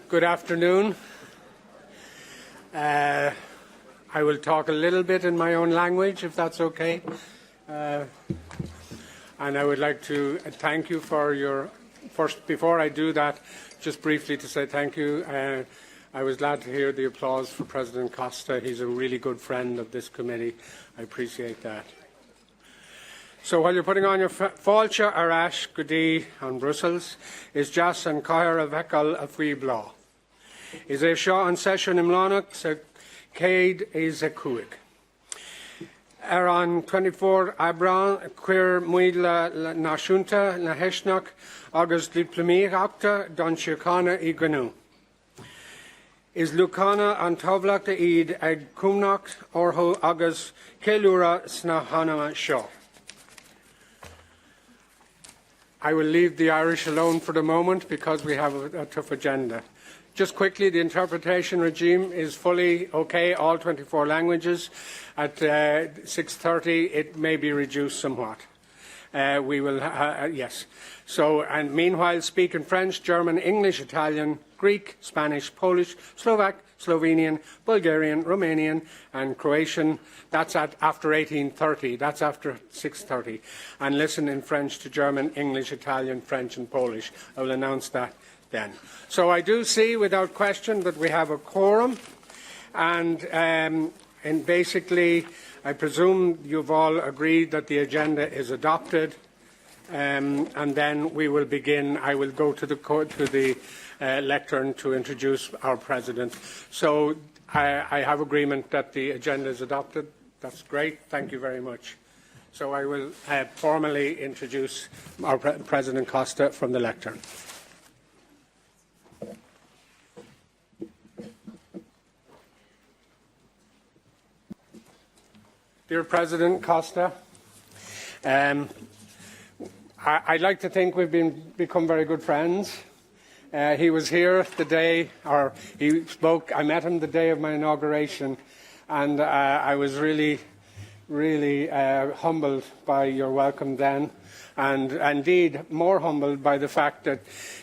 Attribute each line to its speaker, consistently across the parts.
Speaker 1: Good afternoon. I will talk a little bit in my own language, if that's okay. And I would like to thank you for your first. Before I do that, just briefly to say thank you. I was glad to hear the applause for President Costa. He's a really good friend of this committee. I appreciate that. So while you're putting on your fáilte arash gudi on Brussels, is jas an cair a bhecal a bhí is a seo an session imlánach sa céad is a cuaig. On 24 Abran, queer muidla náisiúnta na heisnach agus diplomíochta don siocána I gnu. Is Lucana an tabhlachta iad ag cumnacht orthu agus céilúra sna hanama seo. I will leave the Irish alone for the moment because we have a tough agenda. Just quickly, the interpretation regime is fully okay, all 24 languages. At 6:30, it may be reduced somewhat. We will, yes. So, and meanwhile, speak in French, German, English, Italian, Greek, Spanish, Polish, Slovak, Slovenian, Bulgarian, Romanian, and Croatian. That's after 18:30. That's after 6:30. And listen in French to German, English, Italian, French, and Polish. I will announce that then. So I do see, without question, that we have a quorum, and basically, I presume you've all agreed that the agenda is adopted, and then we will begin. I will go to the lectern to introduce our president. So I have agreement that the agenda is adopted. That's great. Thank you very much. So I will formally introduce our President Costa from the lectern. Dear President Costa, I'd like to think we've become very good friends. He was here the day, or he spoke, I met him the day of my inauguration, and I was really, really humbled by your welcome then, and indeed more humbled by the fact that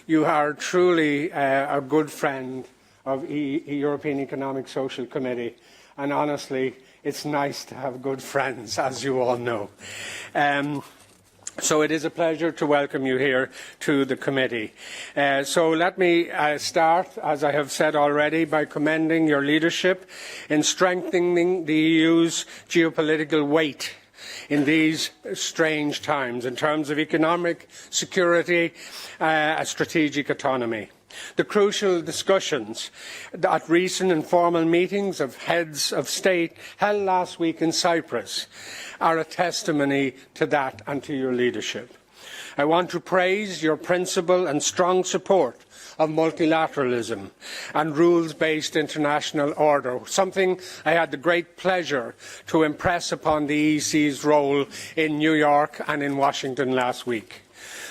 Speaker 1: you are truly a good friend of European Economic Social Committee, and honestly, it's nice to have good friends, as you all know. So it is a pleasure to welcome you here to the committee. So let me start, as I have said already, by commending your leadership in strengthening the EU's geopolitical weight in these strange times in terms of economic security, strategic autonomy. The crucial discussions at recent informal meetings of heads of state held last week in Cyprus are a testimony to that and to your leadership. I want to praise your principle and strong support of multilateralism and rules-based international order, something I had the great pleasure to impress upon the EC's role in New York and in Washington last week.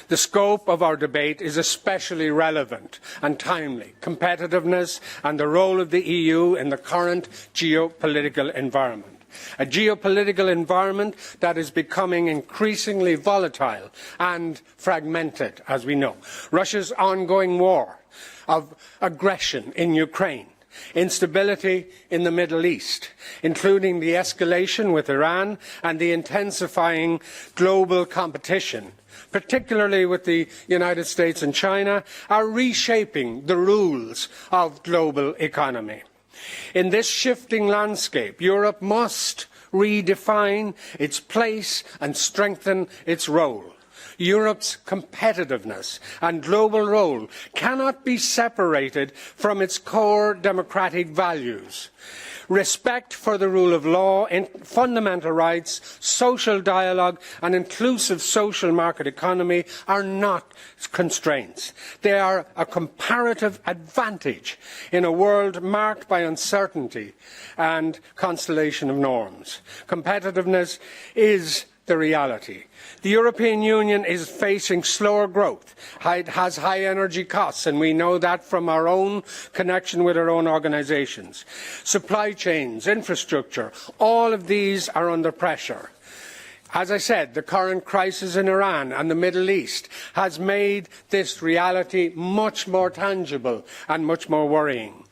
Speaker 1: The scope of our debate is especially relevant and timely. Competitiveness and the role of the EU in the current geopolitical environment. A geopolitical environment that is becoming increasingly volatile and fragmented, as we know. Russia's ongoing war of aggression in Ukraine. Instability in the Middle East, including the escalation with Iran and the intensifying global competition, particularly with the United States and China, are reshaping the rules of global economy. In this shifting landscape, Europe must redefine its place and strengthen its role. Europe's competitiveness and global role cannot be separated from its core democratic values. Respect for the rule of law, fundamental rights, social dialogue and inclusive social market economy are not constraints. They are a comparative advantage in a world marked by uncertainty and constellation of norms. Competitiveness is the reality. The European Union is facing slower growth. It has high energy costs, and we know that from our own connection with our own organisations. Supply chains, infrastructure, all of these are under pressure. As I said, the current crisis in Iran and the Middle East has made this reality much more tangible and much more worrying.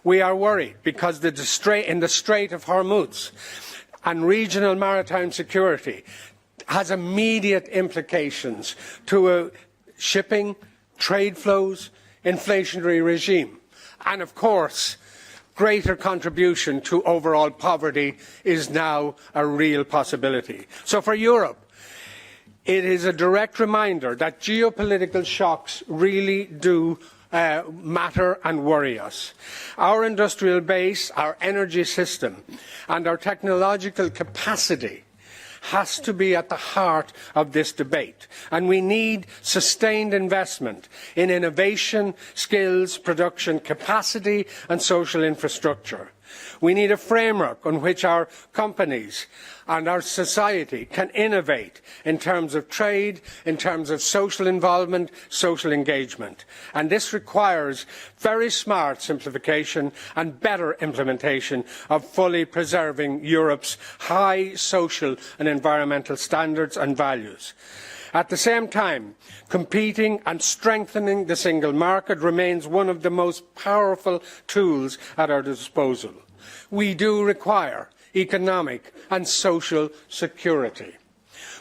Speaker 1: We are worried because in the Strait of Hormuz and regional maritime security has immediate implications to shipping, trade flows, inflationary regime, and of course, greater contribution to overall poverty is now a real possibility. So for Europe, it is a direct reminder that geopolitical shocks really do matter and worry us. Our industrial base, our energy system, and our technological capacity has to be at the heart of this debate, and we need sustained investment in innovation, skills, production capacity and social infrastructure. We need a framework on which our companies and our society can innovate in terms of trade, in terms of social involvement, social engagement. And this requires very smart simplification and better implementation of fully preserving Europe's high social and environmental standards and values. At the same time, competing and strengthening the single market remains one of the most powerful tools at our disposal. We do require economic and social security.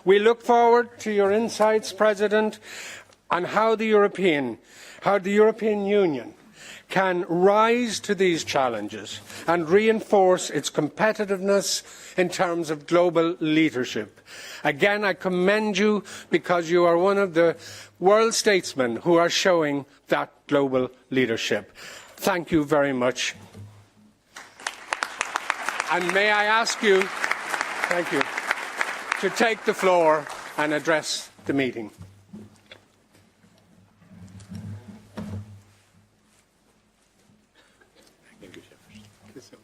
Speaker 1: We look forward to your insights, President, on how the European Union can rise to these challenges and reinforce its competitiveness in terms of global leadership. Again, I commend you because you are one of the world statesmen who are showing that global leadership. Thank you very much. And may I ask you, thank you, to take the floor and address the meeting. Thank you so much.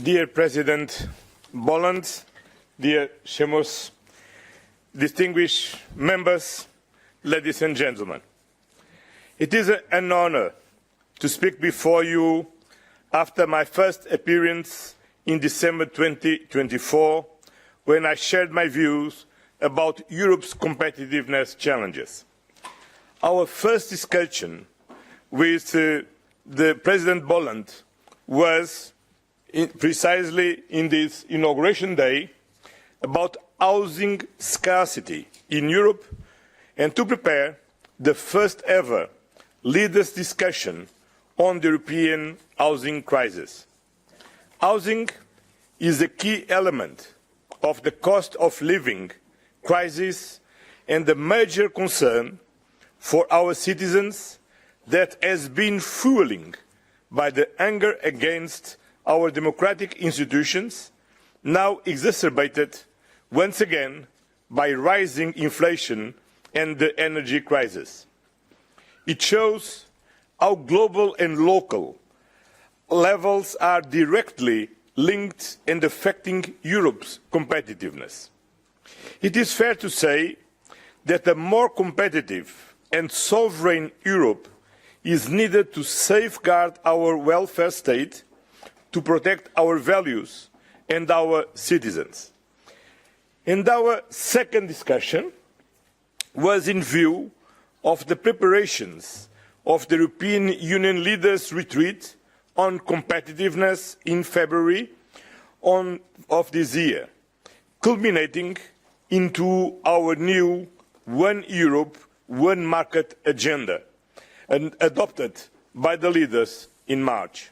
Speaker 2: Dear President Bolland, dear Séamus, distinguished members, ladies and gentlemen, it is an honor to speak before you after my first appearance in December 2024, when I shared my views about Europe's competitiveness challenges. Our first discussion with the President Boland was precisely in this inauguration day about housing scarcity in Europe and to prepare the first ever leaders' discussion on the European housing crisis. Housing is a key element of the cost of living crisis and a major concern for our citizens that has been fueling by the anger against our democratic institutions, now exacerbated once again by rising inflation and the energy crisis. It shows how global and local levels are directly linked and affecting Europe's competitiveness. It is fair to say that a more competitive and sovereign Europe is needed to safeguard our welfare state, to protect our values and our citizens. And our second discussion was in view of the preparations of the European Union leaders' retreat on competitiveness in February of this year, culminating into our new One Europe, One Market agenda, and adopted by the leaders in March.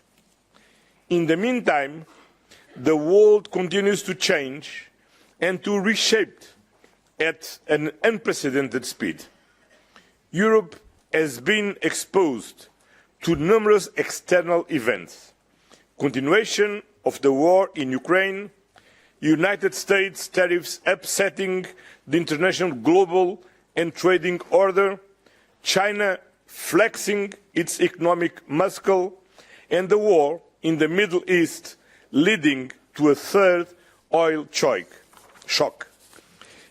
Speaker 2: In the meantime, the world continues to change and to reshape at an unprecedented speed. Europe has been exposed to numerous external events: continuation of the war in Ukraine, United States tariffs upsetting the international global and trading order, China flexing its economic muscle, and the war in the Middle East leading to a third oil shock.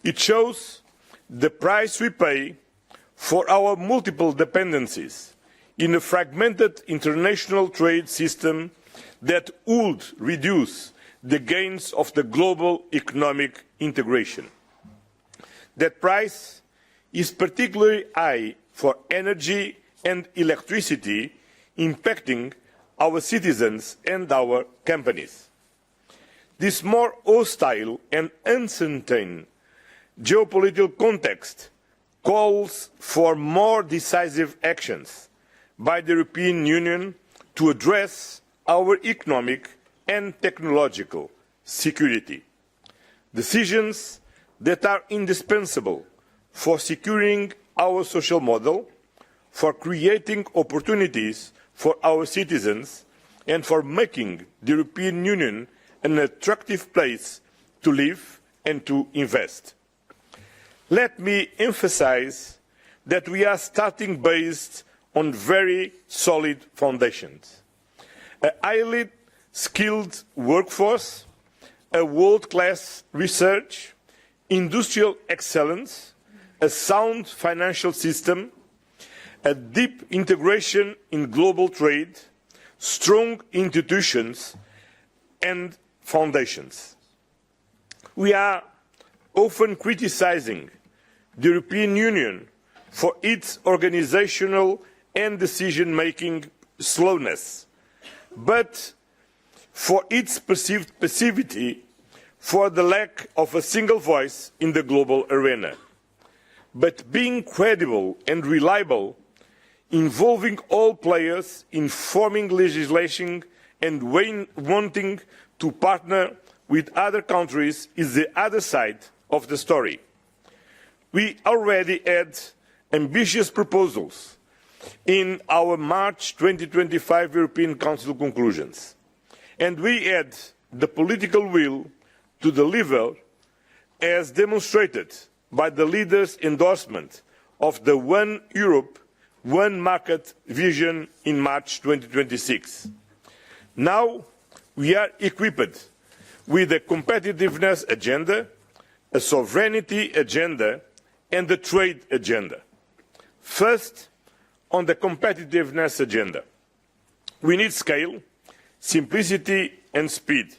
Speaker 2: It shows the price we pay for our multiple dependencies in a fragmented international trade system that would reduce the gains of the global economic integration. That price is particularly high for energy and electricity, impacting our citizens and our companies. This more hostile and uncertain geopolitical context calls for more decisive actions by the European Union to address our economic and technological security. Decisions that are indispensable for securing our social model, for creating opportunities for our citizens, and for making the European Union an attractive place to live and to invest. Let me emphasize that we are starting based on very solid foundations. A highly skilled workforce, a world-class research, industrial excellence, a sound financial system, a deep integration in global trade, strong institutions and foundations. We are often criticizing the European Union for its organizational and decision-making slowness, but for its perceived passivity, for the lack of a single voice in the global arena. But being credible and reliable, involving all players in forming legislation and wanting to partner with other countries is the other side of the story. We already had ambitious proposals in our March 2025 European Council conclusions, and we had the political will to deliver, as demonstrated by the leaders' endorsement of the One Europe, One Market vision in March 2026. Now we are equipped with a competitiveness agenda, a sovereignty agenda, and a trade agenda. First, on the competitiveness agenda. We need scale, simplicity and speed.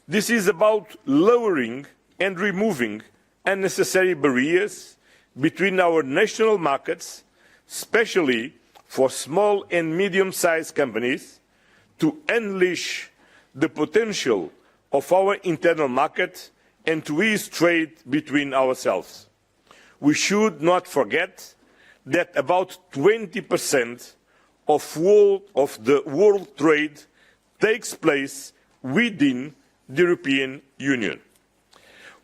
Speaker 2: This is about lowering and removing unnecessary barriers between our national markets, especially for small and medium-sized companies, to unleash the potential of our internal market and to ease trade between ourselves. We should not forget that about 20% of the world trade takes place within the European Union.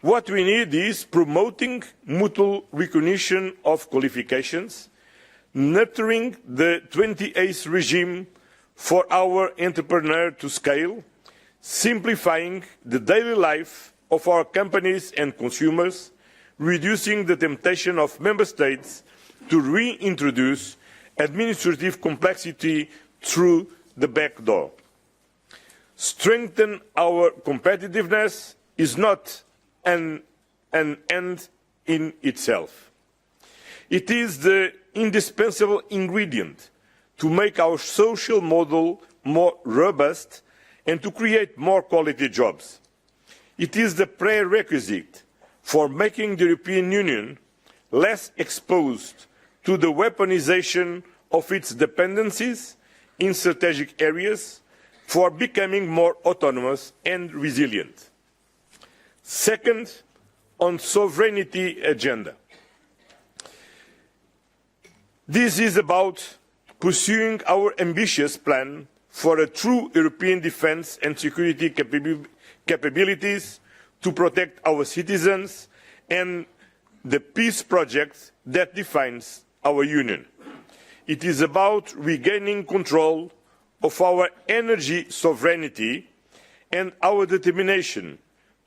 Speaker 2: What we need is promoting mutual recognition of qualifications, nurturing the 28th regime for our entrepreneur to scale, simplifying the daily life of our companies and consumers, reducing the temptation of member states to reintroduce administrative complexity through the back door. Strengthen our competitiveness is not an end in itself. It is the indispensable ingredient to make our social model more robust and to create more quality jobs. It is the prerequisite for making the European Union less exposed to the weaponization of its dependencies in strategic areas, for becoming more autonomous and resilient. Second, on sovereignty agenda. This is about pursuing our ambitious plan for a true European defence and security capabilities to protect our citizens and the peace project that defines our Union. It is about regaining control of our energy sovereignty and our determination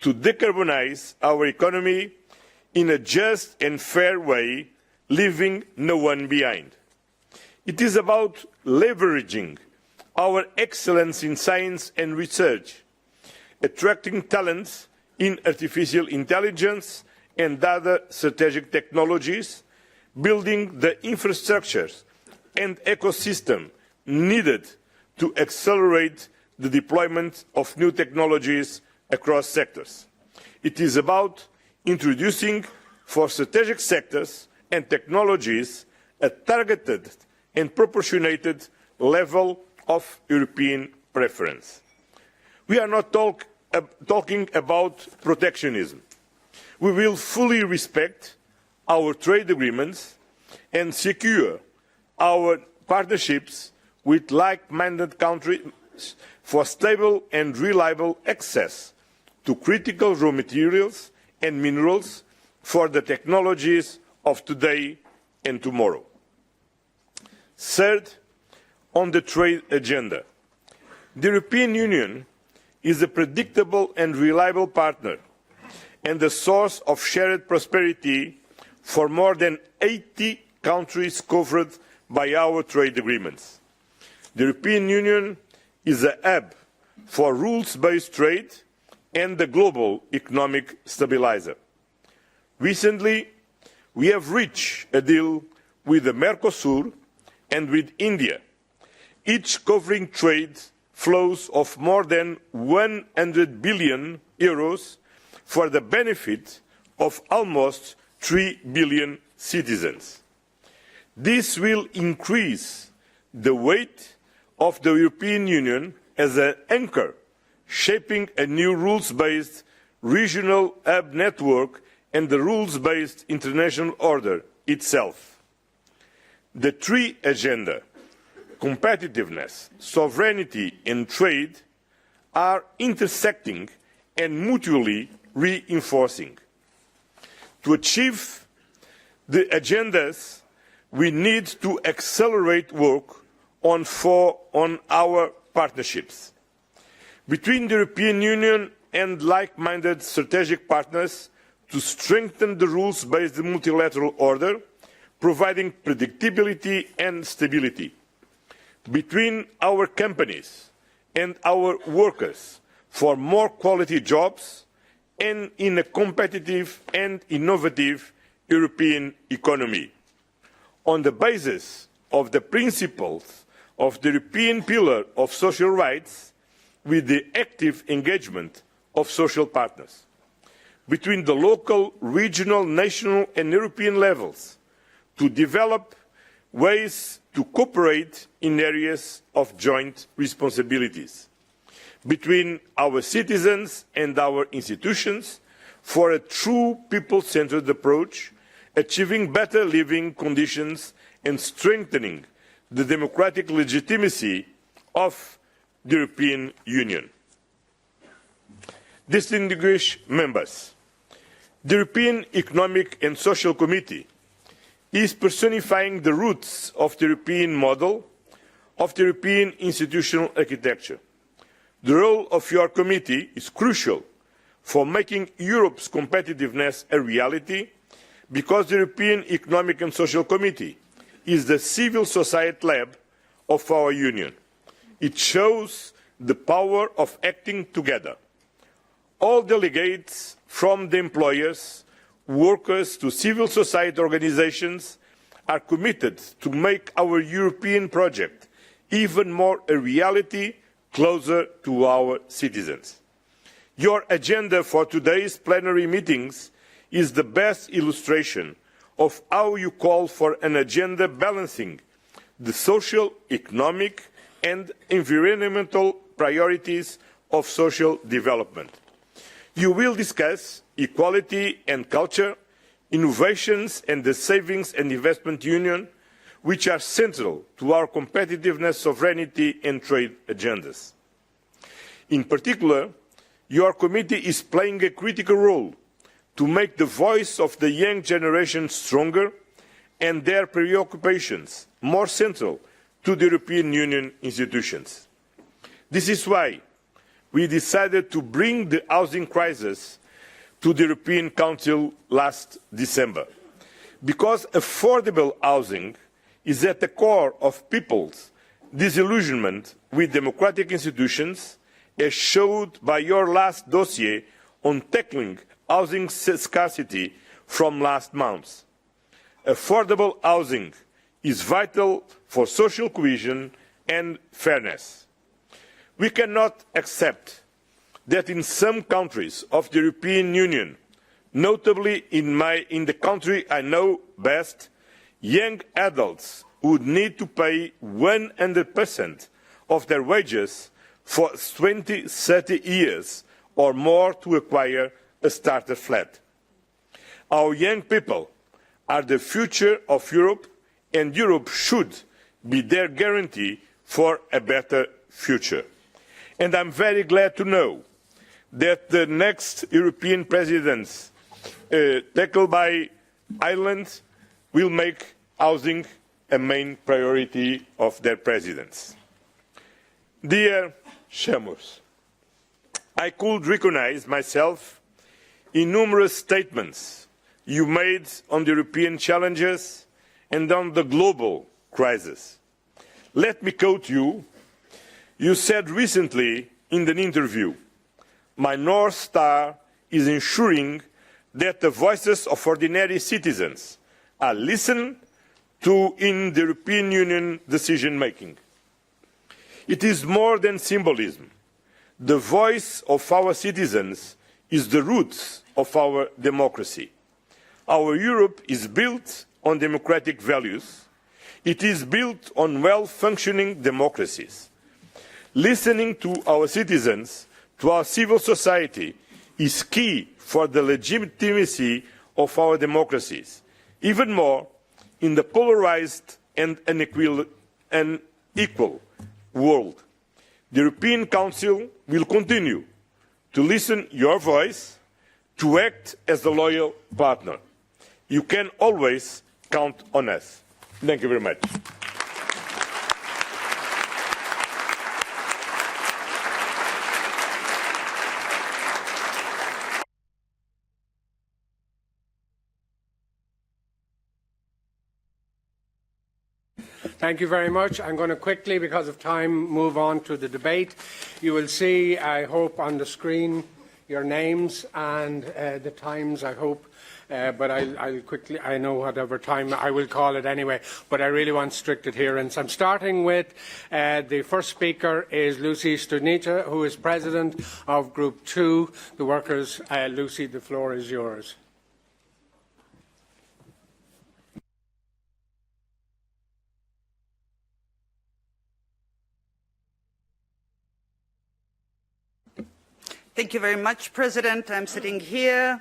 Speaker 2: to decarbonise our economy in a just and fair way, leaving no one behind. It is about leveraging our excellence in science and research, attracting talents in artificial intelligence and other strategic technologies, building the infrastructures and ecosystem needed to accelerate the deployment of new technologies across sectors. It is about introducing for strategic sectors and technologies a targeted and proportionate level of European preference. We are not talking about protectionism. We will fully respect our trade agreements and secure our partnerships with like-minded countries for stable and reliable access to critical raw materials and minerals for the technologies of today and tomorrow. Third, on the trade agenda, the European Union is a predictable and reliable partner and a source of shared prosperity for more than 80 countries covered by our trade agreements. The European Union is a hub for rules-based trade and the global economic stabilizer. Recently, we have reached a deal with the Mercosur and with India, each covering trade flows of more than 100 billion euros for the benefit of almost 3 billion citizens. This will increase the weight of the European Union as an anchor, shaping a new rules-based regional hub network and the rules-based international order itself. The three agenda, competitiveness, sovereignty and trade, are intersecting and mutually reinforcing. To achieve the agendas, we need to accelerate work on our partnerships. Between the European Union and like-minded strategic partners to strengthen the rules-based multilateral order, providing predictability and stability. Between our companies and our workers for more quality jobs and in a competitive and innovative European economy. On the basis of the principles of the European Pillar of Social Rights, with the active engagement of social partners. Between the local, regional, national and European levels to develop ways to cooperate in areas of joint responsibilities. Between our citizens and our institutions for a true people-centred approach, achieving better living conditions and strengthening the democratic legitimacy of the European Union. Distinguished members, the European Economic and Social Committee is personifying the roots of the European model, of the European institutional architecture. The role of your committee is crucial for making Europe's competitiveness a reality, because the European Economic and Social Committee is the civil society lab of our Union. It shows the power of acting together. All delegates, from the employers, workers to civil society organisations, are committed to make our European project even more a reality, closer to our citizens. Your agenda for today's plenary meetings is the best illustration of how you call for an agenda balancing the social, economic and environmental priorities of social development. You will discuss equality and culture, innovations and the Savings and Investment Union, which are central to our competitiveness, sovereignty and trade agendas. In particular, your committee is playing a critical role to make the voice of the young generation stronger and their preoccupations more central to the European Union institutions. This is why we decided to bring the housing crisis to the European Council last December, because affordable housing is at the core of people's disillusionment with democratic institutions, as showed by your last dossier on tackling housing scarcity from last month. affordable housing is vital for social cohesion and fairness. We cannot accept that in some countries of the European Union, notably in the country I know best, young adults would need to pay 100% of their wages for 20, 30 years or more to acquire a starter flat. Our young people are the future of Europe, and Europe should be their guarantee for a better future. And I'm very glad to know that the next European presidents tackled by Ireland will make housing a main priority of their presidents. Dear Séamus, I could recognize myself in numerous statements you made on the European challenges and on the global crisis. Let me quote you. You said recently in an interview, "My North Star is ensuring that the voices of ordinary citizens are listened to in the European Union decision-making." It is more than symbolism. The voice of our citizens is the roots of our democracy. Our Europe is built on democratic values. It is built on well-functioning democracies. Listening to our citizens, to our civil society, is key for the legitimacy of our democracies, even more in the polarized and unequal world. The European Council will continue to listen to your voice, to act as a loyal partner. You can always count on us. Thank you very much.
Speaker 1: Thank you very much. I'm going to quickly, because of time, move on to the debate. You will see, I hope, on the screen your names and the times, I hope. But I'll quickly, I know whatever time, I will call it anyway, but I really want strict adherence. I'm starting with the first speaker is Lucy Studnica, who is President of Group 2, the Workers. Lucy, the floor is yours.
Speaker 3: Thank you very much, President. I'm sitting here.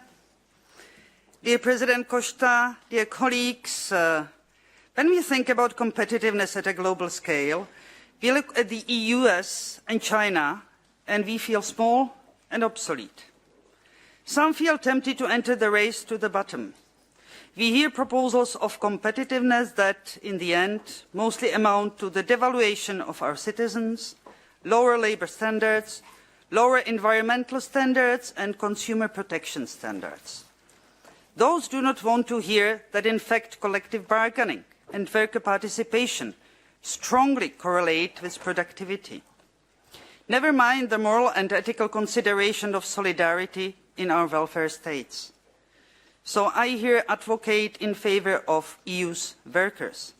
Speaker 3: Dear President Costa, dear colleagues, when we think about competitiveness at a global scale, we look at the US and China, and we feel small and obsolete. Some feel tempted to enter the race to the bottom. We hear proposals of competitiveness that, in the end, mostly amount to the devaluation of our citizens, lower labor standards, lower environmental standards and consumer protection standards. Those do not want to hear that, in fact, collective bargaining and worker participation strongly correlate with productivity. Never mind the moral and ethical consideration of solidarity in our welfare states. So I here advocate in favour of EU's workers.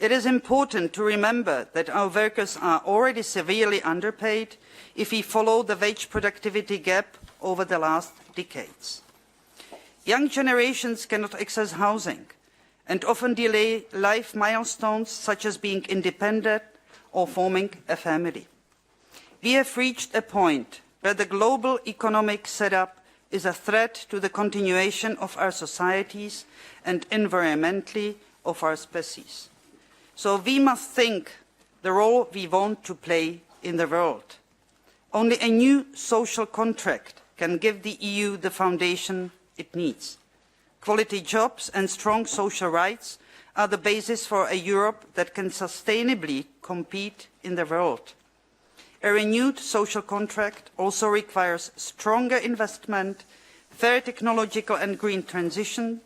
Speaker 3: It is important to remember that our workers are already severely underpaid if we follow the wage productivity gap over the last decades. Young generations cannot access housing and often delay life milestones such as being independent or forming a family. We have reached a point where the global economic setup is a threat to the continuation of our societies and environmentally of our species. So we must think the role we want to play in the world. Only a new social contract can give the EU the foundation it needs. Quality jobs and strong social rights are the basis for a Europe that can sustainably compete in the world. A renewed social contract also requires stronger investment, fair technological and green transition,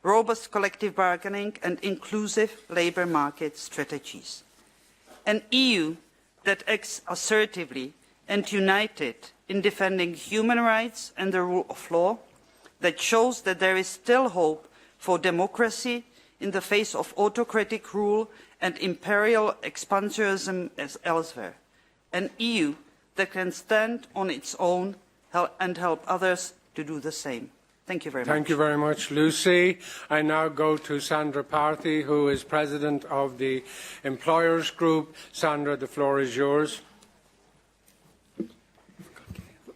Speaker 3: robust collective bargaining and inclusive labour market strategies. An EU that acts assertively and united in defending human rights and the rule of law, that shows that there is still hope for democracy in the face of autocratic rule and imperial expansionism as elsewhere. An EU that can stand on its own and help others to do the same. Thank you very much.
Speaker 1: Thank you very much, Lucy. I now go to Sandra Parthy, who is President of the Employers Group. Sandra, the floor is yours.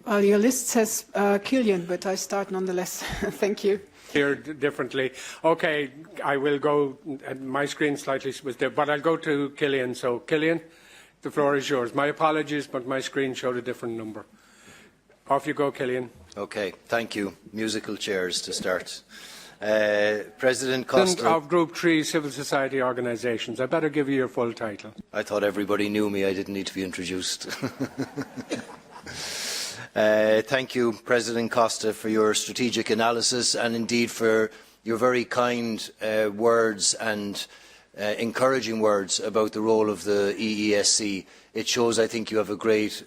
Speaker 4: Well, your list says Killian, but I start nonetheless. Thank you.
Speaker 1: Here differently. Okay, I will go, my screen slightly was there, but I'll go to Killian. So, Killian, the floor is yours. My apologies, but my screen showed a different number. Off you go, Killian.
Speaker 5: Okay, thank you. Musical chairs to start. President Costa
Speaker 1: of Group 3 Civil Society Organisations. I better give you your full title.
Speaker 5: I thought everybody knew me. I didn't need to be introduced. Thank you, President Costa, for your strategic analysis and indeed for your very kind words and encouraging words about the role of the EESC. It shows, I think, you have a great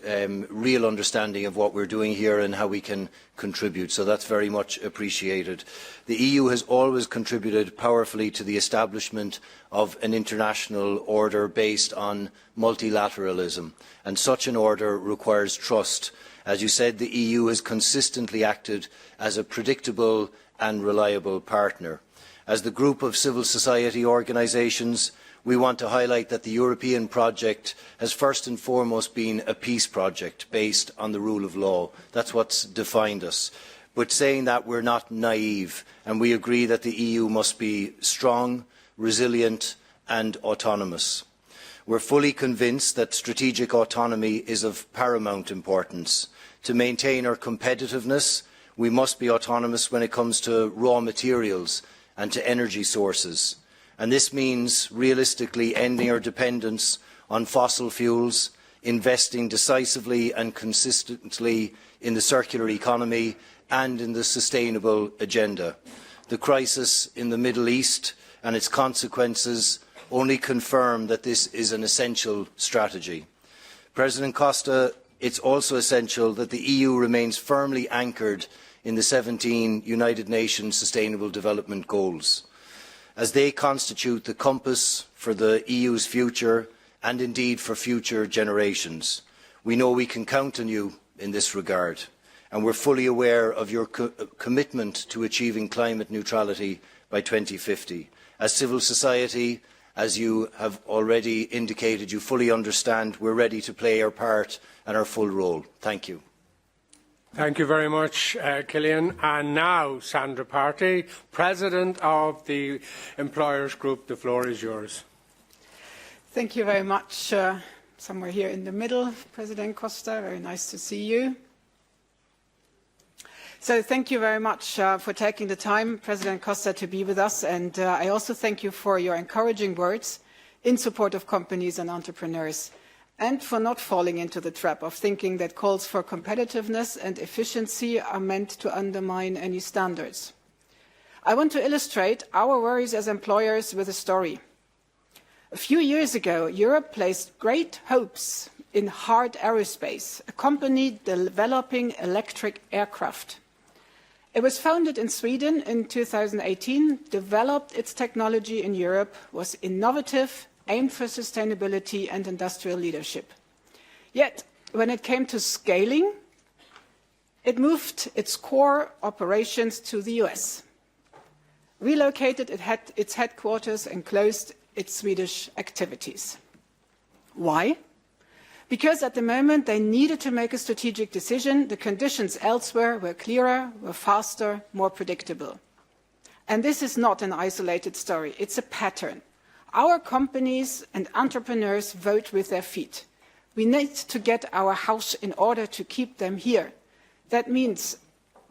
Speaker 5: real understanding of what we're doing here and how we can contribute. So that's very much appreciated. The EU has always contributed powerfully to the establishment of an international order based on multilateralism, and such an order requires trust. As you said, the EU has consistently acted as a predictable and reliable partner. As the group of civil society organisations, we want to highlight that the European project has first and foremost been a peace project based on the rule of law. That's what's defined us. But saying that, we're not naive, and we agree that the EU must be strong, resilient and autonomous. We're fully convinced that strategic autonomy is of paramount importance. To maintain our competitiveness, we must be autonomous when it comes to raw materials and to energy sources. And this means realistically ending our dependence on fossil fuels, investing decisively and consistently in the circular economy and in the sustainable agenda. The crisis in the Middle East and its consequences only confirm that this is an essential strategy. President Costa, it's also essential that the EU remains firmly anchored in the 17 United Nations Sustainable Development Goals, as they constitute the compass for the EU's future and indeed for future generations. We know we can count on you in this regard, and we're fully aware of your commitment to achieving climate neutrality by 2050. As civil society, as you have already indicated, you fully understand we're ready to play our part and our full role. Thank you.
Speaker 1: Thank you very much, Killian. And now, Sandra Parthy, President of the Employers Group. The floor is yours.
Speaker 4: Thank you very much. Somewhere here in the middle, President Costa. Very nice to see you. So thank you very much for taking the time, President Costa, to be with us. And I also thank you for your encouraging words in support of companies and entrepreneurs, and for not falling into the trap of thinking that calls for competitiveness and efficiency are meant to undermine any standards. I want to illustrate our worries as employers with a story. A few years ago, Europe placed great hopes in Hard Aerospace, a company developing electric aircraft. It was founded in Sweden in 2018, developed its technology in Europe, was innovative, aimed for sustainability and industrial leadership. Yet, when it came to scaling, it moved its core operations to the US, relocated its headquarters and closed its Swedish activities. Why? Because at the moment they needed to make a strategic decision. The conditions elsewhere were clearer, were faster, more predictable. And this is not an isolated story, it's a pattern. Our companies and entrepreneurs vote with their feet. We need to get our house in order to keep them here. That means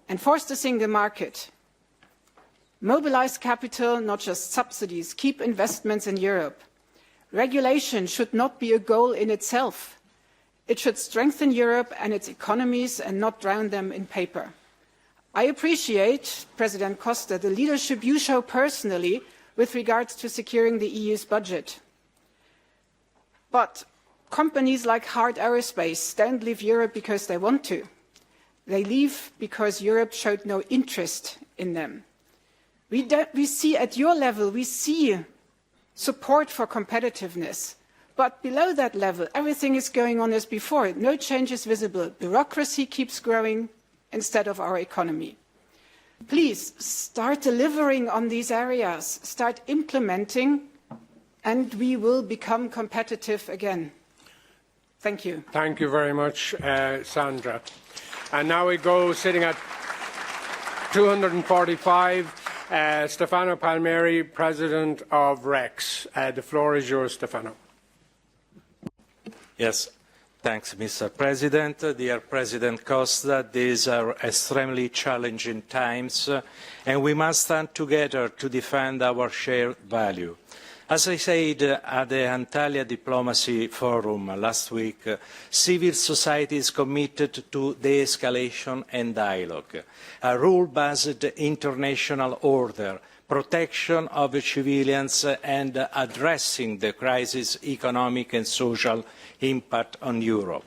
Speaker 4: enforce the single market, mobilize capital, not just subsidies, keep investments in Europe. Regulation should not be a goal in itself. It should strengthen Europe and its economies and not drown them in paper. I appreciate, President Costa, the leadership you show personally with regards to securing the EU's budget. But companies like Hard Aerospace don't leave Europe because they want to. They leave because Europe showed no interest in them. We see at your level, we see support for competitiveness. But below that level, everything is going on as before. No change is visible. Bureaucracy keeps growing instead of our economy. Please start delivering on these areas, start implementing, and we will become competitive again. Thank you.
Speaker 1: Thank you very much, Sandra. And now we go sitting at 245, Stefano Palmieri, President of REX. The floor is yours, Stefano.
Speaker 6: Yes, thanks, Mr. President. Dear President Costa, these are extremely challenging times, and we must stand together to defend our shared value. As I said at the Antalya Diplomacy Forum last week, civil society is committed to de-escalation and dialogue, a rule-based international order, protection of civilians and addressing the crisis' economic and social impact on Europe.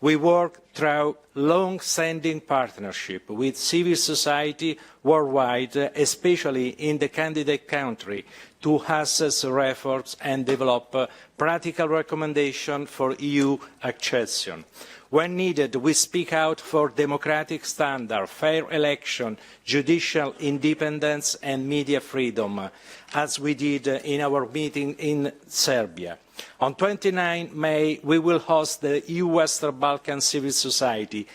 Speaker 6: We work through long-standing partnership with civil society worldwide, especially in the candidate country, to assess efforts and develop practical recommendations for EU accession. When needed, we speak out for democratic standards, fair election, judicial independence and media freedom, as we did in our meeting in Serbia. On 29 May, we will host the EU Western Balkan Civil Society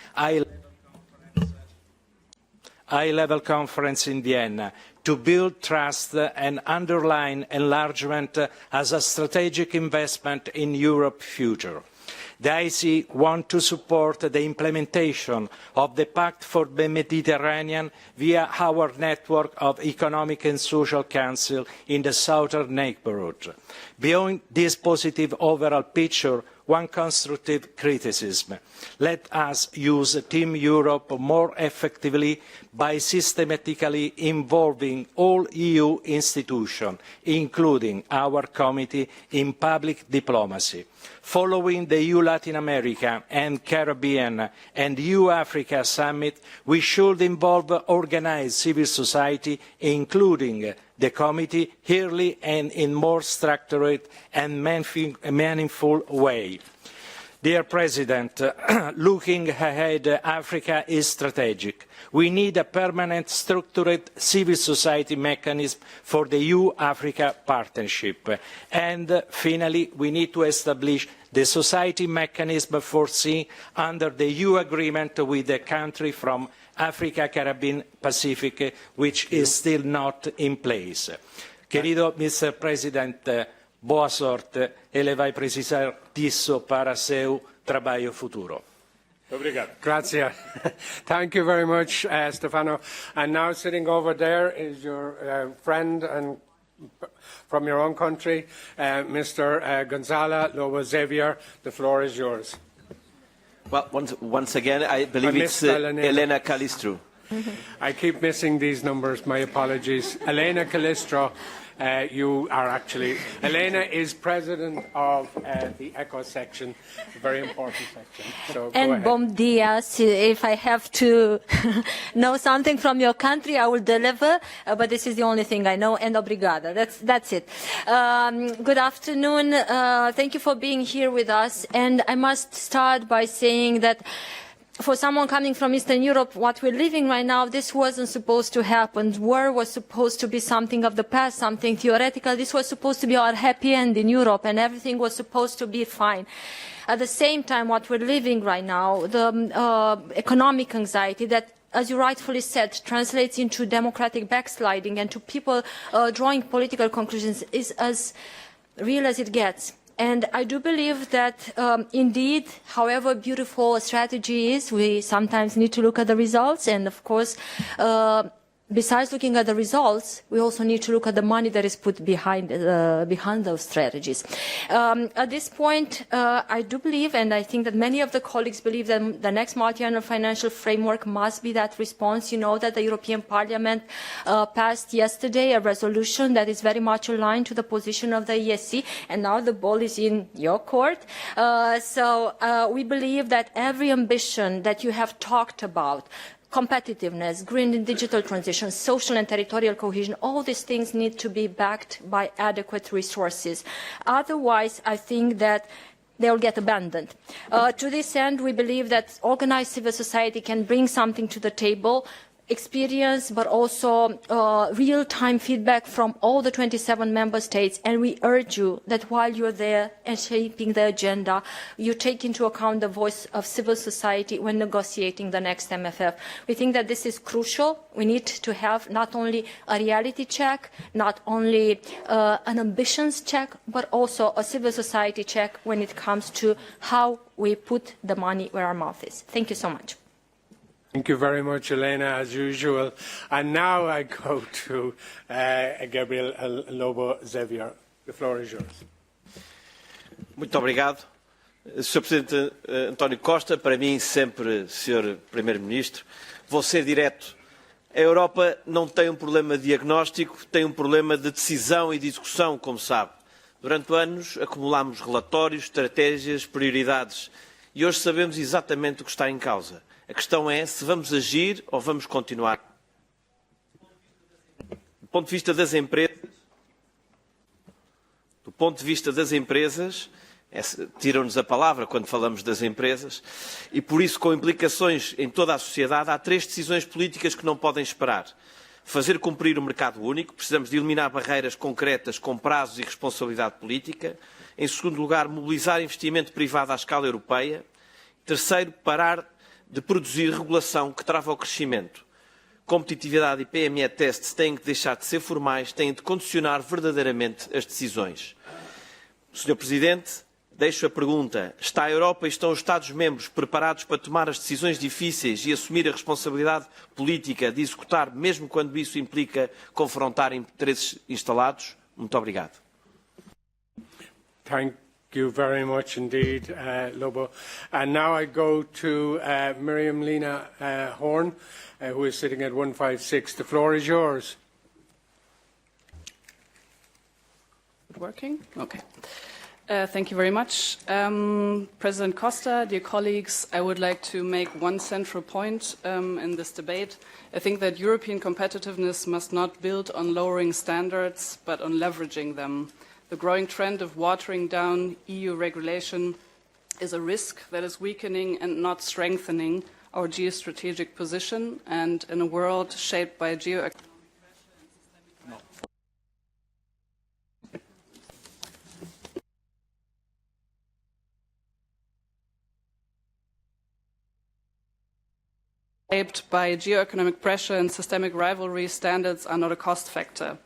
Speaker 6: high-level conference in Vienna to build trust and underline enlargement as a strategic investment in Europe's future. The IC wants to support the implementation of the Pact for the Mediterranean via our network of Economic and Social Council in the southern neighbourhood. Beyond this positive overall picture, one constructive criticism. Let us use Team Europe more effectively by systematically involving all EU institutions, including our committee, in public diplomacy. Following the EU Latin America and Caribbean and EU Africa summit, we should involve organised civil society, including the committee, early and in more structured and meaningful way. Dear President, looking ahead, Africa is strategic. We need a permanent structured civil society mechanism for the EU-Africa partnership. And finally, we need to establish the society mechanism foreseen under the EU agreement with the country from Africa, Caribbean, Pacific, which is still not in place. Querido Mr. President, boa sorte, ele vai precisar disso para seu trabalho futuro.
Speaker 2: Obrigado.
Speaker 1: Grazie. Thank you very much, Stefano. And now sitting over there is your friend and from your own country, Mr. Gonzalo Lobo Xavier. The floor is yours.
Speaker 7: Well, once again, I believe it's Elena Calistro.
Speaker 1: I keep missing these numbers. My apologies. Elena Calistro, you are actually... Elena is president of the ECO section, a very important section. So go ahead.
Speaker 8: Bom dias. If I have to know something from your country, I will deliver, but this is the only thing I know, and obrigada. That's it. Good afternoon. Thank you for being here with us, and I must start by saying that for someone coming from Eastern Europe, what we're living right now, this wasn't supposed to happen. War was supposed to be something of the past, something theoretical. This was supposed to be our happy end in Europe, and everything was supposed to be fine. At the same time, what we're living right now, the economic anxiety that, as you rightfully said, translates into democratic backsliding and to people drawing political conclusions, is as real as it gets. And I do believe that, indeed, however beautiful a strategy is, we sometimes need to look at the results. And, of course, besides looking at the results, we also need to look at the money that is put behind those strategies. At this point, I do believe, and I think that many of the colleagues believe, that the next multi-annual financial framework must be that response. You know that the European Parliament passed yesterday a resolution that is very much aligned to the position of the EESC, and now the ball is in your court. So we believe that every ambition that you have talked about, competitiveness, green and digital transition, social and territorial cohesion, all these things need to be backed by adequate resources. Otherwise, I think that they will get abandoned. To this end, we believe that organized civil society can bring something to the table, experience, but also real-time feedback from all the 27 member states. And we urge you that while you're there and shaping the agenda, you take into account the voice of civil society when negotiating the next MFF. We think that this is crucial. We need to have not only a reality check, not only an ambitions check, but also a civil society check when it comes to how we put the money where our mouth is. Thank you so much.
Speaker 1: Thank you very much, Elena, as usual. And now I go to Gabriel Lobo Xavier. The floor is yours.
Speaker 7: Muito obrigado. Sr. Presidente António Costa, para mim sempre Sr. Primeiro-Ministro, vou ser direto. A Europa não tem um problema de diagnóstico, tem um problema de decisão e de execução, como sabe. Durante anos acumulámos relatórios, estratégias, prioridades e hoje sabemos exatamente o que está em causa. A questão é se vamos agir ou vamos continuar. Do ponto de vista das empresas, tiram-nos a palavra quando falamos das empresas, e por isso, com implicações em toda a sociedade, há 3 decisões políticas que não podem esperar. Fazer cumprir o mercado único, precisamos de eliminar barreiras concretas com prazos e responsabilidade política. Em segundo lugar, mobilizar investimento privado à escala europeia. Terceiro, parar de produzir regulação que trava o crescimento. Competitividade e PME tests têm que deixar de ser formais, têm de condicionar verdadeiramente as decisões. Sr. Presidente, deixo a pergunta. Está a Europa e estão os Estados-membros preparados para tomar as decisões difíceis e assumir a responsabilidade política de executar, mesmo quando isso implica confrontar interesses instalados? Muito obrigado.
Speaker 1: Thank you very much indeed, Lobo. And now I go to Miriam Lena Horn, who is sitting at 156. The floor is yours.
Speaker 9: Working? Okay. Thank you very much. President Costa, dear colleagues, I would like to make one central point in this debate. I think that European competitiveness must not build on lowering standards, but on leveraging them. The growing trend of watering down EU regulation is a risk that is weakening and not strengthening our geostrategic position, and in a world shaped by geo-economic shaped by geo-economic pressure and systemic rivalry, standards are not a cost factor.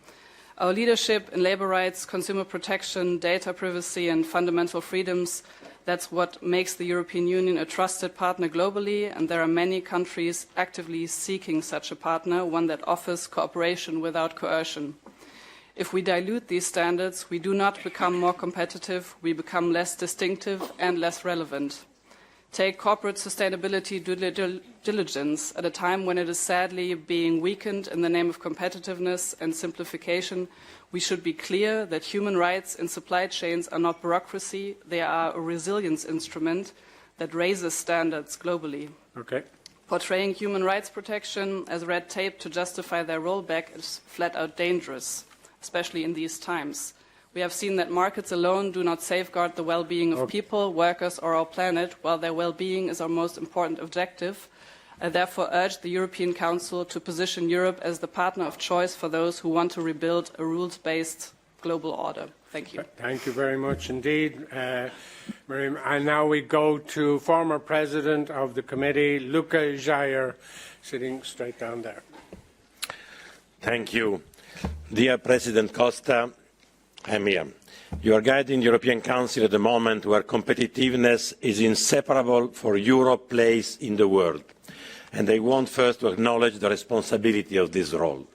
Speaker 9: Our leadership in labour rights, consumer protection, data privacy and fundamental freedoms, that's what makes the European Union a trusted partner globally, and there are many countries actively seeking such a partner, one that offers cooperation without coercion. If we dilute these standards, we do not become more competitive, we become less distinctive and less relevant. Take corporate sustainability due diligence at a time when it is sadly being weakened in the name of competitiveness and simplification. We should be clear that human rights in supply chains are not bureaucracy, they are a resilience instrument that raises standards globally.
Speaker 1: Okay.
Speaker 9: Portraying human rights protection as red tape to justify their rollback is flat out dangerous, especially in these times. We have seen that markets alone do not safeguard the well-being of people, workers or our planet, while their well-being is our most important objective. I therefore urge the European Council to position Europe as the partner of choice for those who want to rebuild a rules-based global order. Thank you.
Speaker 1: Thank you very much indeed, Miriam. And now we go to former President of the Committee, Luca Jair, sitting straight down there.
Speaker 10: Thank you. Dear President Costa, I'm here. You are guiding the European Council at a moment where competitiveness is inseparable for Europe's place in the world. And I want first to acknowledge the responsibility of this role.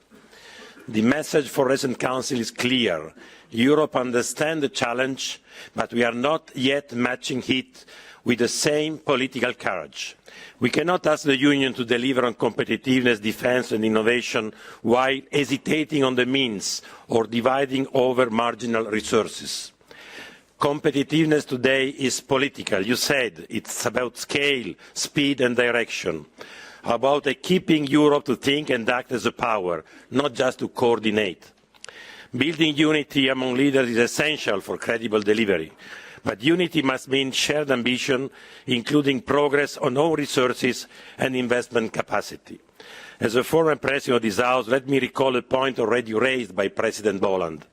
Speaker 10: The message for recent Council is clear. Europe understands the challenge, but we are not yet matching it with the same political courage. We cannot ask the Union to deliver on competitiveness, defence and innovation while hesitating on the means or dividing over marginal resources. Competitiveness today is political. You said it's about scale, speed and direction. about equipping Europe to think and act as a power, not just to coordinate. Building unity among leaders is essential for credible delivery, but unity must mean shared ambition, including progress on own resources and investment capacity. As a former President of this House, let me recall a point already raised by President Boland.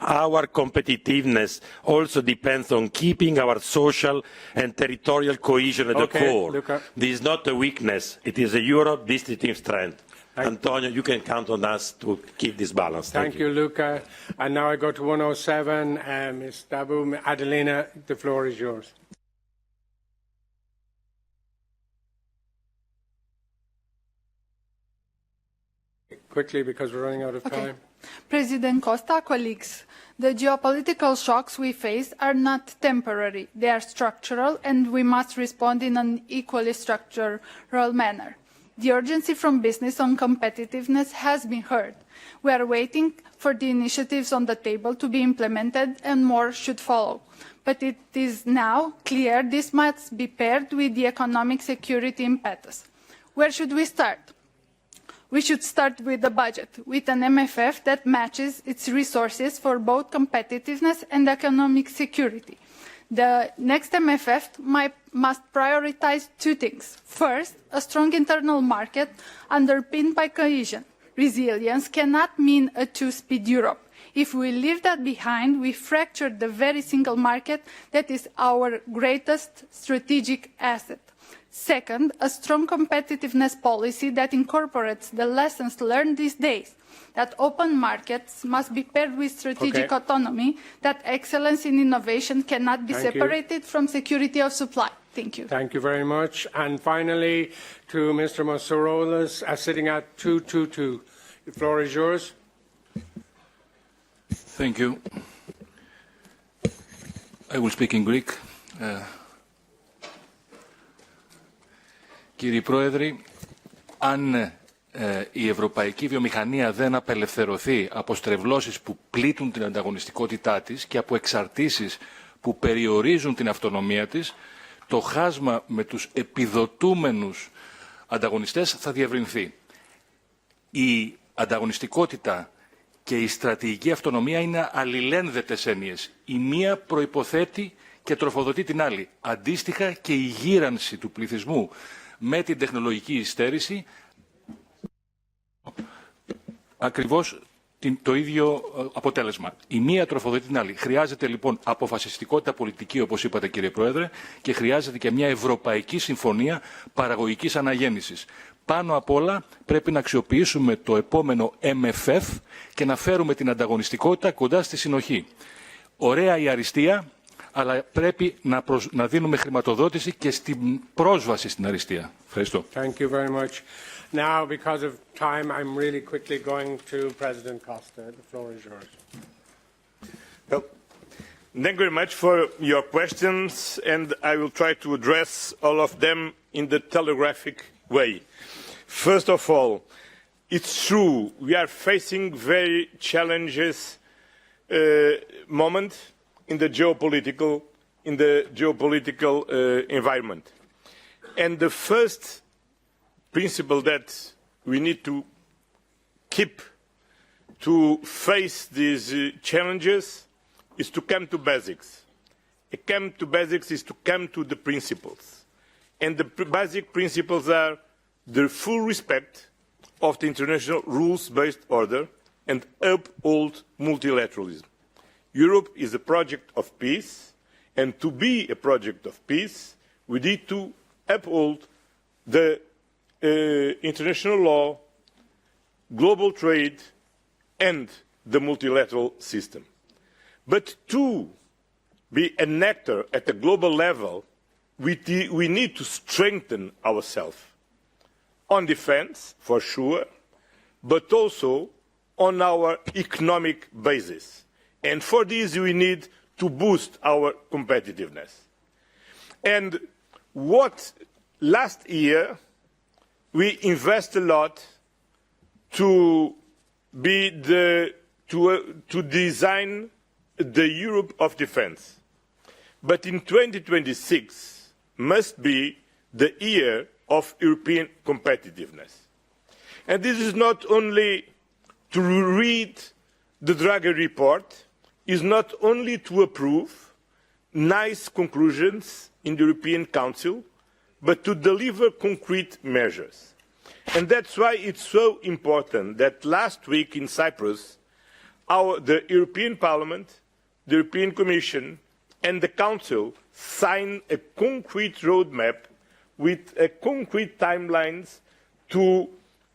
Speaker 10: Our competitiveness also depends on keeping our social and territorial cohesion at the core.
Speaker 1: Luca.
Speaker 10: This is not a weakness, it is a Europe distinctive strength. Antonio, you can count on us to keep this balance.
Speaker 1: Thank you, Luca. And now I go to 107, Ms. Dabu. Adelina, the floor is yours. Quickly, because we're running out of time.
Speaker 11: President Costa, colleagues, the geopolitical shocks we face are not temporary. They are structural, and we must respond in an equally structural manner. The urgency from business on competitiveness has been heard. We are waiting for the initiatives on the table to be implemented, and more should follow. But it is now clear this must be paired with the economic security impetus. Where should we start? We should start with the budget, with an MFF that matches its resources for both competitiveness and economic security. The next MFF must prioritize two things. First, a strong internal market underpinned by cohesion. Resilience cannot mean a two-speed Europe. If we leave that behind, we fracture the very single market that is our greatest strategic asset. Second, a strong competitiveness policy that incorporates the lessons learned these days, that open markets must be paired with strategic autonomy, that excellence in innovation cannot be separated from security of supply. Thank you.
Speaker 1: Thank you very much. And finally, to Mr. Masouroulas, sitting at 222. The floor is yours.
Speaker 12: Thank you. I will speak in Greek. Κύριε Πρόεδρε, αν η ευρωπαϊκή βιομηχανία δεν απελευθερωθεί από στρεβλώσεις που πλήττουν την ανταγωνιστικότητά της και από εξαρτήσεις που περιορίζουν την αυτονομία της, το χάσμα με τους επιδοτούμενους ανταγωνιστές θα διευρυνθεί. Η ανταγωνιστικότητα και η στρατηγική αυτονομία είναι αλληλένδετες έννοιες. Η μία προϋποθέτει και τροφοδοτεί την άλλη. Αντίστοιχα και η γύρανση του πληθυσμού με την τεχνολογική υστέρηση ακριβώς το ίδιο αποτέλεσμα. Η μία τροφοδοτεί την άλλη. Χρειάζεται λοιπόν αποφασιστικότητα πολιτική, όπως είπατε κύριε Πρόεδρε, και χρειάζεται και μια ευρωπαϊκή συμφωνία παραγωγικής αναγέννησης. Πάνω απ' όλα πρέπει να αξιοποιήσουμε το επόμενο MFF και να φέρουμε την κοντά στη συνοχή. Ωραία η αριστεία, αλλά πρέπει να δίνουμε χρηματοδότηση και στην πρόσβαση στην αριστεία. Ευχαριστώ.
Speaker 1: Thank you very much. Now, because of time, I'm really quickly going to President Costa. The floor is yours.
Speaker 2: Well, thank you very much for your questions, and I will try to address all of them in the telegraphic way. First of all, it's true, we are facing very challenges moment in the geopolitical environment. And the first principle that we need to keep to face these challenges is to come to basics. Come to basics is to come to the principles. And the basic principles are the full respect of the international rules-based order and uphold multilateralism. Europe is a project of peace, and to be a project of peace, we need to uphold the international law, global trade, and the multilateral system. But to be an actor at a global level, we need to strengthen ourselves on defense, for sure, but also on our economic basis. And for this, we need to boost our competitiveness. And what last year, we invest a lot to design the Europe of defense. But in 2026 must be the year of European competitiveness. And this is not only to read the Draghi report, is not only to approve nice conclusions in the European Council, but to deliver concrete measures. And that's why it's so important that last week in Cyprus, the European Parliament, the European Commission and the Council signed a concrete roadmap with concrete timelines to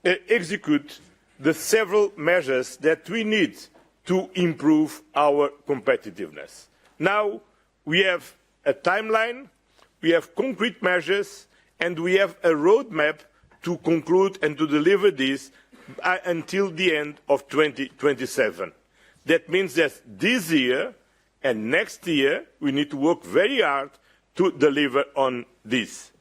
Speaker 2: execute the several measures that we need to improve our competitiveness. Now we have a timeline, we have concrete measures, and we have a roadmap to conclude and to deliver this until the end of 2027. That means that this year and next year we need to work very hard to deliver on this.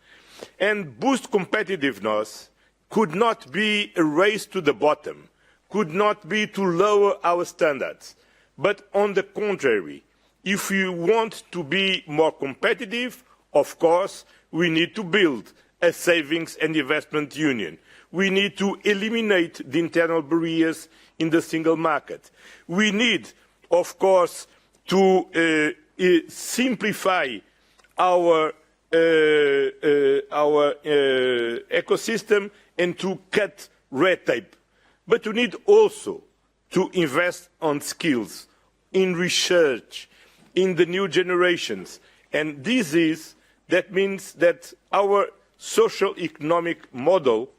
Speaker 2: And boost competitiveness could not be a race to the bottom, could not be to lower our standards, but on the contrary, if we want to be more competitive, of course, we need to build a savings and investment union. We need to eliminate the internal barriers in the single market. We need, of course, to simplify our ecosystem and to cut red tape. But we need also to invest on skills, in research, in the new generations. And that means that our social economic model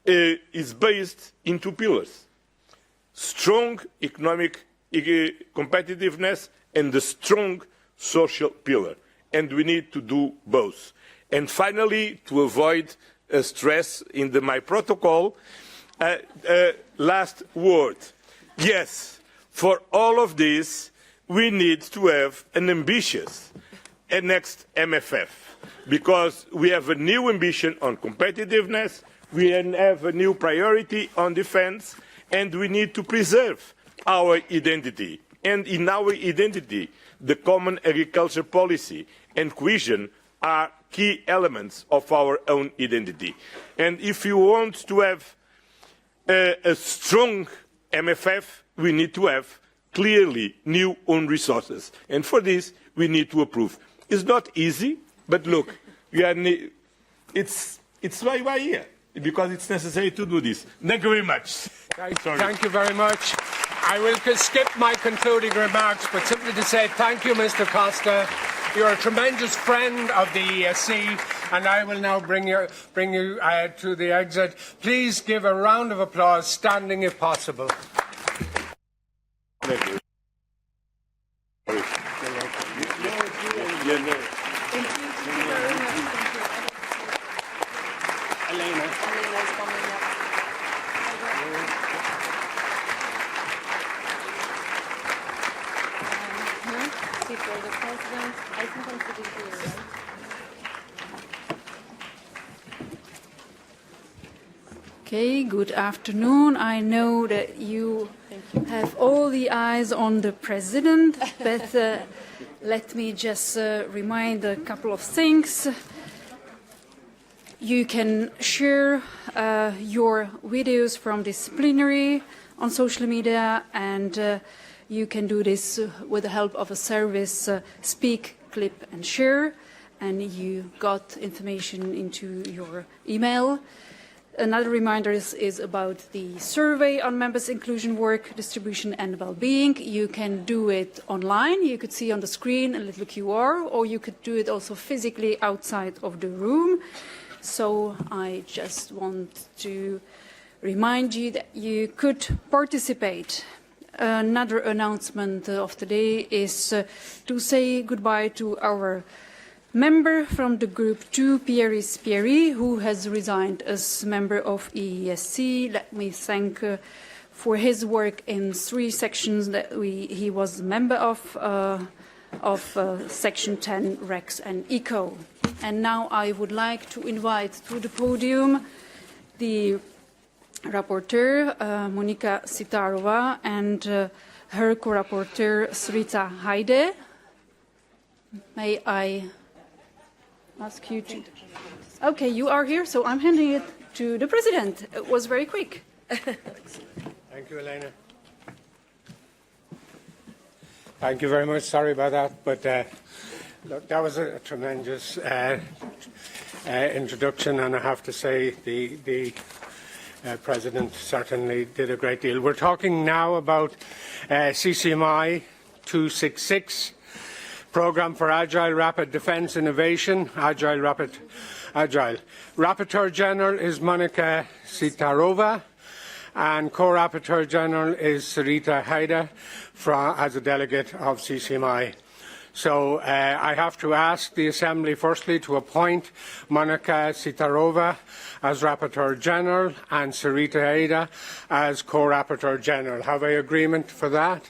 Speaker 2: is based in two pillars: strong economic competitiveness and the strong social pillar. And we need to do both. And finally, to avoid stress in my protocol, last word. Yes, for all of this, we need to have an ambitious next MFF, because we have a new ambition on competitiveness, we have a new priority on defence, and we need to preserve our identity. And in our identity, the common agriculture policy and cohesion are key elements of our own identity. And if you want to have a strong MFF, we need to have clearly new own resources. And for this, we need to approve. It's not easy, but look, it's why we're here, because it's necessary to do this. Thank you very much.
Speaker 1: Thank you very much. I will skip my concluding remarks, but simply to say thank you, Mr. Costa. You're a tremendous friend of the EESC, and I will now bring you to the exit. Please give a round of applause, standing if possible.
Speaker 2: Thank you.
Speaker 13: Okay, good afternoon. I know that you have all the eyes on the President, but let me just remind a couple of things. You can share your videos from this plenary on social media, and you can do this with the help of a service, Speak, Clip and Share, and you got information into your email. Another reminder is about the survey on members' inclusion, work, distribution and well-being. You can do it online. You could see on the screen a little QR, or you could do it also physically outside of the room. So I just want to remind you that you could participate. Another announcement of today is to say goodbye to our member from the Group 2, Pierre Spieri, who has resigned as member of EESC. Let me thank for his work in 3 sections that he was a member of Section 10, Rex and Eco. And now I would like to invite to the podium the rapporteur, Monika Sitarova, and her co-rapporteur, Srita Haide. May I ask you to... Okay, you are here, so I'm handing it to the President. It was very quick.
Speaker 1: Thank you, Elena. Thank you very much. Sorry about that, but look, that was a tremendous introduction, and I have to say the President certainly did a great deal. We're talking now about CCMI 266, Programme for Agile Rapid Defence Innovation, Agile. Rapporteur General is Monika Sitarova, and Co-Rapporteur General is Sarita Haida as a delegate of CCMI. So I have to ask the Assembly firstly to appoint Monika Sitarova as Rapporteur General and Sarita Haida as Co-Rapporteur General. Have I agreement for that?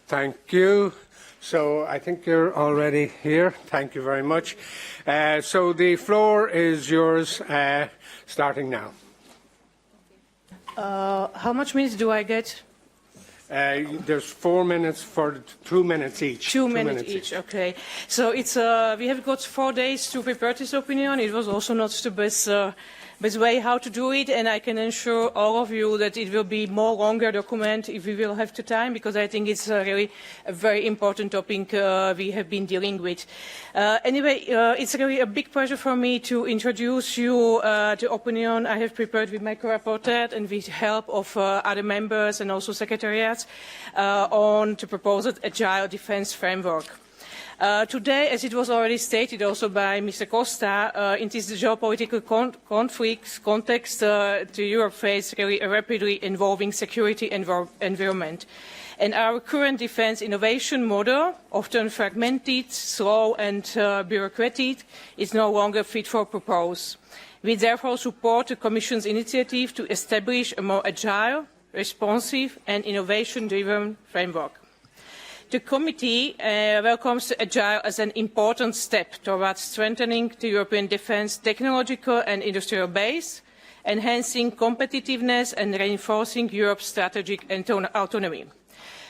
Speaker 1: Thank you. So I think you're already here. Thank you very much. So the floor is yours, starting now.
Speaker 14: How much minutes do I get?
Speaker 1: There's 4 minutes for 2 minutes each.
Speaker 14: 2 minutes each, okay. So it's, we have got 4 days to prepare this opinion. It was also not the best way how to do it, and I can assure all of you that it will be more longer document if we will have the time, because I think it's really a very important topic we have been dealing with. Anyway, it's really a big pleasure for me to introduce you the opinion I have prepared with my co-rapporteur and with the help of other members and also secretariats on the proposed Agile Defence Framework. Today, as it was already stated also by Mr. Costa, in this geopolitical context, Europe faces really a rapidly evolving security environment. And our current defence innovation model, often fragmented, slow and bureaucratic, is no longer fit for purpose. We therefore support the Commission's initiative to establish a more agile, responsive and innovation-driven framework. The committee welcomes Agile as an important step towards strengthening the European defence technological and industrial base, enhancing competitiveness and reinforcing Europe's strategic autonomy.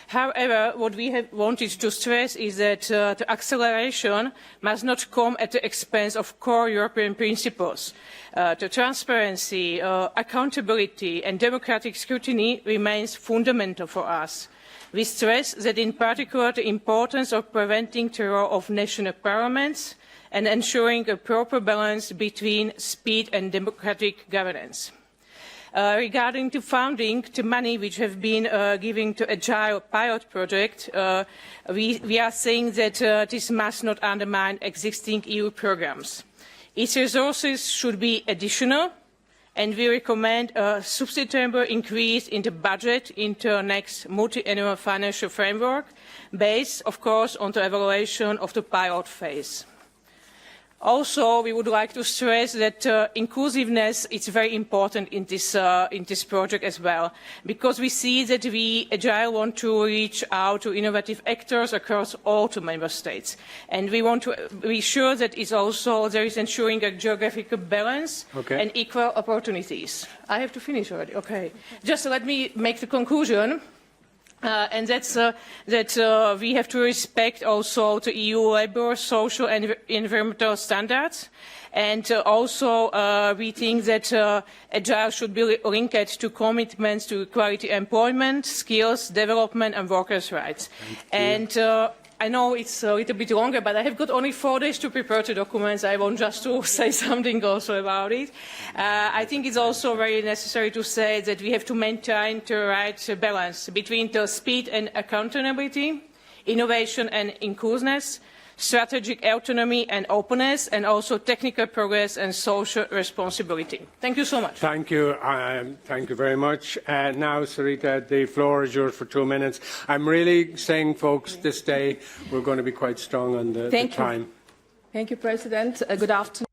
Speaker 14: However, what we have wanted to stress is that the acceleration must not come at the expense of core European principles. The transparency, accountability and democratic scrutiny remains fundamental for us. We stress that in particular the importance of preventing the role of national parliaments and ensuring a proper balance between speed and democratic governance. Regarding the funding, the money which have been given to Agile pilot project, we are saying that this must not undermine existing EU programmes. Its resources should be additional, and we recommend a substantial increase in the budget in the next multi-annual financial framework, based, of course, on the evaluation of the pilot phase. Also, we would like to stress that inclusiveness is very important in this project as well, because we see that we, Agile, want to reach out to innovative actors across all the member states. And we want to be sure that there is ensuring a geographical balance and equal opportunities. I have to finish already, okay. Just let me make the conclusion. And that's that we have to respect also the EU labour, social and environmental standards. And also we think that Agile should be linked to commitments to quality employment, skills, development and workers' rights. And I know it's a little bit longer, but I have got only 4 days to prepare the documents. I want just to say something also about it. I think it's also very necessary to say that we have to maintain the right balance between the speed and accountability, innovation and inclusiveness, strategic autonomy and openness, and also technical progress and social responsibility. Thank you so much.
Speaker 1: Thank you. Thank you very much. Now, Sarita, the floor is yours for 2 minutes. I'm really saying, folks, this day we're going to be quite strong on the time.
Speaker 15: Thank you, President. Good afternoon.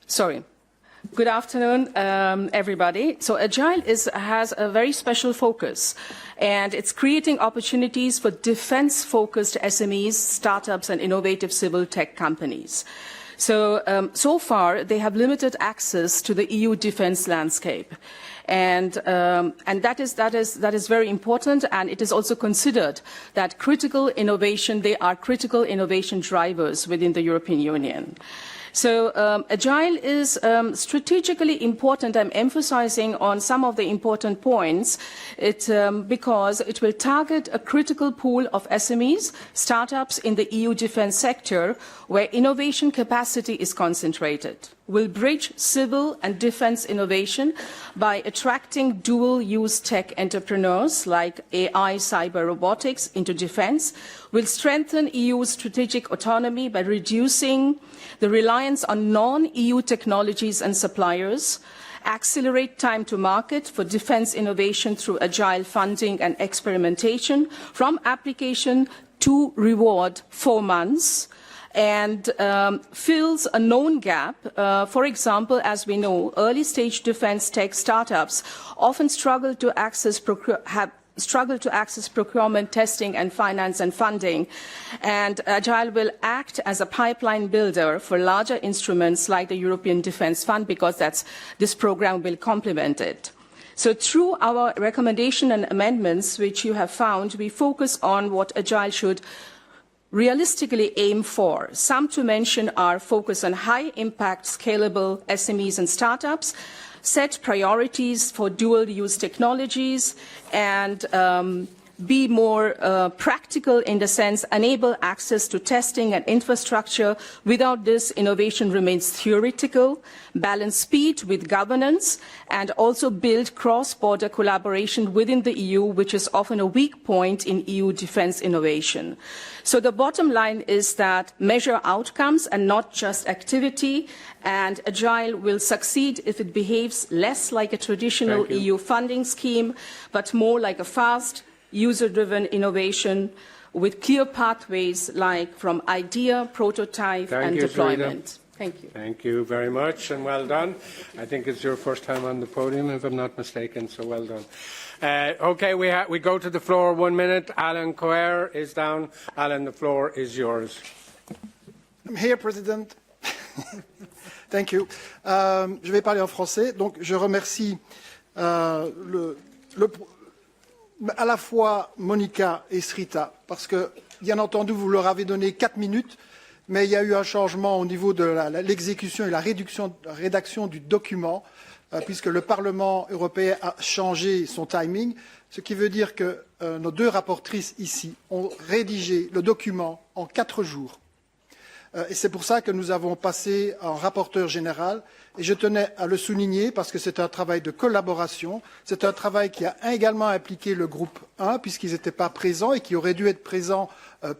Speaker 15: Sorry. Good afternoon, everybody. So Agile has a very special focus, and it's creating opportunities for defense-focused SMEs, startups, and innovative civil tech companies. So, so far, they have limited access to the EU defense landscape. And that is very important, and it is also considered that they are critical innovation drivers within the European Union. So Agile is strategically important. I'm emphasizing on some of the important points because it will target a critical pool of SMEs, startups in the EU defense sector, where innovation capacity is concentrated. Will bridge civil and defense innovation by attracting dual-use tech entrepreneurs like AI, cyber, robotics into defense, will strengthen EU's strategic autonomy by reducing the reliance on non-EU technologies and suppliers, accelerate time to market for defense innovation through agile funding and experimentation, from application to reward 4 months, and fills a known gap. For example, as we know, early-stage defense tech startups often struggle to access procurement, testing, and finance and funding. And Agile will act as a pipeline builder for larger instruments like the European Defence Fund, because this program will complement it. So through our recommendation and amendments, which you have found, we focus on what Agile should realistically aim for. Some to mention are focus on high-impact, scalable SMEs and startups, set priorities for dual-use technologies, and be more practical in the sense enable access to testing and infrastructure. Without this, innovation remains theoretical, balance speed with governance, and also build cross-border collaboration within the EU, which is often a weak point in EU defense innovation. So the bottom line is that measure outcomes and not just activity, and Agile will succeed if it behaves less like a traditional EU funding scheme, but more like a fast, user-driven innovation with clear pathways like from idea, prototype, and deployment. Thank you.
Speaker 1: Thank you very much, and well done. I think it's your first time on the podium, if I'm not mistaken, so well done. Okay, we go to the floor. 1 minute. Alan Coer is down. Alan, the floor is yours.
Speaker 16: I'm here, President. Thank you. Je vais parler en français. Donc, je remercie à la fois Monica et Srita, parce que, bien entendu, vous leur avez donné 4 minutes, mais il y a eu un changement au niveau de l'exécution et la rédaction du document, puisque le Parlement européen a changé son timing, ce qui veut dire que nos 2 rapportrices ici ont rédigé le document en 4 jours. Et c'est pour ça que nous avons passé en rapporteur général. Et je tenais à le souligner parce que c'est un travail de collaboration. C'est un travail qui a également impliqué le groupe 1 puisqu'ils n'étaient pas présents et qui auraient dû être présents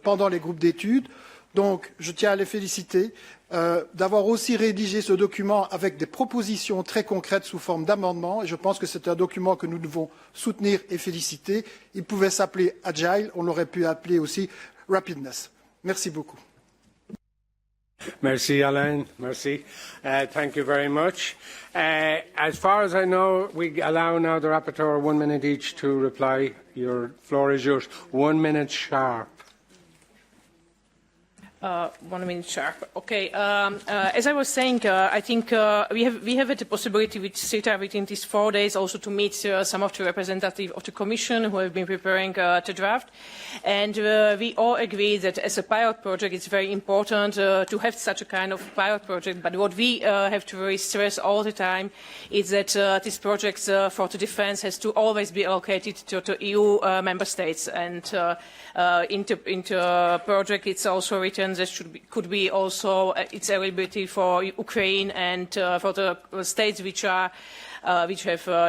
Speaker 16: pendant les groupes d'études. Donc, je tiens à les féliciter d'avoir aussi rédigé ce document avec des propositions très concrètes sous forme d'amendements. Et je pense que c'est un document que nous devons soutenir et féliciter. Il pouvait s'appeler Agile. On aurait pu appeler aussi Rapidness. Merci beaucoup.
Speaker 1: Merci, Alain. Merci. Thank you very much. As far as I know, we allow now the rapporteur 1 minute each to reply. Your floor is yours. 1 minute sharp.
Speaker 14: 1 minute sharp. Okay. As I was saying, I think we have had the possibility with CETA within these 4 days also to meet some of the representatives of the Commission who have been preparing the draft. And we all agree that as a pilot project, it's very important to have such a kind of pilot project. But what we have to really stress all the time is that these projects for the defense has to always be allocated to the EU member states. And into the project, it's also written that could be also its eligibility for Ukraine and for the states which have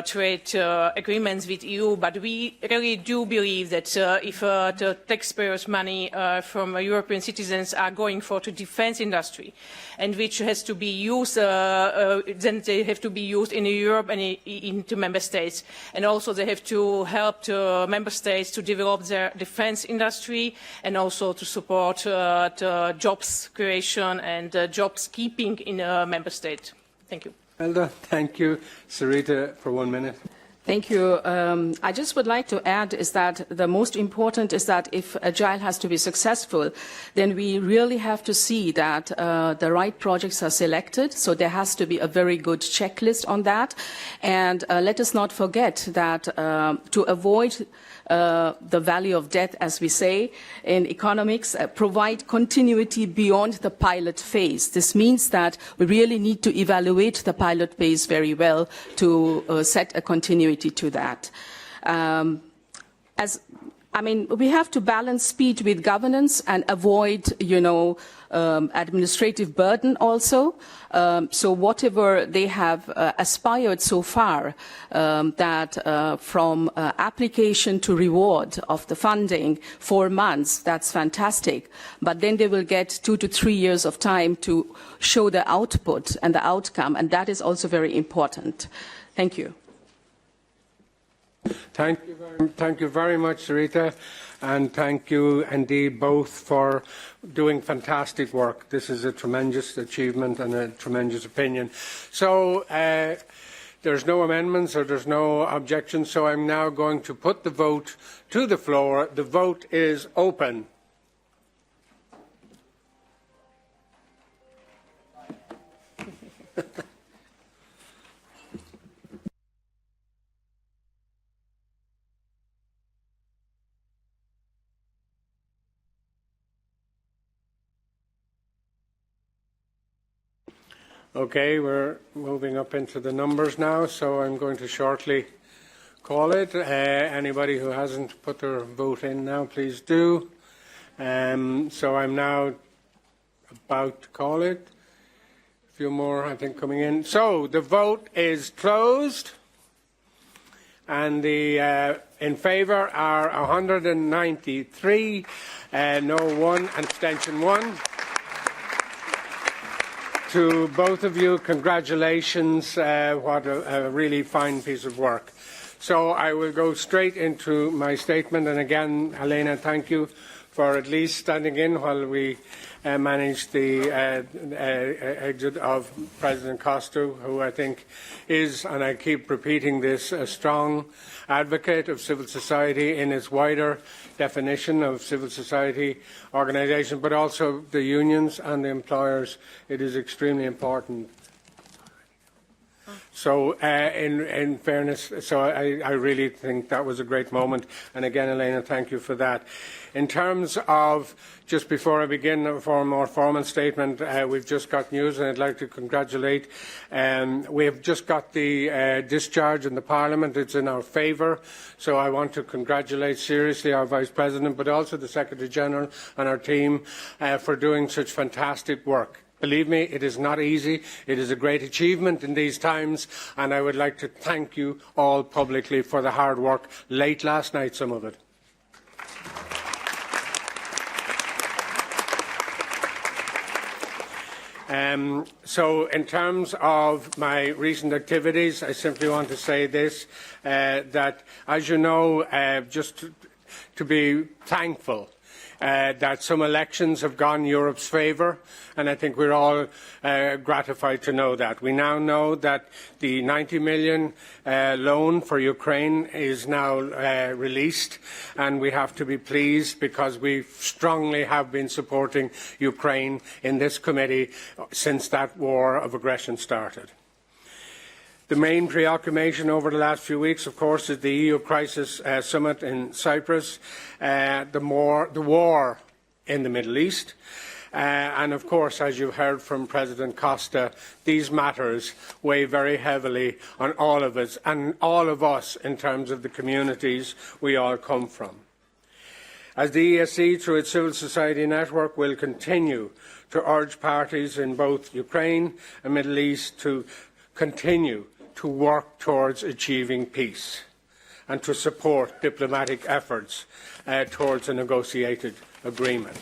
Speaker 14: trade agreements with EU. But we really do believe that if the taxpayers' money from European citizens are going for the defence industry, and which has to be used, then they have to be used in Europe and in the member states. And also they have to help the member states to develop their defence industry and also to support the jobs creation and jobs keeping in a member state. Thank you.
Speaker 1: Well done. Thank you. Sarita, for 1 minute.
Speaker 15: Thank you. I just would like to add is that the most important is that if Agile has to be successful, then we really have to see that the right projects are selected. So there has to be a very good checklist on that. And let us not forget that to avoid the valley of death, as we say in economics, provide continuity beyond the pilot phase. This means that we really need to evaluate the pilot phase very well to set a continuity to that. We have to balance speed with governance and avoid, administrative burden also. So whatever they have aspired so far, that from application to reward of the funding, 4 months, that's fantastic. But then they will get 2 to 3 years of time to show the output and the outcome, and that is also very important. Thank you.
Speaker 1: Thank you very much, Sarita, and thank you indeed both for doing fantastic work. This is a tremendous achievement and a tremendous opinion. So there's no amendments or there's no objections, so I'm now going to put the vote to the floor. The vote is open. Okay, we're moving up into the numbers now, so I'm going to shortly call it. Anybody who hasn't put their vote in now, please do. So I'm now about to call it. A few more, I think, coming in. So the vote is closed, and the in favour are 193, no 1, abstention 1. To both of you, congratulations. What a really fine piece of work. So I will go straight into my statement. And again, Elena, thank you for at least standing in while we managed the exit of President Costa, who I think is, and I keep repeating this, a strong advocate of civil society in its wider definition of civil society organisation, but also the unions and the employers. It is extremely important. So in fairness, so I really think that was a great moment. And again, Elena, thank you for that. In terms of, just before I begin for a more formal statement, we've just got news, and I'd like to congratulate. We've just got the discharge in the Parliament. It's in our favour. So I want to congratulate seriously our Vice President, but also the Secretary General and our team for doing such fantastic work. Believe me, it is not easy. It is a great achievement in these times, and I would like to thank you all publicly for the hard work. Late last night, some of it. So in terms of my recent activities, I simply want to say this, that, as you know, just to be thankful that some elections have gone Europe's favour, and I think we're all gratified to know that. We now know that the 90 million loan for Ukraine is now released, and we have to be pleased because we strongly have been supporting Ukraine in this committee since that war of aggression started. The main preoccupation over the last few weeks, of course, is the EU crisis summit in Cyprus, the war in the Middle East, and of course, as you heard from President Costa, these matters weigh very heavily on all of us and all of us in terms of the communities we all come from. As the EESC, through its civil society network, will continue to urge parties in both Ukraine and Middle East to continue to work towards achieving peace and to support diplomatic efforts towards a negotiated agreement.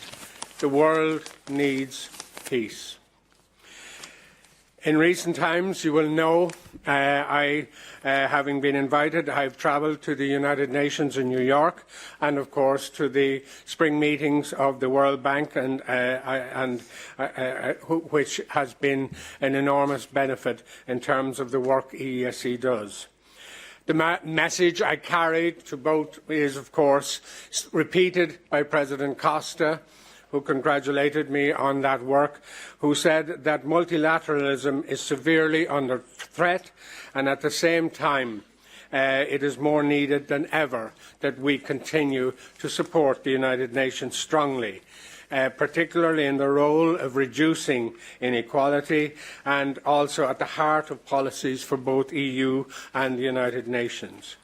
Speaker 1: The world needs peace. In recent times, you will know, having been invited, I have travelled to the United Nations in New York and, of course, to the spring meetings of the World Bank, which has been an enormous benefit in terms of the work EESC does. The message I carried to both is, of course, repeated by President Costa, who congratulated me on that work, who said that multilateralism is severely under threat, and at the same time it is more needed than ever that we continue to support the United Nations strongly, particularly in the role of reducing inequality and also at the heart of policies for both EU and the United Nations.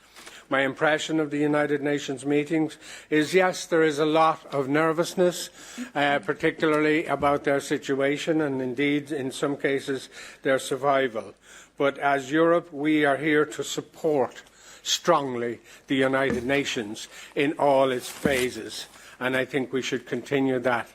Speaker 1: My impression of the United Nations meetings is, yes, there is a lot of nervousness, particularly about their situation and indeed, in some cases, their survival. But as Europe, we are here to support strongly the United Nations in all its phases, and I think we should continue that.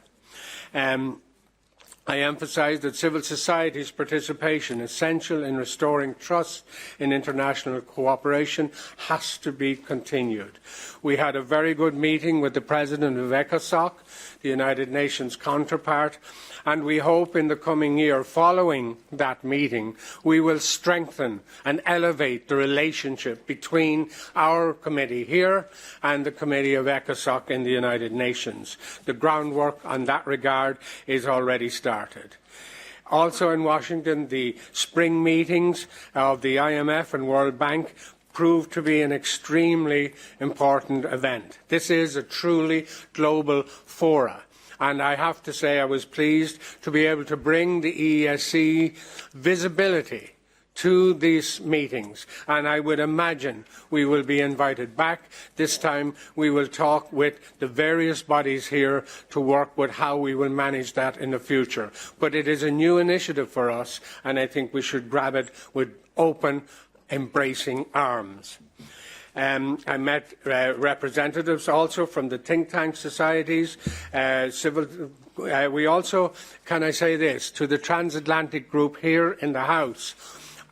Speaker 1: I emphasise that civil society's participation, essential in restoring trust in international cooperation, has to be continued. We had a very good meeting with the President of ECOSOC, the United Nations counterpart, and we hope in the coming year, following that meeting, we will strengthen and elevate the relationship between our committee here and the Committee of ECOSOC in the United Nations. The groundwork on that regard is already started. Also in Washington, the spring meetings of the IMF and World Bank proved to be an extremely important event. This is a truly global fora. And I have to say I was pleased to be able to bring the EESC visibility to these meetings. And I would imagine we will be invited back. This time we will talk with the various bodies here to work with how we will manage that in the future. But it is a new initiative for us, and I think we should grab it with open, embracing arms. I met representatives also from the think tank societies, we also, can I say this, to the transatlantic group here in the House.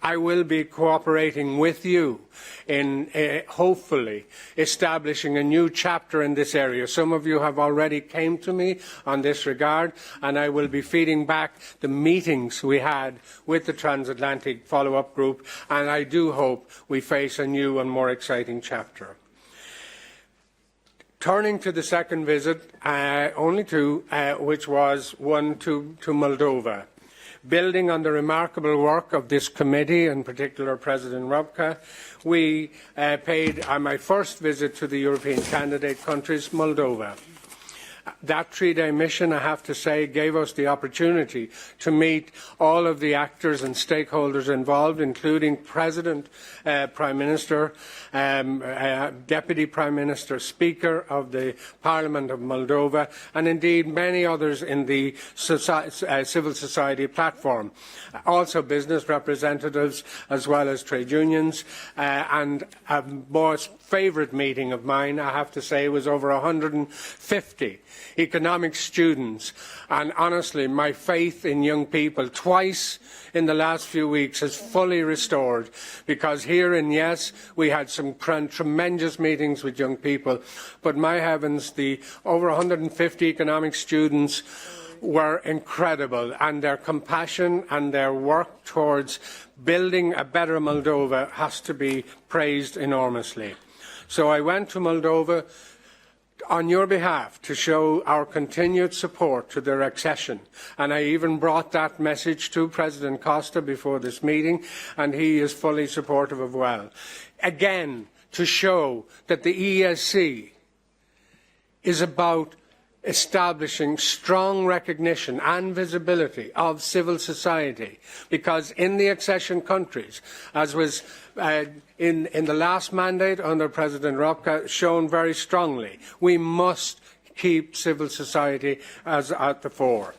Speaker 1: I will be cooperating with you in hopefully establishing a new chapter in this area. Some of you have already came to me on this regard, and I will be feeding back the meetings we had with the transatlantic follow-up group, and I do hope we face a new and more exciting chapter. Turning to the second visit, only two, which was one to Moldova. Building on the remarkable work of this committee, in particular President Rupka, we paid my first visit to the European candidate countries, Moldova. That three-day mission, I have to say, gave us the opportunity to meet all of the actors and stakeholders involved, including President, Prime Minister, Deputy Prime Minister, Speaker of the Parliament of Moldova, and indeed many others in the civil society platform. Also business representatives as well as trade unions, and a most favourite meeting of mine, I have to say, was over 150 economics students, and honestly my faith in young people twice in the last few weeks is fully restored, because here in Yes we had some tremendous meetings with young people, but my heavens, the over 150 economics students were incredible, and their compassion and their work towards building a better Moldova has to be praised enormously. So I went to Moldova on your behalf to show our continued support to their accession, and I even brought that message to President Costa before this meeting, and he is fully supportive as well. Again, to show that the EESC is about establishing strong recognition and visibility of civil society, because in the accession countries, as was in the last mandate under President Rupka shown very strongly, we must keep civil society as at the fore.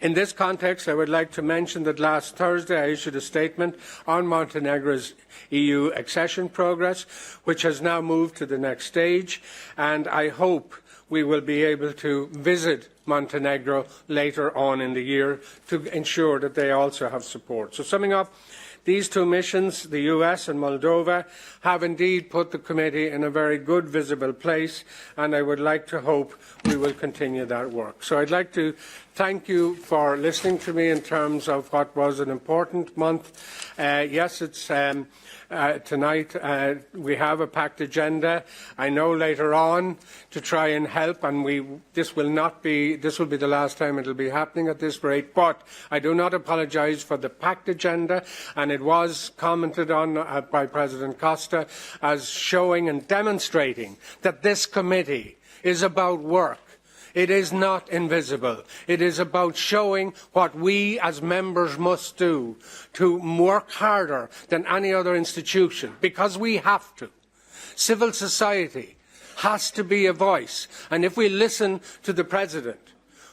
Speaker 1: In this context, I would like to mention that last Thursday I issued a statement on Montenegro's EU accession progress, which has now moved to the next stage, and I hope we will be able to visit Montenegro later on in the year to ensure that they also have support. So summing up, these two missions, the US and Moldova, have indeed put the committee in a very good visible place, and I would like to hope we will continue that work. So I'd like to thank you for listening to me in terms of what was an important month. Yes, it's tonight we have a packed agenda. I know later on to try and help, and this will be the last time it will be happening at this rate, but I do not apologise for the packed agenda, and it was commented on by President Costa as showing and demonstrating that this committee is about work. It is not invisible. It is about showing what we as members must do to work harder than any other institution, because we have to. Civil society has to be a voice, and if we listen to the President,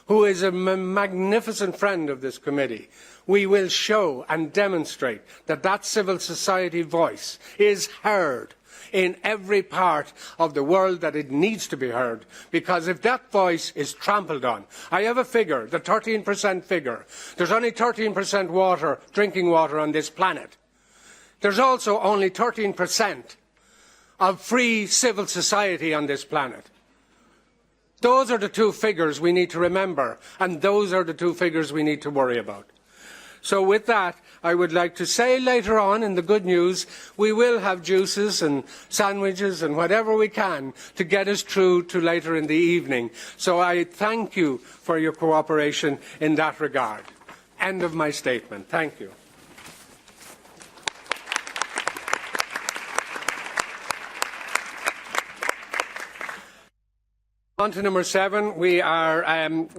Speaker 1: who is a magnificent friend of this committee, we will show and demonstrate that that civil society voice is heard in every part of the world that it needs to be heard, because if that voice is trampled on, I have a figure, the 13% figure. There's only 13% water, drinking water on this planet. There's also only 13% of free civil society on this planet. Those are the two figures we need to remember, and those are the two figures we need to worry about. So with that, I would like to say later on in the good news, we will have juices and sandwiches and whatever we can to get us through to later in the evening. So I thank you for your cooperation in that regard. End of my statement. Thank you. On to number 7, we are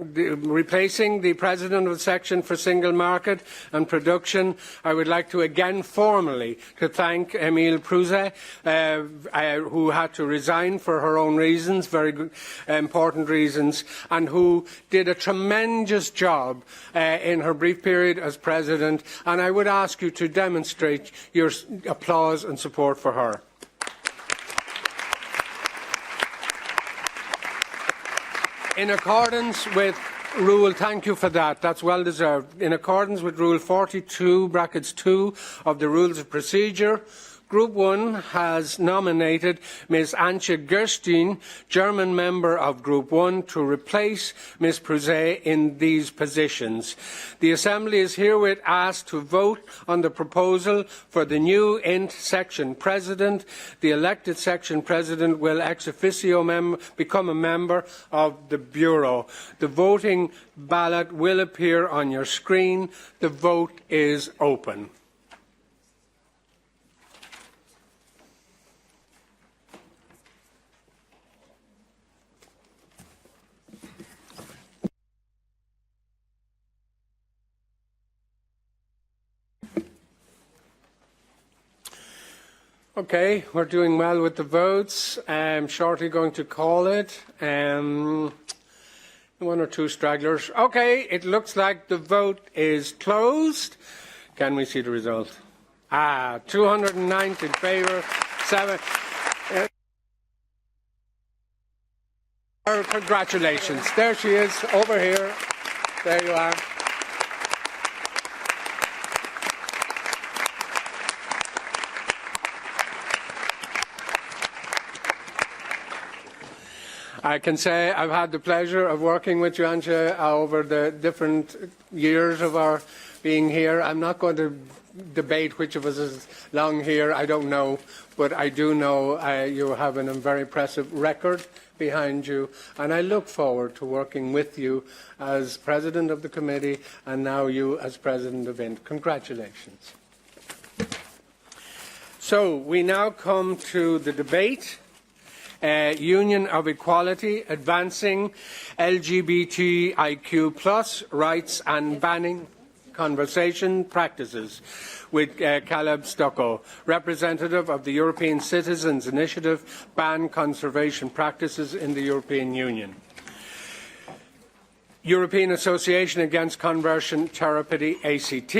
Speaker 1: replacing the President of the Section for Single Market and Production. I would like to again formally to thank Émile Prouzet, who had to resign for her own reasons, very good, important reasons, and who did a tremendous job in her brief period as President. And I would ask you to demonstrate your applause and support for her. In accordance with Rule, thank you for that, that's well deserved. In accordance with Rule 42, brackets 2 of the Rules of Procedure, Group 1 has nominated Ms. Antje Gerstein, German member of Group 1, to replace Ms. Prouzet in these positions. The Assembly is herewith asked to vote on the proposal for the new INT Section President. The elected Section President will ex officio become a member of the Bureau. The voting ballot will appear on your screen. The vote is open. Okay, we're doing well with the votes. I'm shortly going to call it. One or two stragglers. Okay, it looks like the vote is closed. Can we see the result? 209 in favour, 7. Congratulations. There she is, over here. There you are. I can say I've had the pleasure of working with you, Antje, over the different years of our being here. I'm not going to debate which of us is long here. I don't know, but I do know you have a very impressive record behind you, and I look forward to working with you as President of the Committee and now you as President of INT. Congratulations. So we now come to the debate. Union of Equality, Advancing LGBTIQ+ Rights and Banning Conversation Practices, with Caleb Stucco, representative of the European Citizens Initiative, Ban Conservation Practices in the European Union. European Association Against Conversion Therapy, ACT.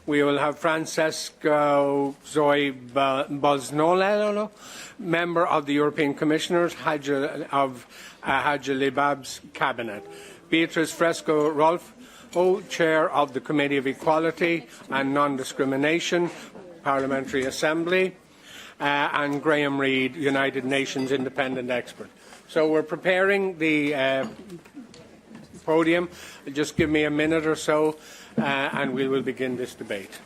Speaker 1: We will have Francesco Zoe Bosnolelo, member of the European Commissioners of Hajj Libab's Cabinet. Beatrice Fresco Rolf, Chair of the Committee of Equality and Non-Discrimination, Parliamentary Assembly, and Graham Reid, United Nations Independent Expert. So we're preparing the podium. Just give me a minute or so, and we will begin this debate.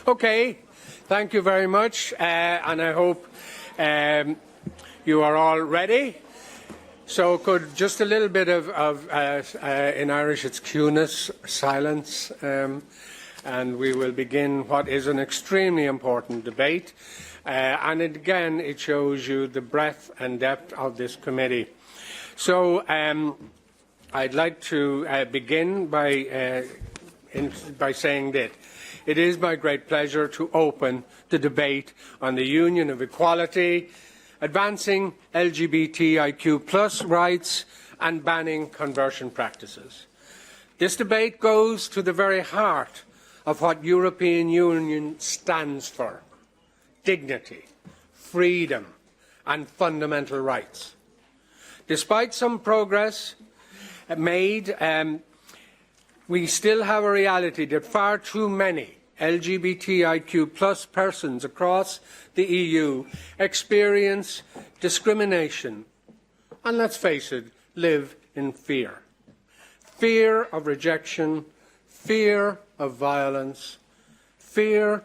Speaker 1: Okay, thank you very much, and I hope you are all ready. So could just a little bit of in Irish it's cueness, silence, and we will begin what is an extremely important debate. And again, it shows you the breadth and depth of this committee. So I'd like to begin by saying that it is my great pleasure to open the debate on the Union of Equality, advancing LGBTIQ+ rights and banning conversion practices. This debate goes to the very heart of what European Union stands for: dignity, freedom and fundamental rights. Despite some progress made, we still have a reality that far too many LGBTIQ+ persons across the EU experience discrimination and, let's face it, live in fear. Fear of rejection, fear of violence, fear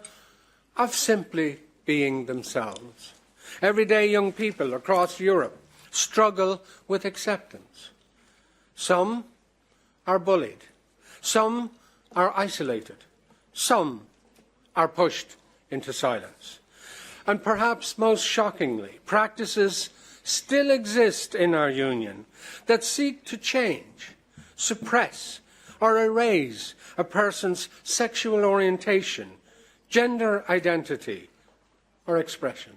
Speaker 1: of simply being themselves. Everyday young people across Europe struggle with acceptance. Some are bullied. Some are isolated. Some are pushed into silence. And perhaps most shockingly, practices still exist in our union that seek to change, suppress, or erase a person's sexual orientation, gender identity, or expression.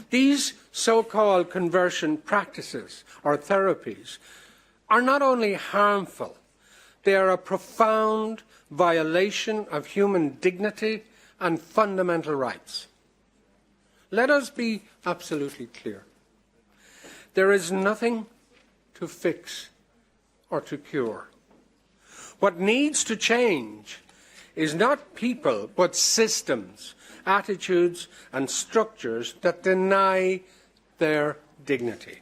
Speaker 1: These so-called conversion practices or therapies are not only harmful, they are a profound violation of human dignity and fundamental rights. Let us be absolutely clear. There is nothing to fix or to cure. What needs to change is not people, but systems, attitudes and structures that deny their dignity.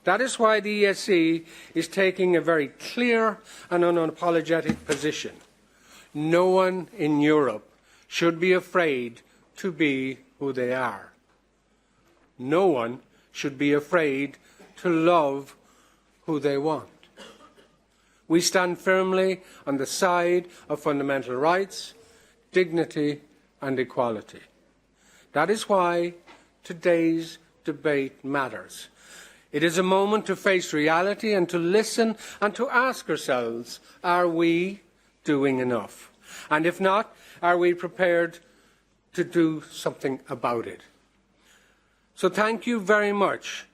Speaker 1: That is why the EESC is taking a very clear and unapologetic position. No one in Europe should be afraid to be who they are. No one should be afraid to love who they want. We stand firmly on the side of fundamental rights, dignity and equality. That is why today's debate matters. It is a moment to face reality and to listen and to ask ourselves, are we doing enough? And if not, are we prepared to do something about it? So thank you very much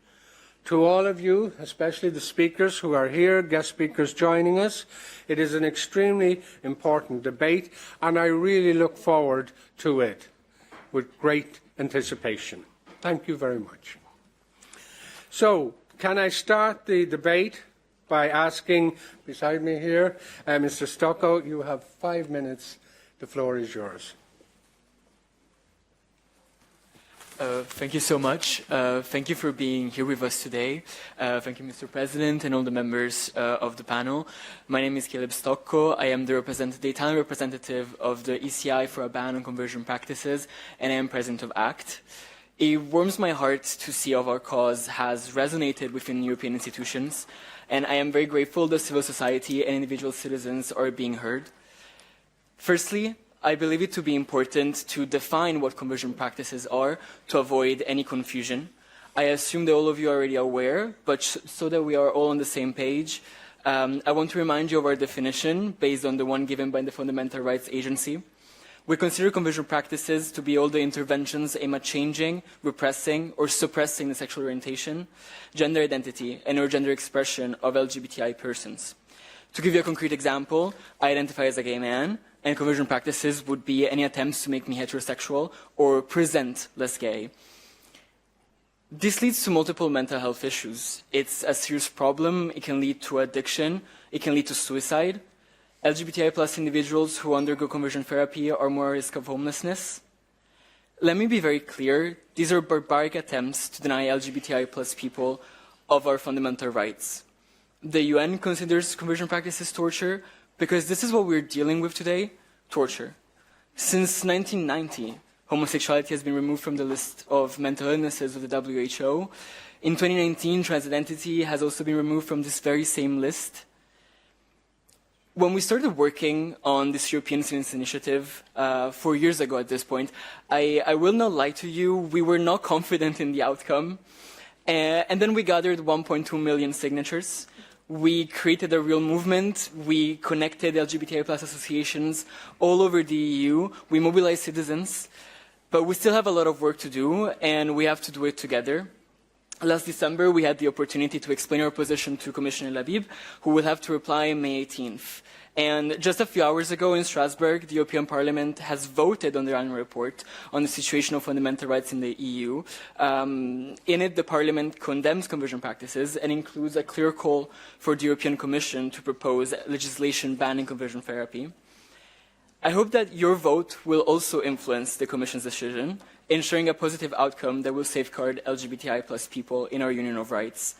Speaker 1: to all of you, especially the speakers who are here, guest speakers joining us. It is an extremely important debate, and I really look forward to it with great anticipation. Thank you very much. So, can I start the debate by asking, beside me here, Mr. Stocko, you have 5 minutes. The floor is yours.
Speaker 17: Thank you so much. Thank you for being here with us today. Thank you, Mr. President, and all the members of the panel. My name is Caleb Stocco. I am the Italian representative of the ECI for a ban on conversion practices, and I am president of Act. It warms my heart to see how our cause has resonated within European institutions, and I am very grateful that civil society and individual citizens are being heard. Firstly, I believe it to be important to define what conversion practices are to avoid any confusion. I assume that all of you are already aware, but so that we are all on the same page, I want to remind you of our definition based on the one given by the Fundamental Rights Agency. We consider conversion practices to be all the interventions aimed at changing, repressing, or suppressing the sexual orientation, gender identity, and or gender expression of LGBTI persons. To give you a concrete example, I identify as a gay man, and conversion practices would be any attempts to make me heterosexual or present less gay. This leads to multiple mental health issues. It's a serious problem. It can lead to addiction. It can lead to suicide. LGBTI plus individuals who undergo conversion therapy are more at risk of homelessness. Let me be very clear. These are barbaric attempts to deny LGBTI plus people of our fundamental rights. The UN considers conversion practices torture because this is what we're dealing with today, torture. Since 1990, homosexuality has been removed from the list of mental illnesses of the WHO. In 2019, transidentity has also been removed from this very same list. When we started working on this European Citizens Initiative 4 years ago at this point, I will not lie to you, we were not confident in the outcome. And then we gathered 1.2 million signatures. We created a real movement. We connected LGBTI plus associations all over the EU. We mobilized citizens. But we still have a lot of work to do, and we have to do it together. Last December, we had the opportunity to explain our position to Commissioner Labib, who will have to reply May 18th. And just a few hours ago in Strasbourg, the European Parliament has voted on their annual report on the situation of fundamental rights in the EU. In it, the Parliament condemns conversion practices and includes a clear call for the European Commission to propose legislation banning conversion therapy. I hope that your vote will also influence the Commission's decision, ensuring a positive outcome that will safeguard LGBTI plus people in our Union of Rights.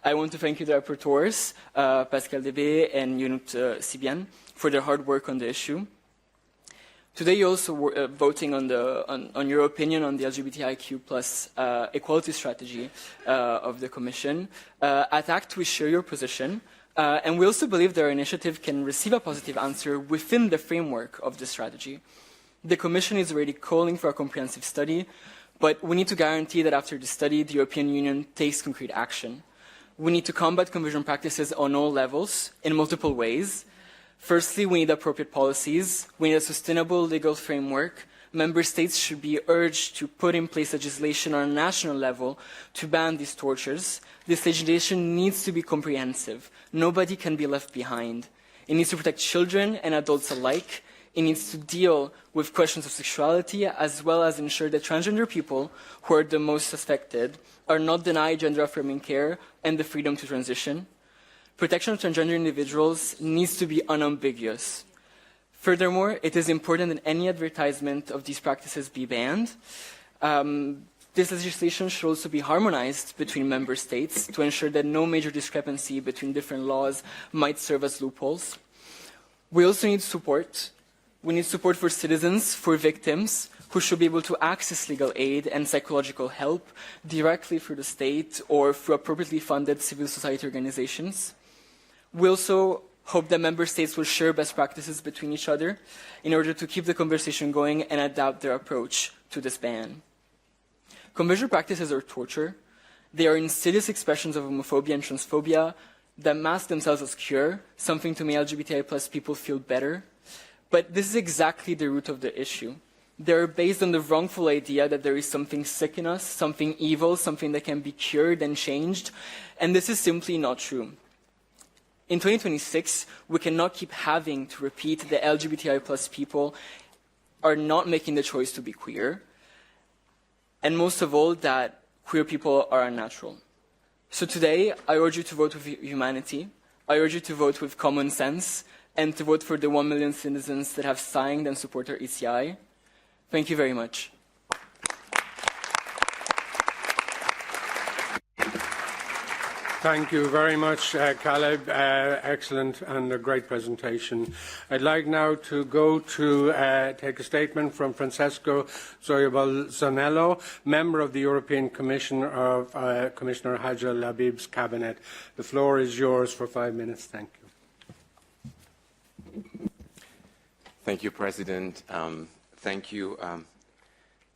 Speaker 17: I want to thank you, the rapporteurs, Pascal Debé and Yunus Sibian, for their hard work on the issue. Today, you're also voting on your opinion on the LGBTIQ plus equality strategy of the Commission. At ACT, we share your position, and we also believe that our initiative can receive a positive answer within the framework of the strategy. The Commission is already calling for a comprehensive study, but we need to guarantee that after the study, the European Union takes concrete action. We need to combat conversion practices on all levels in multiple ways. Firstly, we need appropriate policies. We need a sustainable legal framework. Member states should be urged to put in place legislation on a national level to ban these tortures. This legislation needs to be comprehensive. Nobody can be left behind. It needs to protect children and adults alike. It needs to deal with questions of sexuality, as well as ensure that transgender people, who are the most affected, are not denied gender-affirming care and the freedom to transition. Protection of transgender individuals needs to be unambiguous. Furthermore, it is important that any advertisement of these practices be banned. This legislation should also be harmonized between member states to ensure that no major discrepancy between different laws might serve as loopholes. We also need support. We need support for citizens, for victims, who should be able to access legal aid and psychological help directly through the state or through appropriately funded civil society organizations. We also hope that member states will share best practices between each other in order to keep the conversation going and adapt their approach to this ban. Conversion practices are torture. They are insidious expressions of homophobia and transphobia that mask themselves as cure, something to make LGBTI plus people feel better. But this is exactly the root of the issue. They are based on the wrongful idea that there is something sick in us, something evil, something that can be cured and changed, and this is simply not true. In 2026, we cannot keep having to repeat that LGBTI plus people are not making the choice to be queer, and most of all, that queer people are unnatural. So today, I urge you to vote with humanity. I urge you to vote with common sense and to vote for the 1 million citizens that have signed and support our ECI. Thank you very much.
Speaker 1: Thank you very much, Caleb. Excellent and a great presentation. I'd like now to go to take a statement from Francesco Zoyabal Zanello, member of the European Commission of Commissioner Hajjal Labib's cabinet. The floor is yours for 5 minutes. Thank you.
Speaker 18: Thank you, President. Thank you,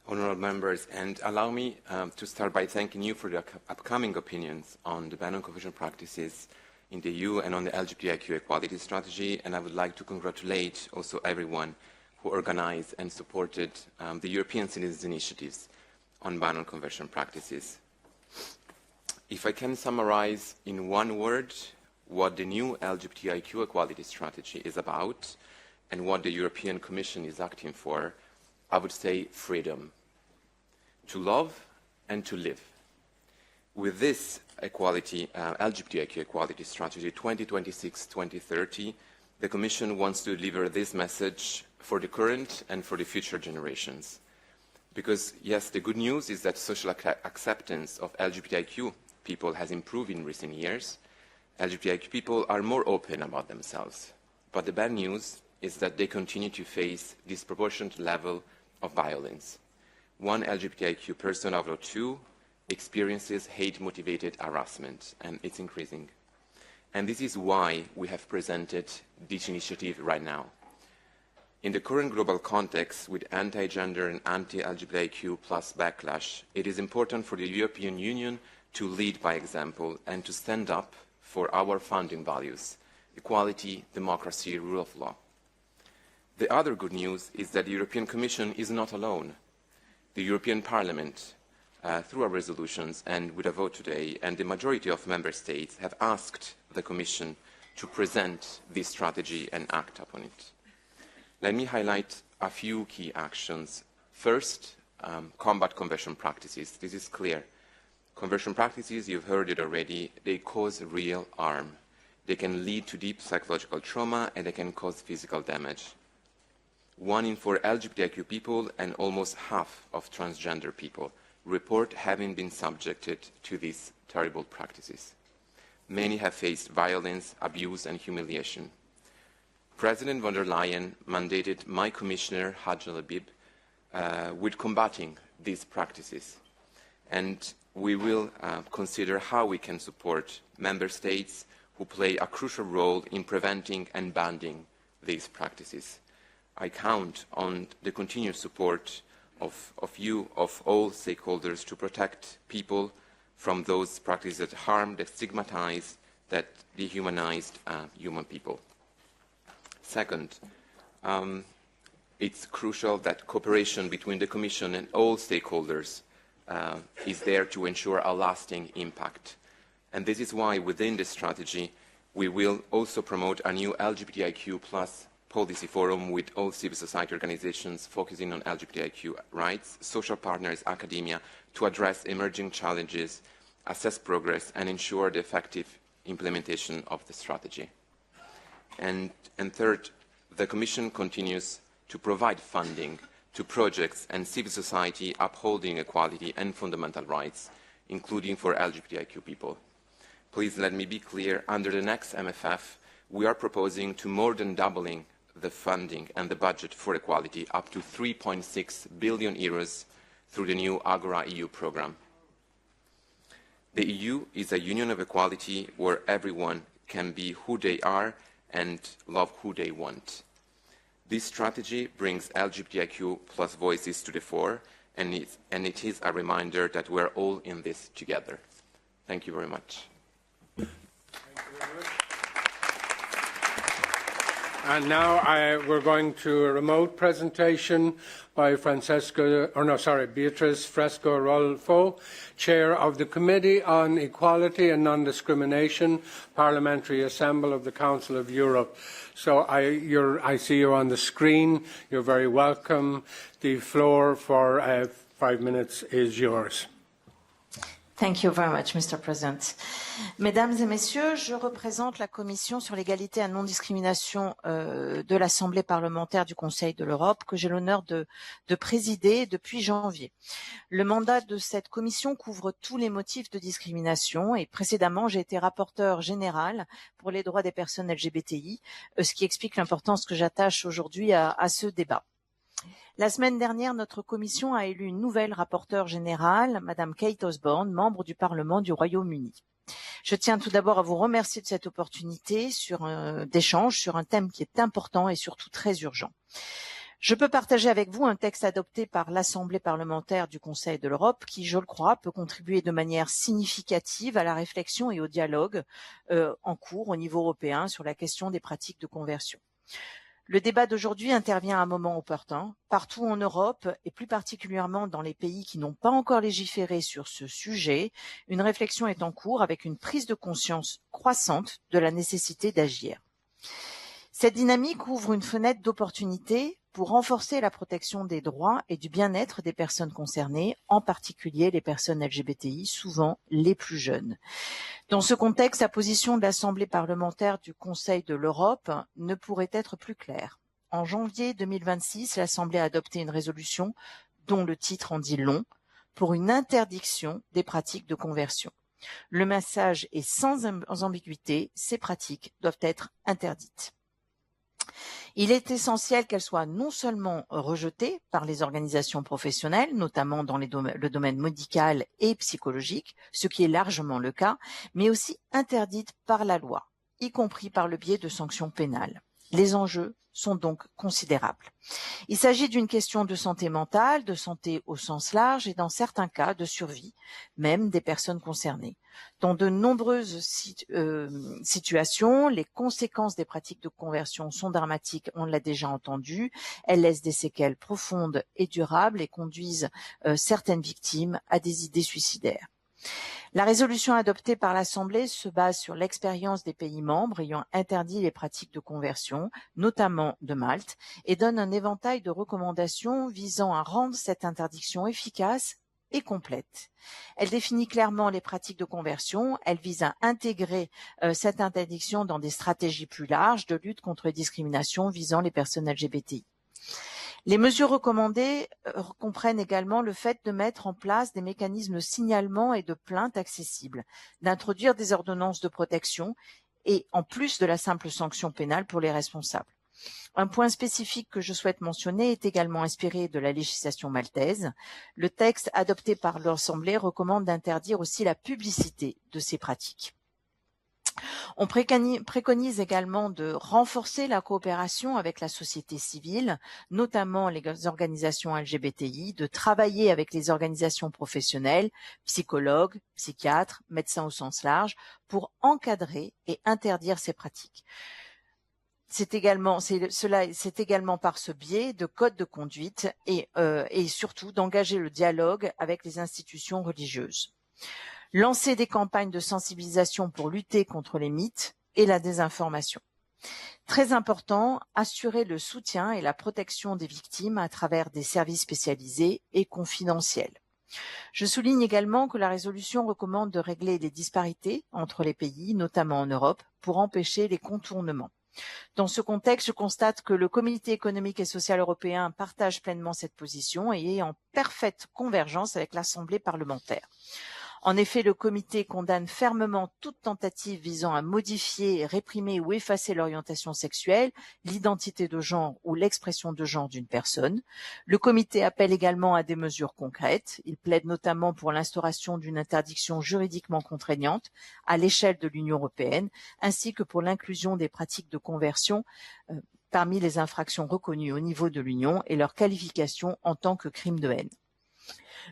Speaker 18: honourable members, and allow me to start by thanking you for the upcoming opinions on the ban on cohesion practices in the EU and on the LGBTIQ Equality Strategy, and I would like to congratulate also everyone who organised and supported the European Citizens' Initiatives on ban on cohesion practices. If I can summarise in one word what the new LGBTIQ Equality Strategy is about and what the European Commission is acting for, I would say freedom. To love and to live. With this LGBTIQ Equality Strategy 2026-2030, the Commission wants to deliver this message for the current and for the future generations. Because, yes, the good news is that social acceptance of LGBTIQ people has improved in recent years. LGBTIQ people are more open about themselves. But the bad news is that they continue to face disproportionate level of violence. One LGBTIQ person out of 2 experiences hate-motivated harassment, and it's increasing. And this is why we have presented this initiative right now. In the current global context, with anti-gender and anti-LGBTIQ plus backlash, it is important for the European Union to lead by example and to stand up for our founding values: equality, democracy, rule of law. The other good news is that the European Commission is not alone. The European Parliament, through our resolutions and with a vote today, and the majority of Member States have asked the Commission to present this strategy and act upon it. Let me highlight a few key actions. First, combat conversion practices. This is clear. Conversion practices, you've heard it already, they cause real harm. They can lead to deep psychological trauma and they can cause physical damage. 1 in 4 LGBTIQ people and almost half of transgender people report having been subjected to these terrible practices. Many have faced violence, abuse and humiliation. President von der Leyen mandated my Commissioner Hajjal Labib with combating these practices. And we will consider how we can support Member States who play a crucial role in preventing and banning these practices. I count on the continued support of all stakeholders to protect people from those practices that harm, that stigmatize, that dehumanize human people. Second, it's crucial that cooperation between the Commission and all stakeholders is there to ensure a lasting impact. And this is why within this strategy we will also promote a new LGBTIQ plus policy forum with all civil society organizations focusing on LGBTIQ rights, social partners, academia, to address emerging challenges, assess progress, and ensure the effective implementation of the strategy. And third, the Commission continues to provide funding to projects and civil society upholding equality and fundamental rights, including for LGBTIQ people. Please let me be clear, under the next MFF, we are proposing to more than doubling the funding and the budget for equality up to 3.6 billion euros through the new Agora-EU programme. The EU is a union of equality where everyone can be who they are and love who they want. This strategy brings LGBTIQ plus voices to the fore, and it is a reminder that we're all in this together. Thank you very much.
Speaker 1: Thank you very much. And now we're going to a remote presentation by Beatriz Fresco-Rolfo, Chair of the Committee on Equality and Non-Discrimination, Parliamentary Assembly of the Council of Europe. So I see you on the screen. You're very welcome. The floor for 5 minutes is yours.
Speaker 19: Thank you very much, Mr. President. Mesdames et messieurs, je représente la Commission sur l'égalité et la non-discrimination de l'Assemblée parlementaire du Conseil de l'Europe, que j'ai l'honneur de présider depuis janvier. Le mandat de cette commission couvre tous les motifs de discrimination et précédemment, j'ai été rapporteur général pour les droits des personnes LGBTI, ce qui explique l'importance que j'attache aujourd'hui à ce débat. La semaine dernière, notre commission a élu une nouvelle rapporteure générale, Madame Kate Osborne, membre du Parlement du Royaume-Uni. Je tiens tout d'abord à vous remercier de cette opportunité d'échange sur un thème qui est important et surtout très urgent. Je peux partager avec vous un texte adopté par l'Assemblée parlementaire du Conseil de l'Europe qui, je le crois, peut contribuer de manière significative à la réflexion et au dialogue en cours au niveau européen sur la question des pratiques de conversion. Le débat d'aujourd'hui intervient à un moment opportun. Partout en Europe, et plus particulièrement dans les pays qui n'ont pas encore légiféré sur ce sujet, une réflexion est en cours avec une prise de conscience croissante de la nécessité d'agir. Cette dynamique ouvre une fenêtre d'opportunité pour renforcer la protection des droits et du bien-être des personnes concernées, en particulier les personnes LGBTI, souvent les plus jeunes. Dans ce contexte, la position de l'Assemblée parlementaire du Conseil de l'Europe ne pourrait être plus claire. En janvier 2026, l'Assemblée a adopté une résolution dont le titre en dit long, pour une interdiction des pratiques de conversion. Le message est sans ambiguïté, ces pratiques doivent être interdites. Il est essentiel qu'elles soient non seulement rejetées par les organisations professionnelles, notamment dans le domaine médical et psychologique, ce qui est largement le cas, mais aussi interdites par la loi, y compris par le biais de sanctions pénales. Les enjeux sont donc considérables. Il s'agit d'une question de santé mentale, de santé au sens large et dans certains cas de survie, même des personnes concernées. Dans de nombreuses situations, les conséquences des pratiques de conversion sont dramatiques, on l'a déjà entendu. Elles laissent des séquelles profondes et durables et conduisent certaines victimes à des idées suicidaires. La résolution adoptée par l'Assemblée se base sur l'expérience des pays membres ayant interdit les pratiques de conversion, notamment de Malte, et donne un éventail de recommandations visant à rendre cette interdiction efficace et complète. Elle définit clairement les pratiques de conversion, elle vise à intégrer cette interdiction dans des stratégies plus larges de lutte contre les discriminations visant les personnes LGBTI. Les mesures recommandées comprennent également le fait de mettre en place des mécanismes de signalement et de plainte accessibles, d'introduire des ordonnances de protection et en plus de la simple sanction pénale pour les responsables. Un point spécifique que je souhaite mentionner est également inspiré de la législation maltaise. Le texte adopté par l'Assemblée recommande d'interdire aussi la publicité de ces pratiques. On préconise également de renforcer la coopération avec la société civile, notamment les organisations LGBTI, de travailler avec les organisations professionnelles, psychologues, psychiatres, médecins au sens large, pour encadrer et interdire ces pratiques. C'est également par ce biais de codes de conduite et surtout d'engager le dialogue avec les institutions religieuses. Lancer des campagnes de sensibilisation pour lutter contre les mythes et la désinformation. Très important, assurer le soutien et la protection des victimes à travers des services spécialisés et confidentiels. Je souligne également que la résolution recommande de régler les disparités entre les pays, notamment en Europe, pour empêcher les contournements. Dans ce contexte, je constate que le Comité économique et social européen partage pleinement cette position et est en parfaite convergence avec l'Assemblée parlementaire. En effet, le comité condamne fermement toute tentative visant à modifier, réprimer ou effacer l'orientation sexuelle, l'identité de genre ou l'expression de genre d'une personne. Le comité appelle également à des mesures concrètes. Il plaide notamment pour l'instauration d'une interdiction juridiquement contraignante à l'échelle de l'Union européenne, ainsi que pour l'inclusion des pratiques de conversion parmi les infractions reconnues au niveau de l'Union et leur qualification en tant que crime de haine.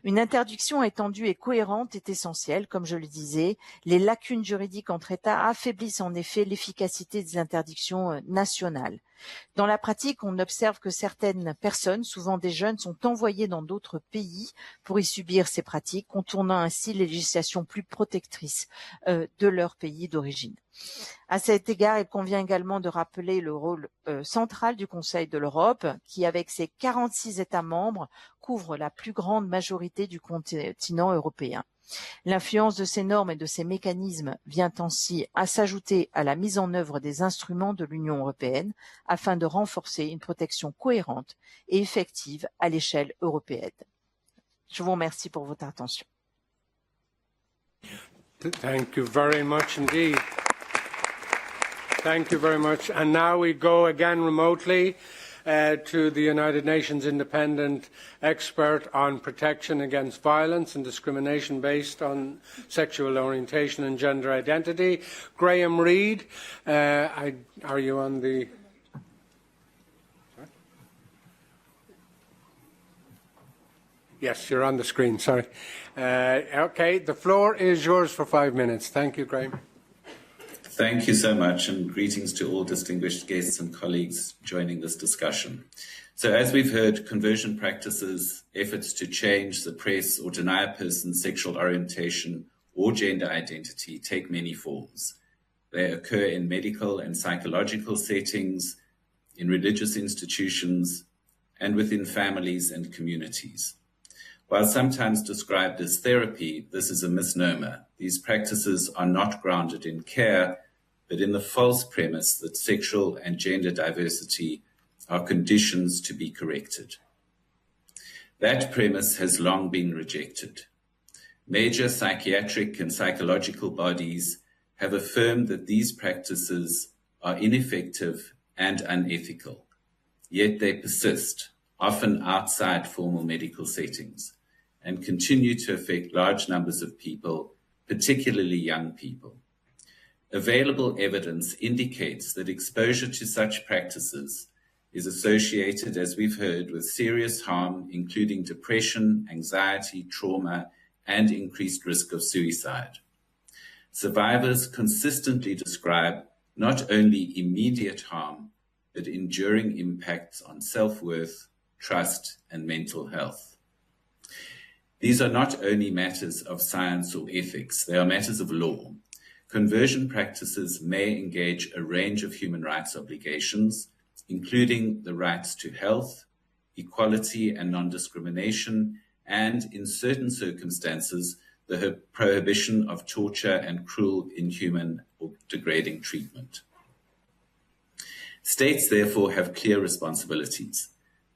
Speaker 19: Une interdiction étendue et cohérente est essentielle, comme je le disais. Les lacunes juridiques entre États affaiblissent en effet l'efficacité des interdictions nationales. Dans la pratique, on observe que certaines personnes, souvent des jeunes, sont envoyées dans d'autres pays pour y subir ces pratiques, contournant ainsi les législations plus protectrices de leur pays d'origine. À cet égard, il convient également de rappeler le rôle central du Conseil de l'Europe, qui, avec ses 46 États membres, couvre la plus grande majorité autorités du continent européen. L'influence de ces normes et de ces mécanismes vient ainsi à s'ajouter à la mise en œuvre des instruments de l'Union européenne afin de renforcer une protection cohérente et effective à l'échelle européenne. Je vous remercie pour votre attention.
Speaker 1: Thank you very much indeed. Thank you very much. And now we go again remotely to the United Nations Independent Expert on Protection Against Violence and Discrimination Based on Sexual Orientation and Gender Identity, Graham Reid. Are you on the... Sorry? Yes, you're on the screen, sorry. Okay, the floor is yours for 5 minutes. Thank you, Graham.
Speaker 20: Thank you so much, and greetings to all distinguished guests and colleagues joining this discussion. So as we've heard, conversion practices, efforts to change, suppress, or deny a person's sexual orientation or gender identity take many forms. They occur in medical and psychological settings, in religious institutions, and within families and communities. While sometimes described as therapy, this is a misnomer. These practices are not grounded in care, but in the false premise that sexual and gender diversity are conditions to be corrected. That premise has long been rejected. Major psychiatric and psychological bodies have affirmed that these practices are ineffective and unethical, yet they persist, often outside formal medical settings, and continue to affect large numbers of people, particularly young people. Available evidence indicates that exposure to such practices is associated, as we've heard, with serious harm, including depression, anxiety, trauma, and increased risk of suicide. Survivors consistently describe not only immediate harm, but enduring impacts on self-worth, trust, and mental health. These are not only matters of science or ethics, they are matters of law. Conversion practices may engage a range of human rights obligations, including the rights to health, equality and non-discrimination, and, in certain circumstances, the prohibition of torture and cruel, inhuman, or degrading treatment. States, therefore, have clear responsibilities.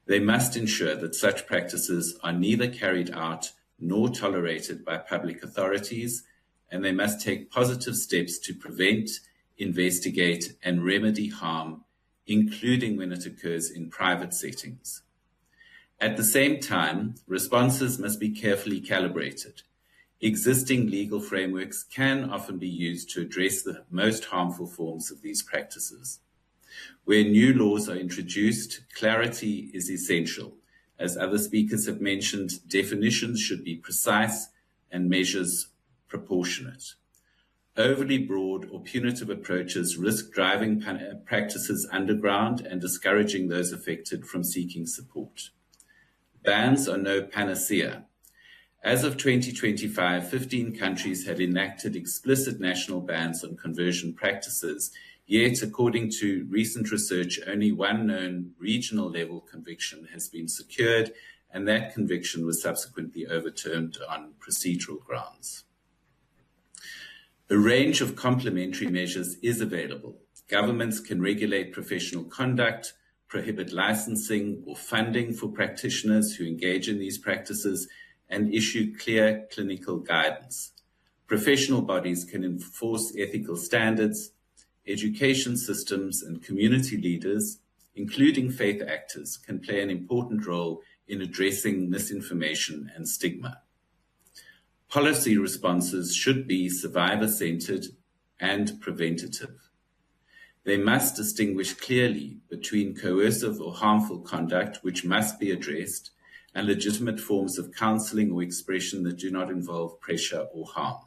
Speaker 20: They must ensure that such practices are neither carried out nor tolerated by public authorities, and they must take positive steps to prevent, investigate, and remedy harm, including when it occurs in private settings. At the same time, responses must be carefully calibrated. Existing legal frameworks can often be used to address the most harmful forms of these practices. Where new laws are introduced, clarity is essential. As other speakers have mentioned, definitions should be precise and measures proportionate. Overly broad or punitive approaches risk driving practices underground and discouraging those affected from seeking support. Bans are no panacea. As of 2025, 15 countries had enacted explicit national bans on conversion practices, yet, according to recent research, only one known regional level conviction has been secured, and that conviction was subsequently overturned on procedural grounds. A range of complementary measures is available. Governments can regulate professional conduct, prohibit licensing or funding for practitioners who engage in these practices, and issue clear clinical guidance. Professional bodies can enforce ethical standards. Education systems and community leaders, including faith actors, can play an important role in addressing misinformation and stigma. Policy responses should be survivor-centered and preventative. They must distinguish clearly between coercive or harmful conduct, which must be addressed, and legitimate forms of counseling or expression that do not involve pressure or harm.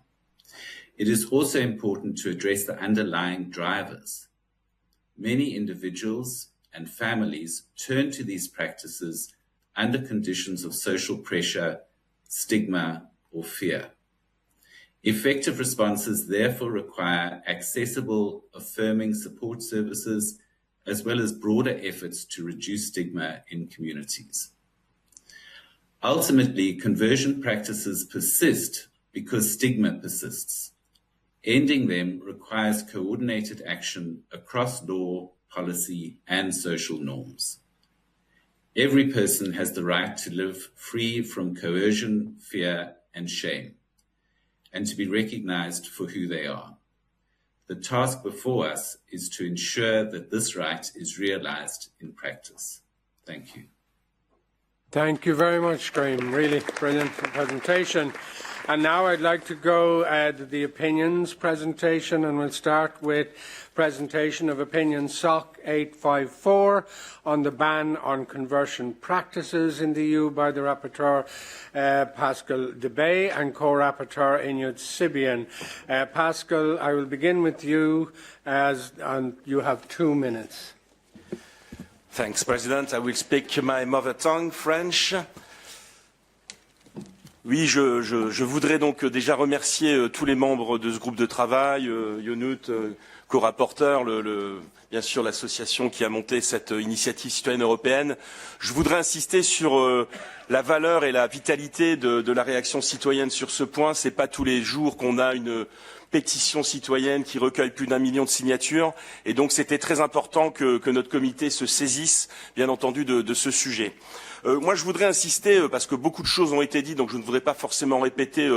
Speaker 20: It is also important to address the underlying drivers. Many individuals and families turn to these practices under conditions of social pressure, stigma, or fear. Effective responses therefore require accessible, affirming support services, as well as broader efforts to reduce stigma in communities. Ultimately, conversion practices persist because stigma persists. Ending them requires coordinated action across law, policy, and social norms. Every person has the right to live free from coercion, fear, and shame, and to be recognized for who they are. The task before us is to ensure that this right is realized in practice. Thank you.
Speaker 1: Thank you very much, Graham. Really brilliant presentation. And now I'd like to go to the opinions presentation, and we'll start with presentation of opinion SOC 854 on the ban on conversion practices in the EU by the rapporteur Pascal Debay and co-rapporteur Inyut Sibian. Pascal, I will begin with you, and you have 2 minutes.
Speaker 21: Thanks, President. I will speak my mother tongue, French. Oui, je voudrais donc déjà remercier tous les membres de ce groupe de travail, Yonut, co-rapporteur, bien sûr l'association qui a monté cette initiative citoyenne européenne. Je voudrais insister sur la valeur et la vitalité de la réaction citoyenne sur ce point. Ce n'est pas tous les jours qu'on a une pétition citoyenne qui recueille plus d'1 million de signatures. Et donc c'était très important que notre comité se saisisse, bien entendu, de ce sujet. Moi, je voudrais insister, parce que beaucoup de choses ont été dites, donc je ne voudrais pas forcément répéter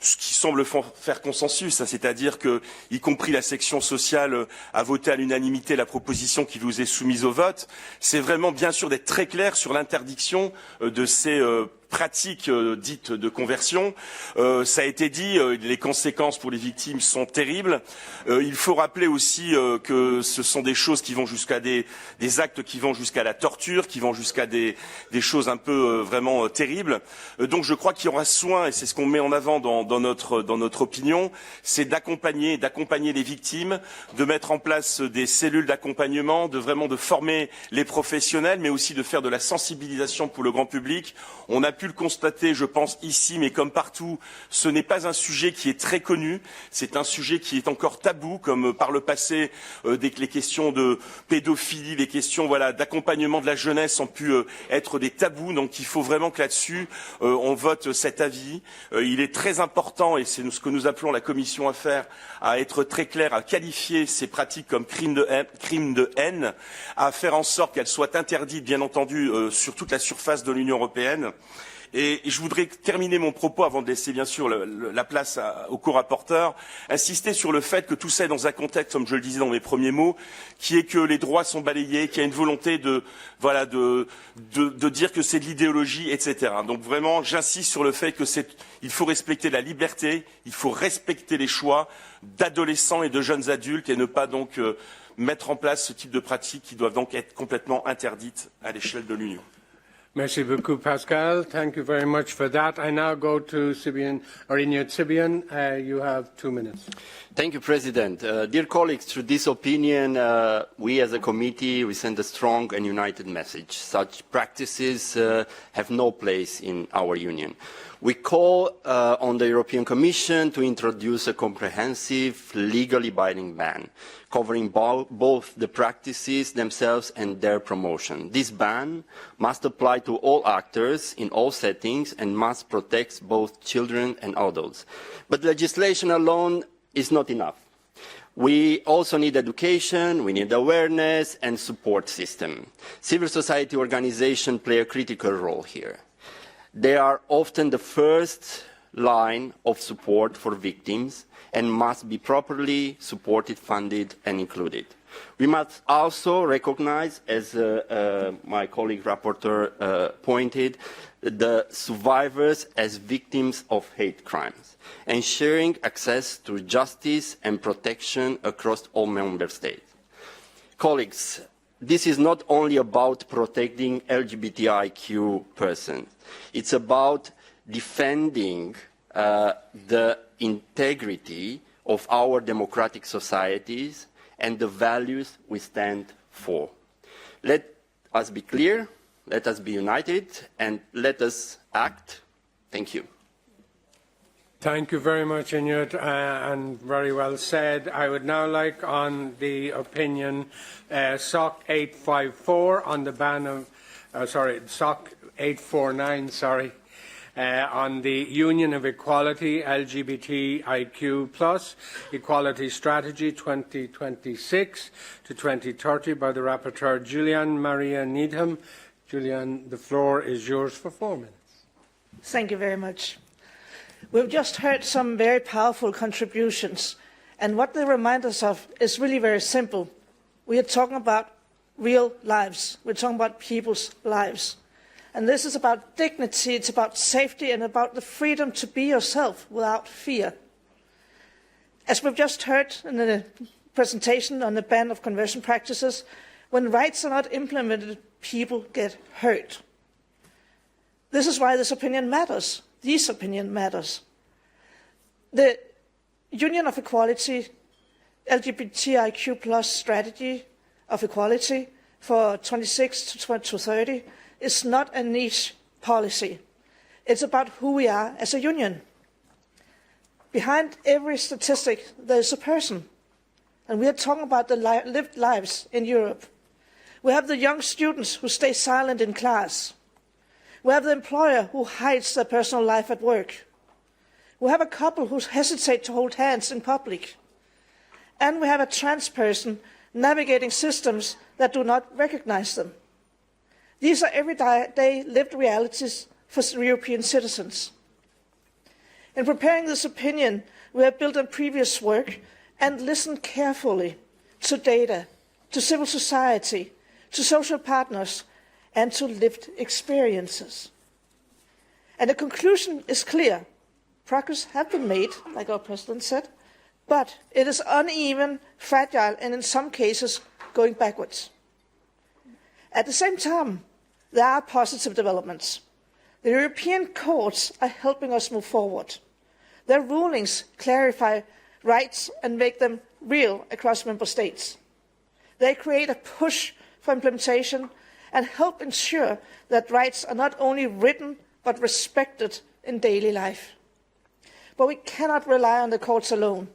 Speaker 21: ce qui semble faire consensus, c'est-à-dire que, y compris la section sociale, a voté à l'unanimité la proposition qui vous est soumise au vote. C'est vraiment, bien sûr, d'être très clair sur l'interdiction de ces pratiques dites de conversion. Ça a été dit, les conséquences pour les victimes sont terribles. Il faut rappeler aussi que ce sont des choses qui vont jusqu'à des actes qui vont jusqu'à la torture, qui vont jusqu'à des choses un peu vraiment terribles. Donc je crois qu'il y aura soin, et c'est ce qu'on met en avant dans notre opinion, c'est d'accompagner les victimes, de mettre en place des cellules d'accompagnement, de former les professionnels, mais aussi de faire de la sensibilisation pour le grand public. On a pu le constater, je pense, ici, mais comme partout, ce n'est pas un sujet qui est très connu, c'est un sujet qui est encore tabou, comme par le passé, les questions de pédophilie, les questions d'accompagnement de la jeunesse ont pu être des tabous, donc il faut vraiment que là-dessus, on vote cet avis. Il est très important, et c'est ce que nous appelons la Commission à faire, à être très clair, à qualifier ces pratiques comme crimes de haine, à faire en sorte qu'elles soient interdites, bien entendu, sur toute la surface de l'Union européenne. Et je voudrais terminer mon propos, avant de laisser bien sûr la place au co-rapporteur, insister sur le fait que tout ça est dans un contexte, comme je le disais dans mes premiers mots, qui est que les droits sont balayés, qu'il y a une volonté de dire que c'est de l'idéologie, etc. Donc vraiment, j'insiste sur le fait qu'il faut respecter la liberté, il faut respecter les choix d'adolescents et de jeunes adultes et ne pas donc mettre en place ce type de pratiques qui doivent donc être complètement interdites à l'échelle de l'Union.
Speaker 1: Merci beaucoup, Pascal. Thank you very much for that. I now go to Sibian, or Inyut Sibian. You have 2 minutes.
Speaker 22: Thank you, President. Dear colleagues, through this opinion, we as a committee, we send a strong and united message. Such practices have no place in our union. We call on the European Commission to introduce a comprehensive, legally binding ban, covering both the practices themselves and their promotion. This ban must apply to all actors in all settings and must protect both children and adults. But legislation alone is not enough. We also need education, we need awareness and support system. Civil society organizations play a critical role here. They are often the first line of support for victims and must be properly supported, funded and included. We must also recognize, as my colleague rapporteur pointed, the survivors as victims of hate crimes, ensuring access to justice and protection across all member states. Colleagues, this is not only about protecting LGBTIQ persons. It's about defending the integrity of our democratic societies and the values we stand for. Let us be clear, let us be united, and let us act. Thank you.
Speaker 1: Thank you very much, Inyut, and very well said. I would now like on the opinion SOC 854 on the ban of, SOC 849, sorry, on the Union of Equality, LGBTIQ Equality Strategy 2026 to 2030 by the Rapporteur Julian Maria Needham. Julian, the floor is yours for 4 minutes.
Speaker 3: Thank you very much. We've just heard some very powerful contributions, and what they remind us of is really very simple. We are talking about real lives. We're talking about people's lives. And this is about dignity, it's about safety, and about the freedom to be yourself without fear. As we've just heard in the presentation on the ban of conversion practices, when rights are not implemented, people get hurt. This is why this opinion matters. This opinion matters. The Union of Equality, LGBTIQ strategy of equality for 26 to 2030 is not a niche policy. It's about who we are as a union. Behind every statistic, there's a person. And we are talking about the lived lives in Europe. We have the young students who stay silent in class. We have the employer who hides their personal life at work. We have a couple who hesitate to hold hands in public. And we have a trans person navigating systems that do not recognize them. These are everyday lived realities for European citizens. In preparing this opinion, we have built on previous work and listened carefully to data, to civil society, to social partners, and to lived experiences. And the conclusion is clear. Progress has been made, like our President said, but it is uneven, fragile, and in some cases going backwards. At the same time, there are positive developments. The European courts are helping us move forward. Their rulings clarify rights and make them real across member states. They create a push for implementation and help ensure that rights are not only written but respected in daily life. But we cannot rely on the courts alone.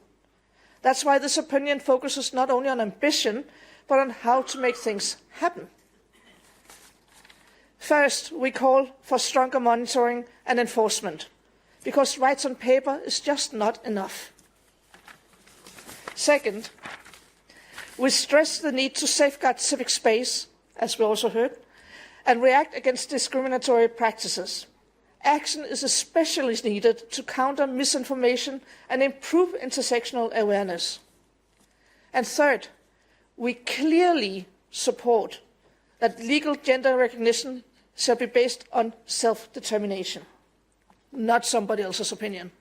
Speaker 3: That's why this opinion focuses not only on ambition, but on how to make things happen. First, we call for stronger monitoring and enforcement, because rights on paper is just not enough. Second, we stress the need to safeguard civic space, as we also heard, and react against discriminatory practices. Action is especially needed to counter misinformation and improve intersectional awareness. And third, we clearly support that legal gender recognition shall be based on self-determination, not somebody else's opinion.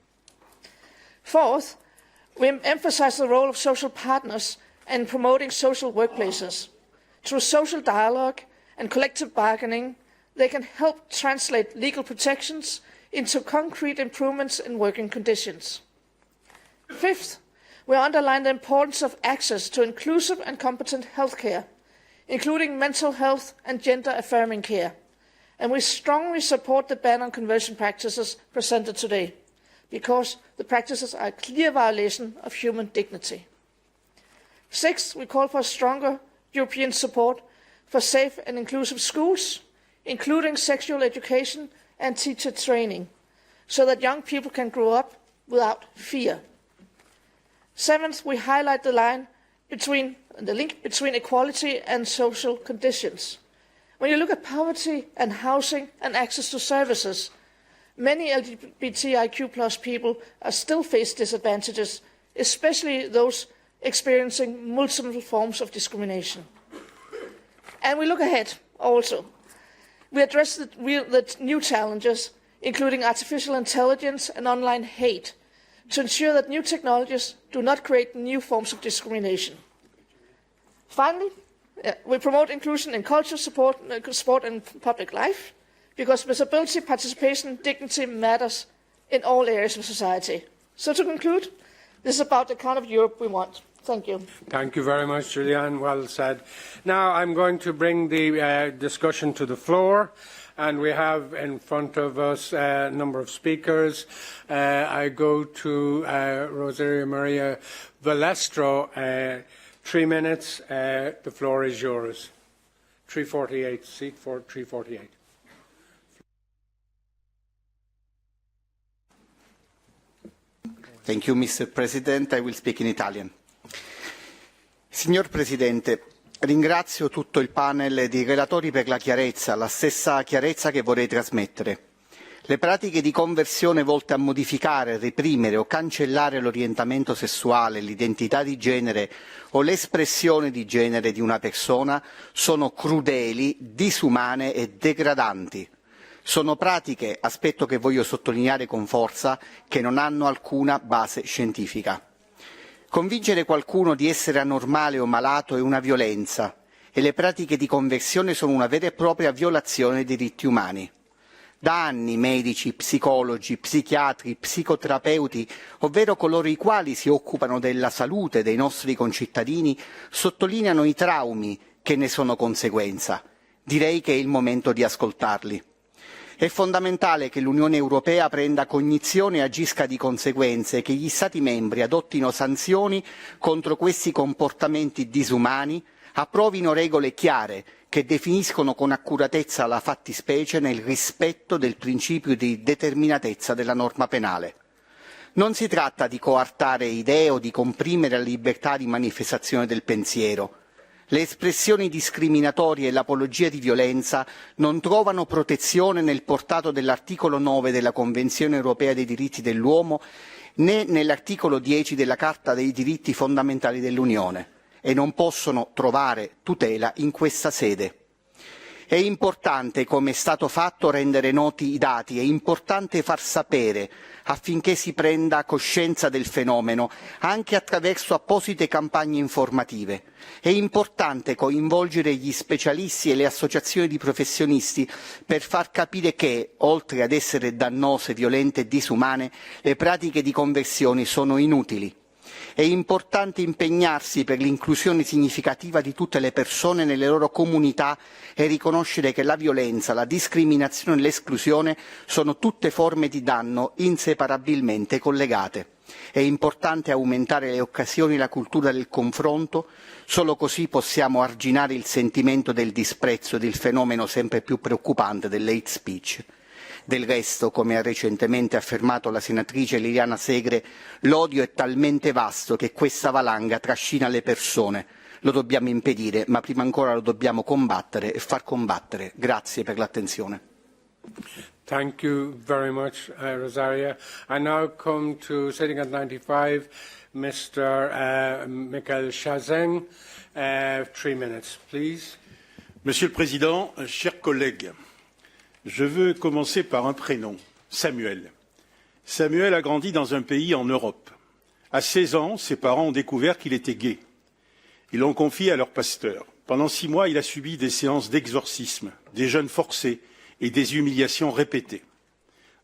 Speaker 3: Fourth, we emphasize the role of social partners in promoting social workplaces. Through social dialogue and collective bargaining, they can help translate legal protections into concrete improvements in working conditions. Fifth, we underline the importance of access to inclusive and competent healthcare, including mental health and gender-affirming care. And we strongly support the ban on conversion practices presented today, because the practices are a clear violation of human dignity. Sixth, we call for stronger European support for safe and inclusive schools, including sexual education and teacher training, so that young people can grow up without fear. Seventh, we highlight the link between equality and social conditions. When you look at poverty and housing and access to services, many LGBTIQ people are still face disadvantages, especially those experiencing multiple forms of discrimination. And we look ahead also. We address the new challenges, including artificial intelligence and online hate, to ensure that new technologies do not create new forms of discrimination. Finally, we promote inclusion in culture, sport and public life, because visibility, participation, dignity matters in all areas of society. So to conclude, this is about the kind of Europe we want. Thank you.
Speaker 1: Thank you very much, Julianne. Well said. Now I'm going to bring the discussion to the floor, and we have in front of us a number of speakers. I go to Rosaria Maria Valestro. 3 minutes. The floor is yours. 348. Seat for 348.
Speaker 4: Thank you, Mr. President. I will speak in Italian. Signor Presidente, ringrazio tutto il panel di relatori per la chiarezza, la stessa chiarezza che vorrei trasmettere. Le pratiche di conversione volte a modificare, reprimere o cancellare l'orientamento sessuale, l'identità di genere o l'espressione di genere di una persona sono crudeli, disumane e degradanti. Sono pratiche, aspetto che voglio sottolineare con forza, che non hanno alcuna base scientifica. Convincere qualcuno di essere anormale o malato è una violenza e le pratiche di conversione sono una vera e propria violazione dei diritti umani. Da anni medici, psicologi, psichiatri, psicoterapeuti, ovvero coloro i quali si occupano della salute dei nostri concittadini, sottolineano i traumi che ne sono conseguenza. Direi che è il momento di ascoltarli. È fondamentale che l'Unione Europea prenda cognizione e agisca di conseguenza e che gli Stati membri adottino sanzioni contro questi comportamenti disumani, approvino regole chiare che definiscono con accuratezza la fattispecie nel rispetto del principio di determinatezza della norma penale. Non si tratta di coartare idee o di comprimere la libertà di manifestazione del pensiero. Le espressioni discriminatorie e l'apologia di violenza non trovano protezione nel portato dell'articolo 9 della Convenzione europea dei diritti dell'uomo né nell'articolo 10 della Carta dei diritti fondamentali dell'Unione e non possono trovare tutela in questa sede. È importante, come è stato fatto, rendere noti i dati, è importante far sapere affinché si prenda coscienza del fenomeno, anche attraverso apposite campagne informative. È importante coinvolgere gli specialisti e le associazioni di professionisti per far capire che, oltre ad essere dannose, violente e disumane, le pratiche di conversione sono inutili. È importante impegnarsi per l'inclusione significativa di tutte le persone nelle loro comunità e riconoscere che la violenza, la discriminazione e l'esclusione sono tutte forme di danno inseparabilmente collegate. È importante aumentare le occasioni e la cultura del confronto, solo così possiamo arginare il sentimento del disprezzo ed il fenomeno sempre più preoccupante dell'hate speech. Del resto, come ha recentemente affermato la senatrice Liliana Segre, l'odio è talmente vasto che questa valanga trascina le persone. Lo dobbiamo impedire, ma prima ancora lo dobbiamo combattere e far combattere. Grazie per l'attenzione.
Speaker 1: Thank you very much, Rosaria. I now come to sitting at 95, Mr. Michael Chazin. 3 minutes, please.
Speaker 5: Monsieur le Président, chers collègues, je veux commencer par un prénom, Samuel. Samuel a grandi dans un pays en Europe. À 16 ans, ses parents ont découvert qu'il était gay. Ils l'ont confié à leur pasteur. Pendant 6 mois, il a subi des séances d'exorcisme, des jeûnes forcés et des humiliations répétées.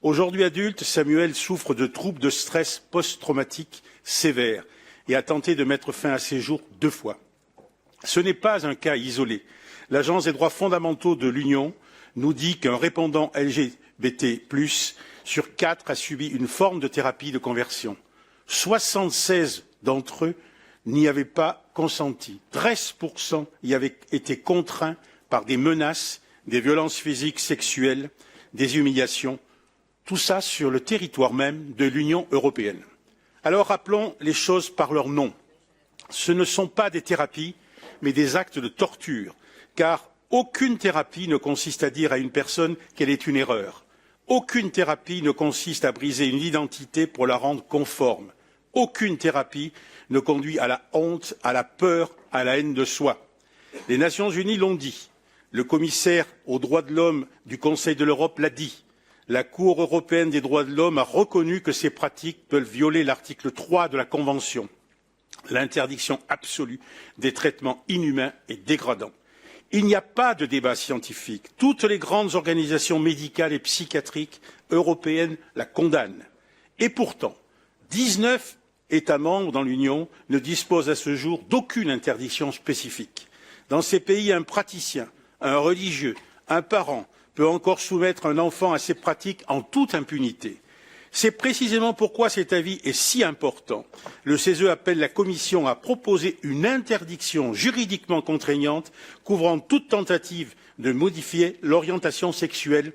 Speaker 5: Aujourd'hui adulte, Samuel souffre de troubles de stress post-traumatique sévères et a tenté de mettre fin à ses jours 2 fois. Ce n'est pas un cas isolé. L'Agence des droits fondamentaux de l'Union nous dit qu'un répondant LGBT+, sur 4 a subi une forme de thérapie de conversion. 76 d'entre eux n'y avaient pas consenti. 13% y avaient été contraints par des menaces, des violences physiques, sexuelles, des humiliations. Tout ça sur le territoire même de l'Union européenne. Alors rappelons les choses par leur nom. Ce ne sont pas des thérapies, mais des actes de torture, car aucune thérapie ne consiste à dire à une personne qu'elle est une erreur. Aucune thérapie ne consiste à briser une identité pour la rendre conforme. Aucune thérapie ne conduit à la honte, à la peur, à la haine de soi. Les Nations Unies l'ont dit. Le commissaire aux droits de l'homme du Conseil de l'Europe l'a dit. La Cour européenne des droits de l'homme a reconnu que ces pratiques peuvent violer l'article 3 de la Convention, l'interdiction absolue des traitements inhumains et dégradants. Il n'y a pas de débat scientifique. Toutes les grandes organisations médicales et psychiatriques européennes la condamnent. Et pourtant, 19 États membres dans l'Union ne disposent à ce jour d'aucune interdiction spécifique. Dans ces pays, un praticien, un religieux, un parent peut encore soumettre un enfant à ces pratiques en toute impunité. C'est précisément pourquoi cet avis est si important. Le CESE appelle la Commission à proposer une interdiction juridiquement contraignante couvrant toute tentative de modifier l'orientation sexuelle,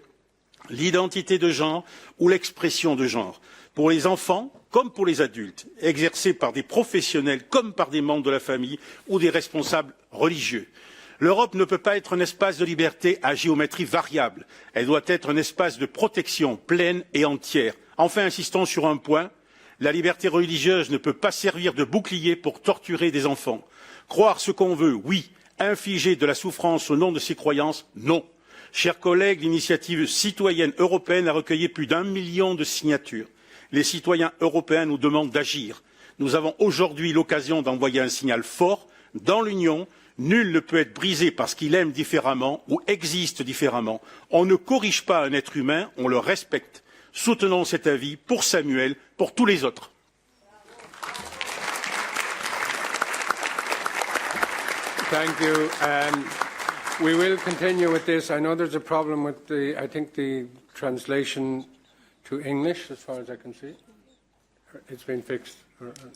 Speaker 5: l'identité de genre ou l'expression de genre, pour les enfants comme pour les adultes, exercée par des professionnels comme par des membres de la famille ou des responsables religieux. L'Europe ne peut pas être un espace de liberté à géométrie variable. Elle doit être un espace de protection pleine et entière. Enfin, insistons sur un point. La liberté religieuse ne peut pas servir de bouclier pour torturer des enfants. Croire ce qu'on veut, oui. Infliger de la souffrance au nom de ses croyances, non. Chers collègues, l'initiative citoyenne européenne a recueilli plus d'1 million de signatures. Les citoyens européens nous demandent d'agir. Nous avons aujourd'hui l'occasion d'envoyer un signal fort. Dans l'Union, nul ne peut être brisé parce qu'il aime différemment ou existe différemment. On ne corrige pas un être humain, on le respecte. Soutenons cet avis pour Samuel, pour tous les autres.
Speaker 1: Thank you. We will continue with this. I know there's a problem with I think the translation to English, as far as I can see. It's been fixed.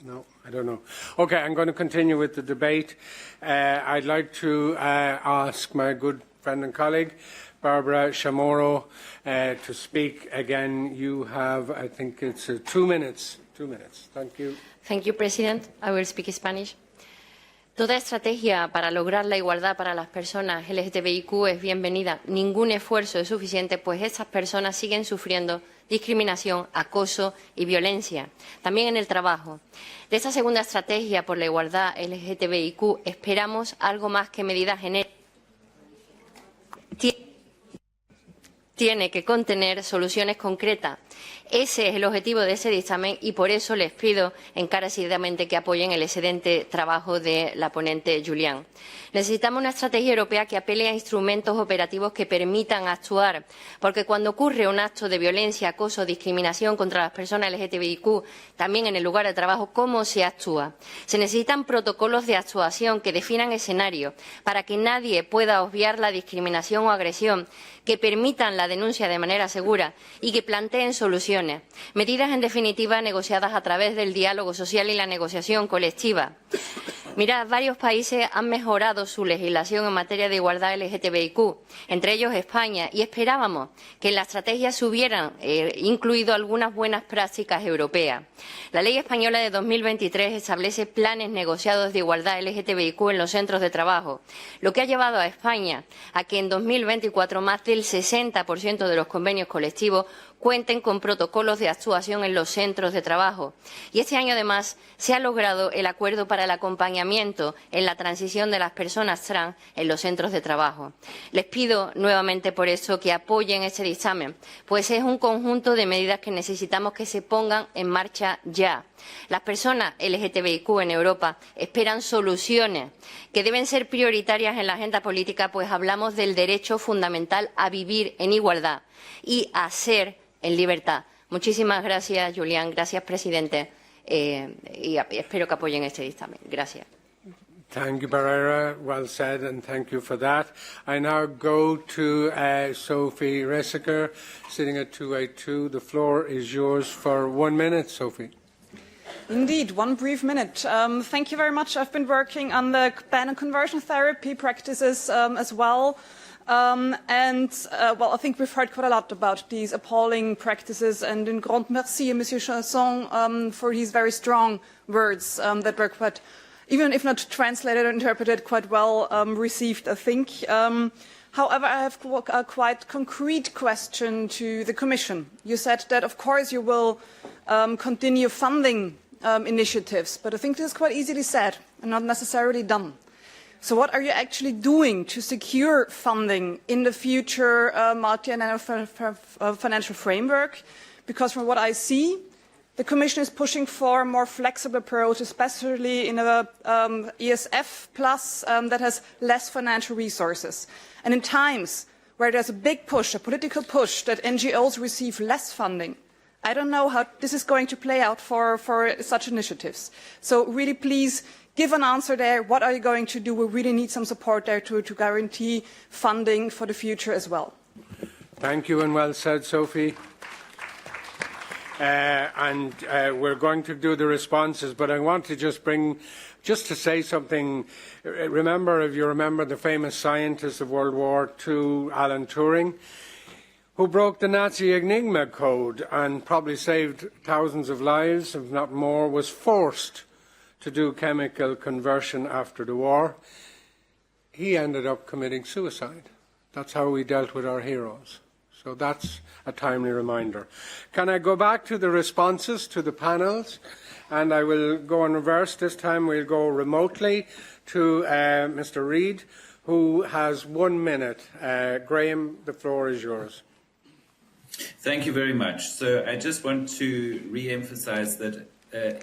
Speaker 1: No, I don't know. Okay, I'm going to continue with the debate. I'd like to ask my good friend and colleague, Barbara Chamorro, to speak again. You have, I think it's 2 minutes. 2 minutes. Thank you.
Speaker 6: Thank you, President. I will speak Spanish. Toda estrategia para lograr la igualdad para las personas LGBTIQ es bienvenida. Ningún esfuerzo es suficiente, pues estas personas siguen sufriendo discriminación, acoso y violencia, también en el trabajo. De esta segunda estrategia por la igualdad LGBTIQ esperamos algo más que medidas genéricas. Tiene que contener soluciones concretas. Ese es el objetivo de ese dictamen y por eso les pido encarecidamente que apoyen el excelente trabajo de la ponente Julián. Necesitamos una estrategia europea que apele a instrumentos operativos que permitan actuar, porque cuando ocurre un acto de violencia, acoso, discriminación contra las personas LGTBIQ, también en el lugar de trabajo, ¿cómo se actúa? Se necesitan protocolos de actuación que definan escenarios para que nadie pueda obviar la discriminación o agresión, que permitan la denuncia de manera segura y que planteen soluciones. Medidas, en definitiva, negociadas a través del diálogo social y la negociación colectiva. Mirad, varios países han mejorado su legislación en materia de igualdad LGTBIQ, entre ellos España, y esperábamos que en la estrategia se hubieran incluido algunas buenas prácticas europeas. La Ley Española de 2023 establece planes negociados de igualdad LGTBIQ en los centros de trabajo, lo que ha llevado a España a que en 2024 más del 60% de los convenios colectivos cuenten con protocolos de actuación en los centros de trabajo. Y este año, además, se ha logrado el acuerdo para el acompañamiento en la transición de las personas trans en los centros de trabajo. Les pido nuevamente por eso que apoyen este dictamen, pues es un conjunto de medidas que necesitamos que se pongan en marcha ya. Las personas LGTBIQ en Europa esperan soluciones que deben ser prioritarias en la agenda política, pues hablamos del derecho fundamental a vivir en igualdad y a ser en libertad. Muchísimas gracias, Julián. Gracias, presidente. Y espero que apoyen este dictamen. Gracias.
Speaker 1: Thank you, Barrera. Well said, and thank you for that. I now go to Sophie Ressiker, sitting at 282. The floor is yours for 1 minute, Sophie.
Speaker 8: Indeed, 1 brief minute. Thank you very much. I've been working on the ban on conversion therapy practices as well. Well, I think we've heard quite a lot about these appalling practices, and in grand merci, Monsieur Chasson, for his very strong words that were quite, even if not translated or interpreted, quite well received, I think. However, I have a quite concrete question to the Commission. You said that, of course, you will continue funding initiatives, but I think this is quite easily said and not necessarily done. So what are you actually doing to secure funding in the future multi-annual financial framework? Because from what I see, the Commission is pushing for a more flexible approach, especially in a ESF plus that has less financial resources. And in times where there's a big push, a political push, that NGOs receive less funding, I don't know how this is going to play out for such initiatives. So really, please, give an answer there. What are you going to do? We really need some support there to guarantee funding for the future as well.
Speaker 1: Thank you, and well said, Sophie. We're going to do the responses, but I want to just to say something. Remember, if you remember the famous scientist of World War II, Alan Turing, who broke the Nazi Enigma code and probably saved thousands of lives, if not more, was forced to do chemical conversion after the war. He ended up committing suicide. That's how we dealt with our heroes. So that's a timely reminder. Can I go back to the responses to the panels? And I will go in reverse. This time we'll go remotely to Mr. Reid, who has 1 minute. Graham, the floor is yours.
Speaker 20: Thank you very much. So I just want to re-emphasize that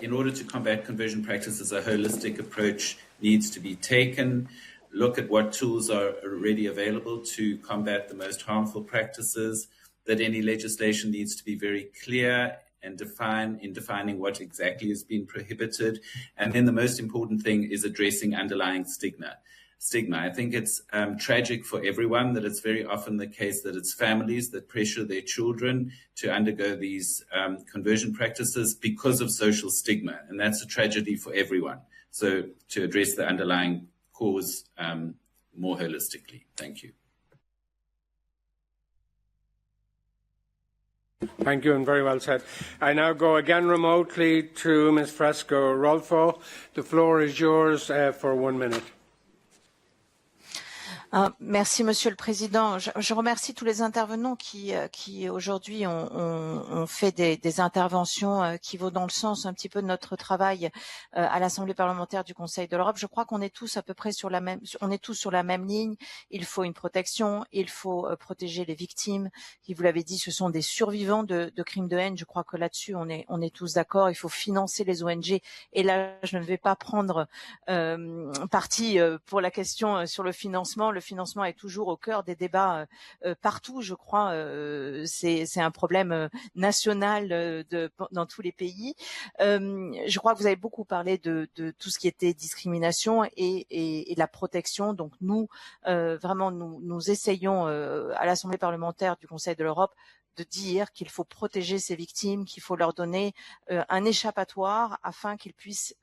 Speaker 20: in order to combat conversion practices, a holistic approach needs to be taken. Look at what tools are already available to combat the most harmful practices, that any legislation needs to be very clear and defining what exactly is being prohibited. And then the most important thing is addressing underlying stigma. I think it's tragic for everyone that it's very often the case that it's families that pressure their children to undergo these conversion practices because of social stigma. And that's a tragedy for everyone. So to address the underlying cause more holistically. Thank you.
Speaker 1: Thank you, and very well said. I now go again remotely to Ms. Fresco Rolfo. The floor is yours for 1 minute.
Speaker 19: Merci, Monsieur le Président. Je remercie tous les intervenants qui aujourd'hui ont fait des interventions qui vont dans le sens un petit peu de notre travail à l'Assemblée parlementaire du Conseil de l'Europe. Je crois qu'on est tous à peu près sur la même ligne. Il faut une protection, il faut protéger les victimes, qui, vous l'avez dit, ce sont des survivants de crimes de haine. Je crois que là-dessus, on est tous d'accord. Il faut financer les ONG. Et là, je ne vais pas prendre parti pour la question sur le financement. Le financement est toujours au cœur des débats partout, je crois. C'est un problème national dans tous les pays. Je crois que vous avez beaucoup parlé de tout ce qui était discrimination et la protection. Donc nous, vraiment, nous essayons à l'Assemblée parlementaire du Conseil de l'Europe de dire qu'il faut protéger ces victimes, qu'il faut leur donner un échappatoire afin qu'ils puissent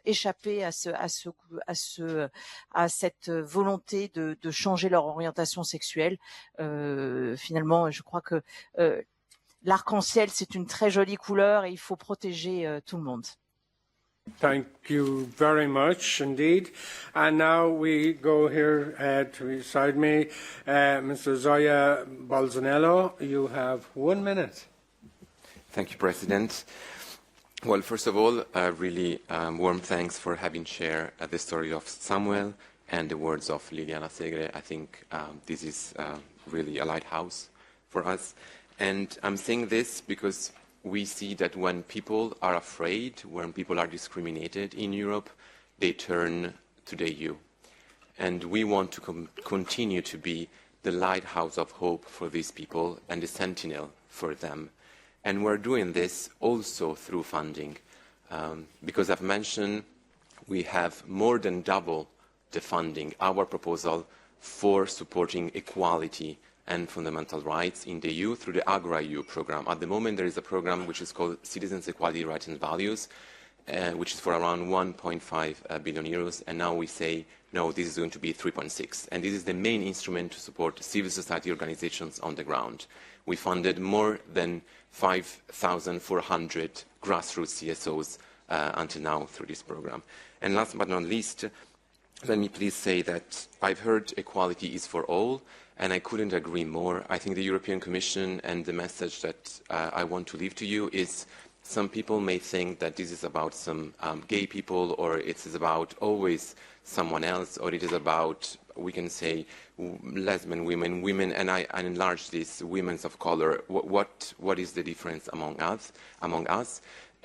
Speaker 19: échapper à cette volonté de changer leur orientation sexuelle. Finalement, je crois que l'arc-en-ciel, c'est une très jolie couleur et il faut protéger tout le monde.
Speaker 1: Thank you very much indeed. And now we go here to beside me, Mr. Zoya Bolsonaro. You have 1 minute.
Speaker 18: Thank you, President. Well, first of all, really warm thanks for having shared the story of Samuel and the words of Liliana Segre. I think this is really a lighthouse for us. And I'm saying this because we see that when people are afraid, when people are discriminated in Europe, they turn to the EU. And we want to continue to be the lighthouse of hope for these people and the sentinel for them. And we're doing this also through funding. Because I've mentioned we have more than double the funding, our proposal for supporting equality and fundamental rights in the EU through the agri-EU program. At the moment, there is a program which is called Citizens, Equality, Rights and Values, which is for around 1.5 billion euros. And now we say, no, this is going to be 3.6. And this is the main instrument to support civil society organizations on the ground. We funded more than 5,400 grassroots CSOs until now through this program. And last but not least, let me please say that I've heard equality is for all, and I couldn't agree more. I think the European Commission and the message that I want to leave to you is some people may think that this is about some gay people, or it is about always someone else, or it is about, we can say, lesbian women, and I enlarge this, women of color. What is the difference among us?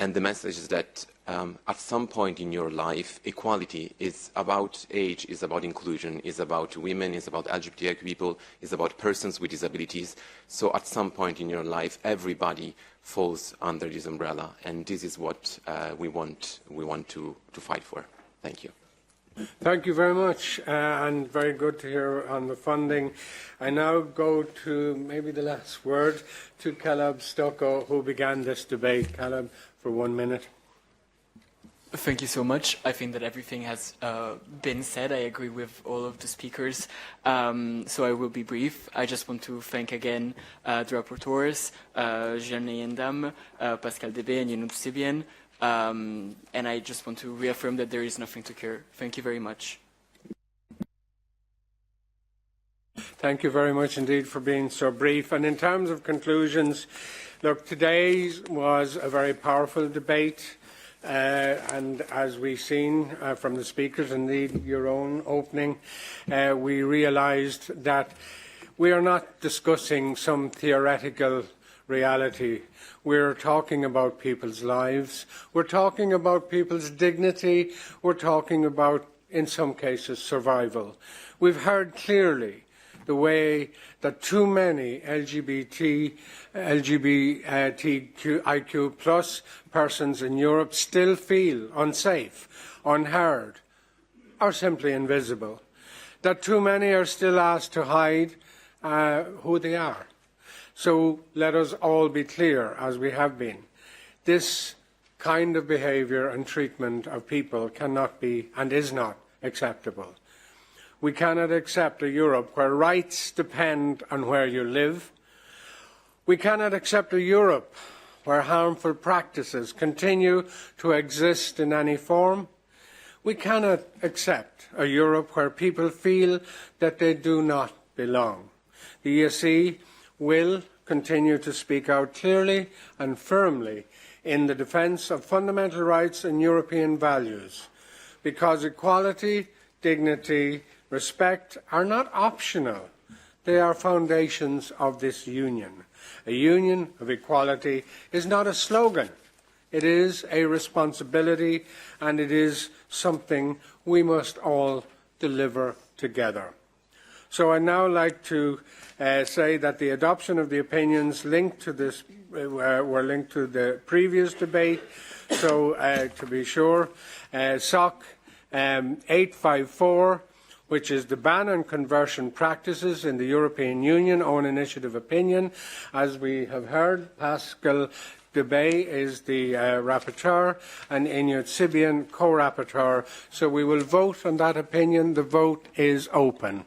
Speaker 18: And the message is that at some point in your life, equality is about age, is about inclusion, is about women, is about LGBTIQ people, is about persons with disabilities. So at some point in your life, everybody falls under this umbrella, and this is what we want to fight for. Thank you.
Speaker 1: Thank you very much, and very good to hear on the funding. I now go to maybe the last word to Caleb Stocco, who began this debate. Caleb, for 1 minute.
Speaker 17: Thank you so much. I think that everything has been said. I agree with all of the speakers. So I will be brief. I just want to thank again the rapporteurs, Jeanne Yendam, Pascal Debé, and Yunus Sibian. And I just want to reaffirm that there is nothing to cure. Thank you very much.
Speaker 1: Thank you very much indeed for being so brief. And in terms of conclusions, look, today was a very powerful debate. And as we've seen from the speakers, indeed your own opening, we realised that we are not discussing some theoretical reality. We're talking about people's lives. We're talking about people's dignity. We're talking about, in some cases, survival. We've heard clearly the way that too many LGBTIQ plus persons in Europe still feel unsafe, unheard, or simply invisible. That too many are still asked to hide who they are. So let us all be clear, as we have been. This kind of behaviour and treatment of people cannot be and is not acceptable. We cannot accept a Europe where rights depend on where you live. We cannot accept a Europe where harmful practices continue to exist in any form. We cannot accept a Europe where people feel that they do not belong. The EESC will continue to speak out clearly and firmly in the defence of fundamental rights and European values, because equality, dignity, respect are not optional. They are foundations of this union. A union of equality is not a slogan. It is a responsibility, and it is something we must all deliver together. So I'd now like to say that the adoption of the opinions linked to this were linked to the previous debate. So to be sure, SOC 854, which is the ban on conversion practices in the European Union, own initiative opinion. As we have heard, Pascal Debay is the rapporteur and Inyut Sibian co-rapporteur. So we will vote on that opinion. The vote is open.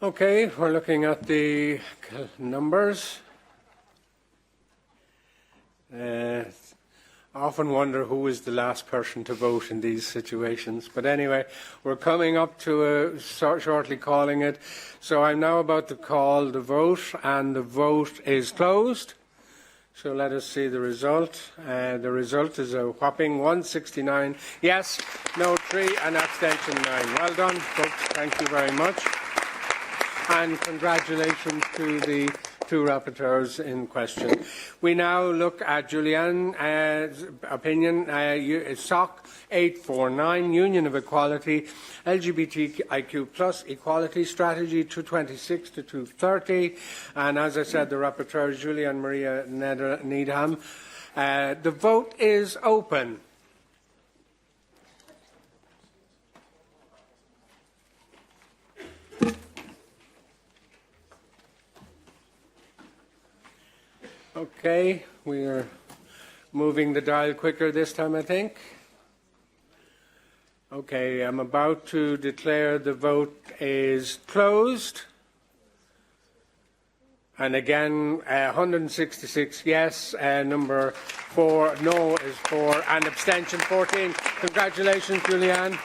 Speaker 1: Okay, we're looking at the numbers. I often wonder who is the last person to vote in these situations. But anyway, we're coming up to shortly calling it. So I'm now about to call the vote, and the vote is closed. So let us see the result. The result is a whopping 169 yes, no 3, and abstention 9. Well done, folks. Thank you very much. And congratulations to the two rapporteurs in question. We now look at Julianne's opinion, SOC 849, Union of Equality, LGBTIQ plus Equality Strategy 226 to 230. And as I said, the rapporteur is Julianne Maria Needham. The vote is open. Okay, we are moving the dial quicker this time, I think. Okay, I'm about to declare the vote is closed. And again, 166 yes, number 4 no is 4, and abstention 14. Congratulations, Julianne.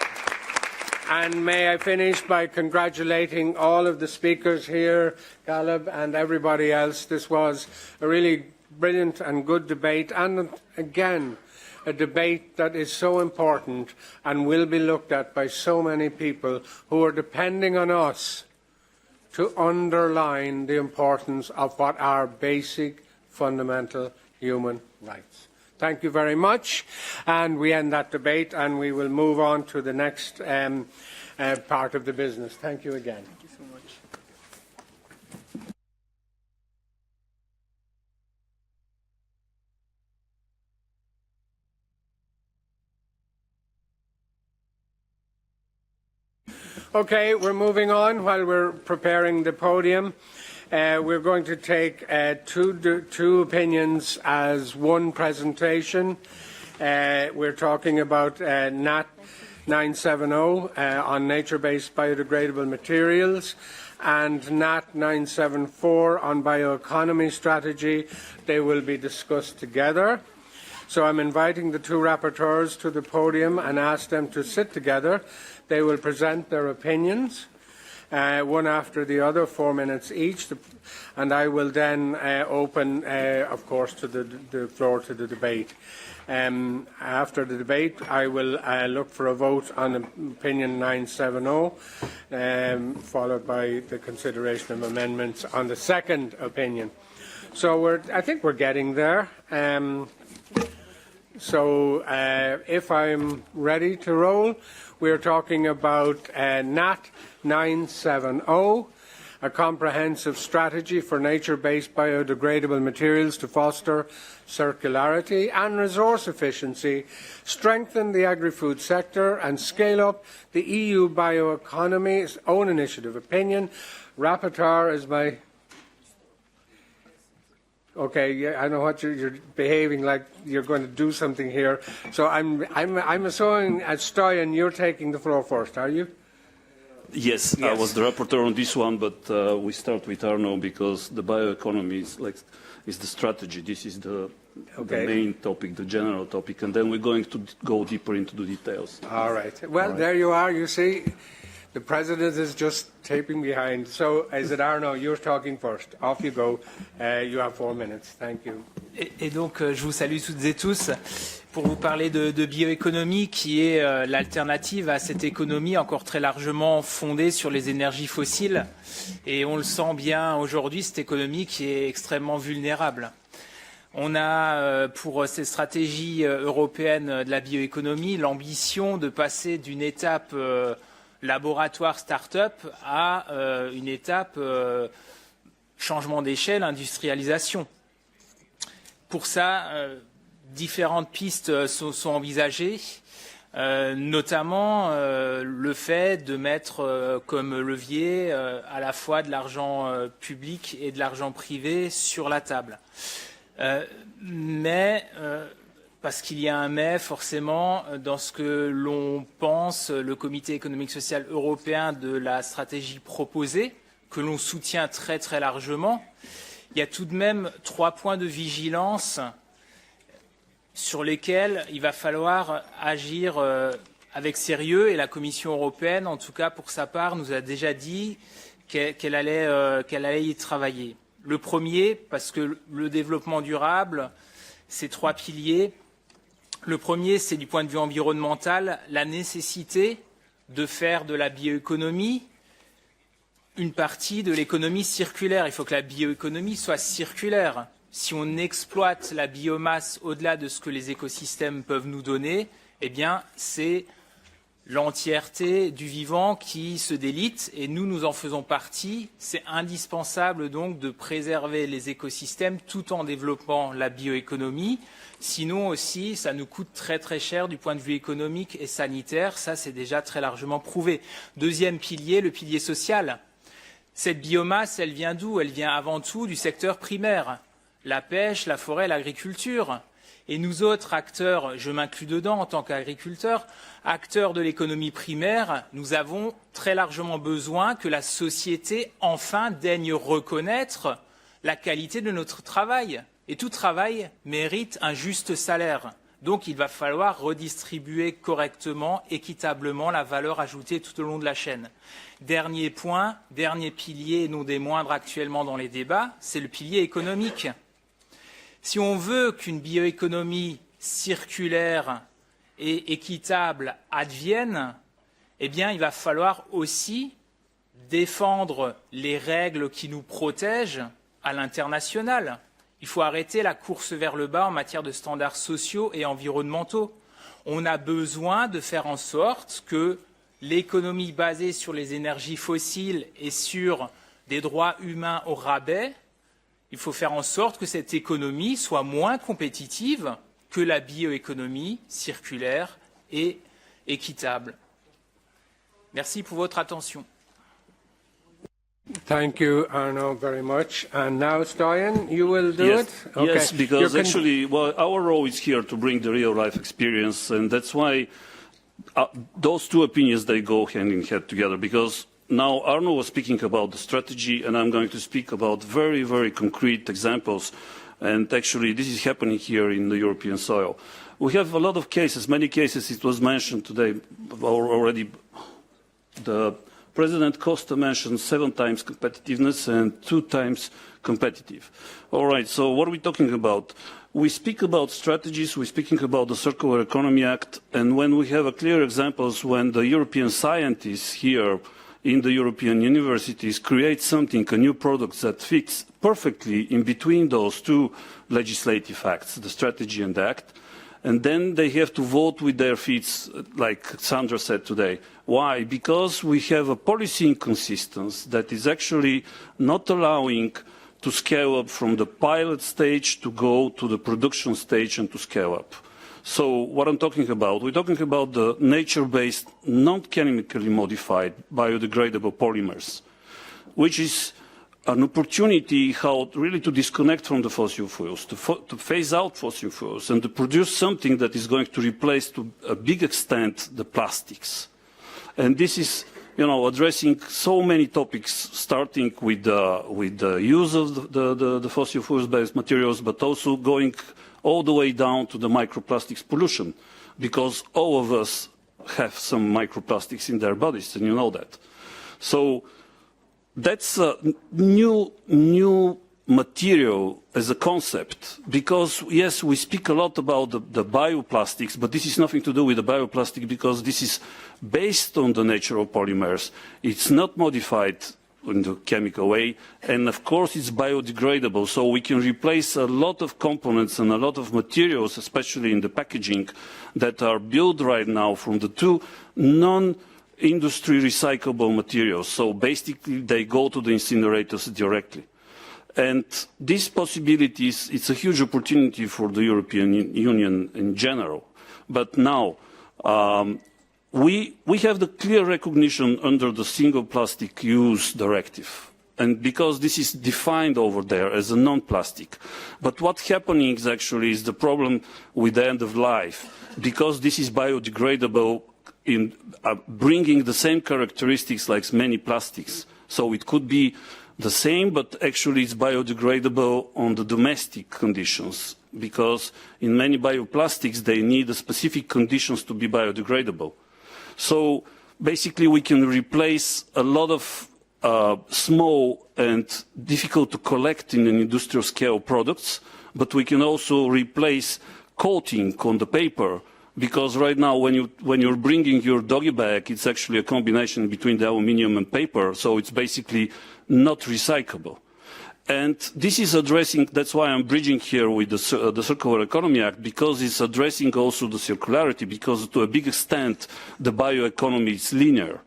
Speaker 1: And may I finish by congratulating all of the speakers here, Caleb and everybody else. This was a really brilliant and good debate, and again, a debate that is so important and will be looked at by so many people who are depending on us to underline the importance of what are basic, fundamental human rights. Thank you very much, and we end that debate, and we will move on to the next part of the business. Thank you again.
Speaker 17: Thank you so much.
Speaker 1: Okay, we're moving on while we're preparing the podium. We're going to take two opinions as one presentation. We're talking about NAT 970 on nature-based biodegradable materials and NAT 974 on bioeconomy strategy. They will be discussed together. So I'm inviting the two rapporteurs to the podium and ask them to sit together. They will present their opinions, one after the other, 4 minutes each, and I will then open, of course, to the floor to the debate. After the debate, I will look for a vote on opinion 970, followed by the consideration of amendments on the second opinion. So I think we're getting there. If I'm ready to roll, we're talking about NAT 970, a comprehensive strategy for nature-based biodegradable materials to foster circularity and resource efficiency, strengthen the agri-food sector and scale up the EU bioeconomy's own initiative opinion. Rapporteur is my... Okay, yeah, I know what you're behaving like you're going to do something here. So I'm assuming, as Stoyan, you're taking the floor first, are you?
Speaker 7: Yes, I was the rapporteur on this one, but we start with Arno because the bioeconomy is the strategy. This is the main topic, the general topic, and then we're going to go deeper into the details.
Speaker 1: All right. Well, there you are. You see, the President is just taping behind. So, is it Arno? You're talking first. Off you go. You have 4 minutes. Thank you.
Speaker 9: Et donc, je vous salue toutes et tous pour vous parler de bioéconomie qui est l'alternative à cette économie encore très largement fondée sur les énergies fossiles. Et on le sent bien aujourd'hui, cette économie qui est extrêmement vulnérable. On a, pour cette stratégie européenne de la bioéconomie, l'ambition de passer d'une étape laboratoire start-up à une étape changement d'échelle, industrialisation. Pour ça, différentes pistes sont envisagées, notamment le fait de mettre comme levier à la fois de l'argent public et de l'argent privé sur la table. Parce qu'il y a un mais, forcément, dans ce que l'on pense, le Comité économique social européen de la stratégie proposée, que l'on soutient très très largement, il y a tout de même 3 points de vigilance sur lesquels il va falloir agir avec sérieux, et la Commission européenne, en tout cas pour sa part, nous a déjà dit qu'elle allait y travailler. Le premier, parce que le développement durable, c'est 3 piliers. Le premier, c'est du point de vue environnemental, la nécessité de faire de la bioéconomie une partie de l'économie circulaire. Il faut que la bioéconomie soit circulaire. Si on exploite la biomasse au-delà de ce que les écosystèmes peuvent nous donner, eh bien, c'est l'entièreté du vivant qui se délite, et nous en faisons partie. C'est indispensable donc de préserver les écosystèmes tout en développant la bioéconomie. Sinon aussi, ça nous coûte très très cher du point de vue économique et sanitaire. Ça, c'est déjà très largement prouvé. Deuxième pilier, le pilier social. Cette biomasse, elle vient d'où? Elle vient avant tout du secteur primaire. La pêche, la forêt, l'agriculture. Et nous autres acteurs, je m'inclus dedans en tant qu'agriculteur, acteurs de l'économie primaire, nous avons très largement besoin que la société enfin daigne reconnaître la qualité de notre travail. Et tout travail mérite un juste salaire. Donc il va falloir redistribuer correctement, équitablement la valeur ajoutée tout au long de la chaîne. Dernier point, dernier pilier, non des moindres actuellement dans les débats, c'est le pilier économique. Si on veut qu'une bioéconomie circulaire et équitable advienne, eh bien, il va falloir aussi défendre les règles qui nous protègent à l'international. Il faut arrêter la course vers le bas en matière de standards sociaux et environnementaux. On a besoin de faire en sorte que l'économie basée sur les énergies fossiles et sur des droits humains au rabais, il faut faire en sorte que cette économie soit moins compétitive que la bioéconomie circulaire et équitable. Merci pour votre attention.
Speaker 1: Thank you, Arno, very much. And now, Stoyan, you will do
Speaker 7: yes.
Speaker 1: it? Okay.
Speaker 7: Yes, because actually, well, our role is here to bring the real-life experience, and that's why those two opinions, they go hand in hand together, because now Arno was speaking about the strategy, and I'm going to speak about very, very concrete examples, and actually this is happening here in the European soil. We have a lot of cases, many cases, it was mentioned today already. The President Costa mentioned 7 times competitiveness and 2 times competitive. All right, so what are we talking about? We speak about strategies, we're speaking about the Circular Economy Act, and when we have clear examples when the European scientists here in the European universities create something, a new product that fits perfectly in between those two legislative acts, the strategy and the act, and then they have to vote with their feet, like Sandra said today. Why? Because we have a policy inconsistency that is actually not allowing to scale up from the pilot stage to go to the production stage and to scale up. So what I'm talking about, we're talking about the nature-based, non-chemically modified biodegradable polymers, which is an opportunity how really to disconnect from the fossil fuels, to phase out fossil fuels, and to produce something that is going to replace to a big extent the plastics. And this is, you know, addressing so many topics, starting with the use of the fossil fuels-based materials, but also going all the way down to the microplastics pollution, because all of us have some microplastics in their bodies, and you know that. So that's a new material as a concept, because yes, we speak a lot about the bioplastics, but this is nothing to do with the bioplastic, because this is based on the natural polymers. It's not modified in the chemical way, and of course it's biodegradable, so we can replace a lot of components and a lot of materials, especially in the packaging, that are built right now from the two non-industry recyclable materials. So basically they go to the incinerators directly. And these possibilities, it's a huge opportunity for the European Union in general. But now, we have the clear recognition under the Single Plastic Use Directive, and because this is defined over there as a non-plastic. But what's happening is actually is the problem with the end of life, because this is biodegradable in bringing the same characteristics like many plastics. So it could be the same, but actually it's biodegradable on the domestic conditions, because in many bioplastics they need specific conditions to be biodegradable. So basically we can replace a lot of small and difficult to collect in an industrial scale products, but we can also replace coating on the paper, because right now when you're bringing your doggy bag, it's actually a combination between the aluminium and paper, so it's basically not recyclable. And this is addressing, that's why I'm bridging here with the Circular Economy Act, because it's addressing also the circularity, because to a big extent the bioeconomy is linear.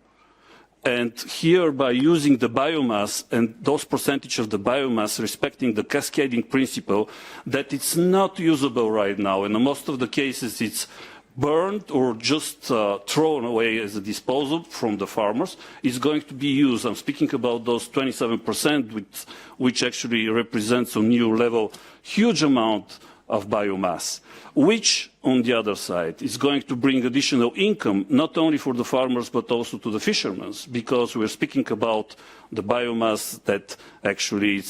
Speaker 7: And here, by using the biomass and those percentage of the biomass respecting the cascading principle, that it's not usable right now, and in most of the cases it's burned or just thrown away as a disposal from the farmers, is going to be used. I'm speaking about those 27%, which actually represents a new level, huge amount of biomass, which, on the other side, is going to bring additional income, not only for the farmers, but also to the fishermen, because we're speaking about the biomass that actually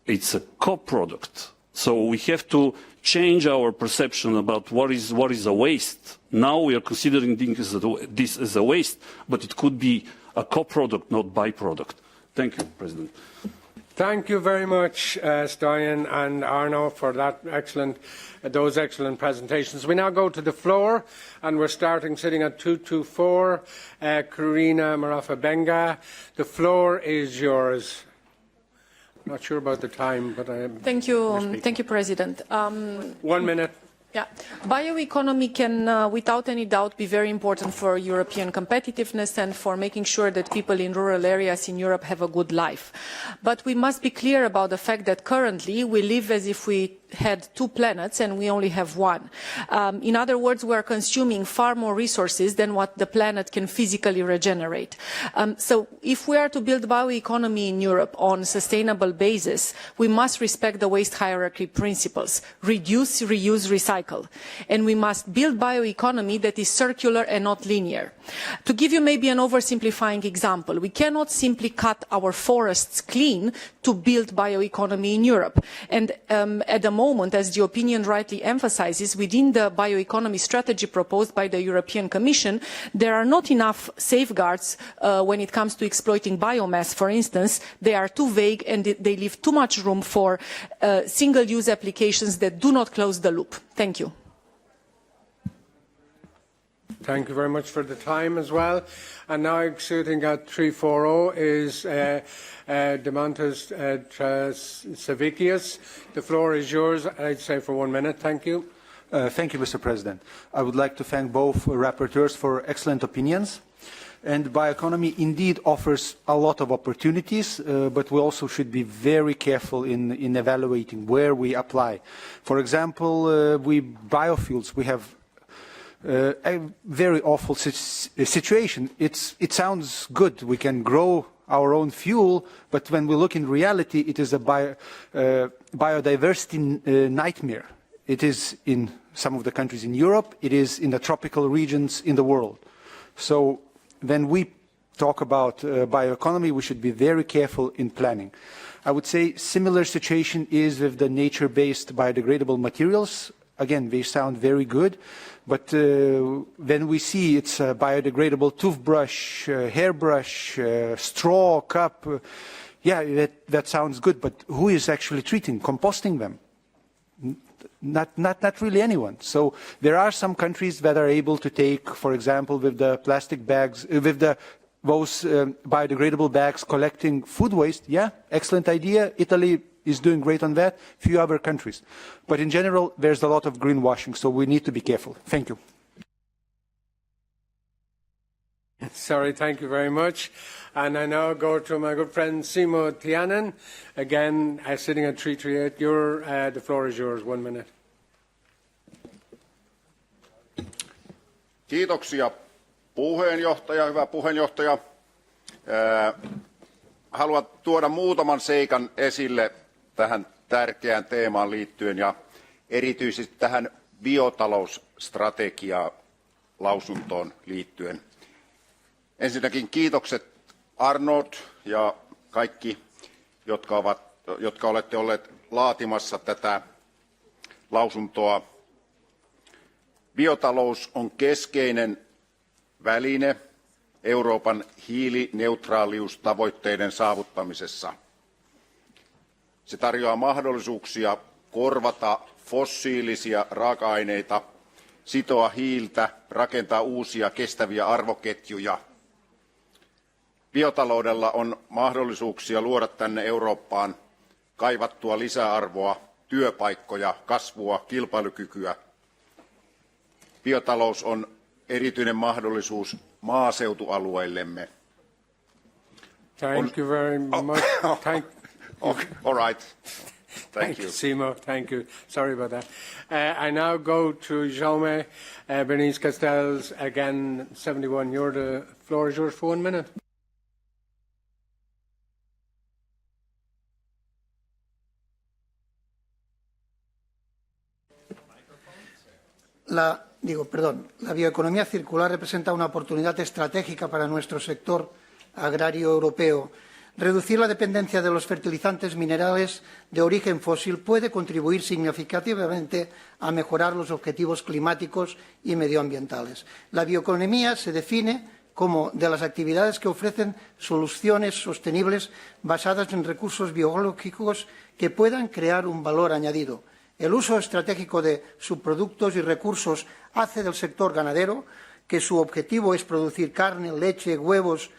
Speaker 7: it's a co-product. So we have to change our perception about what is a waste. Now we are considering this as a waste, but it could be a co-product, not byproduct. Thank you, President.
Speaker 1: Thank you very much, Stoyan and Arno, for those excellent presentations. We now go to the floor, and we're sitting at 224. Karina Marafa-Benga, the floor is yours. Not sure about the time, but I am.
Speaker 10: Thank you, President.
Speaker 1: 1 minute.
Speaker 10: Yeah, bioeconomy can, without any doubt, be very important for European competitiveness and for making sure that people in rural areas in Europe have a good life. But we must be clear about the fact that currently we live as if we had 2 planets and we only have 1. In other words, we are consuming far more resources than what the planet can physically regenerate. So if we are to build bioeconomy in Europe on a sustainable basis, we must respect the waste hierarchy principles: reduce, reuse, recycle. And we must build bioeconomy that is circular and not linear. To give you maybe an oversimplifying example, we cannot simply cut our forests clean to build bioeconomy in Europe. And at the moment, as the opinion rightly emphasizes, within the bioeconomy strategy proposed by the European Commission, there are not enough safeguards when it comes to exploiting biomass, for instance. They are too vague and they leave too much room for single-use applications that do not close the loop. Thank you.
Speaker 1: Thank you very much for the time as well. And now sitting at 340 is Demontis Savicius. The floor is yours, I'd say, for 1 minute. Thank you.
Speaker 11: Thank you, Mr. President. I would like to thank both rapporteurs for excellent opinions. And bioeconomy indeed offers a lot of opportunities, but we also should be very careful in evaluating where we apply. For example, biofuels, we have a very awful situation. It sounds good. We can grow our own fuel, but when we look in reality, it is a biodiversity nightmare. It is in some of the countries in Europe. It is in the tropical regions in the world. So when we talk about bioeconomy, we should be very careful in planning. I would say similar situation is with the nature-based biodegradable materials. Again, they sound very good, but when we see it's a biodegradable toothbrush, hairbrush, straw, cup, yeah, that sounds good, but who is actually composting them? Not really anyone. So there are some countries that are able to take, for example, with the plastic bags, with those biodegradable bags collecting food waste. Yeah, excellent idea. Italy is doing great on that, few other countries. But in general, there's a lot of greenwashing, so we need to be careful. Thank you.
Speaker 1: Sorry, thank you very much. And I now go to my good friend Simo Tianen, again sitting at 338. The floor is yours, 1 minute.
Speaker 12: Kiitoksia puheenjohtaja, hyvä puheenjohtaja. Haluan tuoda muutaman seikan esille tähän tärkeään teemaan liittyen ja erityisesti tähän biotalousstrategia-lausuntoon liittyen. Ensinnäkin kiitokset Arnold ja kaikki, jotka olette olleet laatimassa tätä lausuntoa. Biotalous on keskeinen väline Euroopan hiilineutraaliustavoitteiden saavuttamisessa. Se tarjoaa mahdollisuuksia korvata fossiilisia raaka-aineita, sitoa hiiltä, rakentaa uusia kestäviä arvoketjuja. Biotaloudella on mahdollisuuksia luoda tänne Eurooppaan kaivattua lisäarvoa, työpaikkoja, kasvua, kilpailukykyä. Biotalous on erityinen mahdollisuus maaseutualueillemme.
Speaker 1: Thank you very much.
Speaker 12: All right.
Speaker 1: Thank you, Simo. Thank you. Sorry about that. I now go to Jaume Bernice Castells, again, 71. The floor is yours for 1 minute.
Speaker 23: La bioeconomía circular representa una oportunidad estratégica para nuestro sector agrario europeo. Reducir la dependencia de los fertilizantes minerales de origen fósil puede contribuir significativamente a mejorar los objetivos climáticos y medioambientales. La bioeconomía se define como de las actividades que ofrecen soluciones sostenibles basadas en recursos biológicos que puedan crear un valor añadido. El uso estratégico de subproductos y recursos hace del sector ganadero, que su objetivo es producir carne, leche, huevos,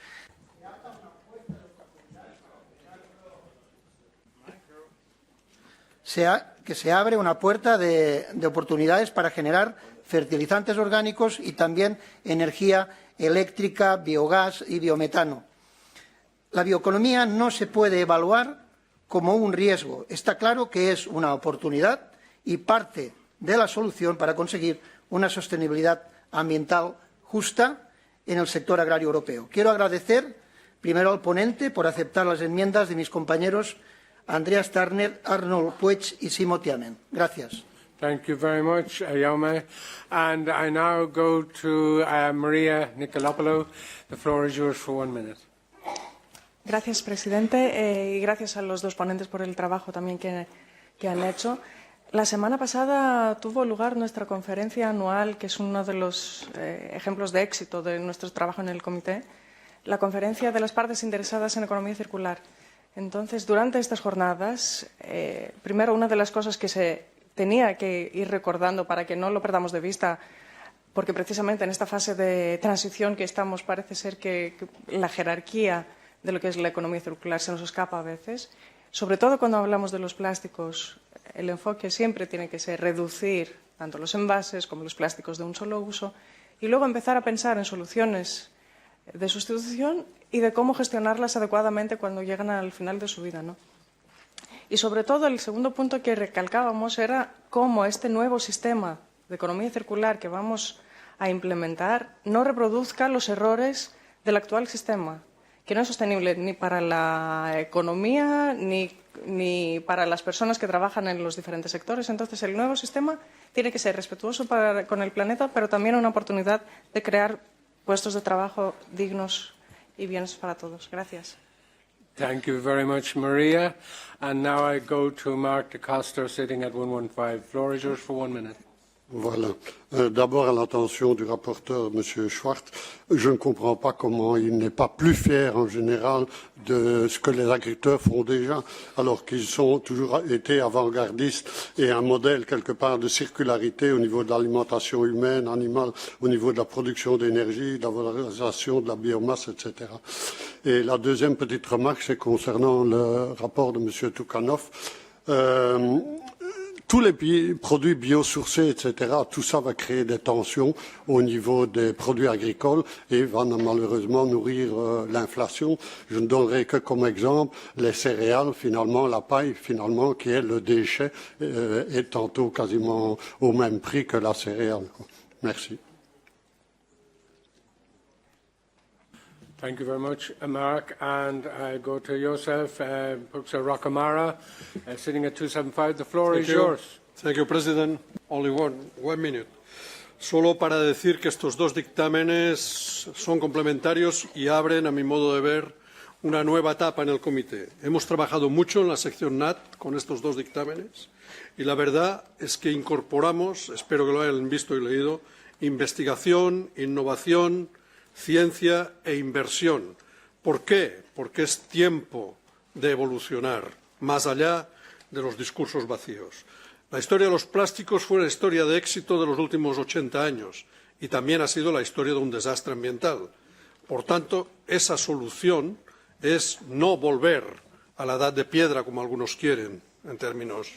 Speaker 23: que se abre una puerta de oportunidades para generar fertilizantes orgánicos y también energía eléctrica, biogás y biometano. La bioeconomía no se puede evaluar como un riesgo. Está claro que es una oportunidad y parte de la solución para conseguir una sostenibilidad ambiental justa en el sector agrario europeo. Quiero agradecer primero al ponente por aceptar las enmiendas de mis compañeros Andreas Turner, Arnold Puig y Simo Tianen. Gracias.
Speaker 1: Thank you very much, Jaume. And I now go to Maria Nicolaopoulos. The floor is yours for 1 minute.
Speaker 2: Gracias, presidente, y gracias a los dos ponentes por el trabajo también que han hecho. La semana pasada tuvo lugar nuestra conferencia anual, que es uno de los ejemplos de éxito de nuestro trabajo en el comité, la conferencia de las partes interesadas en economía circular. Entonces, durante estas jornadas, primero, una de las cosas que se tenía que ir recordando para que no lo perdamos de vista, porque precisamente en esta fase de transición que estamos parece ser que la jerarquía de lo que es la economía circular se nos escapa a veces, sobre todo cuando hablamos de los plásticos. El enfoque siempre tiene que ser reducir tanto los envases como los plásticos de un solo uso y luego empezar a pensar en soluciones de sustitución y de cómo gestionarlas adecuadamente cuando llegan al final de su vida, ¿no? Y sobre todo el segundo punto que recalcábamos era cómo este nuevo sistema de economía circular que vamos a implementar no reproduzca los errores del actual sistema, que no es sostenible ni para la economía ni para las personas que trabajan en los diferentes sectores. Entonces, el nuevo sistema tiene que ser respetuoso con el planeta, pero también una oportunidad de crear puestos de trabajo dignos y bienes para todos. Gracias.
Speaker 1: Thank you very much, Maria. And now I go to Mark de Costa, sitting at 115. The floor is yours for 1 minute.
Speaker 13: Voilà. D'abord, à l'attention du rapporteur, M. Schwartz, je ne comprends pas comment il n'est pas plus fier en général de ce que les agriculteurs font déjà, alors qu'ils ont toujours été avant-gardistes et un modèle quelque part de circularité au niveau de l'alimentation humaine, animale, au niveau de la production d'énergie, de la valorisation de la biomasse, etc. Et la deuxième petite remarque, c'est concernant le rapport de M. Toukhanov. Tous les produits biosourcés, etc., tout ça va créer des tensions au niveau des produits agricoles et va malheureusement nourrir l'inflation. Je ne donnerai que comme exemple les céréales, finalement, la paille, finalement, qui est le déchet, est tantôt quasiment au même prix que la céréale. Merci.
Speaker 1: Thank you very much, Mark. And I go to yourself, Professor Rockamara, sitting at 275. The floor is yours.
Speaker 16: Thank you, President. Only one minute. Solo para decir que estos dos dictámenes son complementarios y abren, a mi modo de ver, una nueva etapa en el comité. Hemos trabajado mucho en la sección NAT con estos dos dictámenes y la verdad es que incorporamos, espero que lo hayan visto y leído, investigación, innovación, ciencia e inversión. ¿Por qué? Porque es tiempo de evolucionar, más allá de los discursos vacíos. La historia de los plásticos fue una historia de éxito de los últimos 80 años y también ha sido la historia de un desastre ambiental. Por tanto, esa solución es no volver a la edad de piedra, como algunos quieren, en términos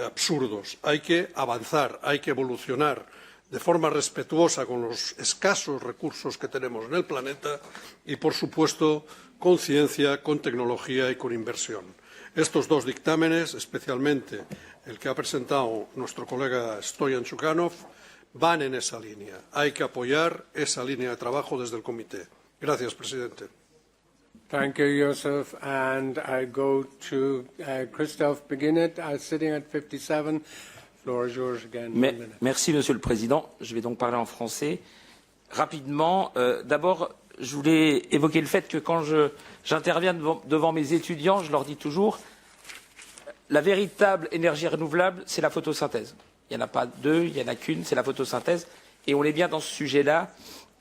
Speaker 16: absurdos. Hay que avanzar, hay que evolucionar de forma respetuosa con los escasos recursos que tenemos en el planeta y, por supuesto, con ciencia, con tecnología y con inversión. Estos dos dictámenes, especialmente el que ha presentado nuestro colega Stoyan Chukhanov, van en esa línea. Hay que apoyar esa línea de trabajo desde el comité. Gracias, presidente.
Speaker 1: Thank you, Joseph. And I go to Christophe Beginnet, sitting at 57.
Speaker 24: Merci, Monsieur le Président. Je vais donc parler en français. Rapidement, d'abord, je voulais évoquer le fait que quand j'interviens devant mes étudiants, je leur dis toujours la véritable énergie renouvelable, c'est la photosynthèse. Il n'y en a pas deux, il n'y en a qu'une, c'est la photosynthèse. Et on est bien dans ce sujet-là.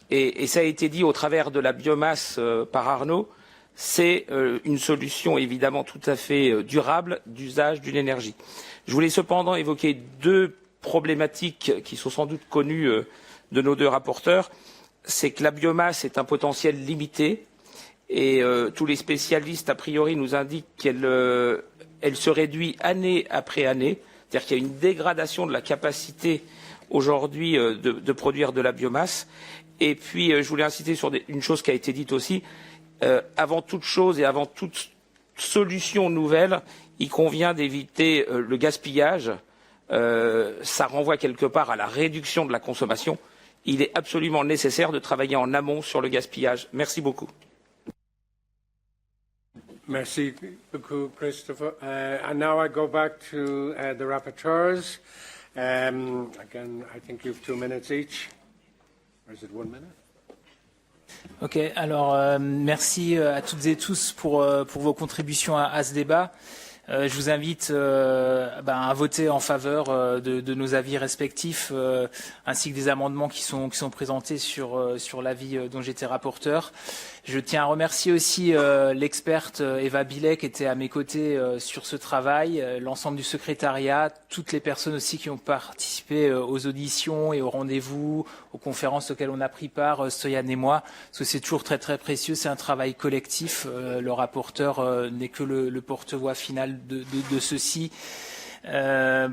Speaker 24: Et ça a été dit au travers de la biomasse par Arnaud. C'est une solution évidemment tout à fait durable d'usage d'une énergie. Je voulais cependant évoquer deux problématiques qui sont sans doute connues de nos deux rapporteurs. C'est que la biomasse est un potentiel limité et tous les spécialistes a priori nous indiquent qu'elle se réduit année après année. C'est-à-dire qu'il y a une dégradation de la capacité aujourd'hui de produire de la biomasse. Et puis je voulais insister sur une chose qui a été dite aussi. Avant toute chose et avant toute solution nouvelle, il convient d'éviter le gaspillage ça renvoie quelque part à la réduction de la consommation. Il est absolument nécessaire de travailler en amont sur le gaspillage. Merci beaucoup.
Speaker 1: Merci beaucoup, Christopher. And now I go back to the rapporteurs. Again, I think you have 2 minutes each. Or is it 1 minute?
Speaker 9: Ok, alors merci à toutes et tous pour vos contributions à ce débat. Je vous invite à voter en faveur de nos avis respectifs ainsi que des amendements qui sont présentés sur l'avis dont j'étais rapporteur. Je tiens à remercier aussi l'experte Eva Billet qui était à mes côtés sur ce travail, l'ensemble du secrétariat, toutes les personnes aussi qui ont participé aux auditions et aux rendez-vous, aux conférences auxquelles on a pris part, Stoyan et moi, parce que c'est toujours très très précieux, c'est un travail collectif. Le rapporteur n'est que le porte-voix final de ceci.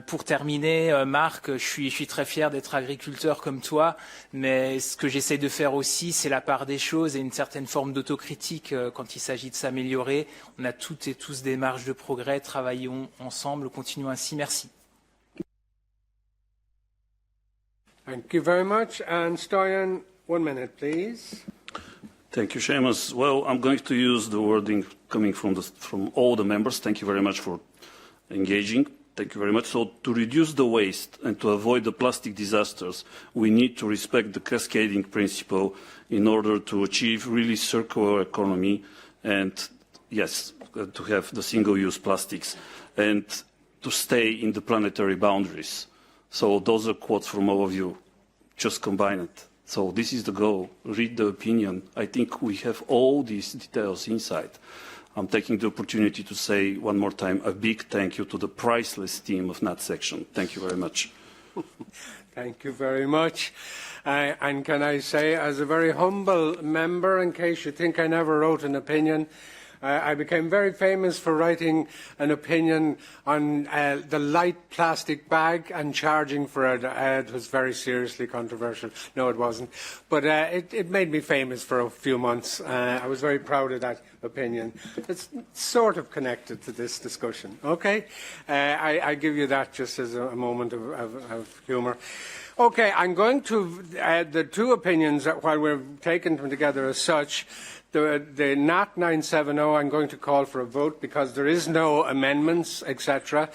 Speaker 9: Pour terminer, Marc, je suis très fier d'être agriculteur comme toi, mais ce que j'essaie de faire aussi, c'est la part des choses et une certaine forme d'autocritique quand il s'agit de s'améliorer. On a toutes et tous des marges de progrès, travaillons ensemble, continuons ainsi. Merci.
Speaker 1: Thank you very much. And Stoyan, 1 minute, please.
Speaker 7: Thank you, Seamus. Well, I'm going to use the wording coming from all the members. Thank you very much for engaging. Thank you very much. So to reduce the waste and to avoid the plastic disasters, we need to respect the cascading principle in order to achieve really circular economy and, yes, to have the single-use plastics and to stay in the planetary boundaries. So those are quotes from all of you. Just combine it. So this is the goal. Read the opinion. I think we have all these details inside. I'm taking the opportunity to say one more time a big thank you to the priceless team of NAT section. Thank you very much.
Speaker 1: Thank you very much. And can I say, as a very humble member, in case you think I never wrote an opinion, I became very famous for writing an opinion on the light plastic bag and charging for it. It was very seriously controversial. No, it wasn't. But it made me famous for a few months. I was very proud of that opinion. It's sort of connected to this discussion. Okay? I give you that just as a moment of humour. Okay, I'm going to the two opinions, while we're taking them together as such. The NAT 970, I'm going to call for a vote because there is no amendments, etc.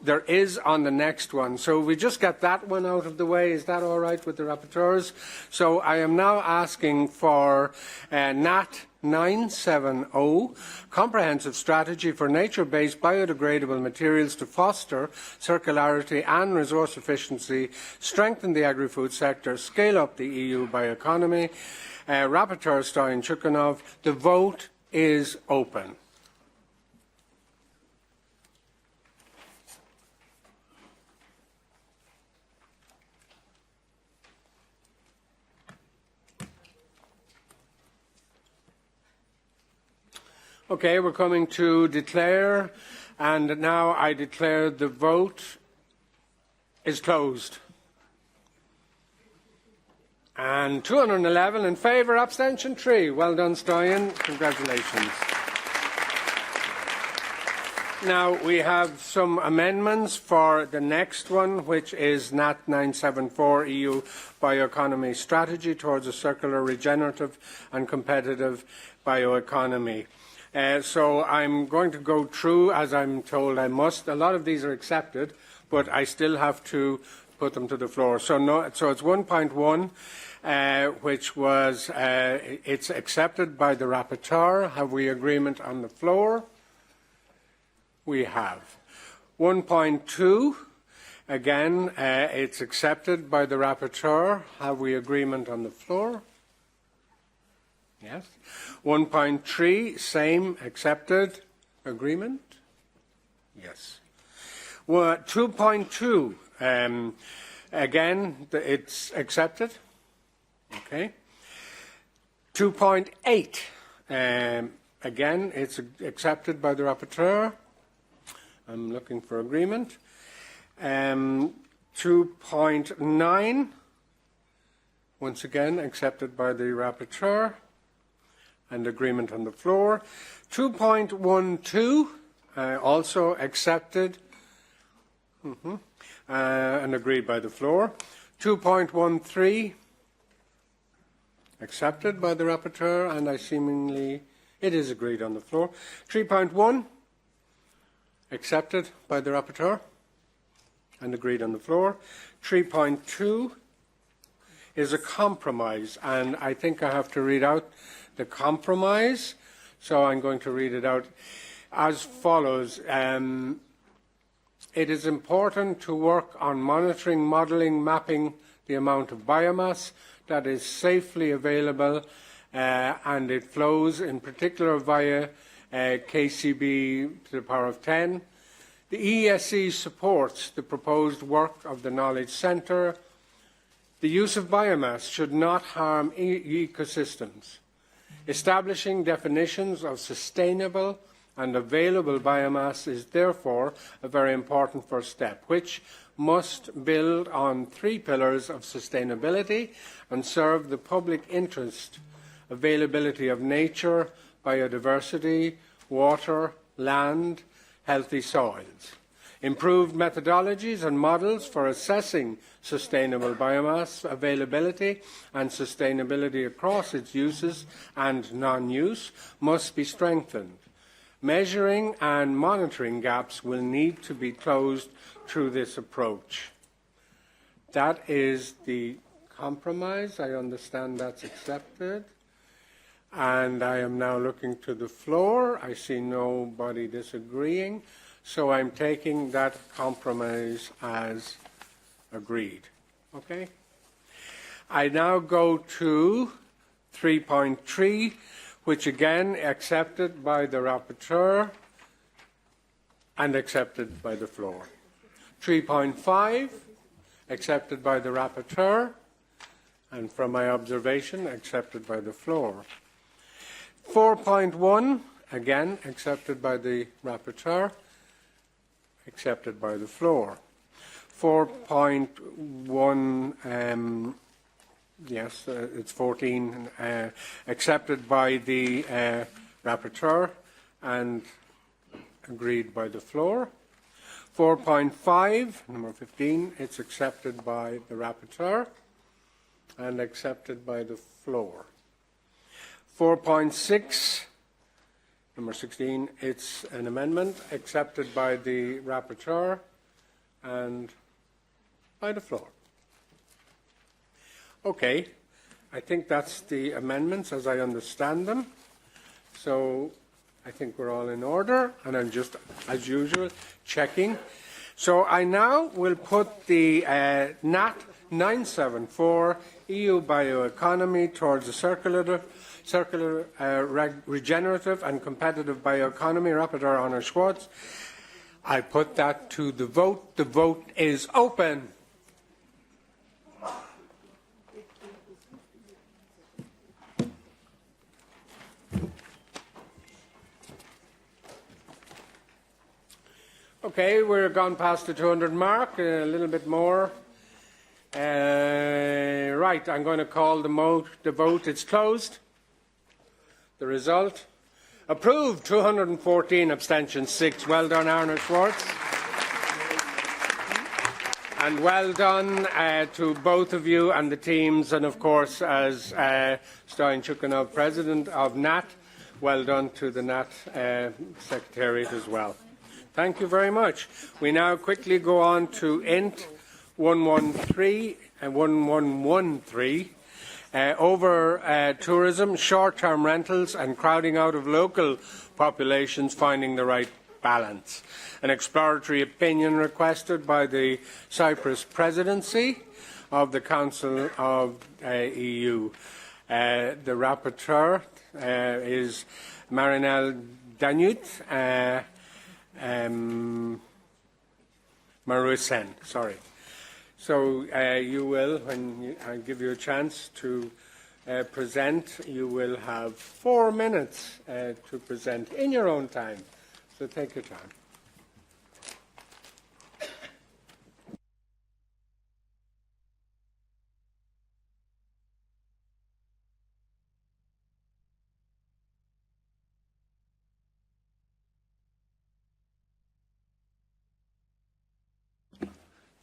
Speaker 1: There is on the next one. So we just get that one out of the way. Is that all right with the rapporteurs? So I am now asking for NAT 970, Comprehensive Strategy for Nature-Based Biodegradable Materials to Foster Circularity and Resource Efficiency, Strengthen the Agri-Food Sector, Scale Up the EU Bioeconomy. Rapporteur Stoyan Chukhanov, the vote is open. Okay, we're coming to declare, and now I declare the vote is closed. And 211 in favour, abstention 3. Well done, Stoyan. Congratulations. Now, we have some amendments for the next one, which is NAT 974, EU Bioeconomy Strategy towards a Circular, Regenerative and Competitive Bioeconomy. So I'm going to go through, as I'm told I must. A lot of these are accepted, but I still have to put them to the floor. So it's 1.1. Which was, it's accepted by the rapporteur. Have we agreement on the floor? We have. 1.2, again, it's accepted by the rapporteur. Have we agreement on the floor? Yes. 1.3, same, accepted. Agreement? Yes. 2.2, again, it's accepted. Okay. 2.8. Again, it's accepted by the rapporteur. I'm looking for agreement. 2.9. Once again, accepted by the rapporteur. And agreement on the floor. 2.12. Also accepted. and agreed by the floor. 2.13 accepted by the rapporteur, and it is agreed on the floor. 3.1 accepted by the rapporteur and agreed on the floor. 3.2 is a compromise, and I think I have to read out the compromise, so I'm going to read it out as follows. It is important to work on monitoring, modelling, mapping the amount of biomass that is safely available, and it flows in particular via KCB to the power of 10. The EESC supports the proposed work of the Knowledge Centre. The use of biomass should not harm ecosystems. Establishing definitions of sustainable and available biomass is therefore a very important first step, which must build on 3 pillars of sustainability and serve the public interest: availability of nature, biodiversity, water, land, healthy soils. Improved methodologies and models for assessing sustainable biomass availability and sustainability across its uses and non-use must be strengthened. Measuring and monitoring gaps will need to be closed through this approach. That is the compromise. I understand that's accepted. And I am now looking to the floor. I see nobody disagreeing. So I'm taking that compromise as agreed. Okay? I now go to 3.3, which again accepted by the rapporteur and accepted by the floor. 3.5, accepted by the rapporteur, and from my observation, accepted by the floor. 4.1, again accepted by the rapporteur, accepted by the floor. 4.1, yes, it's 14, accepted by the rapporteur and agreed by the floor. 4.5, number 15, it's accepted by the rapporteur and accepted by the floor. 4.6, number 16, it's an amendment accepted by the rapporteur and by the floor. Okay, I think that's the amendments as I understand them. So I think we're all in order, and I'm just, as usual, checking. So I now will put the NAT 974 EU bioeconomy towards a circular, regenerative and competitive bioeconomy. Rapporteur Honor Schwartz. I put that to the vote. The vote is open. Okay, we're gone past the 200 mark, a little bit more. Right, I'm going to call the vote. It's closed. The result? Approved, 214, abstentions 6. Well done, Arnold Schwartz. And well done to both of you and the teams, and of course, as Stein Chukhanov, President of NAT, well done to the NAT Secretariat as well. Thank you very much. We now quickly go on to INT 113 and 1113. Over tourism, short-term rentals and crowding out of local populations, finding the right balance. An exploratory opinion requested by the Cyprus Presidency of the Council of EU. The rapporteur is Marinelle Danut. Marusen, sorry. So you will, when I give you a chance to present, you will have 4 minutes to present in your own time. So take your time.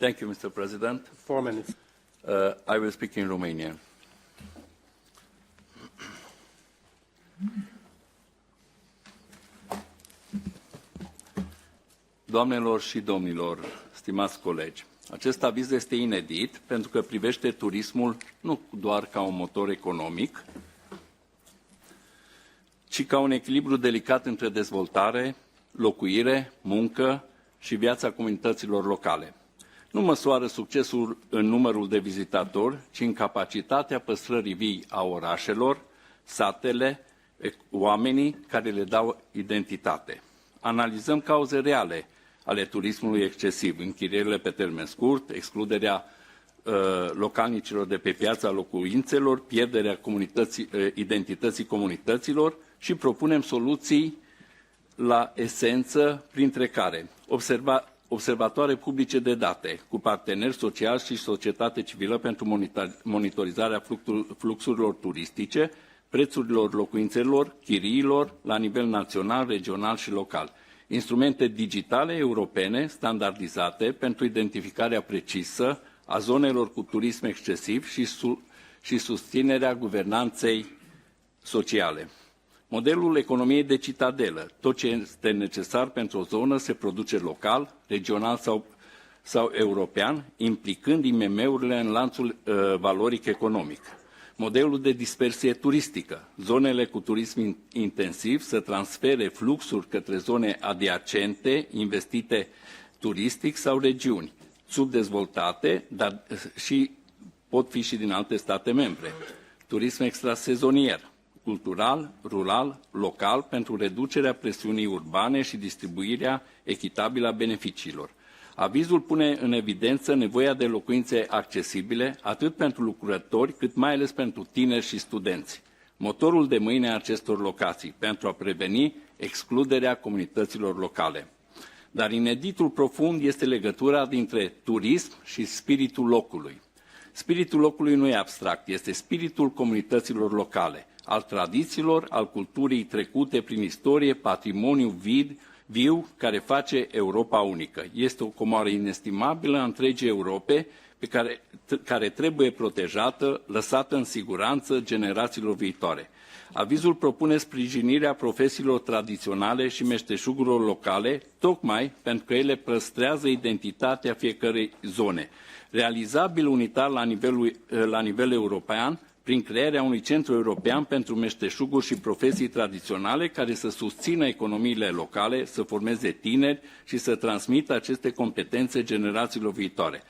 Speaker 14: Thank you, Mr. President.
Speaker 1: 4 minutes.
Speaker 14: I will speak in Romanian. Doamnelor și domnilor, stimați colegi, acest aviz este inedit pentru că privește turismul nu doar ca un motor economic, ci ca un echilibru delicat între dezvoltare, locuire, muncă și viața comunităților locale. Nu măsoară succesul în numărul de vizitatori, ci în capacitatea păstrării vii a orașelor, satele, oamenii care le dau identitate. Analizăm cauze reale ale turismului excesiv, închirierile pe termen scurt, excluderea localnicilor de pe piața locuințelor, pierderea identității comunităților și propunem soluții la esență, printre care observatoare publice de date cu parteneri sociali și societate civilă pentru monitorizarea fluxurilor turistice, prețurilor locuințelor, chiriilor la nivel național, regional și local. Instrumente digitale europene standardizate pentru identificarea precisă a zonelor cu turism excesiv și susținerea guvernanței sociale. Modelul economiei de citadelă. Tot ce este necesar pentru o zonă se produce local, regional sau european, implicând IMM-urile în lanțul valoric economic. Modelul de dispersie turistică. Zonele cu turism intensiv să transfere fluxuri către zone adiacente, investite turistic sau regiuni subdezvoltate, dar și pot fi și din alte state membre. Turism extrasezonier, cultural, rural, local, pentru reducerea presiunii urbane și distribuirea echitabilă a beneficiilor. Avizul pune în evidență nevoia de locuințe accesibile, atât pentru lucrători, cât mai ales pentru tineri și studenți. Motorul de mâine a acestor locații, pentru a preveni excluderea comunităților locale. Dar ineditul profund este legătura dintre turism și spiritul locului. Spiritul locului nu e abstract, este spiritul comunităților locale, al tradițiilor, al culturii trecute prin istorie, patrimoniu viu care face Europa unică. Este o comoară inestimabilă a întregii Europe care trebuie protejată, lăsată în siguranță generațiilor viitoare. Avizul propune sprijinirea profesiilor tradiționale și meșteșugurilor locale, tocmai pentru că ele păstrează identitatea fiecărei zone. Realizabil unitar la nivel european, prin crearea unui centru european pentru meșteșuguri și profesii tradiționale care să susțină economiile locale, să formeze tineri și să transmită aceste competențe generațiilor viitoare.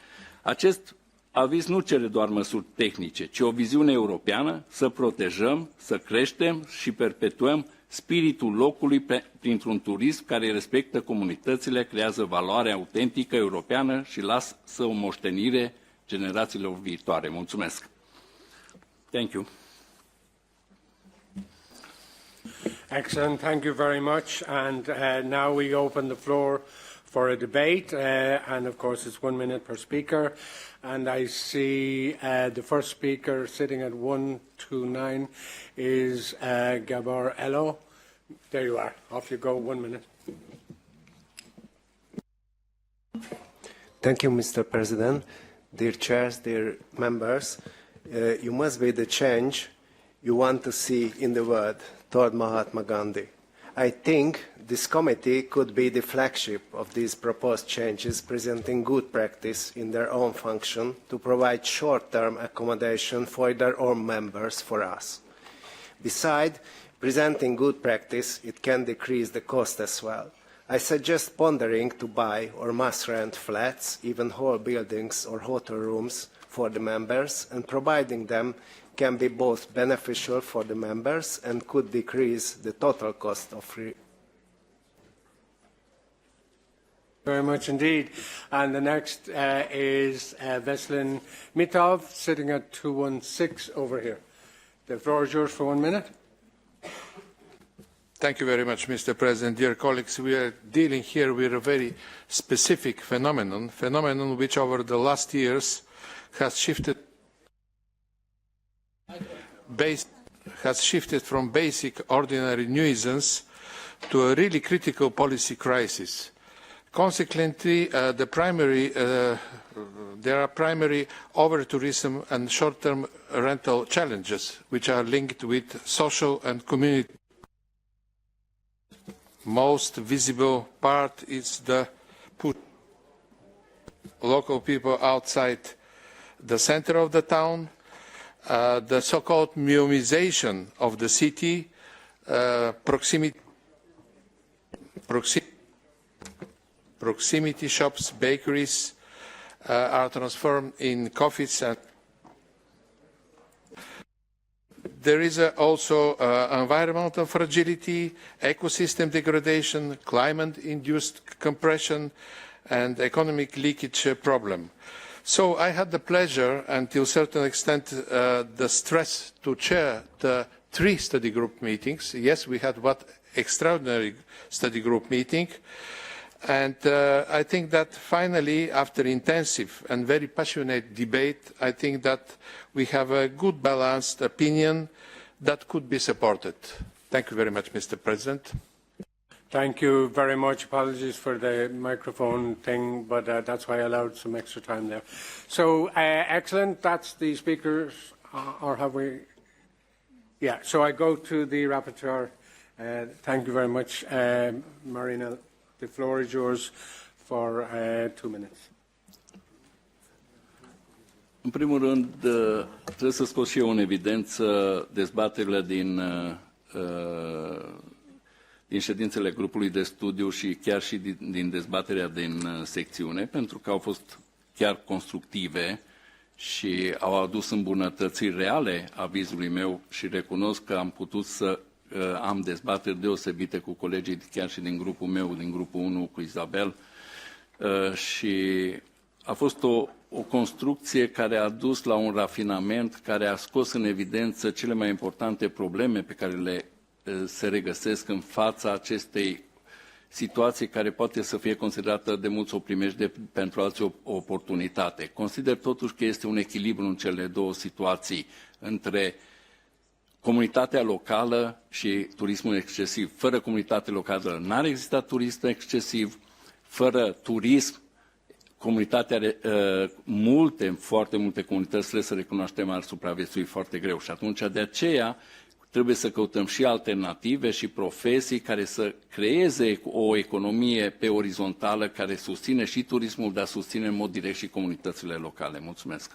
Speaker 14: Acest aviz nu cere doar măsuri tehnice, ci o viziune europeană, să protejăm, să creștem și perpetuăm spiritul locului printr-un turism care respectă comunitățile, creează valoare autentică europeană și lasă o moștenire generațiilor viitoare. Mulțumesc! Thank you.
Speaker 1: Excellent. Thank you very much. And now we open the floor for a debate. And of course, it's 1 minute per speaker. And I see the first speaker sitting at 129 is Gabor Elo. There you are. Off you go. 1 minute.
Speaker 15: Thank you, Mr. President. Dear chairs, dear members, you must be the change you want to see in the world toward Mahatma Gandhi. I think this committee could be the flagship of these proposed changes, presenting good practice in their own function to provide short-term accommodation for their own members for us. Besides presenting good practice, it can decrease the cost as well. I suggest pondering to buy or must rent flats, even whole buildings or hotel rooms for the members, and providing them can be both beneficial for the members and could decrease the total cost of
Speaker 1: Very much indeed. And the next is Veselin Mitov, sitting at 216 over here. The floor is yours for 1 minute.
Speaker 21: Thank you very much, Mr. President. Dear colleagues, we are dealing here with a very specific phenomenon which over the last years has shifted from basic ordinary nuisance to a really critical policy crisis. Consequently, there are primary over-tourism and short-term rental challenges, which are linked with social and community. Most visible part is the push local people outside the center of the town, the so-called Muumization of the city, proximity shops, bakeries are transformed in coffees. And there is also environmental fragility, ecosystem degradation, climate-induced compression, and economic leakage problem. So I had the pleasure, and to a certain extent the stress, to chair the 3 study group meetings. Yes, we had one extraordinary study group meeting. And I think that finally, after intensive and very passionate debate, I think that we have a good balanced opinion that could be supported. Thank you very much, Mr. President.
Speaker 1: Thank you very much. Apologies for the microphone thing, but that's why I allowed some extra time there. So, excellent. That's the speakers, or have we? Yeah, so I go to the rapporteur. Thank you very much, Marina. The floor is yours for 2 minutes.
Speaker 7: În primul rând, trebuie să scot și eu în evidență dezbaterile din ședințele grupului de studiu și chiar și din dezbaterea din secțiune, pentru că au fost chiar constructive și au adus îmbunătățiri reale avizului meu și recunosc că am putut să am dezbateri deosebite cu colegii chiar și din grupul meu, din grupul 1 cu Isabel, și a fost o construcție care a dus la un rafinament, care a scos în evidență cele mai importante probleme pe care se regăsesc în fața acestei situații care poate să fie considerată de mulți o primejde, pentru alții o oportunitate. Consider totuși că este un echilibru în cele două situații între comunitatea locală și turismul excesiv. Fără comunitate locală n-ar exista turism excesiv, fără turism, foarte multe comunități, trebuie să recunoaștem, ar supraviețui foarte greu. Și atunci, de aceea, trebuie să căutăm și alternative și profesii care să creeze o economie pe orizontală care susține și turismul, dar susține în mod direct și comunitățile locale. Mulțumesc!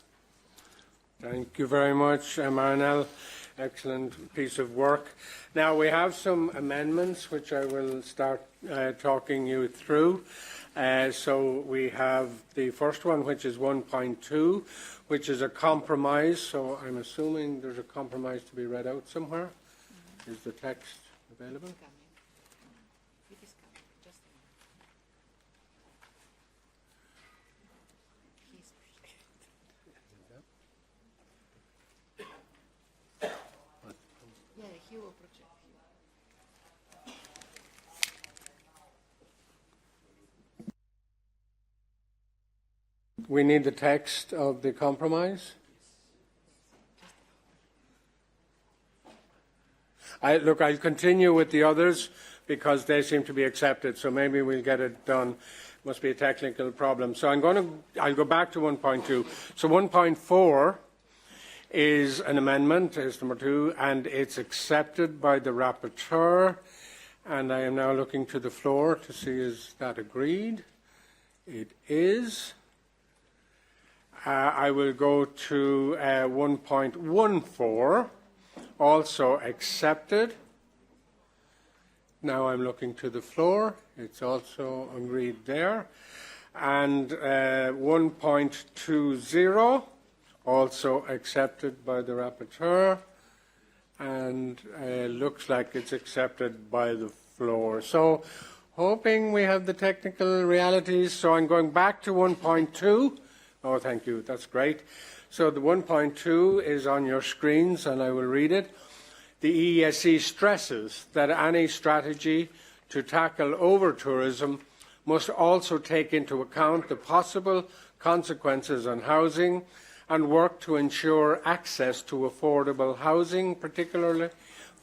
Speaker 1: Thank you very much, Manuel. Excellent piece of work. Now we have some amendments which I will start talking you through. So we have the first one, which is 1.2, which is a compromise. So I'm assuming there's a compromise to be read out somewhere. Is the text available? We need the text of the compromise. I'll continue with the others because they seem to be accepted, so maybe we'll get it done. Must be a technical problem. So I'll go back to 1.2. So 1.4 is an amendment, is number 2, and it's accepted by the rapporteur. And I am now looking to the floor to see is that agreed. It is. I will go to 1.14, also accepted. Now I'm looking to the floor. It's also agreed there. And 1.20, also accepted by the rapporteur. And looks like it's accepted by the floor. So hoping we have the technical realities. So I'm going back to 1.2. Oh, thank you. That's great. So the 1.2 is on your screens, and I will read it. The EESC stresses that any strategy to tackle over-tourism must also take into account the possible consequences on housing and work to ensure access to affordable housing, particularly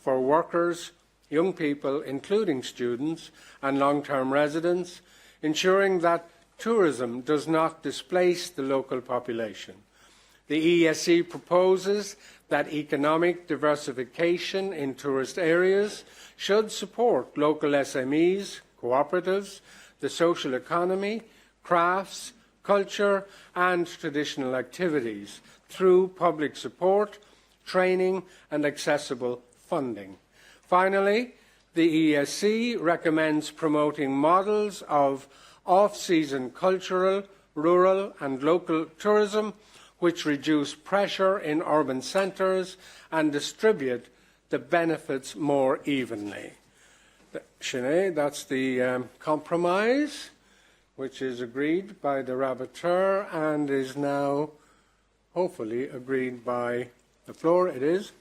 Speaker 1: for workers, young people, including students, and long-term residents, ensuring that tourism does not displace the local population. The EESC proposes that economic diversification in tourist areas should support local SMEs, cooperatives, the social economy, crafts, culture and traditional activities through public support, training and accessible funding. Finally, the EESC recommends promoting models of off-season cultural, rural and local tourism which reduce pressure in urban centres and distribute the benefits more evenly. Sinead, that's the compromise, which is agreed by the rapporteur and is now hopefully agreed by the floor. It is.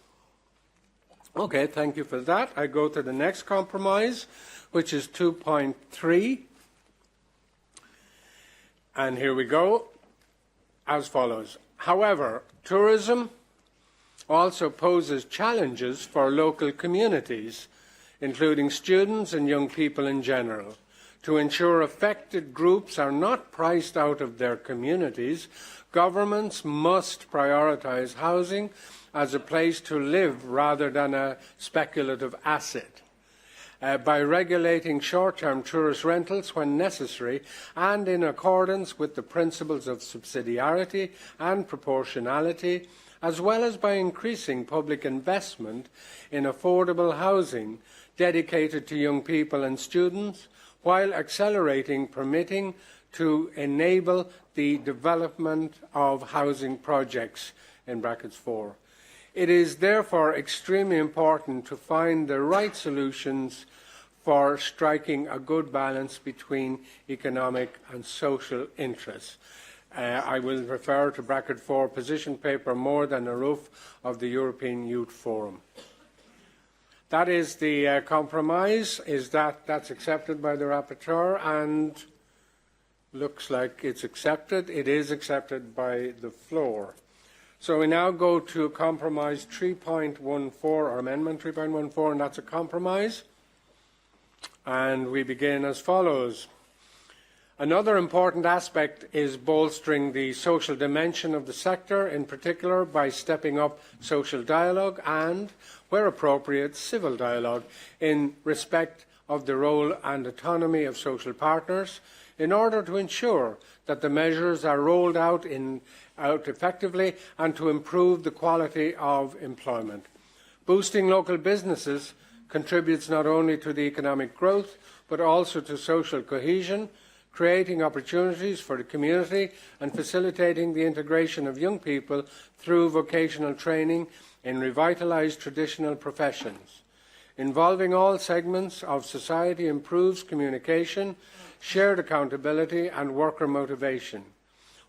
Speaker 1: Okay, thank you for that. I go to the next compromise, which is 2.3. And here we go, as follows. However, tourism also poses challenges for local communities, including students and young people in general. To ensure affected groups are not priced out of their communities, governments must prioritise housing as a place to live rather than a speculative asset. By regulating short-term tourist rentals when necessary and in accordance with the principles of subsidiarity and proportionality, as well as by increasing public investment in affordable housing dedicated to young people and students, while accelerating permitting to enable the development of housing projects, in brackets 4. It is therefore extremely important to find the right solutions for striking a good balance between economic and social interests. I will refer to bracket 4 position paper More Than a Roof of the European Youth Forum. That is the compromise. That's accepted by the rapporteur and looks like it's accepted. It is accepted by the floor. So we now go to compromise 3.14 or amendment 3.14, and that's a compromise. And we begin as follows. Another important aspect is bolstering the social dimension of the sector, in particular by stepping up social dialogue and, where appropriate, civil dialogue in respect of the role and autonomy of social partners in order to ensure that the measures are rolled out effectively and to improve the quality of employment. Boosting local businesses contributes not only to the economic growth but also to social cohesion, creating opportunities for the community and facilitating the integration of young people through vocational training in revitalised traditional professions. Involving all segments of society improves communication, shared accountability and worker motivation,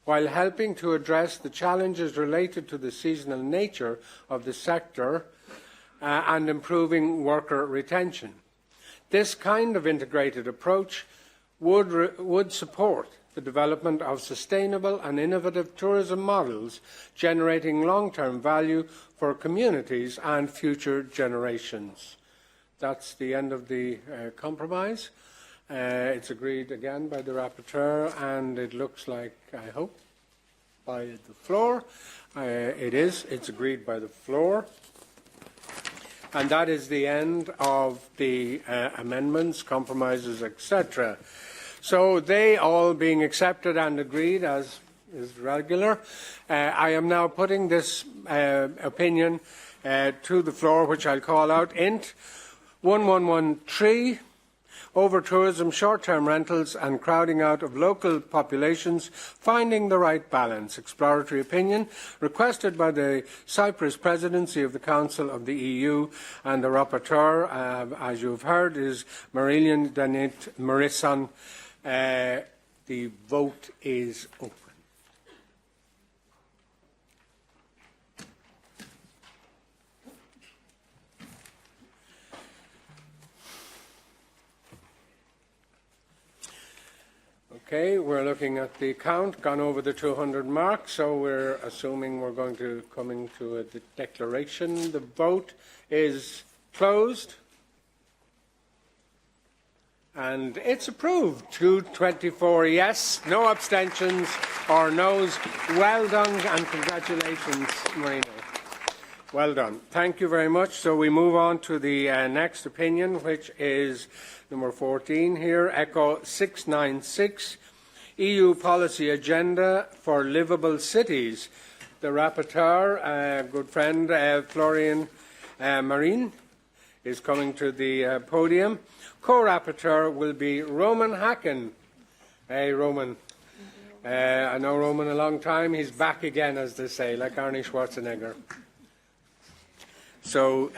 Speaker 1: while helping to address the challenges related to the seasonal nature of the sector and improving worker retention. This kind of integrated approach would support the development of sustainable and innovative tourism models, generating long-term value for communities and future generations. That's the end of the compromise. It's agreed again by the rapporteur, and it looks like, I hope, by the floor. It's agreed by the floor. And that is the end of the amendments, compromises, etc. So they all being accepted and agreed as is regular. I am now putting this opinion to the floor, which I'll call out. Int 1113, over tourism, short-term rentals and crowding out of local populations, finding the right balance. Exploratory opinion requested by the Cyprus Presidency of the Council of the EU, and the rapporteur, as you've heard, is Marilyn Danit Marisan. The vote is open. Okay, we're looking at the count, gone over the 200 mark, so we're assuming we're going to come to a declaration. The vote is closed. And it's approved. 224 yes, no abstentions or noes. Well done and congratulations, Marino. Well done. Thank you very much. So we move on to the next opinion, which is number 14 here, ECHO 696, EU Policy Agenda for Livable Cities. The rapporteur, good friend Florian Marin, is coming to the podium. Co-rapporteur will be Roman Hacken. Hey, Roman. I know Roman a long time. He's back again, as they say, like Arnie Schwarzenegger. So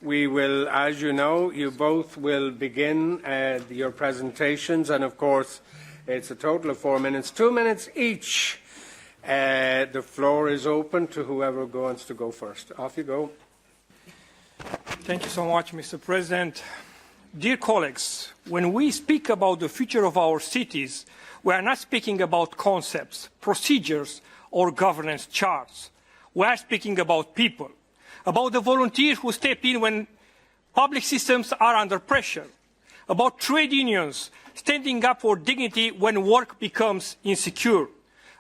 Speaker 1: we will, as you know, you both will begin your presentations, and of course, it's a total of 4 minutes, 2 minutes each. The floor is open to whoever wants to go first. Off you go.
Speaker 3: Thank you so much, Mr. President. Dear colleagues, when we speak about the future of our cities, we are not speaking about concepts, procedures, or governance charts. We are speaking about people, about the volunteers who step in when public systems are under pressure, about trade unions standing up for dignity when work becomes insecure,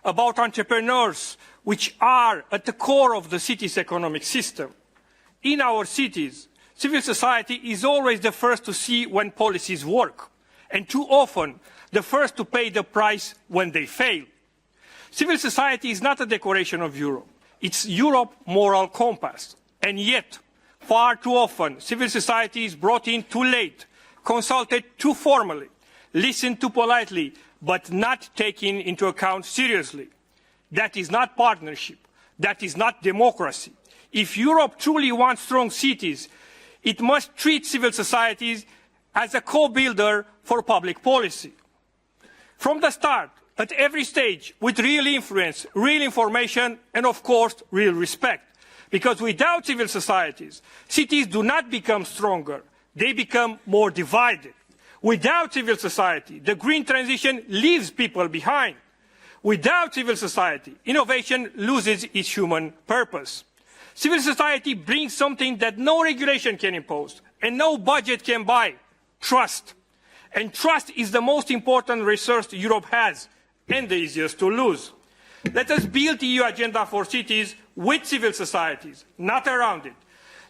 Speaker 3: about entrepreneurs which are at the core of the city's economic system. In our cities, civil society is always the first to see when policies work, and too often the first to pay the price when they fail. Civil society is not a decoration of Europe. It's Europe's moral compass. And yet, far too often, civil society is brought in too late, consulted too formally, listened too politely, but not taken into account seriously. That is not partnership. That is not democracy. If Europe truly wants strong cities, it must treat civil societies as a co-builder for public policy. From the start, at every stage, with real influence, real information, and of course, real respect. Because without civil societies, cities do not become stronger, they become more divided. Without civil society, the green transition leaves people behind. Without civil society, innovation loses its human purpose. Civil society brings something that no regulation can impose and no budget can buy: trust. And trust is the most important resource Europe has and the easiest to lose. Let us build the EU agenda for cities with civil societies, not around it.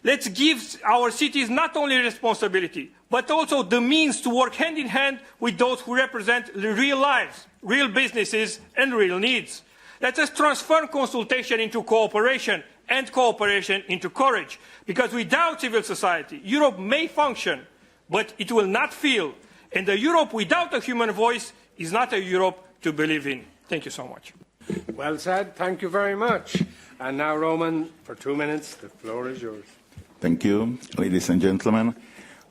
Speaker 3: Let's give our cities not only responsibility, but also the means to work hand in hand with those who represent real lives, real businesses, and real needs. Let us transform consultation into cooperation and cooperation into courage, because without civil society, Europe may function, but it will not feel. And a Europe without a human voice is not a Europe to believe in. Thank you so much.
Speaker 1: Well said. Thank you very much. And now, Roman, for 2 minutes, the floor is yours.
Speaker 4: Thank you, ladies and gentlemen.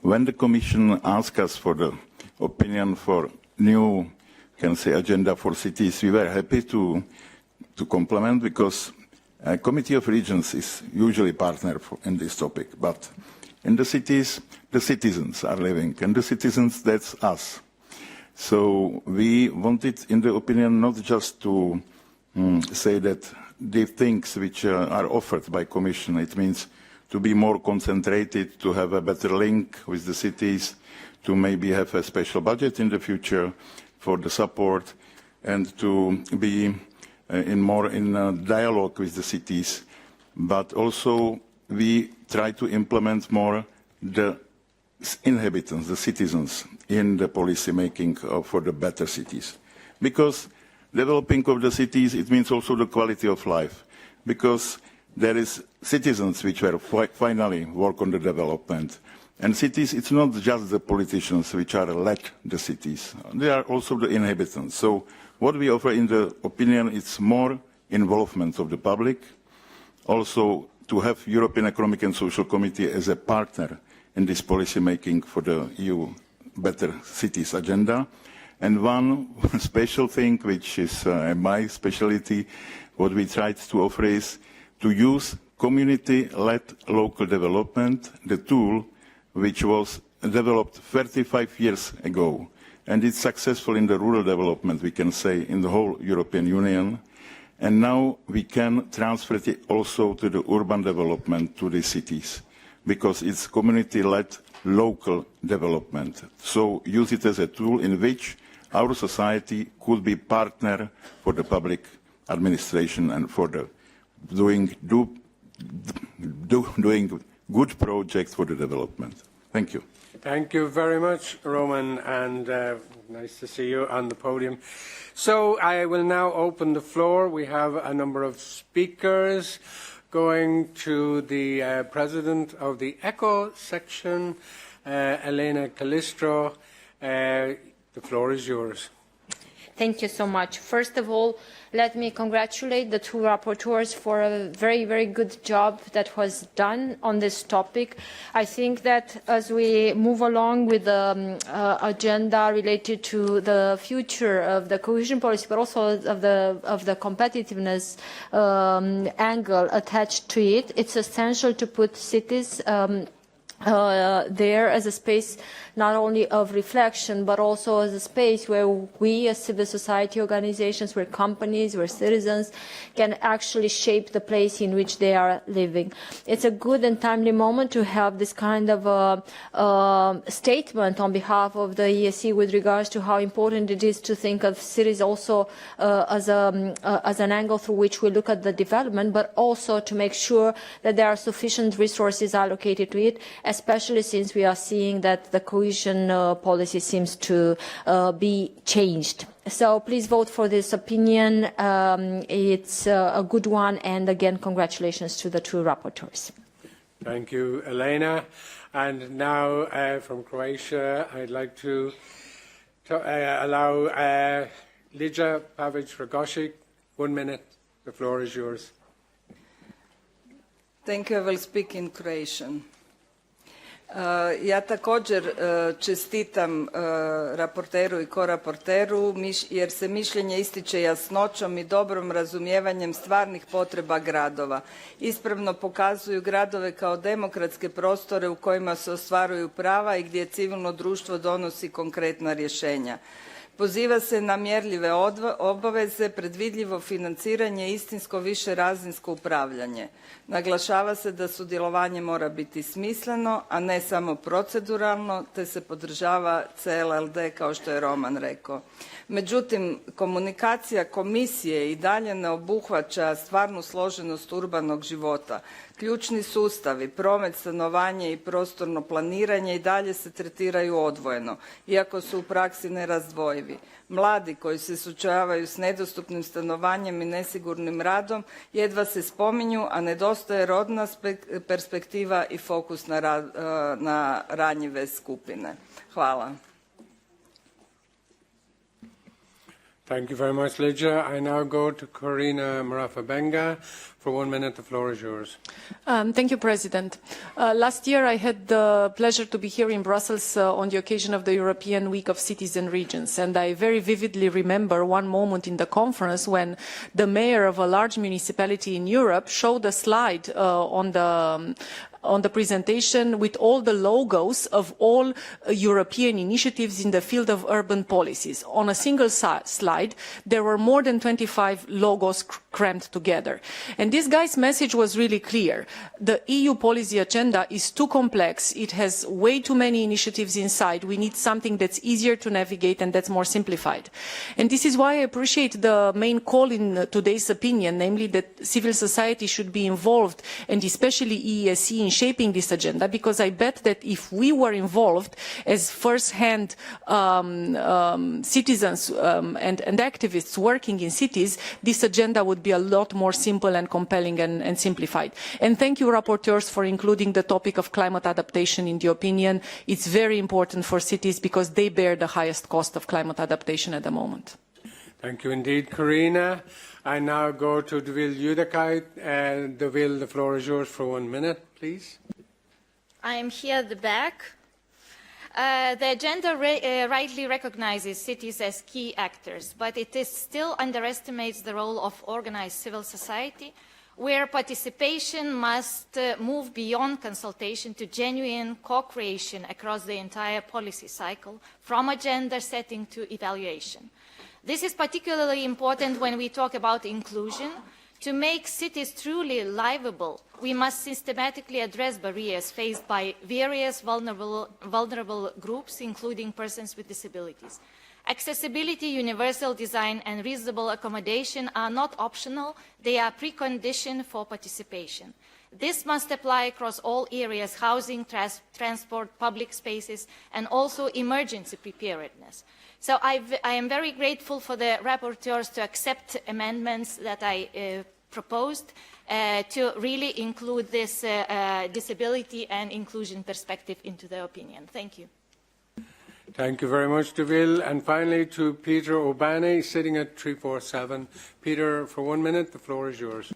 Speaker 4: When the Commission asked us for the opinion for new, agenda for cities, we were happy to complement, because Committee of Regions is usually partner in this topic. But in the cities, the citizens are living, and the citizens, that's us. So we wanted, in the opinion, not just to say that the things which are offered by Commission, it means to be more concentrated, to have a better link with the cities, to maybe have a special budget in the future for the support, and to be more in dialogue with the cities. But also we try to implement more the inhabitants, the citizens, in the policy making for the better cities. Because developing of the cities, it means also the quality of life. Because there is citizens which will finally work on the development. And cities, it's not just the politicians which are led the cities. They are also the inhabitants. So what we offer in the opinion is more involvement of the public, also to have European Economic and Social Committee as a partner in this policy making for the EU Better Cities agenda. And one special thing, which is my specialty, what we tried to offer is to use community-led local development, the tool which was developed 35 years ago. And it's successful in the rural development, we can say, in the whole European Union. And now we can transfer it also to the urban development, to the cities, because it's community-led local development. So use it as a tool in which our society could be partner for the public administration and for the doing good projects for the development. Thank you.
Speaker 1: Thank you very much, Roman, and nice to see you on the podium. So I will now open the floor. We have a number of speakers. Going to the President of the ECHO section, Elena Calistro. The floor is yours.
Speaker 5: Thank you so much. First of all, let me congratulate the two rapporteurs for a very, very good job that was done on this topic. I think that as we move along with the agenda related to the future of the cohesion policy, but also of the competitiveness angle attached to it, it's essential to put cities there as a space not only of reflection, but also as a space where we as civil society organizations, where companies, where citizens can actually shape the place in which they are living. It's a good and timely moment to have this kind of statement on behalf of the EESC with regards to how important it is to think of cities also as an angle through which we look at the development, but also to make sure that there are sufficient resources allocated to it, especially since we are seeing that the cohesion policy seems to be changed. So please vote for this opinion. It's a good one, and again, congratulations to the two rapporteurs.
Speaker 1: Thank you, Elena. And now from Croatia, I'd like to allow Lija Pavić-Rogosic. 1 minute. The floor is yours.
Speaker 6: Thank you. I will speak in Croatian. Ja također čestitam raporteru i koraporteru jer se mišljenje ističe jasnoćom i dobrom razumijevanjem stvarnih potreba gradova. Ispravno pokazuju gradove kao demokratske prostore u kojima se ostvaruju prava i gdje civilno društvo donosi konkretna rješenja. Poziva se na mjerljive obaveze, predvidljivo financiranje i istinsko višerazinsko upravljanje. Naglašava se da sudjelovanje mora biti smisleno, a ne samo proceduralno, te se podržava CLLD kao što je Roman rekao. Međutim, komunikacija komisije i dalje ne obuhvaća stvarnu složenost urbanog života. Ključni sustavi, promet, stanovanje i prostorno planiranje i dalje se tretiraju odvojeno, iako su u praksi nerazdvojivi. Mladi koji se suočavaju s nedostupnim stanovanjem i nesigurnim radom jedva se spominju, a nedostaje rodna perspektiva i fokus na ranjive skupine. Hvala.
Speaker 1: Thank you very much, Lija. I now go to Corina Marafa-Benga. For 1 minute, the floor is yours.
Speaker 10: Thank you, President. Last year, I had the pleasure to be here in Brussels on the occasion of the European Week of Cities and Regions. And I very vividly remember one moment in the conference when the mayor of a large municipality in Europe showed a slide on the presentation with all the logos of all European initiatives in the field of urban policies. On a single slide, there were more than 25 logos crammed together. And this guy's message was really clear. The EU policy agenda is too complex. It has way too many initiatives inside. We need something that's easier to navigate and that's more simplified. And this is why I appreciate the main call in today's opinion, namely that civil society should be involved, and especially EESC, in shaping this agenda, because I bet that if we were involved as first-hand citizens and activists working in cities, this agenda would be a lot more simple and compelling and simplified. And thank you, rapporteurs, for including the topic of climate adaptation in the opinion. It's very important for cities because they bear the highest cost of climate adaptation at the moment.
Speaker 1: Thank you indeed, Corina. I now go to Deville Udakite. Deville, the floor is yours for 1 minute, please.
Speaker 8: I am here at the back. The agenda rightly recognizes cities as key actors, but it still underestimates the role of organized civil society, where participation must move beyond consultation to genuine co-creation across the entire policy cycle, from agenda setting to evaluation. This is particularly important when we talk about inclusion, To make cities truly livable, we must systematically address barriers faced by various vulnerable groups, including persons with disabilities. Accessibility, universal design, and reasonable accommodation are not optional, they are precondition for participation. This must apply across all areas: housing, transport, public spaces, and also emergency preparedness. So I am very grateful for the rapporteurs to accept amendments that I proposed to really include this disability and inclusion perspective into the opinion. Thank you.
Speaker 1: Thank you very much, Deville. And finally to Peter O'Banney, sitting at 347. Peter, for 1 minute, the floor is yours.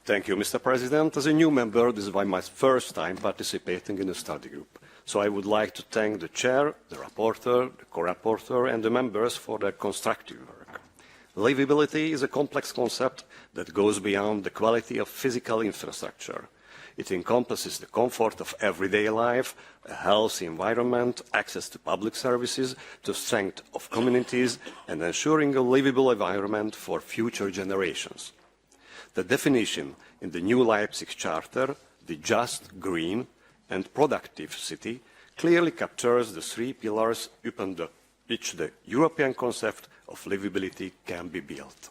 Speaker 18: Thank you, Mr. President. As a new member, this is my first time participating in a study group. So I would like to thank the chair, the rapporteur, the co-rapporteur, and the members for their constructive work. Livability is a complex concept that goes beyond the quality of physical infrastructure. It encompasses the comfort of everyday life, a healthy environment, access to public services, the strength of communities, and ensuring a livable environment for future generations. The definition in the new Leipzig Charter, the just, green, and productive city, clearly captures the three pillars upon which the European concept of livability can be built.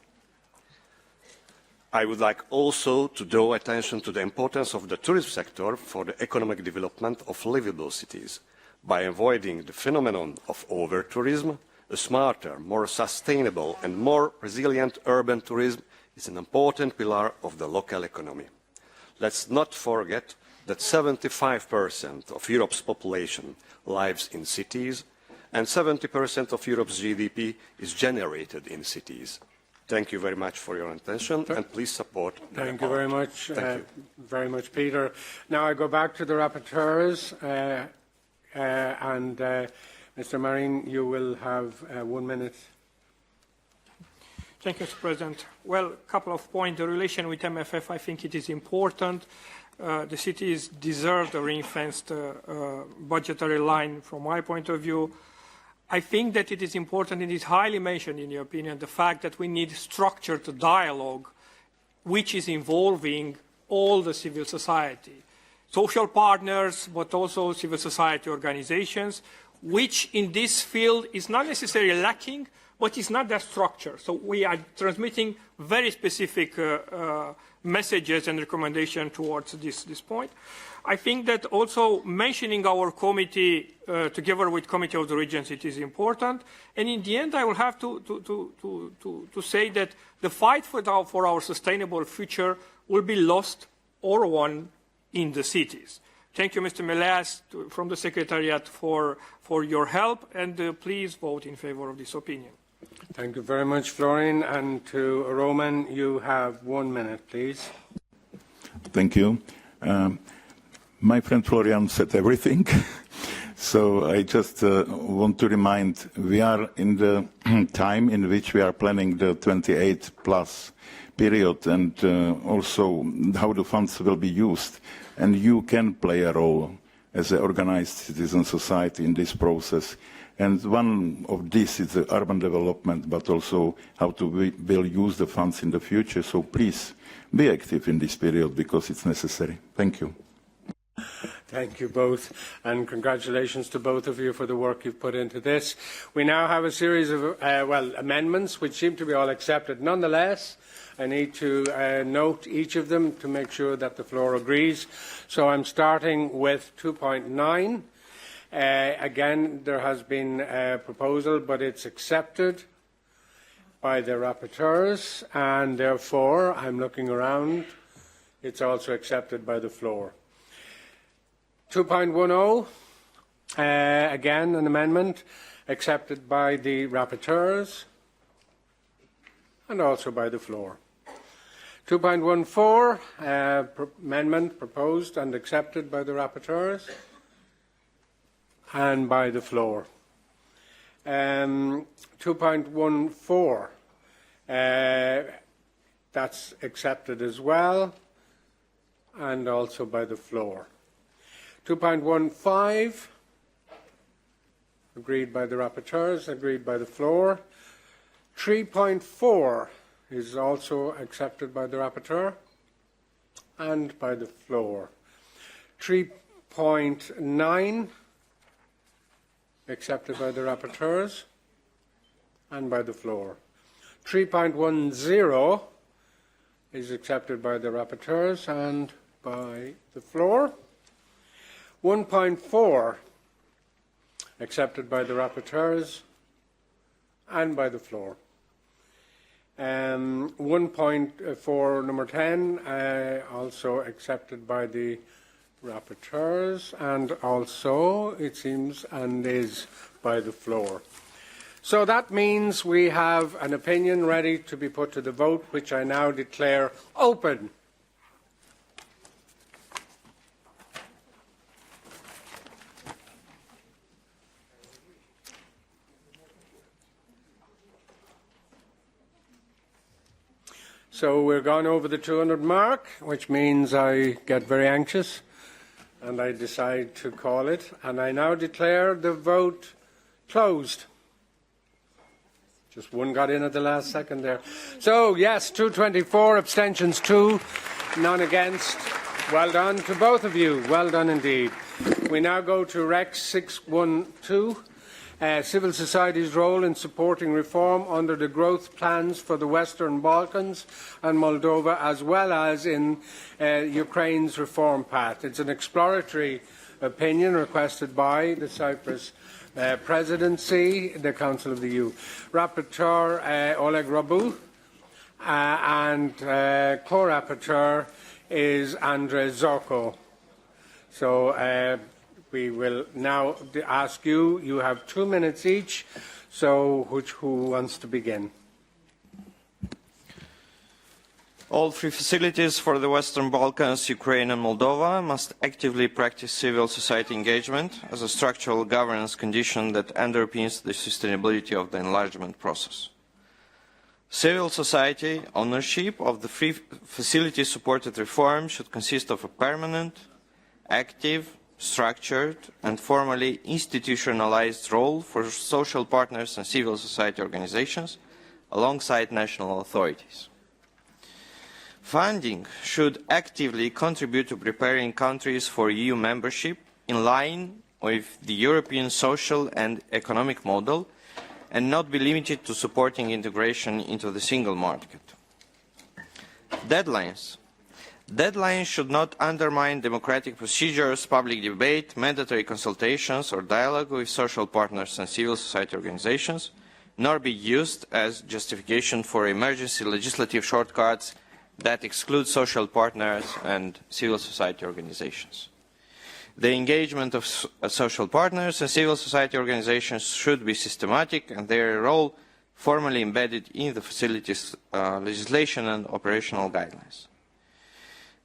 Speaker 18: I would like also to draw attention to the importance of the tourism sector for the economic development of livable cities. By avoiding the phenomenon of over-tourism, a smarter, more sustainable and more resilient urban tourism is an important pillar of the local economy. Let's not forget that 75% of Europe's population lives in cities and 70% of Europe's GDP is generated in cities. Thank you very much for your attention, and please support the report.
Speaker 1: Thank you very much.
Speaker 18: Thank you.
Speaker 1: Very much, Peter. Now I go back to the rapporteurs, and Mr. Marin, you will have 1 minute.
Speaker 3: Thank you, Mr. President. Well, a couple of points. The relation with MFF, I think it is important. The cities deserve a ring-fenced budgetary line from my point of view. I think that it is important, and it is highly mentioned in your opinion, the fact that we need structured dialogue which is involving all the civil society, social partners, but also civil society organizations, which in this field is not necessarily lacking, but it's not that structure. So we are transmitting very specific messages and recommendations towards this point. I think that also mentioning our committee together with Committee of the Regions, it is important. And in the end, I will have to say that the fight for our sustainable future will be lost or won in the cities. Thank you, Mr. Melas, from the Secretariat for your help, and please vote in favor of this opinion.
Speaker 1: Thank you very much, Florian. And to Roman, you have 1 minute, please.
Speaker 4: Thank you. My friend Florian said everything. So I just want to remind, we are in the time in which we are planning the 28+ period, and also how the funds will be used. And you can play a role as an organized citizen society in this process. And one of this is the urban development, but also how we will use the funds in the future. So please be active in this period because it's necessary. Thank you.
Speaker 1: Thank you both, and congratulations to both of you for the work you've put into this. We now have a series of amendments which seem to be all accepted. Nonetheless, I need to note each of them to make sure that the floor agrees. So I'm starting with 2.9. Again, there has been a proposal, but it's accepted by the rapporteurs, and therefore, I'm looking around, it's also accepted by the floor. 2.10, again, an amendment accepted by the rapporteurs and also by the floor. 2.14, amendment proposed and accepted by the rapporteurs and by the floor. 2.14, that's accepted as well and also by the floor. 2.15, agreed by the rapporteurs, agreed by the floor. 3.4, is also accepted by the rapporteur and by the floor. 3.9 accepted by the rapporteurs and by the floor. 3.10 is accepted by the rapporteurs and by the floor. 1.4 accepted by the rapporteurs and by the floor. 1.4 number 10 also accepted by the rapporteurs and also, it seems, and is by the floor. So that means we have an opinion ready to be put to the vote, which I now declare open. So we're gone over the 200 mark, which means I get very anxious and I decide to call it. And I now declare the vote closed. Just one got in at the last second there. So, yes, 224, abstentions 2, none against. Well done to both of you. Well done indeed. We now go to Rex 612. Civil society's role in supporting reform under the growth plans for the Western Balkans and Moldova, as well as in Ukraine's reform path. It's an exploratory opinion requested by the Cyprus Presidency, the Council of the EU. Rapporteur Oleg Rabu and co-rapporteur is Andrei Zorko. So we will now ask you, you have 2 minutes each, so who wants to begin?
Speaker 17: All three facilities for the Western Balkans, Ukraine and Moldova must actively practice civil society engagement as a structural governance condition that underpins the sustainability of the enlargement process. Civil society ownership of the three facilities supported reform should consist of a permanent, active, structured and formally institutionalized role for social partners and civil society organizations alongside national authorities. Funding should actively contribute to preparing countries for EU membership in line with the European social and economic model and not be limited to supporting integration into the single market. Deadlines. Deadlines should not undermine democratic procedures, public debate, mandatory consultations or dialogue with social partners and civil society organizations, nor be used as justification for emergency legislative shortcuts that exclude social partners and civil society organizations. The engagement of social partners and civil society organizations should be systematic and their role formally embedded in the facilities legislation and operational guidelines.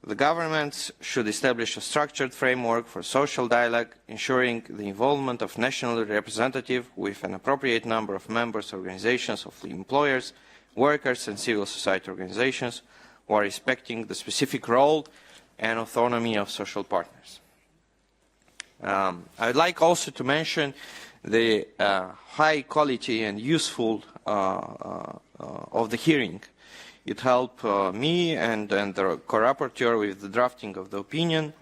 Speaker 17: The governments should establish a structured framework for social dialogue, ensuring the involvement of national representatives with an appropriate number of members, organizations of employers, workers and civil society organizations who are respecting the specific role and autonomy of social partners. I would like also to mention the high quality and useful of the hearing. It helped me and the co-rapporteur with the drafting of the opinion.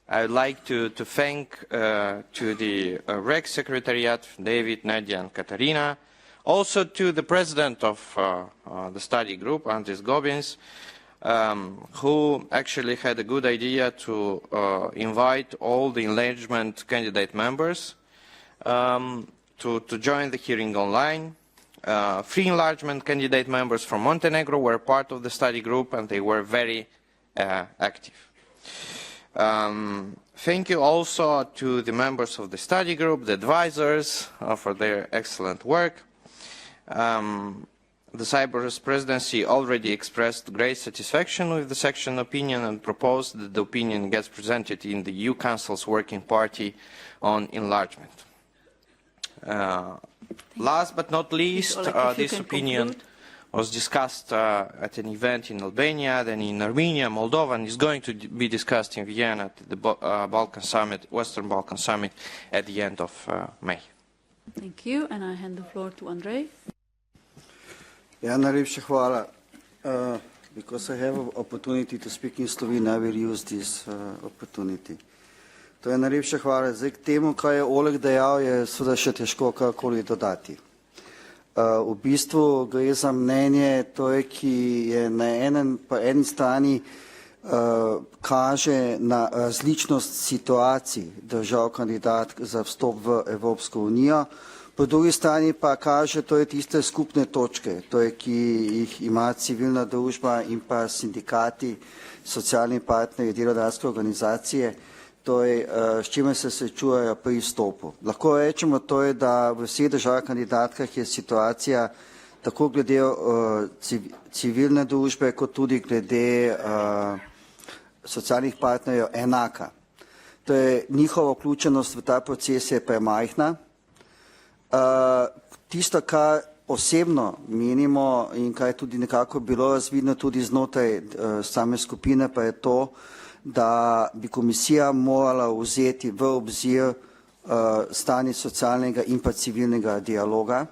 Speaker 17: I would like to thank to the REC Secretariat, David, Nadia and Katarina, also to the president of the study group, Andris Gobins, who actually had a good idea to invite all the enlargement candidate members to join the hearing online. 3 enlargement candidate members from Montenegro were part of the study group and they were very active. Thank you also to the members of the study group, the advisors, for their excellent work. The Cyprus Presidency already expressed great satisfaction with the section opinion and proposed that the opinion gets presented in the EU Council's Working Party on Enlargement. Last but not least, this opinion was discussed at an event in Albania, then in Armenia, Moldova, and is going to be discussed in Vienna at the Balkan Summit, Western Balkan Summit at the end of May.
Speaker 19: Thank you, and I hand the floor to Andrei.
Speaker 20: Ja, najlepša hvala.
Speaker 11: Because I have an opportunity to speak in Slovenia, I will use this opportunity. To je najlepša hvala. Zdaj, k temu, kaj je Oleg dejal, je seveda še težko kakorkoli dodati. V bistvu gre za mnenje, ki je na eni strani kaže na različnost situacij držav kandidatk za vstop v Evropsko unijo, po drugi strani pa kaže tiste skupne točke, ki jih ima civilna družba in pa sindikati, socialni partnerji, delodajalske organizacije, s čimer se srečujejo pri vstopu. Lahko rečemo, da v vseh državah kandidatkah je situacija tako glede civilne družbe, kot tudi glede socialnih partnerjev enaka. Njihova vključenost v ta proces je premajhna. Tisto, kar osebno menimo in kar je tudi nekako bilo razvidno tudi znotraj same skupine, pa je to, da bi komisija morala vzeti v obzir stanje socialnega in pa civilnega dialoga,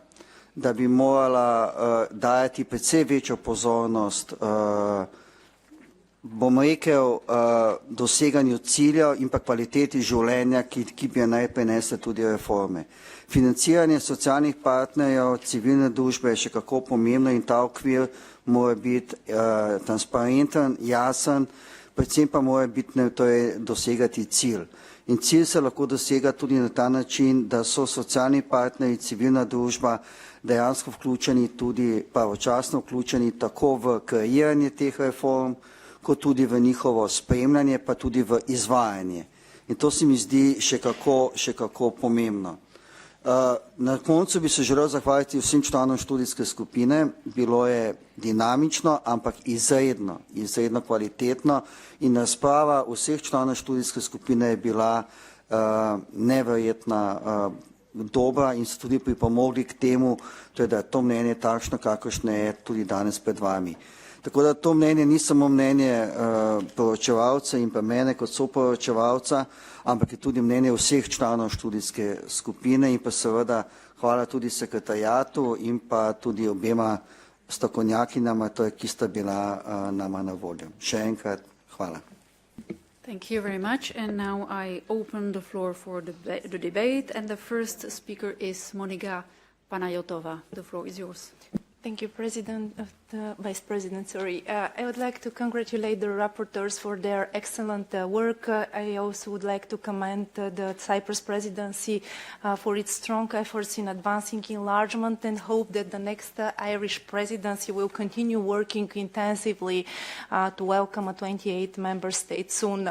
Speaker 11: da bi morala dajati precej večjo pozornost, bom rekel, doseganju ciljev in pa kvaliteti življenja, ki bi naj prinesle tudi reforme. Financiranje socialnih partnerjev, civilne družbe je še kako pomembno in ta okvir mora biti transparenten, jasen, predvsem pa mora biti dosegati cilj. In cilj se lahko dosega tudi na ta način, da so socialni partnerji, civilna družba dejansko vključeni tudi, pravočasno vključeni tako v kreiranje teh reform, kot tudi v njihovo spremljanje, pa tudi v izvajanje. In to se mi zdi še kako pomembno. Na koncu bi se želel zahvaliti vsem članom študijske skupine. Bilo je dinamično, ampak izredno kvalitetno in razprava vseh članov študijske skupine je bila neverjetna dobra in so tudi pripomogli k temu, da je to mnenje takšno, kakršno je tudi danes pred vami. Tako da to mnenje ni samo mnenje poročevalca in pa mene kot soporočevalca, ampak je tudi mnenje vseh članov študijske skupine in pa seveda hvala tudi sekretariatu in pa tudi obema strokovnjakinjama, ki sta bila nama na voljo. Še enkrat hvala.
Speaker 19: Thank you very much. And now I open the floor for the debate. And the first speaker is Monika Panayotova. The floor is yours.
Speaker 20: Thank you, Vice President. I would like to congratulate the rapporteurs for their excellent work. I also would like to commend the Cyprus presidency for its strong efforts in advancing enlargement and hope that the next Irish presidency will continue working intensively to welcome a 28 member state soon.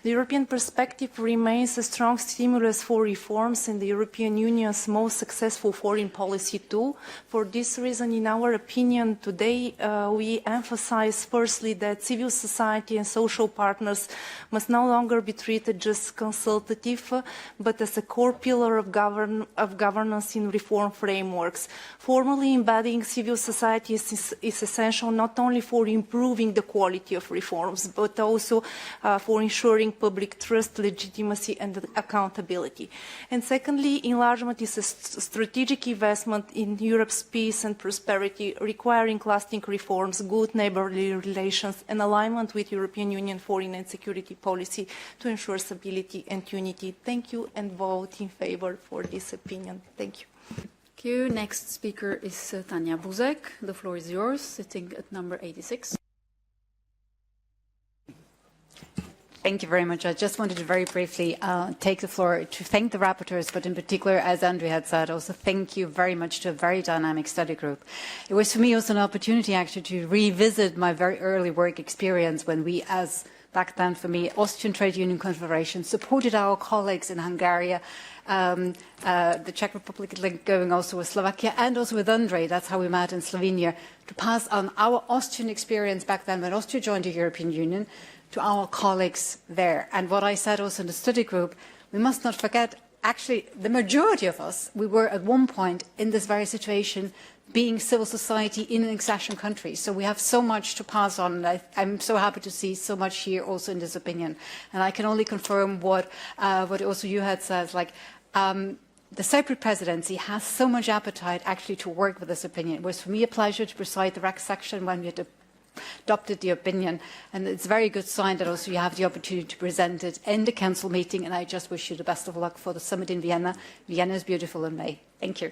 Speaker 20: The European perspective remains a strong stimulus for reforms and the European Union's most successful foreign policy tool. For this reason, in our opinion, today we emphasize firstly that civil society and social partners must no longer be treated just consultative, but as a core pillar of governance in reform frameworks. Formally embedding civil society is essential not only for improving the quality of reforms, but also for ensuring public trust, legitimacy and accountability. And secondly, enlargement is a strategic investment in Europe's peace and prosperity, requiring lasting reforms, good neighbourly relations and alignment with European Union foreign and security policy to ensure stability and unity. Thank you and vote in favour for this opinion. Thank you.
Speaker 19: Thank you. Next speaker is Tanja Buzek. The floor is yours, sitting at number 86.
Speaker 22: Thank you very much. I just wanted to very briefly take the floor to thank the rapporteurs, but in particular, as Andrew had said, also thank you very much to a very dynamic study group. It was for me also an opportunity actually to revisit my very early work experience when we, as back then for me, Austrian Trade Union Confederation, supported our colleagues in Hungary, the Czech Republic, going also with Slovakia and also with Andrej, that's how we met in Slovenia, to pass on our Austrian experience back then when Austria joined the European Union to our colleagues there. And what I said also in the study group, we must not forget, actually, the majority of us, we were at one point in this very situation being civil society in an accession country. So we have so much to pass on. I'm so happy to see so much here also in this opinion. And I can only confirm what also you had said, the Cyprus presidency has so much appetite actually to work with this opinion. It was for me a pleasure to preside the REC section when we had the adopted the opinion, and it's a very good sign that also you have the opportunity to present it in the Council meeting, and I just wish you the best of luck for the summit in Vienna. Vienna is beautiful in May. Thank you.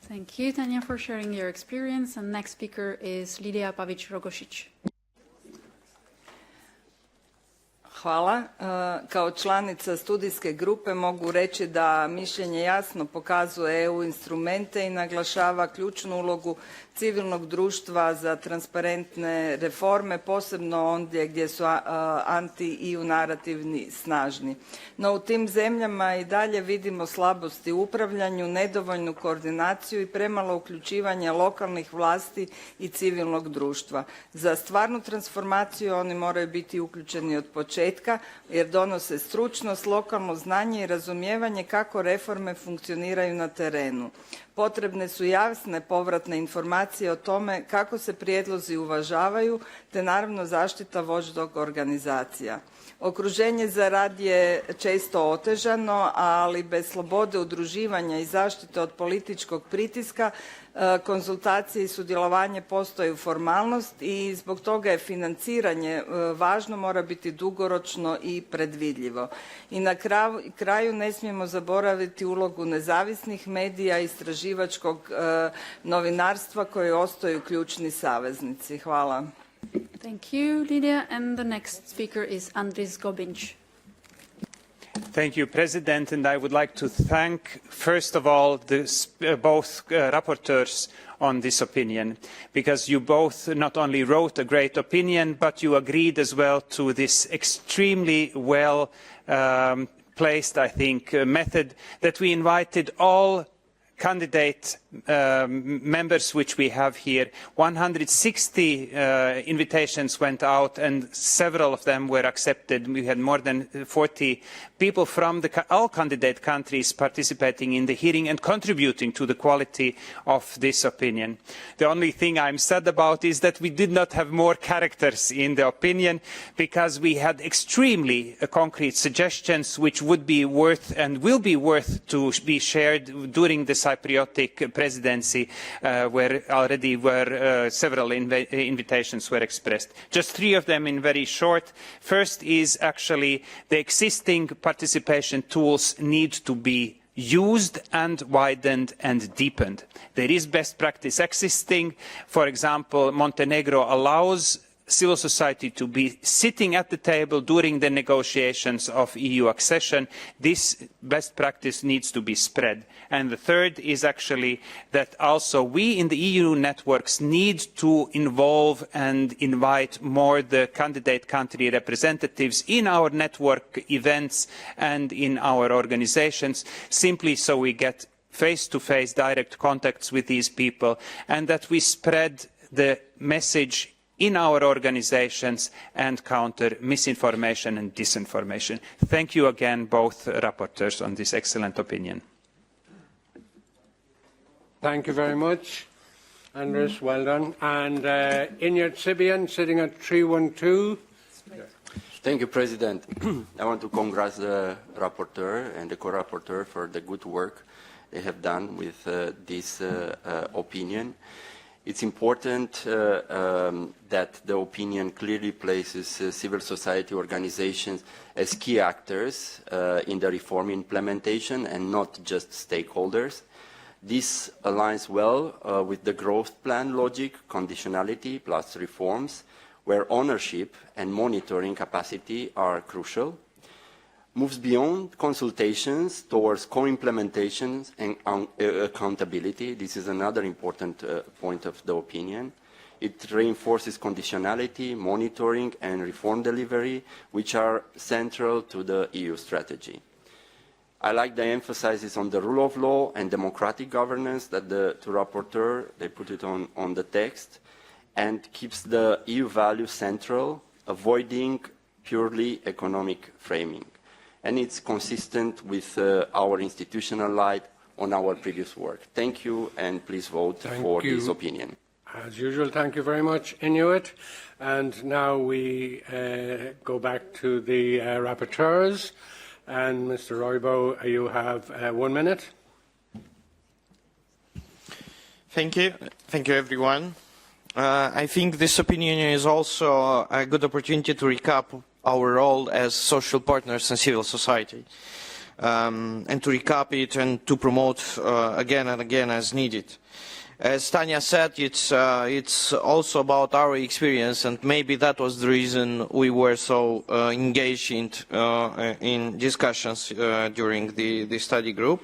Speaker 19: Thank you, Tanja, for sharing your experience. And next speaker is Lidija Pavić-Rogosić.
Speaker 6: Hvala. Kao članica studijske grupe mogu reći da mišljenje jasno pokazuje EU instrumente i naglašava ključnu ulogu civilnog društva za transparentne reforme, posebno ondje gdje su anti-EU narativni snažni. No u tim zemljama i dalje vidimo slabosti u upravljanju, nedovoljnu koordinaciju i premalo uključivanje lokalnih vlasti i civilnog društva. Za stvarnu transformaciju oni moraju biti uključeni od početka jer donose stručnost, lokalno znanje i razumijevanje kako reforme funkcioniraju na terenu. Potrebne su jasne povratne informacije o tome kako se prijedlozi uvažavaju, te naravno zaštita watchdog organizacija. Okruženje za rad je često otežano, ali bez slobode udruživanja i zaštite od političkog pritiska konzultacije i sudjelovanje postaju formalnost i zbog toga je financiranje važno, mora biti dugoročno i predvidljivo. I na kraju ne smijemo zaboraviti ulogu nezavisnih medija i istraživačkog novinarstva koji ostaju ključni saveznici. Hvala.
Speaker 19: Thank you, Lidija. And the next speaker is Andris Gobinč.
Speaker 2: Thank you, President, and I would like to thank, first of all, both rapporteurs on this opinion, because you both not only wrote a great opinion, but you agreed as well to this extremely well placed, I think, method that we invited all candidate members which we have here. 160 invitations went out and several of them were accepted. We had more than 40 people from all candidate countries participating in the hearing and contributing to the quality of this opinion. The only thing I'm sad about is that we did not have more characters in the opinion, because we had extremely concrete suggestions which would be worth and will be worth to be shared during the Cypriotic presidency, where already several invitations were expressed. Just three of them in very short. First is actually the existing participation tools need to be used and widened and deepened. There is best practice existing. For example, Montenegro allows civil society to be sitting at the table during the negotiations of EU accession. This best practice needs to be spread. And the third is actually that also we in the EU networks need to involve and invite more the candidate country representatives in our network events and in our organizations, simply so we get face-to-face direct contacts with these people and that we spread the message in our organizations and counter misinformation and disinformation. Thank you again, both rapporteurs, on this excellent opinion.
Speaker 1: Thank you very much, Andres. Well done. And Inyat Sibian, sitting at 312.
Speaker 12: Thank you, President. I want to congratulate the rapporteur and the co-rapporteur for the good work they have done with this opinion. It's important that the opinion clearly places civil society organizations as key actors in the reform implementation and not just stakeholders. This aligns well with the growth plan logic, conditionality plus reforms, where ownership and monitoring capacity are crucial. Moves beyond consultations towards co-implementations and accountability. This is another important point of the opinion. It reinforces conditionality, monitoring, and reform delivery, which are central to the EU strategy. I like the emphasis on the rule of law and democratic governance that the two rapporteurs, they put it on the text, and keeps the EU values central, avoiding purely economic framing. And it's consistent with our institutional light on our previous work. Thank you, and please vote for this opinion.
Speaker 1: As usual, thank you very much, Inuit. And now we go back to the rapporteurs. And Mr. Roybo, you have 1 minute.
Speaker 17: Thank you. Thank you, everyone. I think this opinion is also a good opportunity to recap our role as social partners and civil society, and to recap it and to promote again and again as needed. As Tanya said, it's also about our experience, and maybe that was the reason we were so engaged in discussions during the study group.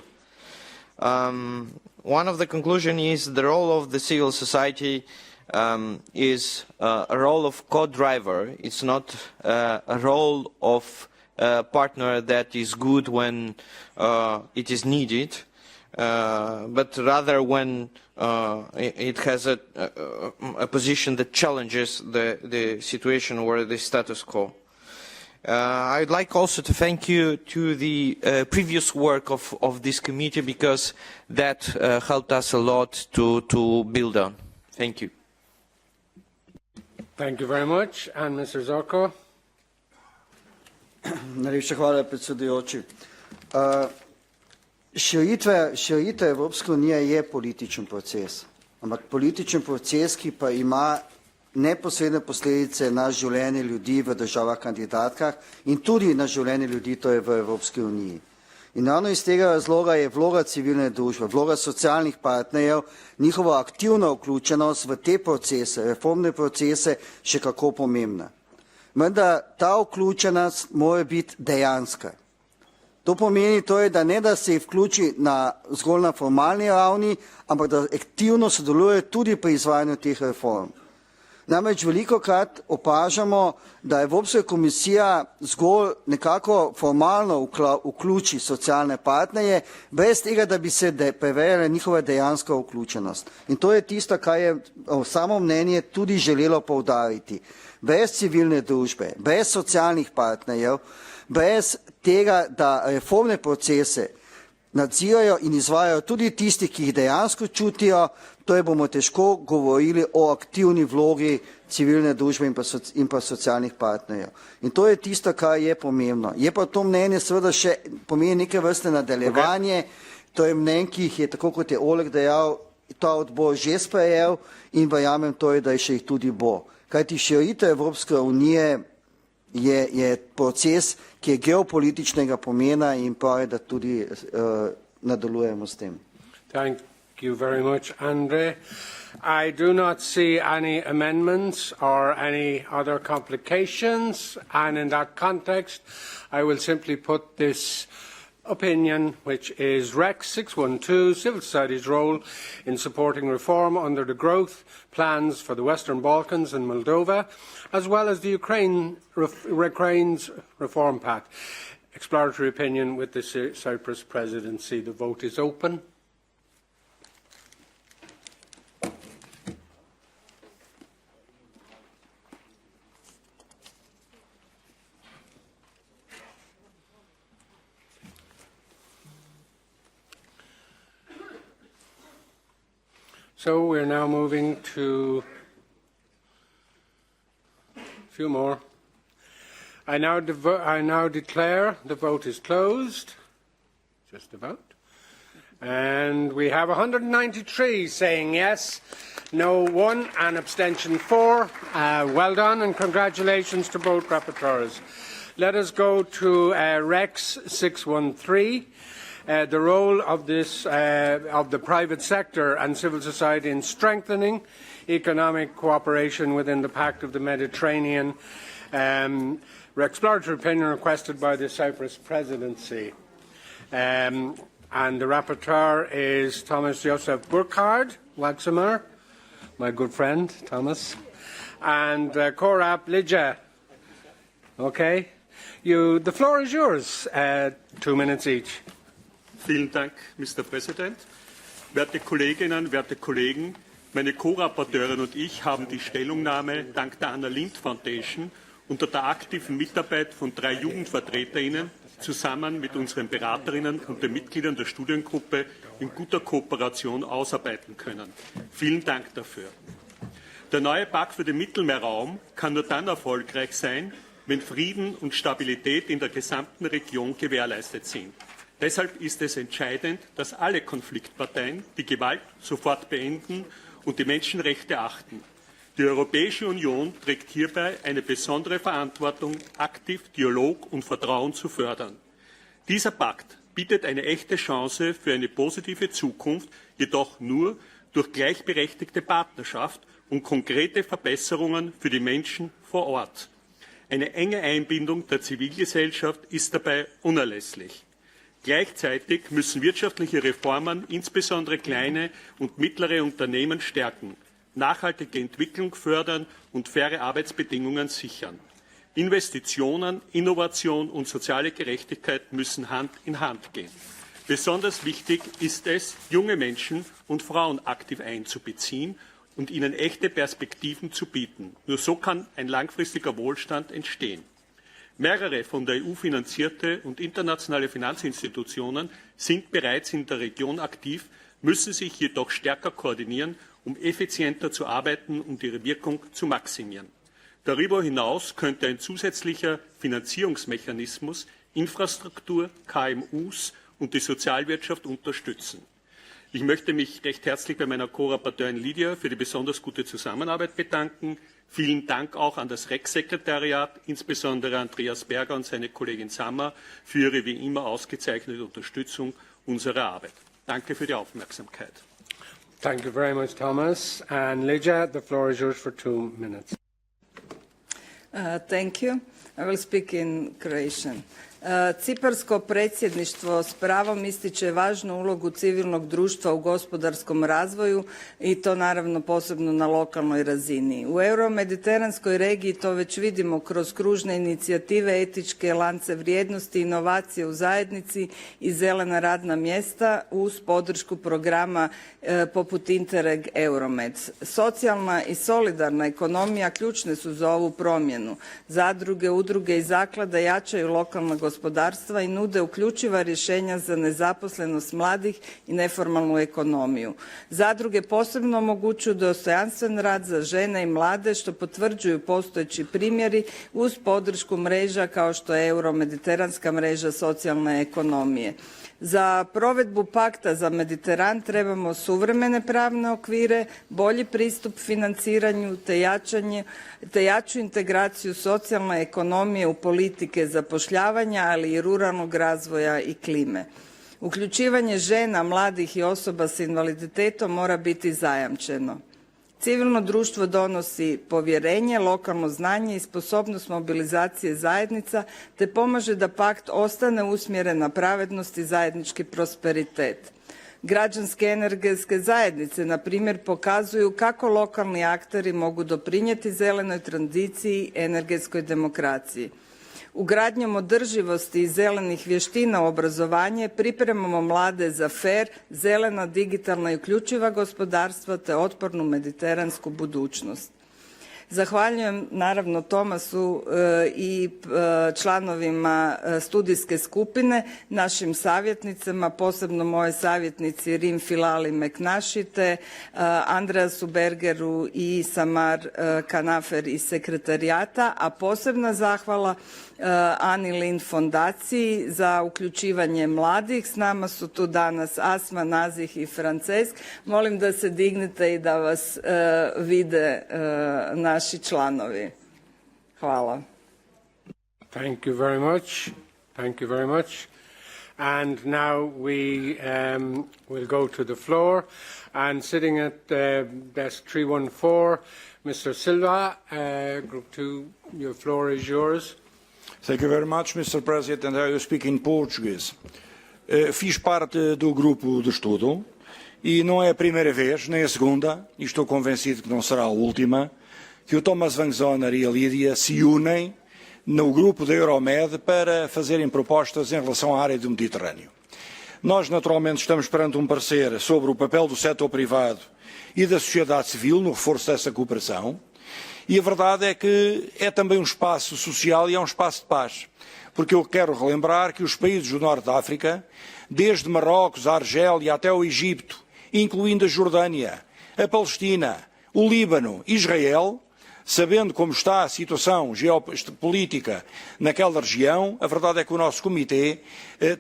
Speaker 17: One of the conclusions is the role of the civil society is a role of co-driver. It's not a role of a partner that is good when it is needed, but rather when it has a position that challenges the situation or the status quo. I'd like also to thank you to the previous work of this committee, because that helped us a lot to build on. Thank you.
Speaker 1: Thank you very much. And Mr. Zorko?
Speaker 11: Najlepša hvala, predsedujoči. Širitev Evropske unije je političen proces, ampak političen proces, ki pa ima neposredne posledice na življenje ljudi v državah kandidatkah in tudi na življenje ljudi, to je v Evropski uniji. In ravno iz tega razloga je vloga civilne družbe, vloga socialnih partnerjev, njihova aktivna vključenost v te procese, reformne procese, še kako pomembna. Vendar ta vključenost mora biti dejanska. To pomeni torej, da ne da se vključi zgolj na formalni ravni, ampak da aktivno sodeluje tudi pri izvajanju teh reform. Namreč velikokrat opažamo, da Evropska komisija zgolj nekako formalno vključi socialne partnerje, brez tega, da bi se preverjala njihova dejanska vključenost. In to je tisto, kar je samo mnenje tudi želelo poudariti. Brez civilne družbe, brez socialnih partnerjev, brez tega, da reformne procese nadzirajo in izvajajo tudi tisti, ki jih dejansko čutijo, to bomo težko govorili o aktivni vlogi civilne družbe in pa socialnih partnerjev. In to je tisto, kar je pomembno. Je pa to mnenje seveda še pomeni neke vrste nadaljevanje, to je mnenj, ki jih je, tako kot je Oleg dejal, ta odbor že sprejel in verjamem torej, da še jih tudi bo. Kajti širitev Evropske unije je proces, ki je geopolitičnega pomena in pravi, da tudi nadaljujemo s tem.
Speaker 1: Thank you very much, Andre. I do not see any amendments or any other complications, and in that context, I will simply put this opinion, which is REC 612, Civil Society's role in supporting reform under the growth plans for the Western Balkans and Moldova, as well as the Ukraine's Reform Pact. Exploratory opinion with the Cyprus presidency. The vote is open. So we're now moving to a few more. I now declare the vote is closed. Just a vote. And we have 193 saying yes, no 1, and abstention 4. Well done and congratulations to both rapporteurs. Let us go to REX 613. The role of the private sector and civil society in strengthening economic cooperation within the Pact of the Mediterranean. Exploratory opinion requested by the Cyprus presidency. And the rapporteur is Thomas Josef Burkhardt, Waxamer, my good friend, Thomas. And Korab Lidja. Okay. The floor is yours. 2 minutes each.
Speaker 13: Vielen Dank, Mr. President. Werte Kolleginnen, werte Kollegen, meine Co-Rapporteurin und ich haben die Stellungnahme dank der Anna Lindh Foundation unter der aktiven Mitarbeit von 3 JugendvertreterInnen zusammen mit unseren Beraterinnen und den Mitgliedern der Studiengruppe in guter Kooperation ausarbeiten können. Vielen Dank dafür. Der neue Pakt für den Mittelmeerraum kann nur dann erfolgreich sein, wenn Frieden und Stabilität in der gesamten Region gewährleistet sind. Deshalb ist es entscheidend, dass alle Konfliktparteien die Gewalt sofort beenden und die Menschenrechte achten. Die Europäische Union trägt hierbei eine besondere Verantwortung, aktiv Dialog und Vertrauen zu fördern. Dieser Pakt bietet eine echte Chance für eine positive Zukunft, jedoch nur durch gleichberechtigte Partnerschaft und konkrete Verbesserungen für die Menschen vor Ort. Eine enge Einbindung der Zivilgesellschaft ist dabei unerlässlich. Gleichzeitig müssen wirtschaftliche Reformen insbesondere kleine und mittlere Unternehmen stärken, nachhaltige Entwicklung fördern und faire Arbeitsbedingungen sichern. Investitionen, Innovation und soziale Gerechtigkeit müssen Hand in Hand gehen. Besonders wichtig ist es, junge Menschen und Frauen aktiv einzubeziehen und ihnen echte Perspektiven zu bieten. Nur so kann ein langfristiger Wohlstand entstehen. Mehrere von der EU finanzierte und internationale Finanzinstitutionen sind bereits in der Region aktiv, müssen sich jedoch stärker koordinieren, um effizienter zu arbeiten und ihre Wirkung zu maximieren. Darüber hinaus könnte ein zusätzlicher Finanzierungsmechanismus Infrastruktur, KMUs und die Sozialwirtschaft unterstützen. Ich möchte mich recht herzlich bei meiner Co-Rapporteurin Lydia für die besonders gute Zusammenarbeit bedanken. Vielen Dank auch an das REC-Sekretariat, insbesondere Andreas Berger und seine Kollegin Sammer, für ihre wie immer ausgezeichnete Unterstützung unserer Arbeit. Danke für die Aufmerksamkeit.
Speaker 1: Thank you very much, Thomas. And Lydia, the floor is yours for 2 minutes.
Speaker 6: Thank you. I will speak in Croatian. Ciparsko predsjedništvo s pravom ističe važnu ulogu civilnog društva u gospodarskom razvoju i to naravno posebno na lokalnoj razini. U euromediteranskoj regiji to već vidimo kroz kružne inicijative, etičke lance vrijednosti, inovacije u zajednici i zelena radna mjesta uz podršku programa poput Interreg Euromed. Socijalna i solidarna ekonomija ključne su za ovu promjenu. Zadruge, udruge i zaklada jačaju lokalna gospodarstva i nude uključiva rješenja za nezaposlenost mladih i neformalnu ekonomiju. Zadruge posebno omogućuju dostojanstven rad za žene i mlade, što potvrđuju postojeći primjeri uz podršku mreža kao što je Euromediteranska mreža socijalne ekonomije. Za provedbu Pakta za Mediteran trebamo suvremene pravne okvire, bolji pristup financiranju te jaču integraciju socijalne ekonomije u politike zapošljavanja, ali i ruralnog razvoja i klime. Uključivanje žena, mladih i osoba s invaliditetom mora biti zajamčeno. Civilno društvo donosi povjerenje, lokalno znanje i sposobnost mobilizacije zajednica te pomaže da pakt ostane usmjeren na pravednost i zajednički prosperitet. Građanske energetske zajednice, na primjer, pokazuju kako lokalni akteri mogu doprinijeti zelenoj tranziciji i energetskoj demokraciji. Ugradnjom održivosti i zelenih vještina u obrazovanje pripremamo mlade za fer, zelena, digitalna i uključiva gospodarstva te otpornu mediteransku budućnost. Zahvaljujem naravno Tomasu i članovima studijske skupine, našim savjetnicama, posebno moje savjetnici Rim Filali Meknaši te Andreasu Bergeru i Samar Kanafer iz sekretarijata, a posebna zahvala Ani Lind fondaciji za uključivanje mladih. S nama su tu danas Asma, Nazih i Francesk. Molim da se dignete i da vas vide naši članovi. Hvala.
Speaker 1: Thank you very much. Thank you very much. And now we will go to the floor. And sitting at desk 314, Mr. Silva, Group 2, your floor is yours.
Speaker 9: Thank you very much, Mr. President. I will speak in Portuguese. Fiz parte do grupo de estudo e não é a primeira vez, nem a segunda, e estou convencido que não será a última, que o Thomas Van Zoner e a Lídia se unem no grupo da Euromed para fazerem propostas em relação à área do Mediterrâneo. Nós, naturalmente, estamos perante um parecer sobre o papel do setor privado e da sociedade civil no reforço dessa cooperação, e a verdade é que é também um espaço social e é um espaço de paz, porque eu quero relembrar que os países do Norte da África, desde Marrocos, a Argélia até o Egito, incluindo a Jordânia, a Palestina, o Líbano, Israel, Sabendo como está a situação geopolítica naquela região, a verdade é que o nosso Comitê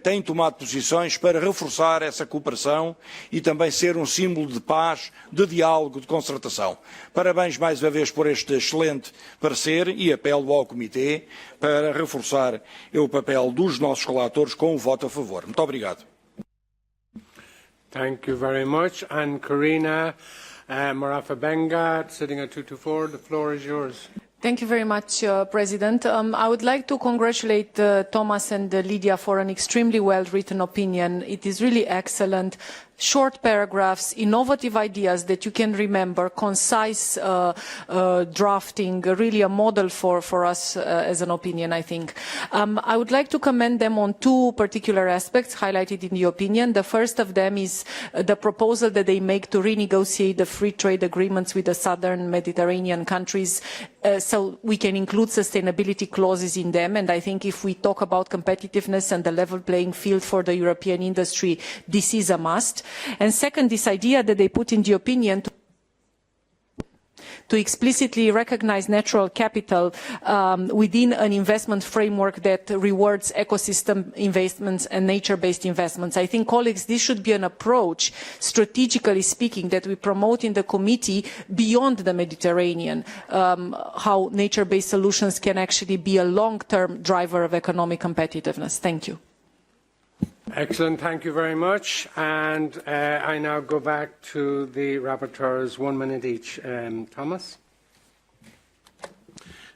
Speaker 9: tem tomado posições para reforçar essa cooperação e também ser um símbolo de paz, de diálogo, de concertação. Parabéns mais uma vez por este excelente parecer e apelo ao Comitê para reforçar o papel dos nossos relatores com o voto a favor. Muito obrigado.
Speaker 1: Thank you very much. And Karina Marafa-Benga, sitting at 224, the floor is yours.
Speaker 10: Thank you very much, President. I would like to congratulate Thomas and Lydia for an extremely well-written opinion. It is really excellent. Short paragraphs, innovative ideas that you can remember, concise drafting, really a model for us as an opinion, I think. I would like to commend them on two particular aspects highlighted in the opinion. The first of them is the proposal that they make to renegotiate the free trade agreements with the southern Mediterranean countries so we can include sustainability clauses in them. And I think if we talk about competitiveness and the level playing field for the European industry, this is a must. And second, this idea that they put in the opinion to explicitly recognize natural capital within an investment framework that rewards ecosystem investments and nature-based investments. I think, colleagues, this should be an approach, strategically speaking, that we promote in the committee beyond the Mediterranean, how nature-based solutions can actually be a long-term driver of economic competitiveness. Thank you.
Speaker 1: Excellent, thank you very much. And I now go back to the rapporteurs, 1 minute each. Thomas?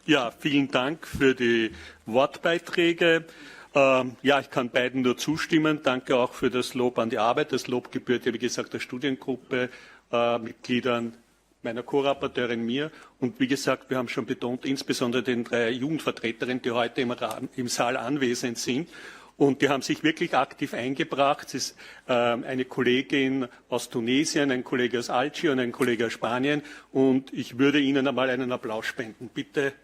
Speaker 13: Ja, vielen Dank für die Wortbeiträge. Ja, ich kann beiden nur zustimmen. Danke auch für das Lob an die Arbeit. Das Lob gebührt ja, wie gesagt, der Studiengruppe, Mitgliedern, meiner Co-Rapporteurin, mir. Und wie gesagt, wir haben schon betont, insbesondere den 3 Jugendvertreterinnen, die heute im Saal anwesend sind. Und die haben sich wirklich aktiv eingebracht. Es ist eine Kollegin aus Tunesien, ein Kollege aus Algier und ein Kollege aus Spanien. Und ich würde Ihnen einmal einen Applaus spenden. Bitte.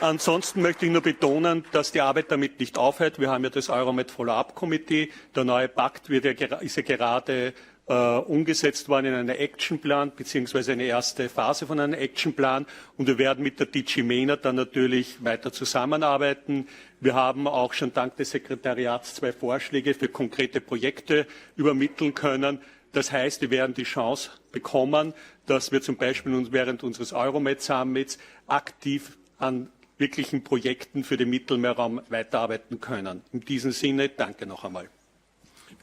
Speaker 13: Ansonsten möchte ich nur betonen, dass die Arbeit damit nicht aufhört. Wir haben ja das Euromed Follow-up-Komitee. Der neue Pact ist ja gerade umgesetzt worden in einen Actionplan beziehungsweise eine erste Phase von einem Actionplan, und wir werden mit der DG MENA dann natürlich weiter zusammenarbeiten. Wir haben auch schon dank des Sekretariats 2 Vorschläge für konkrete Projekte übermitteln können. Das heißt, wir werden die Chance bekommen, dass wir zum Beispiel während unseres Euromed Summits aktiv an wirklichen Projekten für den Mittelmeerraum weiterarbeiten können. In diesem Sinne, danke noch einmal.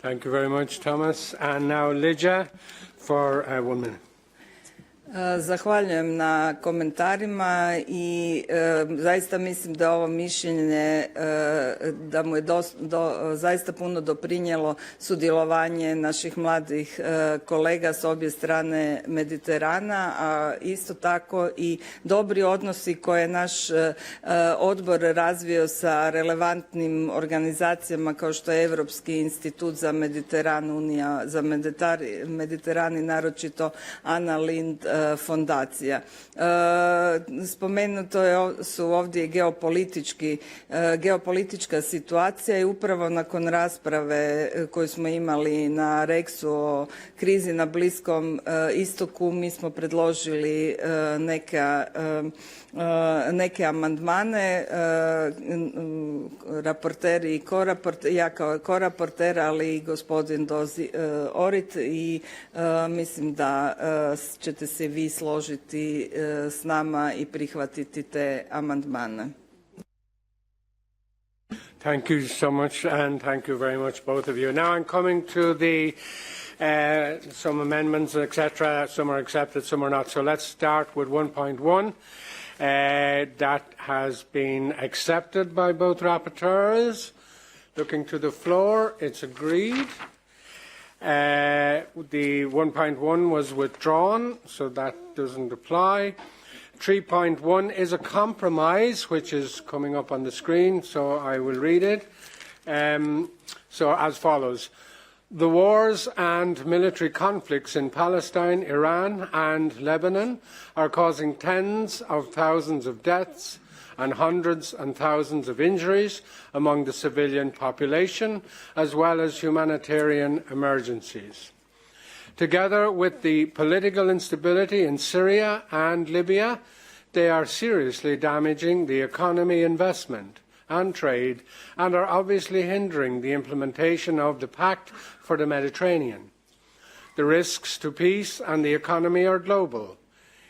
Speaker 1: Thank you very much, Thomas. And now Lydia for 1 minute.
Speaker 6: Zahvaljujem na komentarima i zaista mislim da ovo mišljenje da mu je zaista puno doprinijelo sudjelovanje naših mladih kolega s obje strane Mediterana, a isto tako i dobri odnosi koje je naš odbor razvio sa relevantnim organizacijama kao što je Europski institut za Mediteran, Unija za Mediteran i naročito Anna Lindh fondacija. Spomenuto su ovdje geopolitička situacija i upravo nakon rasprave koju smo imali na Rexu o krizi na Bliskom istoku mi smo predložili neke amandmane, raporteri i ja kao koraporter, ali i gospodin Orit, i mislim da ćete se vi složiti s nama i prihvatiti te amandmane.
Speaker 1: Thank you so much, and thank you very much, both of you. Now I'm coming to the some amendments, etc. Some are accepted, some are not. So let's start with 1.1. That has been accepted by both rapporteurs. Looking to the floor, it's agreed. The 1.1 was withdrawn, so that doesn't apply. 3.1 is a compromise, which is coming up on the screen, so I will read it. So as follows. The wars and military conflicts in Palestine, Iran and Lebanon are causing tens of thousands of deaths and hundreds and thousands of injuries among the civilian population, as well as humanitarian emergencies. Together with the political instability in Syria and Libya, they are seriously damaging the economy, investment and trade, and are obviously hindering the implementation of the Pact for the Mediterranean. The risks to peace and the economy are global.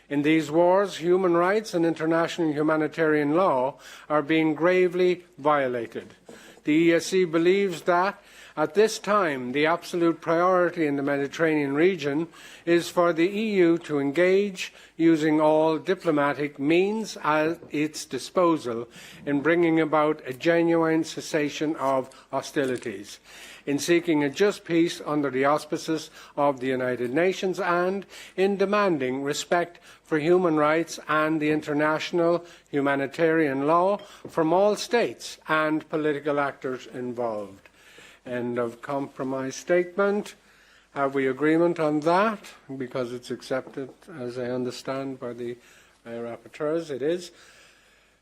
Speaker 1: In these wars, human rights and international humanitarian law are being gravely violated. The EESC believes that, at this time, the absolute priority in the Mediterranean region is for the EU to engage using all diplomatic means at its disposal in bringing about a genuine cessation of hostilities, in seeking a just peace under the auspices of the United Nations, and in demanding respect for human rights and the international humanitarian law from all states and political actors involved. End of compromise statement. Have we agreement on that? Because it's accepted, as I understand, by the rapporteurs. It is.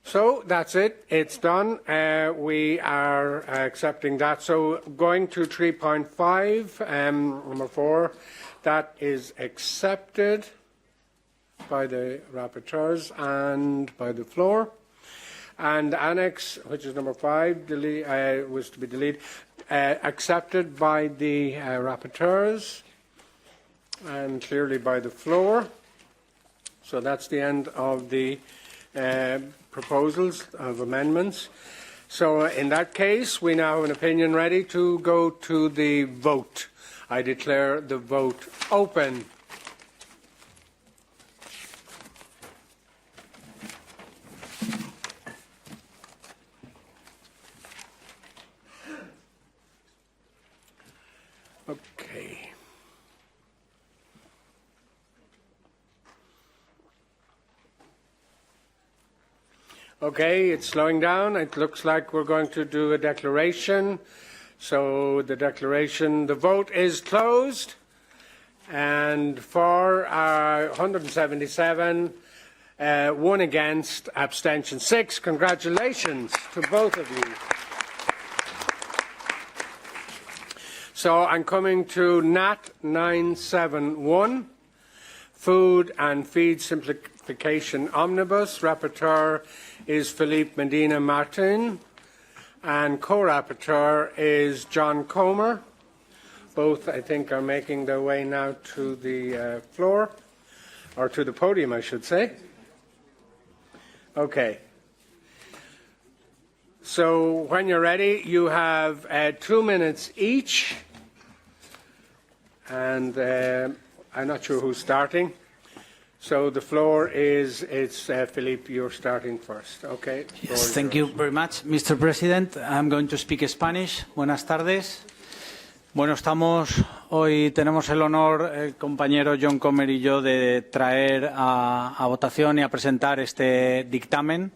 Speaker 1: So that's it. It's done. We are accepting that. So going to 3.5, number 4, that is accepted by the rapporteurs and by the floor. And annex, which is number 5, was to be deleted, accepted by the rapporteurs and clearly by the floor. So that's the end of the proposals of amendments. So in that case, we now have an opinion ready to go to the vote. I declare the vote open. Okay. Okay, it's slowing down. It looks like we're going to do a declaration. So the declaration, the vote is closed. And for 177, 1 against, abstention 6. Congratulations to both of you. So I'm coming to NAT 971, Food and Feed Simplification Omnibus. Rapporteur is Philippe Medina Martin, and co-rapporteur is John Comer. Both, I think, are making their way now to the floor, or to the podium, I should say. Okay. So when you're ready, you have 2 minutes each. And I'm not sure who's starting. So the floor is, Philippe, you're starting first. Okay.
Speaker 14: Yes, thank you very much, Mr. President. I'm going to speak Spanish. Buenas tardes. Bueno, hoy tenemos el honor, el compañero John Comer y yo, de traer a votación y a presentar este dictamen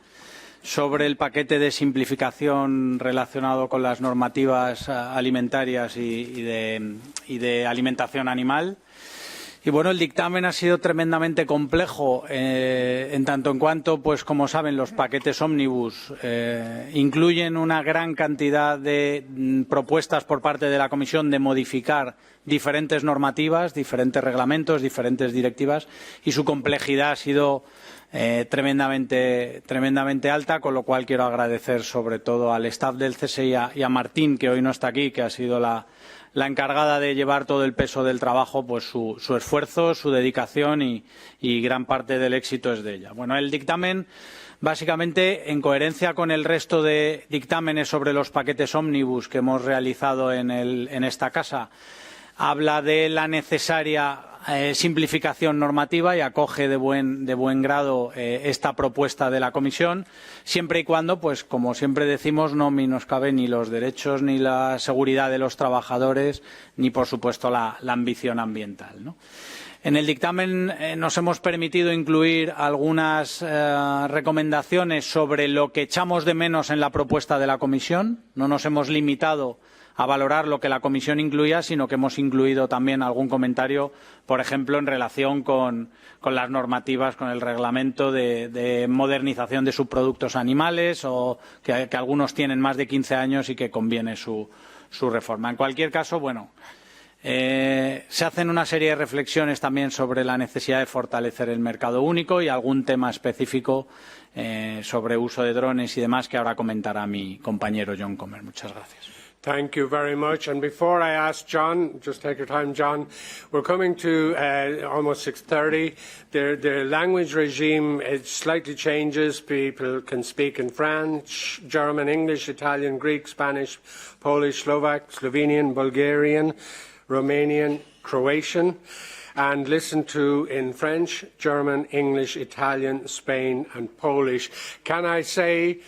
Speaker 14: sobre el paquete de simplificación relacionado con las normativas alimentarias y de alimentación animal. Y bueno, el dictamen ha sido tremendamente complejo en tanto en cuanto, pues como saben, los paquetes ómnibus incluyen una gran cantidad de propuestas por parte de la Comisión de modificar diferentes normativas, diferentes reglamentos, diferentes directivas, y su complejidad ha sido tremendamente alta, con lo cual quiero agradecer sobre todo al staff del CSI y a Martín, que hoy no está aquí, que ha sido la encargada de llevar todo el peso del trabajo, pues su esfuerzo, su dedicación y gran parte del éxito es de ella. Bueno, el dictamen, básicamente, en coherencia con el resto de dictámenes sobre los paquetes ómnibus que hemos realizado en esta casa, habla de la necesaria simplificación normativa y acoge de buen grado esta propuesta de la Comisión, siempre y cuando, pues como siempre decimos, no menoscabe ni los derechos ni la seguridad de los trabajadores ni, por supuesto, la ambición ambiental, ¿no? En el dictamen nos hemos permitido incluir algunas recomendaciones sobre lo que echamos de menos en la propuesta de la Comisión. No nos hemos limitado a valorar lo que la Comisión incluía, sino que hemos incluido también algún comentario, por ejemplo, en relación con las normativas, con el reglamento de modernización de subproductos animales, o que algunos tienen más de 15 años y que conviene su reforma. En cualquier caso, bueno, Se hacen una serie de reflexiones también sobre la necesidad de fortalecer el mercado único y algún tema específico sobre uso de drones y demás que ahora comentará mi compañero John Comer. Muchas gracias.
Speaker 1: Thank you very much. And before I ask John, just take your time, John, we're coming to almost 6:30. The language regime slightly changes. People can speak in French, German, English, Italian, Greek, Spanish, Polish, Slovak, Slovenian, Bulgarian, Romanian, Croatian, and listen to in French, German, English, Italian, Spain and Polish. Can I say,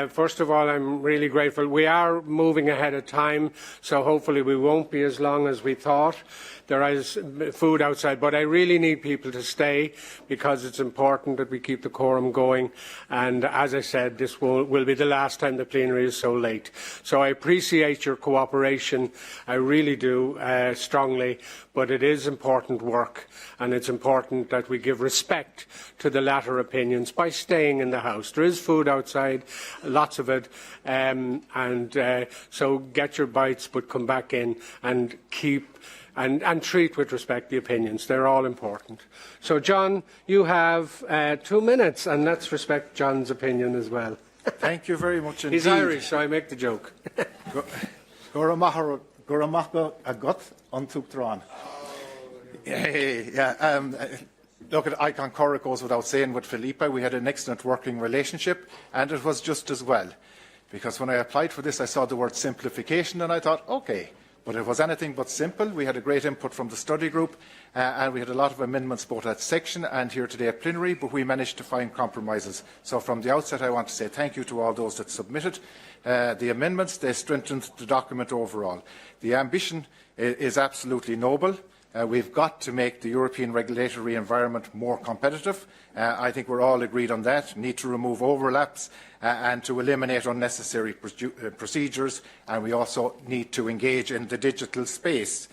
Speaker 1: first of all, I'm really grateful. We are moving ahead of time, so hopefully we won't be as long as we thought. There is food outside, but I really need people to stay because it's important that we keep the quorum going. And as I said, this will be the last time the plenary is so late. So I appreciate your cooperation. I really do, strongly. But it is important work, and it's important that we give respect to the latter opinions by staying in the House. There is food outside, lots of it, so get your bites, but come back in and keep and treat with respect the opinions. They're all important. So, John, you have 2 minutes, and let's respect John's opinion as well.
Speaker 15: Thank you very much indeed.
Speaker 1: He's Irish, so I make the joke.
Speaker 15: Look, I concur, it goes without saying, with Felipe. We had an excellent working relationship, and it was just as well. Because when I applied for this, I saw the word simplification, and I thought, OK. But it was anything but simple. We had a great input from the study group, and we had a lot of amendments both at section and here today at plenary, but we managed to find compromises. So from the outset, I want to say thank you to all those that submitted the amendments. They strengthened the document overall. The ambition is absolutely noble. We've got to make the European regulatory environment more competitive. I think we're all agreed on that. Need to remove overlaps and to eliminate unnecessary procedures, and we also need to engage in the digital space.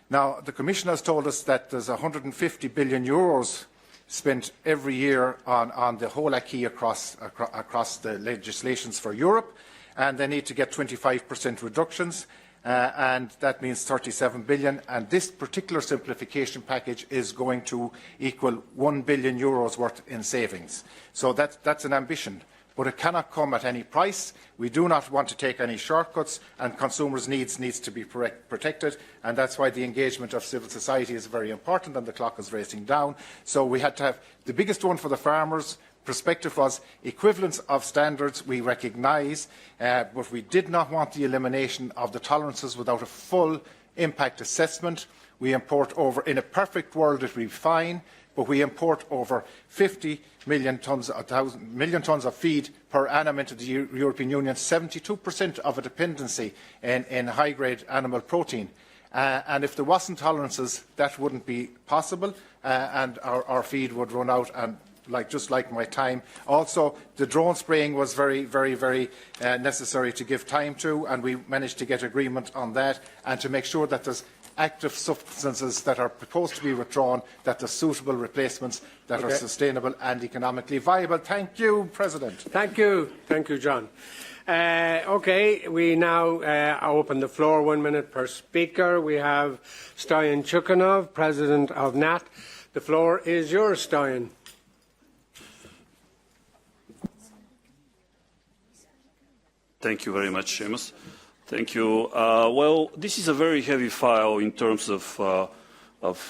Speaker 15: Now, the Commission has told us that there's 150 billion euros spent every year on the whole acquis across the legislations for Europe, and they need to get 25% reductions. And that means 37 billion, and this particular simplification package is going to equal 1 billion euros worth in savings. So that's an ambition, but it cannot come at any price. We do not want to take any shortcuts, and consumers' needs to be protected, and that's why the engagement of civil society is very important, and the clock is racing down. So we had to have the biggest one for the farmers. Perspective was equivalence of standards we recognise, but we did not want the elimination of the tolerances without a full impact assessment. We import over, in a perfect world it would be fine, but we import over 50 million tonnes of feed per annum into the European Union, 72% of a dependency in high-grade animal protein. And if there wasn't tolerances, that wouldn't be possible, and our feed would run out, and just like my time. Also, the drone spraying was very, very, very necessary to give time to, and we managed to get agreement on that, and to make sure that there's active substances that are proposed to be withdrawn, that there's suitable replacements that are sustainable and economically viable. Thank you, President.
Speaker 1: Thank you. Thank you, John. OK, we now open the floor, 1 minute per speaker. We have Stoyan Chukhanov, President of NAT. The floor is yours, Stoyan.
Speaker 7: Thank you very much, Séamus. Thank you. Well, this is a very heavy file in terms of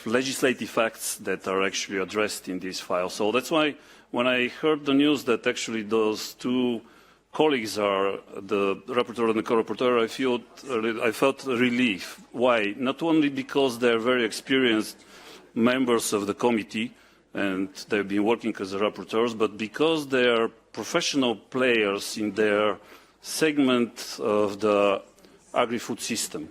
Speaker 7: legislative facts that are actually addressed in this file. So that's why when I heard the news that actually those two colleagues are the rapporteur and the co-rapporteur, I felt relief. Why? Not only because they're very experienced members of the committee and they've been working as rapporteurs, but because they are professional players in their segment of the agri-food system,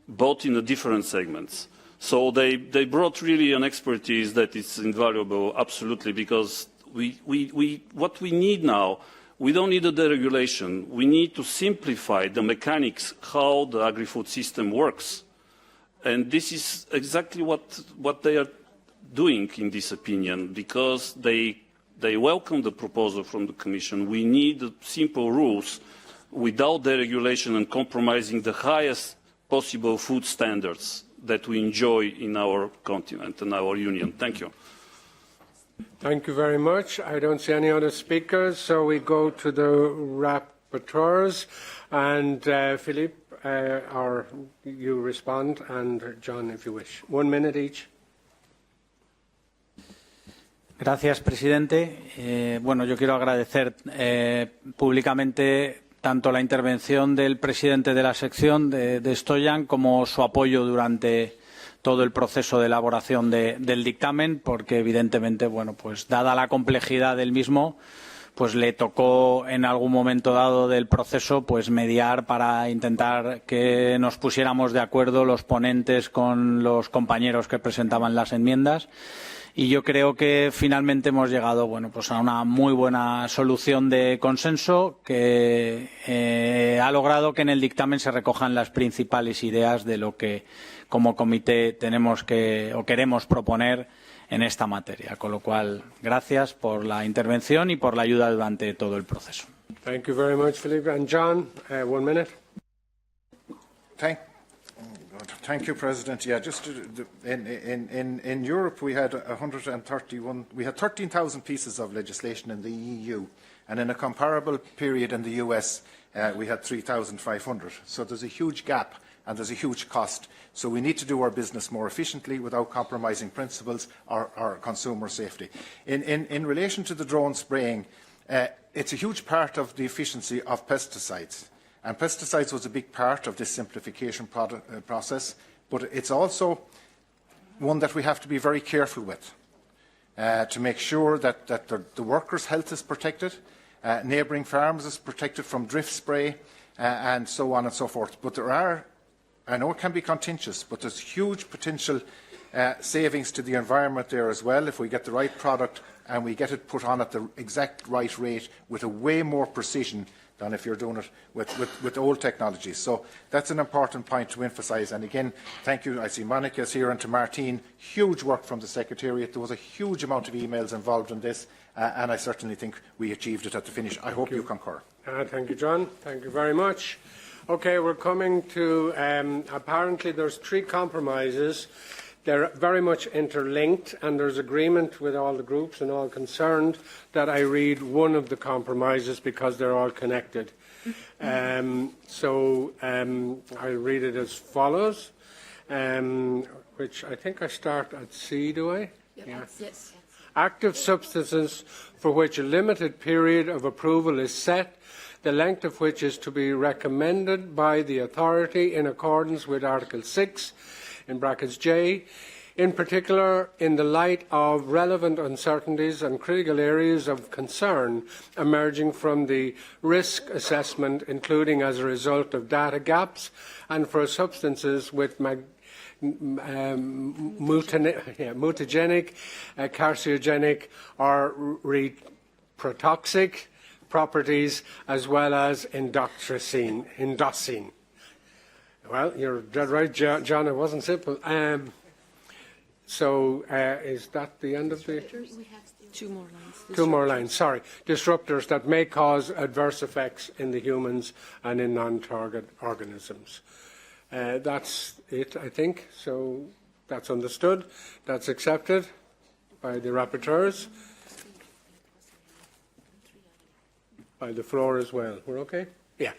Speaker 7: both in the different segments. So they brought really an expertise that is invaluable, absolutely, because what we need now, we don't need a deregulation. We need to simplify the mechanics, how the agri-food system works. And this is exactly what they are doing in this opinion, because they welcome the proposal from the Commission. We need simple rules without deregulation and compromising the highest possible food standards that we enjoy in our continent and our union. Thank you.
Speaker 1: Thank you very much. I don't see any other speakers, so we go to the rapporteurs. And Philippe, or you respond, and John, if you wish. 1 minute each.
Speaker 14: Gracias, presidente. Bueno, yo quiero agradecer públicamente tanto la intervención del presidente de la sección de Stoyan como su apoyo durante todo el proceso de elaboración del dictamen, porque evidentemente, bueno, pues dada la complejidad del mismo, pues le tocó en algún momento dado del proceso pues mediar para intentar que nos pusiéramos de acuerdo los ponentes con los compañeros que presentaban las enmiendas. Y yo creo que finalmente hemos llegado, bueno, pues a una muy buena solución de consenso que ha logrado que en el dictamen se recojan las principales ideas de lo que como comité tenemos que o queremos proponer en esta materia. Con lo cual, gracias por la intervención y por la ayuda durante todo el proceso.
Speaker 1: Thank you very much, Philippe. And John, 1 minute.
Speaker 15: Thank you, President. Yeah, just in Europe we had 131. We had 13,000 pieces of legislation in the EU, and in a comparable period in the US, we had 3,500. So there's a huge gap, and there's a huge cost. So we need to do our business more efficiently without compromising principles or consumer safety. In relation to the drone spraying, it's a huge part of the efficiency of pesticides. And pesticides was a big part of this simplification process, but it's also one that we have to be very careful with to make sure that the workers' health is protected, neighbouring farms is protected from drift spray, and so on and so forth. But there are, I know it can be contentious, but there's huge potential savings to the environment there as well if we get the right product and we get it put on at the exact right rate with a way more precision than if you're doing it with old technologies. So that's an important point to emphasise. And again, thank you. I see Monica's here, and to Martine. Huge work from the Secretariat. There was a huge amount of emails involved in this, and I certainly think we achieved it at the finish. I hope you concur.
Speaker 1: Thank you, John. Thank you very much. Okay, we're coming to, apparently there's 3 compromises. They're very much interlinked, and there's agreement with all the groups and all concerned that I read one of the compromises because they're all connected. So I'll read it as follows, which I think I start at C, do I?
Speaker 19: Yes.
Speaker 1: Active substances for which a limited period of approval is set, the length of which is to be recommended by the authority in accordance with Article 6, in brackets J, in particular in the light of relevant uncertainties and critical areas of concern emerging from the risk assessment, including as a result of data gaps, and for substances with mutagenic, carcinogenic or reprotoxic properties, as well as indocine. Well, you're dead right, John. It wasn't simple. So is that the end of the...
Speaker 10: We have 2 more lines.
Speaker 1: 2 more lines, sorry. Disruptors that may cause adverse effects in the humans and in non-target organisms. That's it, I think. So that's understood. That's accepted by the rapporteurs. By the floor as well. We're okay? Yeah.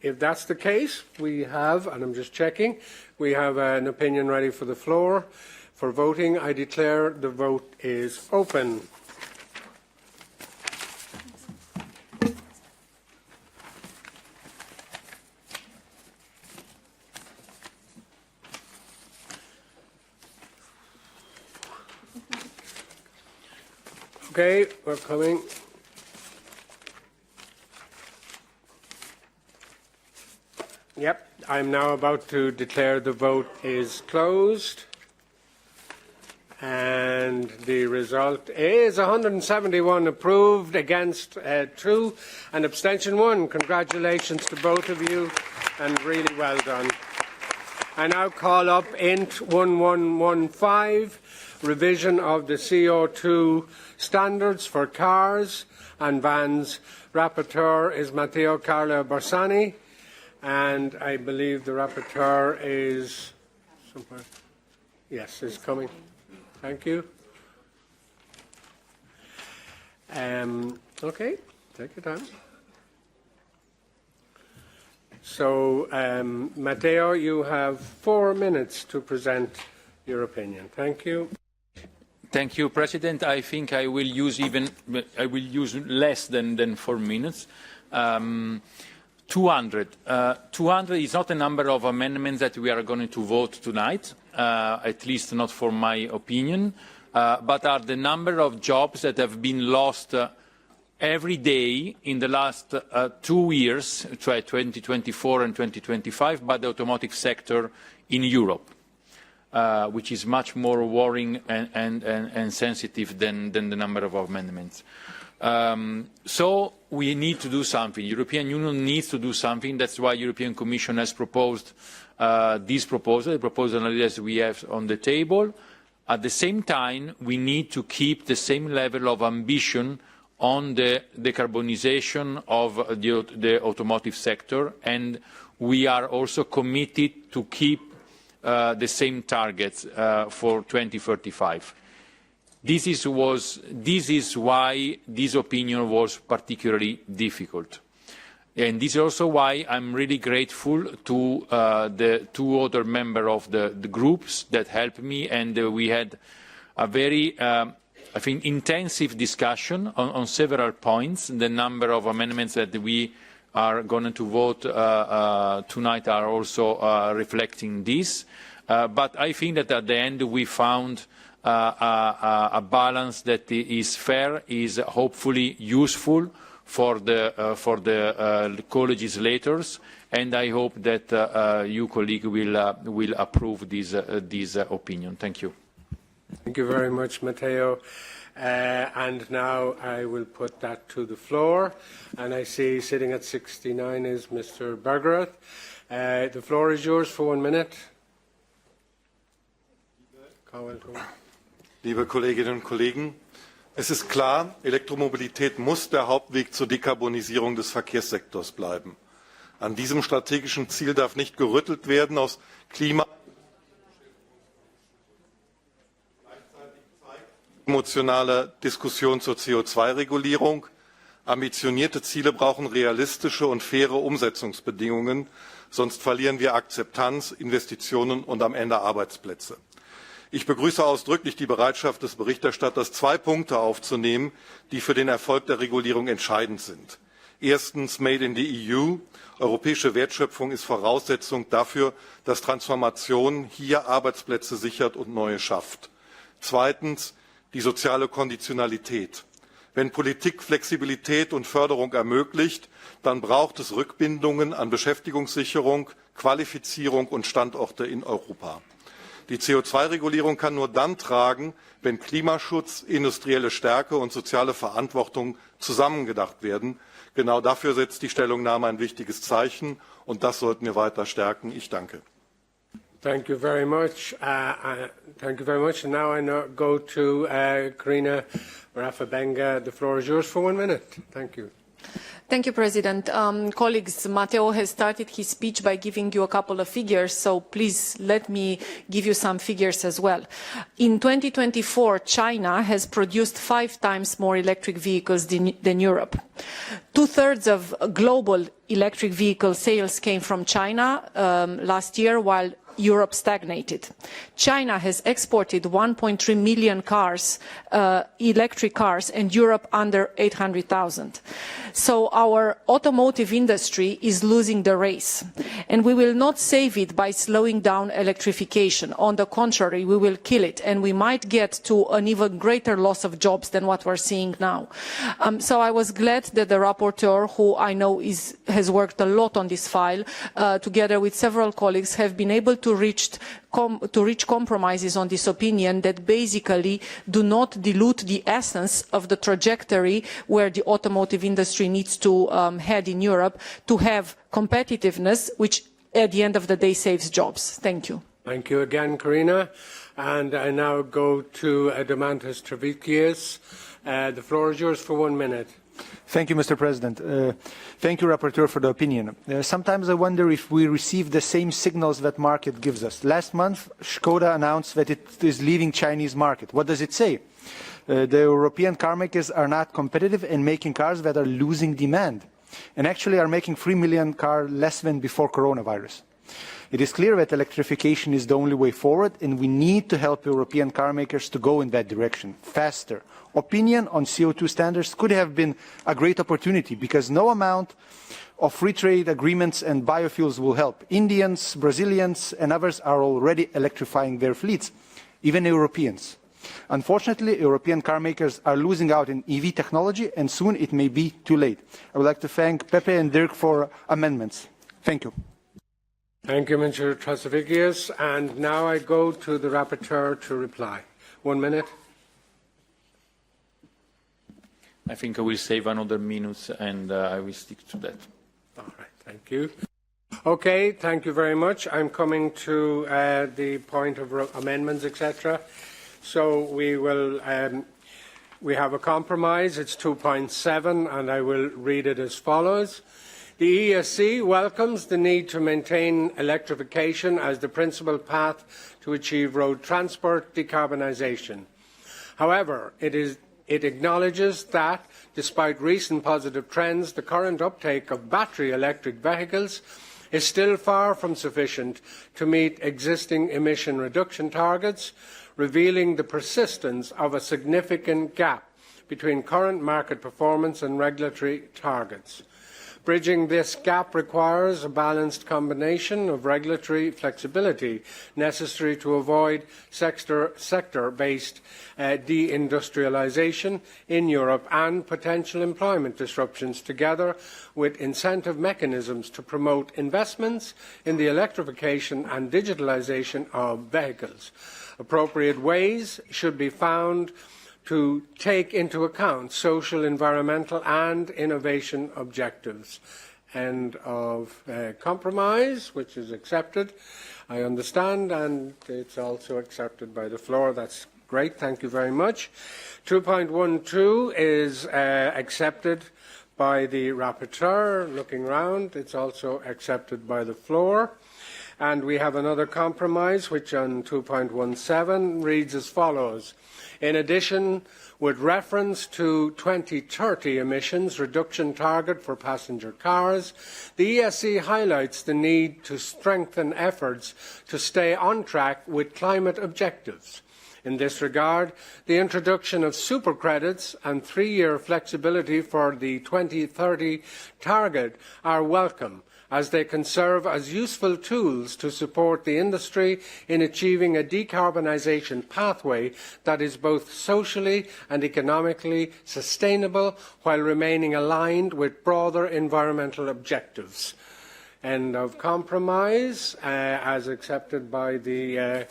Speaker 1: If that's the case, we have, and I'm just checking, we have an opinion ready for the floor. For voting, I declare the vote is open. Okay, we're coming. Yep, I'm now about to declare the vote is closed. And the result is 171 approved, against 2, and abstention 1. Congratulations to both of you, and really well done. I now call up INT 1115, revision of the CO2 standards for cars and vans. Rapporteur is Matteo Carlo Borsani, and I believe the rapporteur is somewhere? Yes, it's coming. Thank you. Okay, take your time. So, Matteo, you have 4 minutes to present your opinion. Thank you.
Speaker 16: Thank you, President. I think I will use less than 4 minutes. 200. 200 is not a number of amendments that we are going to vote tonight, at least not for my opinion, but are the number of jobs that have been lost every day in the last 2 years, 2024 and 2025, by the automotive sector in Europe, which is much more worrying and sensitive than the number of amendments. So we need to do something. The European Union needs to do something. That's why the European Commission has proposed this proposal, the proposal that we have on the table. At the same time, we need to keep the same level of ambition on the decarbonization of the automotive sector, and we are also committed to keep the same targets for 2035. This is why this opinion was particularly difficult. And this is also why I'm really grateful to the 2 other members of the groups that helped me, and we had a very I think, intensive discussion on several points. The number of amendments that we are going to vote tonight are also reflecting this. But I think that at the end we found a balance that is fair, is hopefully useful for the co-legislators, and I hope that you, colleague, will approve this opinion. Thank you.
Speaker 1: Thank you very much, Matteo. And now I will put that to the floor. And I see sitting at 69 is Mr. Bergerath. The floor is yours for 1 minute.
Speaker 21: Liebe Kolleginnen und Kollegen, es ist klar, Elektromobilität muss der Hauptweg zur Dekarbonisierung des Verkehrssektors bleiben. An diesem strategischen Ziel darf nicht gerüttelt werden aus Klima- emotionale Diskussion zur CO2-Regulierung. Ambitionierte Ziele brauchen realistische und faire Umsetzungsbedingungen, sonst verlieren wir Akzeptanz, Investitionen und am Ende Arbeitsplätze. Ich begrüße ausdrücklich die Bereitschaft des Berichterstatters, 2 Punkte aufzunehmen, die für den Erfolg der Regulierung entscheidend sind. Erstens, Made in the EU. Europäische Wertschöpfung ist Voraussetzung dafür, dass Transformation hier Arbeitsplätze sichert und neue schafft. Zweitens, die soziale Konditionalität. Wenn Politik Flexibilität und Förderung ermöglicht, dann braucht es Rückbindungen an Beschäftigungssicherung, Qualifizierung und Standorte in Europa. Die CO2-Regulierung kann nur dann tragen, wenn Klimaschutz, industrielle Stärke und soziale Verantwortung zusammengedacht werden. Genau dafür setzt die Stellungnahme ein wichtiges Zeichen, und das sollten wir weiter stärken. Ich danke.
Speaker 1: Thank you very much. Thank you very much. And now I go to Karina Rafa-Benga. The floor is yours for 1 minute. Thank you.
Speaker 10: Thank you, President. Colleagues, Matteo has started his speech by giving you a couple of figures, so please let me give you some figures as well. In 2024, China has produced 5 times more electric vehicles than Europe. 2/3 of global electric vehicle sales came from China last year, while Europe stagnated. China has exported 1.3 million cars, electric cars, and Europe under 800,000. So our automotive industry is losing the race, and we will not save it by slowing down electrification. On the contrary, we will kill it, and we might get to an even greater loss of jobs than what we're seeing now. So I was glad that the rapporteur, who I know has worked a lot on this file, together with several colleagues, have been able to reach compromises on this opinion that basically do not dilute the essence of the trajectory where the automotive industry needs to head in Europe to have competitiveness, which at the end of the day saves jobs. Thank you.
Speaker 1: Thank you again, Karina. And I now go to Domantas Trevikius. The floor is yours for 1 minute.
Speaker 5: Thank you, Mr. President. Thank you, Rapporteur, for the opinion. Sometimes I wonder if we receive the same signals that market gives us. Last month, Skoda announced that it is leaving Chinese market. What does it say? The European car makers are not competitive and making cars that are losing demand, and actually are making 3 million cars less than before coronavirus. It is clear that electrification is the only way forward, and we need to help European car makers to go in that direction faster. Opinion on CO2 standards could have been a great opportunity, because no amount of free trade agreements and biofuels will help. Indians, Brazilians and others are already electrifying their fleets, even Europeans. Unfortunately, European car makers are losing out in EV technology, and soon it may be too late. I would like to thank Pepe and Dirk for amendments. Thank you.
Speaker 1: Thank you, Mr. Trasavigius. And now I go to the rapporteur to reply. 1 minute.
Speaker 16: I think I will save another minute and I will stick to that.
Speaker 1: All right, thank you. Okay, thank you very much. I'm coming to the point of amendments, etc. So we will, we have a compromise. It's 2.7, and I will read it as follows. The EESC welcomes the need to maintain electrification as the principal path to achieve road transport decarbonisation. However, it acknowledges that, despite recent positive trends, the current uptake of battery electric vehicles is still far from sufficient to meet existing emission reduction targets, revealing the persistence of a significant gap between current market performance and regulatory targets. Bridging this gap requires a balanced combination of regulatory flexibility necessary to avoid sector-based deindustrialisation in Europe and potential employment disruptions, together with incentive mechanisms to promote investments in the electrification and digitalisation of vehicles. Appropriate ways should be found to take into account social, environmental and innovation objectives. End of compromise, which is accepted, I understand, and it's also accepted by the floor. That's great, thank you very much. 2.12 is accepted by the rapporteur. Looking round, it's also accepted by the floor. And we have another compromise, which on 2.17 reads as follows. In addition, with reference to 2030 emissions reduction target for passenger cars, the ESC highlights the need to strengthen efforts to stay on track with climate objectives. In this regard, the introduction of super credits and 3-year flexibility for the 2030 target are welcome, as they can serve as useful tools to support the industry in achieving a decarbonisation pathway that is both socially and economically sustainable while remaining aligned with broader environmental objectives. End of compromise, as accepted by the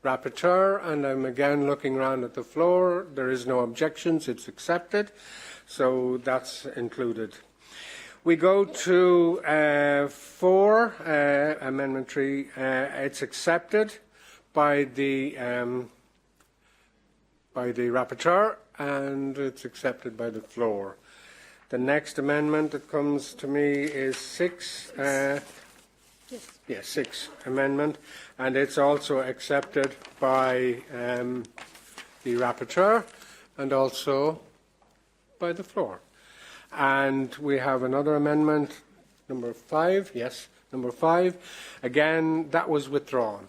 Speaker 1: rapporteur, and I'm again looking round at the floor. There is no objections, it's accepted, so that's included. We go to 4, Amendment 3. It's accepted by the rapporteur, and it's accepted by the floor. The next amendment that comes to me is 6. Yes, 6 amendment, and it's also accepted by the rapporteur and also by the floor. And we have another amendment, number 5, yes, number 5. Again, that was withdrawn,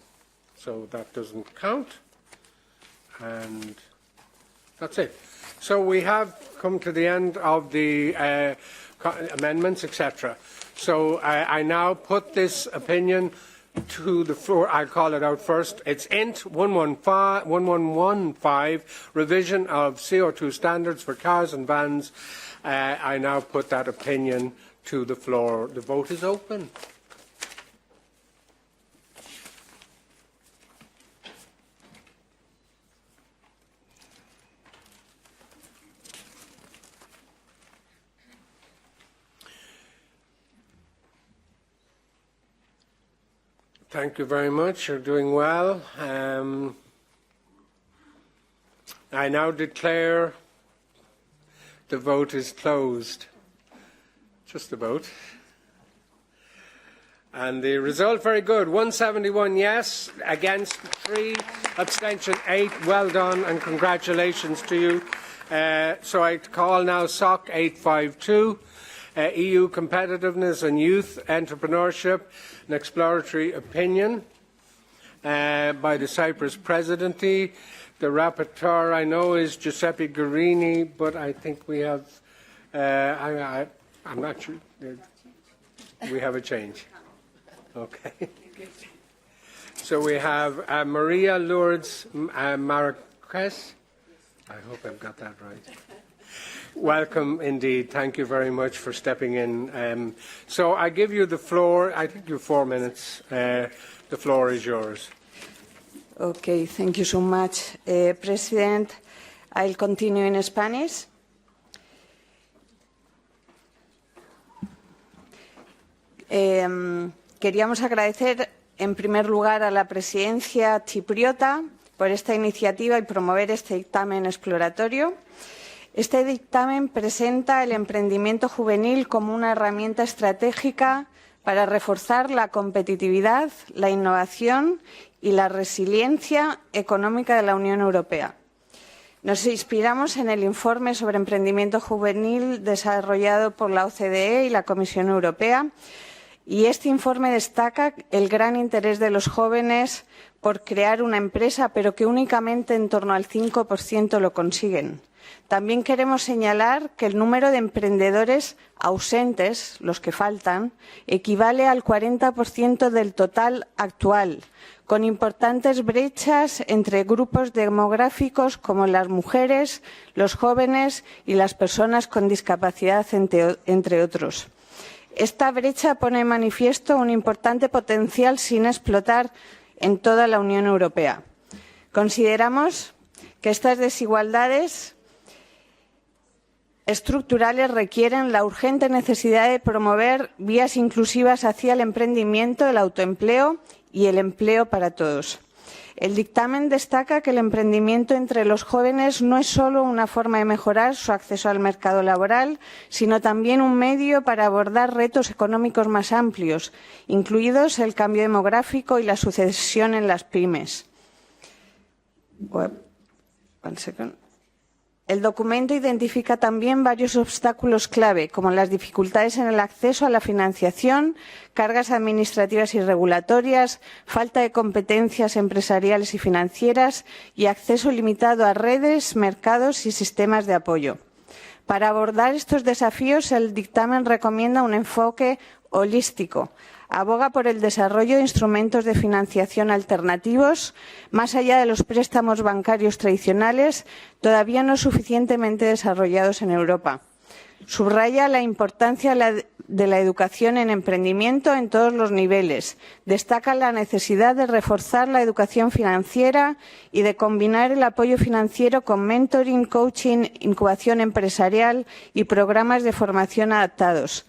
Speaker 1: so that doesn't count. And that's it. So we have come to the end of the amendments, etc. So I now put this opinion to the floor. I'll call it out first. It's INT 1115, revision of CO2 standards for cars and vans. I now put that opinion to the floor. The vote is open. Thank you very much. You're doing well. I now declare The vote is closed. Just about. And the result, very good. 171 yes, against 3, abstention 8. Well done and congratulations to you. So I call now SOC 852, EU Competitiveness and Youth Entrepreneurship, an exploratory opinion by the Cyprus Presidency. The rapporteur, I know, is Giuseppe Guerini, but I think we have, I'm not sure, we have a change. Okay. So we have Maria Lourdes Marquez. I hope I've got that right. Welcome indeed. Thank you very much for stepping in. So I give you the floor. I think you have 4 minutes. The floor is yours.
Speaker 8: Okay, thank you so much, President. I'll continue in Spanish. Queríamos agradecer, en primer lugar, a la presidencia chipriota por esta iniciativa y promover este dictamen exploratorio. Este dictamen presenta el emprendimiento juvenil como una herramienta estratégica para reforzar la competitividad, la innovación y la resiliencia económica de la Unión Europea. Nos inspiramos en el informe sobre emprendimiento juvenil desarrollado por la OCDE y la Comisión Europea, y este informe destaca el gran interés de los jóvenes por crear una empresa, pero que únicamente en torno al 5% lo consiguen. También queremos señalar que el número de emprendedores ausentes, los que faltan, equivale al 40% del total actual, con importantes brechas entre grupos demográficos como las mujeres, los jóvenes y las personas con discapacidad, entre otros. Esta brecha pone en manifiesto un importante potencial sin explotar en toda la Unión Europea. Consideramos que estas desigualdades estructurales requieren la urgente necesidad de promover vías inclusivas hacia el emprendimiento, el autoempleo y el empleo para todos. El dictamen destaca que el emprendimiento entre los jóvenes no es solo una forma de mejorar su acceso al mercado laboral, sino también un medio para abordar retos económicos más amplios, incluidos el cambio demográfico y la sucesión en las pymes. El documento identifica también varios obstáculos clave, como las dificultades en el acceso a la financiación, cargas administrativas y regulatorias, falta de competencias empresariales y financieras y acceso limitado a redes, mercados y sistemas de apoyo. Para abordar estos desafíos, el dictamen recomienda un enfoque holístico. Aboga por el desarrollo de instrumentos de financiación alternativos, más allá de los préstamos bancarios tradicionales, todavía no suficientemente desarrollados en Europa. Subraya la importancia de la educación en emprendimiento en todos los niveles. Destaca la necesidad de reforzar la educación financiera y de combinar el apoyo financiero con mentoring, coaching, incubación empresarial y programas de formación adaptados.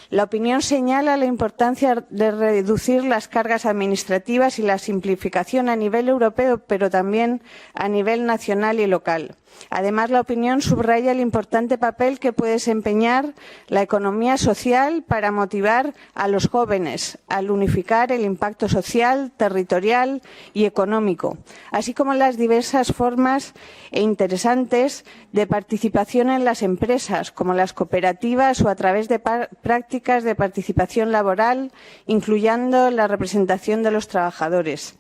Speaker 8: La opinión señala la importancia de reducir las cargas administrativas y la simplificación a nivel europeo, pero también a nivel nacional y local. Además, la opinión subraya el importante papel que puede desempeñar la economía social para motivar a los jóvenes al unificar el impacto social, territorial y económico, así como las diversas formas e interesantes de participación en las empresas, como las cooperativas o a través de prácticas de participación laboral, incluyendo la representación de los trabajadores.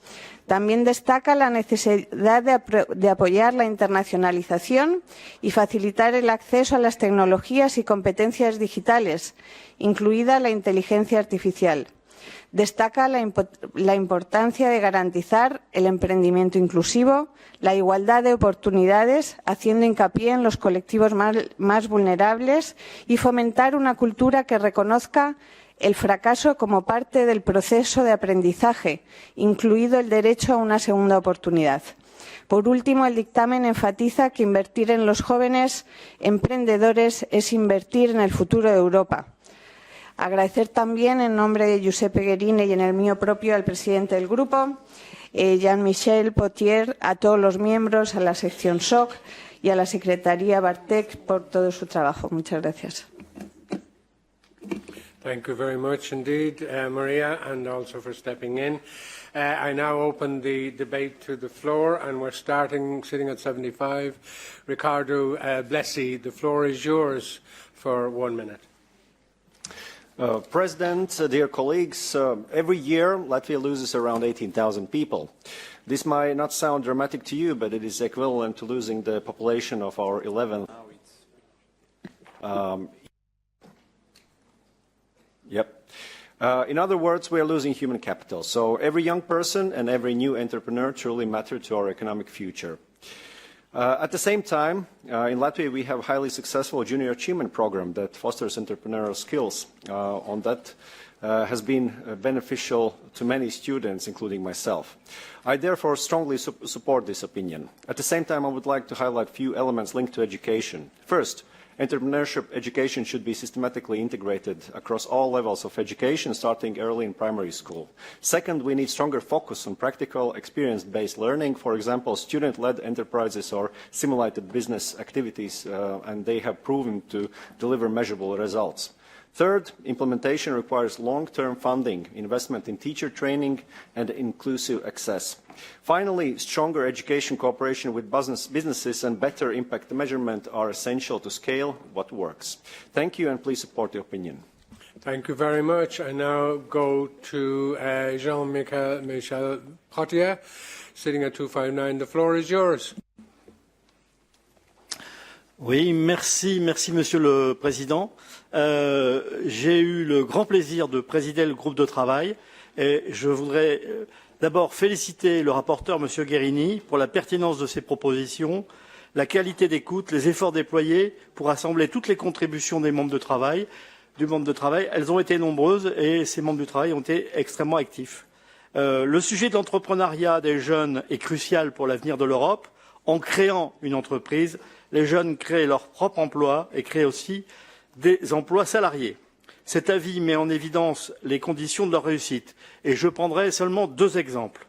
Speaker 8: También destaca la necesidad de apoyar la internacionalización y facilitar el acceso a las tecnologías y competencias digitales, incluida la inteligencia artificial. Destaca la importancia de garantizar el emprendimiento inclusivo, la igualdad de oportunidades, haciendo hincapié en los colectivos más vulnerables y fomentar una cultura que reconozca el fracaso como parte del proceso de aprendizaje, incluido el derecho a una segunda oportunidad. Por último, el dictamen enfatiza que invertir en los jóvenes emprendedores es invertir en el futuro de Europa. Agradecer también, en nombre de Giuseppe Guerini y en el mío propio, al presidente del grupo, Jean-Michel Potier, a todos los miembros, a la sección SOC y a la Secretaría Bartek por todo su trabajo. Muchas gracias.
Speaker 1: Thank you very much indeed, Maria, and also for stepping in. I now open the debate to the floor, and we're starting, sitting at 75. Ricardo Blesi, the floor is yours for 1 minute.
Speaker 3: President, dear colleagues, every year Latvia loses around 18,000 people. This might not sound dramatic to you, but it is equivalent to losing the population of our 11th. In other words, we are losing human capital. So every young person and every new entrepreneur truly matter to our economic future. At the same time, in Latvia, we have a highly successful junior achievement program that fosters entrepreneurial skills. That has been beneficial to many students, including myself. I therefore strongly support this opinion. At the same time, I would like to highlight a few elements linked to education. First, entrepreneurship education should be systematically integrated across all levels of education, starting early in primary school. Second, we need stronger focus on practical, experience-based learning, for example, student-led enterprises or simulated business activities, and they have proven to deliver measurable results. Third, implementation requires long-term funding, investment in teacher training, and inclusive access. Finally, stronger education cooperation with businesses and better impact measurement are essential to scale what works. Thank you, and please support the opinion.
Speaker 1: Thank you very much. I now go to Jean-Michel Potier, sitting at 259. The floor is yours.
Speaker 18: Oui, merci Monsieur le Président. J'ai eu le grand plaisir de présider le groupe de travail et je voudrais d'abord féliciter le rapporteur, Monsieur Guerini, pour la pertinence de ses propositions, la qualité d'écoute, les efforts déployés pour rassembler toutes les contributions des membres de travail, Elles ont été nombreuses et ces membres du travail ont été extrêmement actifs. Le sujet de l'entrepreneuriat des jeunes est crucial pour l'avenir de l'Europe. En créant une entreprise, les jeunes créent leur propre emploi et créent aussi des emplois salariés. Cet avis met en évidence les conditions de leur réussite et je prendrai seulement 2 exemples.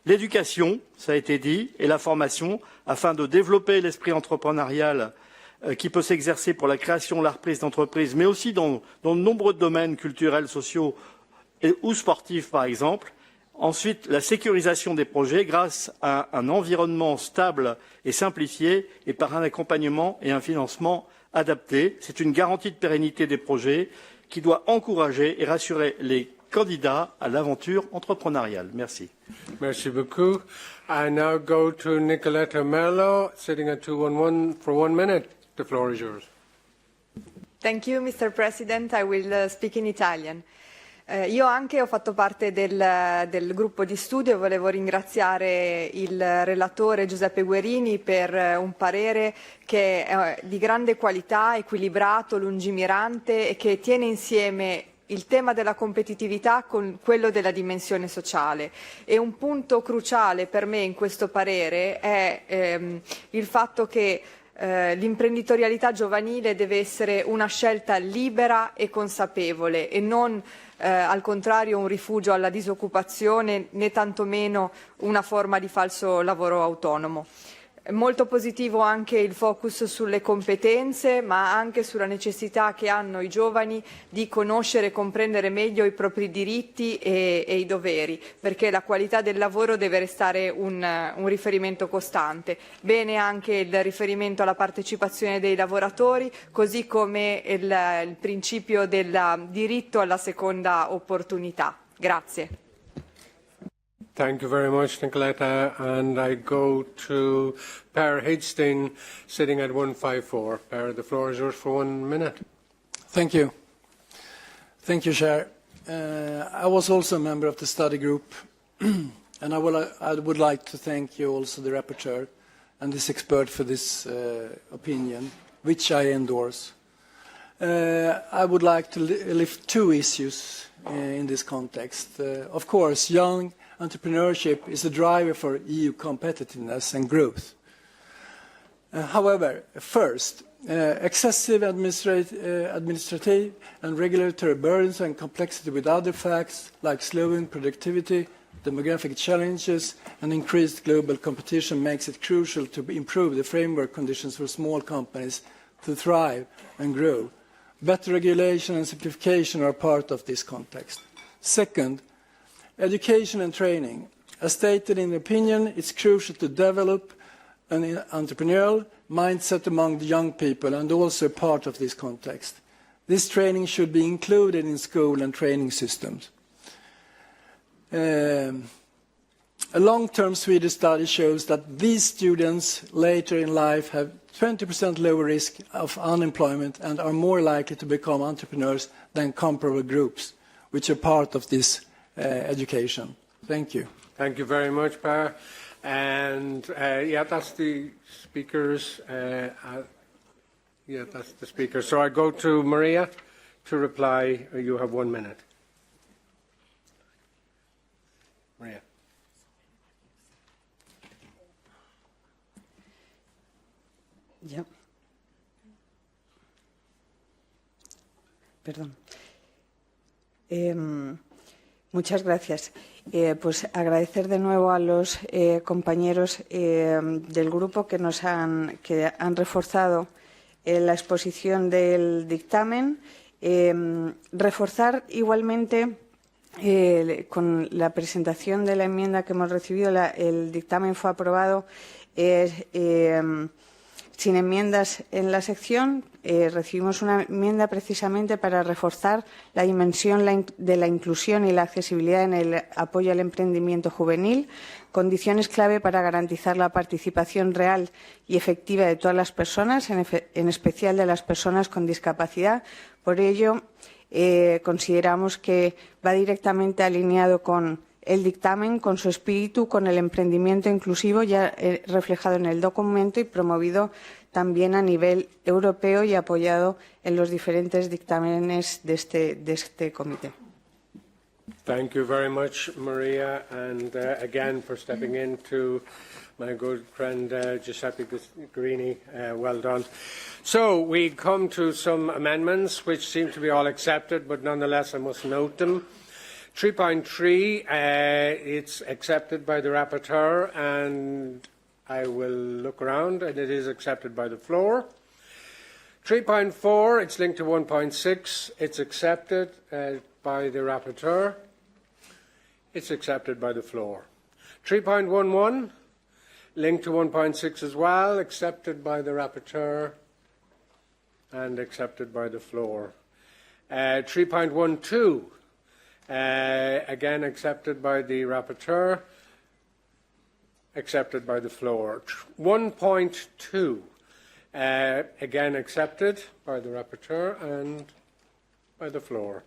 Speaker 18: L'éducation, ça a été dit, et la formation, afin de développer l'esprit entrepreneurial qui peut s'exercer pour la création, la reprise d'entreprises, mais aussi dans de nombreux domaines culturels, sociaux ou sportifs, par exemple. Ensuite, la sécurisation des projets grâce à un environnement stable et simplifié et par un accompagnement et un financement adapté. C'est une garantie de pérennité des projets qui doit encourager et rassurer les candidats à l'aventure entrepreneuriale. Merci.
Speaker 1: Merci beaucoup. I now go to Nicoletta Mello, sitting at 211 for 1 minute. The floor is yours.
Speaker 23: Thank you, Mr. President. I will speak in Italian. Io anche ho fatto parte del gruppo di studio e volevo ringraziare il relatore Giuseppe Guerini per un parere che è di grande qualità, equilibrato, lungimirante e che tiene insieme il tema della competitività con quello della dimensione sociale. E un punto cruciale per me in questo parere è il fatto che l'imprenditorialità giovanile deve essere una scelta libera e consapevole e non al contrario un rifugio alla disoccupazione né tantomeno una forma di falso lavoro autonomo. È molto positivo anche il focus sulle competenze, ma anche sulla necessità che hanno i giovani di conoscere e comprendere meglio i propri diritti e i doveri, perché la qualità del lavoro deve restare un riferimento costante. Bene anche il riferimento alla partecipazione dei lavoratori, così come il principio del diritto alla seconda opportunità. Grazie.
Speaker 1: Thank you very much, Nicoletta. And I go to Per Hidstein, sitting at 154. Per, the floor is yours for 1 minute.
Speaker 24: Thank you. Thank you, Chair. I was also a member of the study group, and I would like to thank you also, the rapporteur, and this expert for this opinion, which I endorse. I would like to lift 2 issues in this context. Of course, young entrepreneurship is a driver for EU competitiveness and growth. However, first, excessive administrative and regulatory burdens and complexity with other facts like slowing productivity demographic challenges, and increased global competition makes it crucial to improve the framework conditions for small companies to thrive and grow. Better regulation and simplification are part of this context. Second, education and training. As stated in the opinion, it's crucial to develop an entrepreneurial mindset among the young people and also part of this context. This training should be included in school and training systems. A long-term Swedish study shows that these students later in life have 20% lower risk of unemployment and are more likely to become entrepreneurs than comparable groups, which are part of this education. Thank you.
Speaker 1: Thank you very much, Per. And yeah, that's the speakers. Yeah, that's the speaker. So I go to Maria to reply. You have 1 minute. Maria.
Speaker 2: Ya. Perdón. Muchas gracias. Pues agradecer de nuevo a los compañeros del grupo que han reforzado la exposición del dictamen. Reforzar igualmente con la presentación de la enmienda que hemos recibido. El dictamen fue aprobado sin enmiendas en la sección. Recibimos una enmienda precisamente para reforzar la dimensión de la inclusión y la accesibilidad en el apoyo al emprendimiento juvenil, condiciones clave para garantizar la participación real y efectiva de todas las personas, en especial de las personas con discapacidad. Por ello, consideramos que va directamente alineado con el dictamen, con su espíritu, con el emprendimiento inclusivo ya reflejado en el documento y promovido también a nivel europeo y apoyado en los diferentes dictámenes de este comité.
Speaker 1: Thank you very much, Maria, and again for stepping in to my good friend Giuseppe Gurini. Well done. So we come to some amendments which seem to be all accepted, but nonetheless I must note them. 3.3, it's accepted by the rapporteur, and I will look around, and it is accepted by the floor. 3.4, it's linked to 1.6, it's accepted by the rapporteur. It's accepted by the floor. 3.11, linked to 1.6 as well, accepted by the rapporteur and accepted by the floor. 3.12, again accepted by the rapporteur, accepted by the floor. 1.2, again accepted by the rapporteur and by the floor.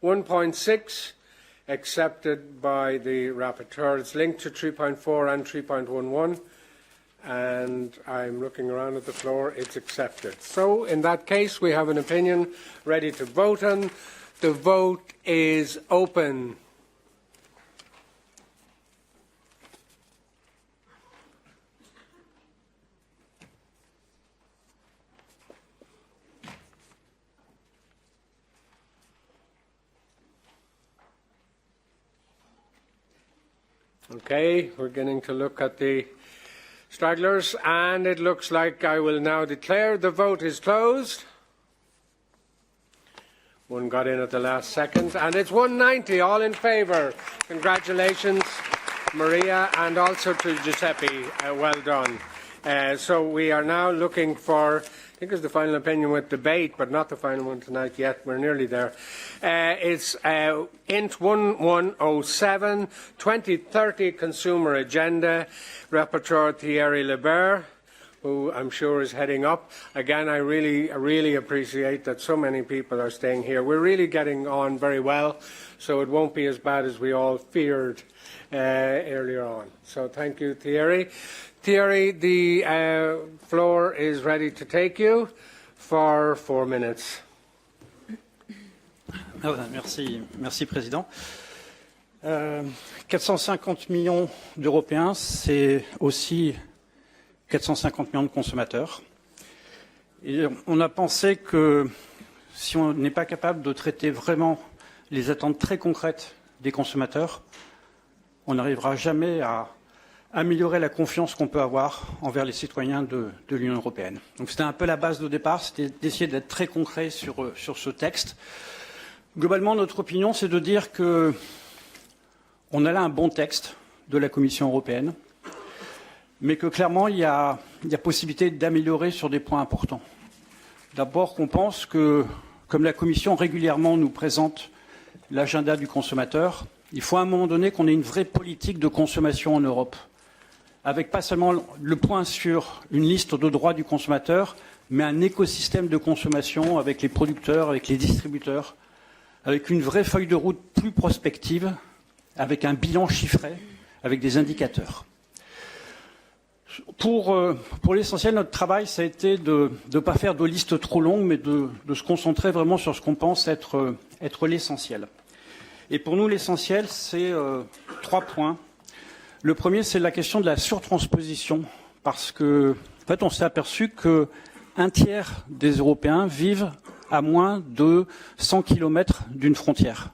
Speaker 1: 1.6, accepted by the rapporteur. It's linked to 3.4 and 3.11, and I'm looking around at the floor. It's accepted. So in that case, we have an opinion ready to vote on. The vote is open. Okay, we're getting to look at the stragglers, and it looks like I will now declare the vote is closed. One got in at the last second, and it's 190, all in favour. Congratulations, Maria, and also to Giuseppe. Well done. So we are now looking for, I think it's the final opinion with debate, but not the final one tonight yet. We're nearly there. It's INT 1107, 2030 Consumer Agenda. Rapporteur Thierry Lebert, who I'm sure is heading up. Again, I really appreciate that so many people are staying here. We're really getting on very well, so it won't be as bad as we all feared earlier on. So thank you, Thierry. Thierry, the floor is ready to take you for 4 minutes.
Speaker 4: Merci, Président. 450 millions d'Européens, c'est aussi 450 millions de consommateurs. Et on a pensé que si on n'est pas capable de traiter vraiment les attentes très concrètes des consommateurs, on n'arrivera jamais à améliorer la confiance qu'on peut avoir envers les citoyens de l'Union européenne. Donc c'était un peu la base de départ, c'était d'essayer d'être très concret sur ce texte. Globalement, notre opinion, c'est de dire que on a là un bon texte de la Commission européenne, mais que clairement, il y a possibilité d'améliorer sur des points importants. D'abord, qu'on pense que, comme la Commission régulièrement nous présente l'agenda du consommateur, il faut à un moment donné qu'on ait une vraie politique de consommation en Europe, avec pas seulement le point sur une liste de droits du consommateur, mais un écosystème de consommation avec les producteurs, avec les distributeurs, avec une vraie feuille de route plus prospective, avec un bilan chiffré, avec des indicateurs. Pour l'essentiel, notre travail, ça a été de ne pas faire de listes trop longues, mais de se concentrer vraiment sur ce qu'on pense être l'essentiel. Et pour nous, l'essentiel, c'est 3 points. Le premier, c'est la question de la surtransposition, parce que, en fait, on s'est aperçu qu'un tiers des Européens vivent à moins de 100 km d'une frontière.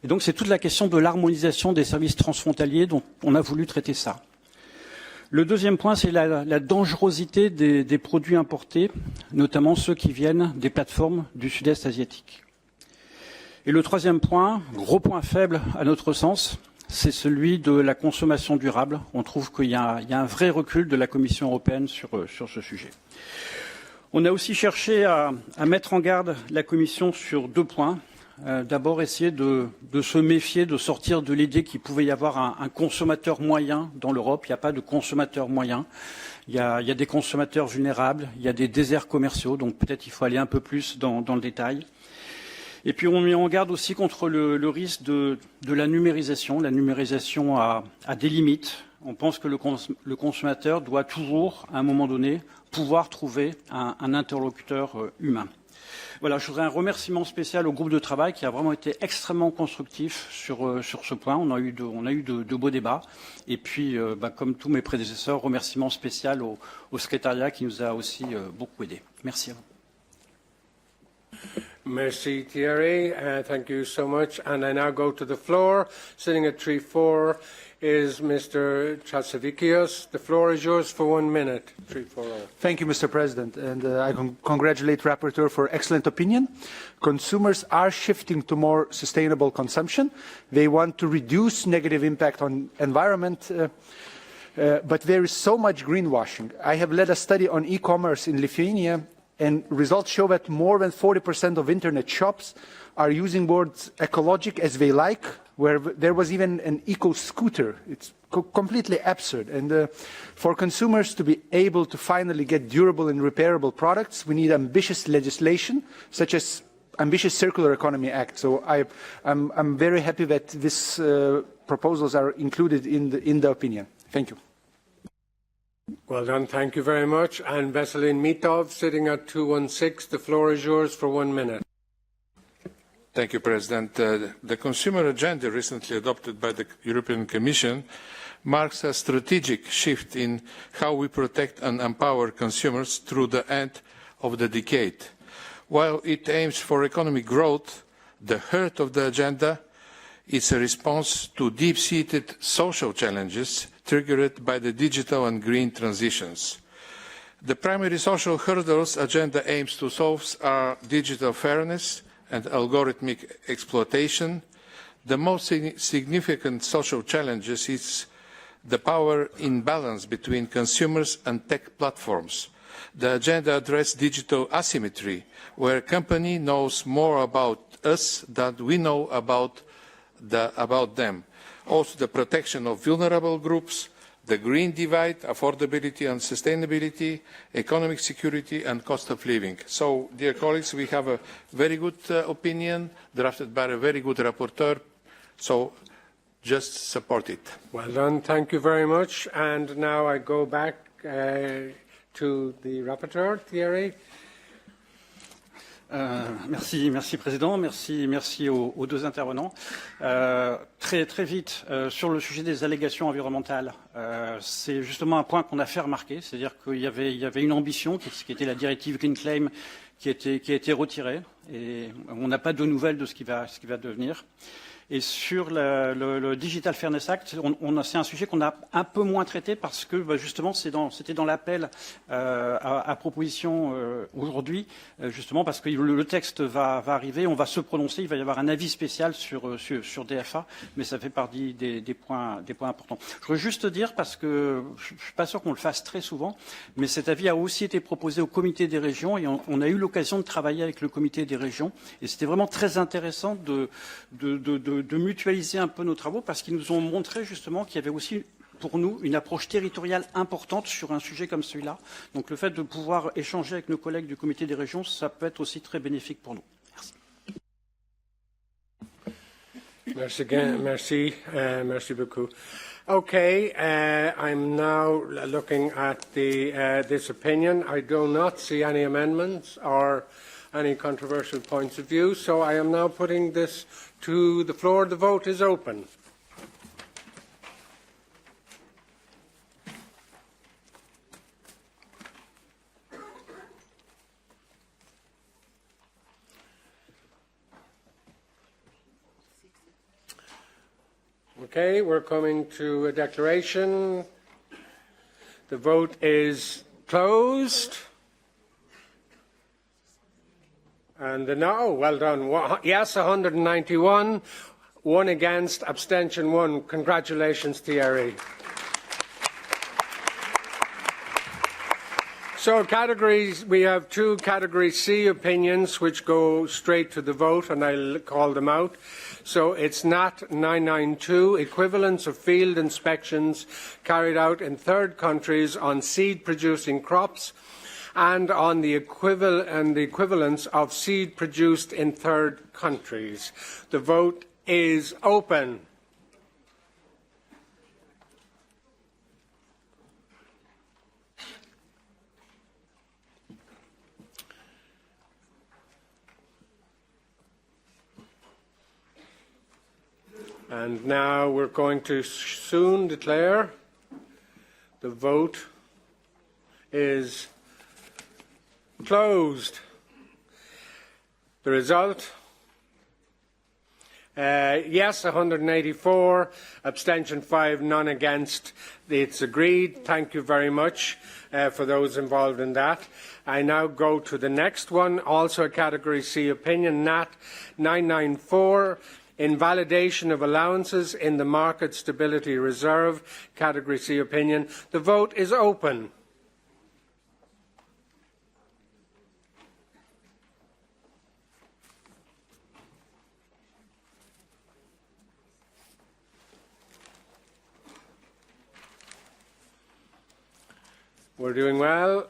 Speaker 4: Et donc, c'est toute la question de l'harmonisation des services transfrontaliers dont on a voulu traiter ça. Le deuxième point, c'est la dangerosité des produits importés, notamment ceux qui viennent des plateformes du sud-est asiatique. Et le troisième point, gros point faible à notre sens, c'est celui de la consommation durable. On trouve qu'il y a un vrai recul de la Commission européenne sur ce sujet. On a aussi cherché à mettre en garde la Commission sur 2 points. D'abord, essayer de se méfier, de sortir de l'idée qu'il pouvait y avoir un consommateur moyen dans l'Europe. Il n'y a pas de consommateur moyen. Il y a des consommateurs vulnérables, il y a des déserts commerciaux, donc peut-être il faut aller un peu plus dans le détail. Et puis on met en garde aussi contre le risque de la numérisation. La numérisation a des limites. On pense que le consommateur doit toujours, à un moment donné, pouvoir trouver un interlocuteur humain. Voilà, je voudrais un remerciement spécial au groupe de travail qui a vraiment été extrêmement constructif sur ce point. On a eu de beaux débats. Et puis, comme tous mes prédécesseurs, remerciement spécial au secrétariat qui nous a aussi beaucoup aidés. Merci à vous.
Speaker 1: Merci Thierry, thank you so much. And I now go to the floor. Sitting at 3-4 is Mr. Chasavikios. The floor is yours for 1 minute. 340.
Speaker 5: Thank you, Mr. President, and I congratulate Rapporteur for excellent opinion. Consumers are shifting to more sustainable consumption. They want to reduce negative impact on environment, but there is so much greenwashing. I have led a study on e-commerce in Lithuania, and results show that more than 40% of internet shops are using words ecologic as they like, where there was even an eco-scooter. It's completely absurd. And for consumers to be able to finally get durable and repairable products, we need ambitious legislation, such as ambitious Circular Economy Act. So I'm very happy that these proposals are included in the opinion. Thank you.
Speaker 1: Well done, thank you very much. And Veselin Mitov, sitting at 216, the floor is yours for 1 minute.
Speaker 21: Thank you, President. The consumer agenda recently adopted by the European Commission marks a strategic shift in how we protect and empower consumers through the end of the decade. While it aims for economic growth, the heart of the agenda is a response to deep-seated social challenges triggered by the digital and green transitions. The primary social hurdles agenda aims to solve are digital fairness and algorithmic exploitation. The most significant social challenges is the power imbalance between consumers and tech platforms. The agenda addresses digital asymmetry, where a company knows more about us than we know about them. Also the protection of vulnerable groups, the green divide, affordability and sustainability, economic security and cost of living. So, dear colleagues, we have a very good opinion drafted by a very good rapporteur, so just support it.
Speaker 1: Well done, thank you very much. And now I go back to the rapporteur, Thierry.
Speaker 4: Merci Président, merci aux 2 intervenants. Très vite, sur le sujet des allégations environnementales, c'est justement un point qu'on a fait remarquer, c'est-à-dire qu'il y avait une ambition qui était la directive Clean Claim qui a été retirée, et on n'a pas de nouvelles de ce qui va devenir. Et sur le Digital Fairness Act, c'est un sujet qu'on a un peu moins traité parce que justement c'était dans l'appel à proposition aujourd'hui, justement parce que le texte va arriver, on va se prononcer, il va y avoir un avis spécial sur DFA, mais ça fait partie des points importants. Je voudrais juste dire, parce que je ne suis pas sûr qu'on le fasse très souvent, mais cet avis a aussi été proposé au comité des régions et on a eu l'occasion de travailler avec le comité des régions et c'était vraiment très intéressant de mutualiser un peu nos travaux parce qu'ils nous ont montré justement qu'il y avait aussi pour nous une approche territoriale importante sur un sujet comme celui-là. Donc le fait de pouvoir échanger avec nos collègues du comité des régions, ça peut être aussi très bénéfique pour nous. Merci.
Speaker 1: Merci beaucoup. Okay, I'm now looking at this opinion. I do not see any amendments or any controversial points of view, so I am now putting this to the floor. The vote is open. Okay, we're coming to a declaration. The vote is closed. And the no, well done. Yes, 191. 1 against, abstention 1. Congratulations, Thierry. So categories, we have 2 Category C opinions which go straight to the vote, and I'll call them out. So it's NAT 992, equivalence of field inspections carried out in third countries on seed-producing crops and on the equivalence of seed produced in third countries. The vote is open. And now we're going to soon declare the vote is closed. The result, yes, 184, abstention 5, none against. It's agreed. Thank you very much for those involved in that. I now go to the next one, also a Category C opinion, NAT 994. Invalidation of allowances in the Market Stability Reserve, Category C opinion. The vote is open. We're doing well.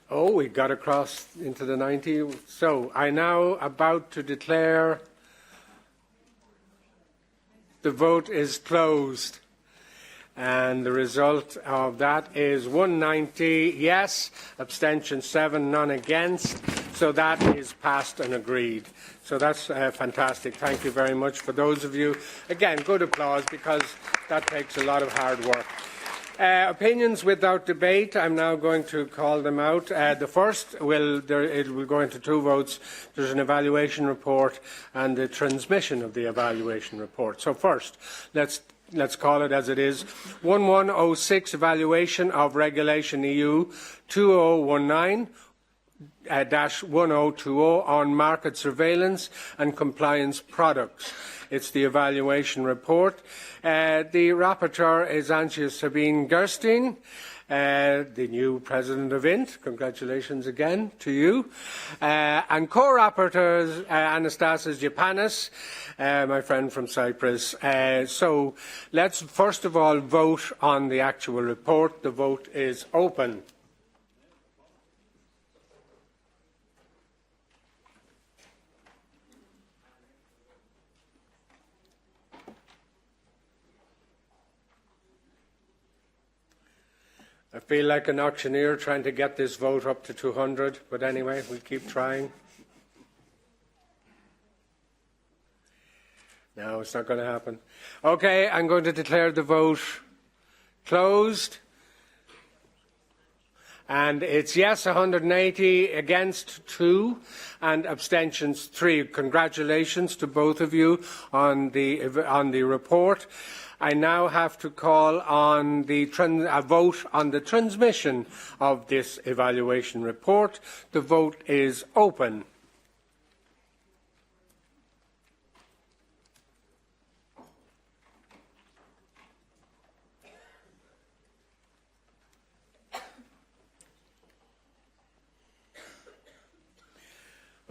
Speaker 1: We got across into the 90. So I'm now about to declare the vote is closed. And the result of that is 190 yes, abstention 7, none against. So that is passed and agreed. So that's fantastic. Thank you very much for those of you. Again, good applause because that takes a lot of hard work. Opinions without debate, I'm now going to call them out. The first, it will go into 2 votes. There's an evaluation report and the transmission of the evaluation report. So first, let's call it as it is. 1106, evaluation of Regulation EU 2019-1020 on market surveillance and compliance products. It's the evaluation report. The rapporteur is Antje Sabine Gerstein, the new president of INT. Congratulations again to you. And co-rapporteurs, Anastasis Gipanis, my friend from Cyprus. So let's first of all vote on the actual report. The vote is open. I feel like an auctioneer trying to get this vote up to 200, but anyway, we'll keep trying. No, it's not going to happen. Okay, I'm going to declare the vote closed. And it's yes 180, against 2, and abstentions 3. Congratulations to both of you on the report. I now have to call on a vote on the transmission of this evaluation report. The vote is open.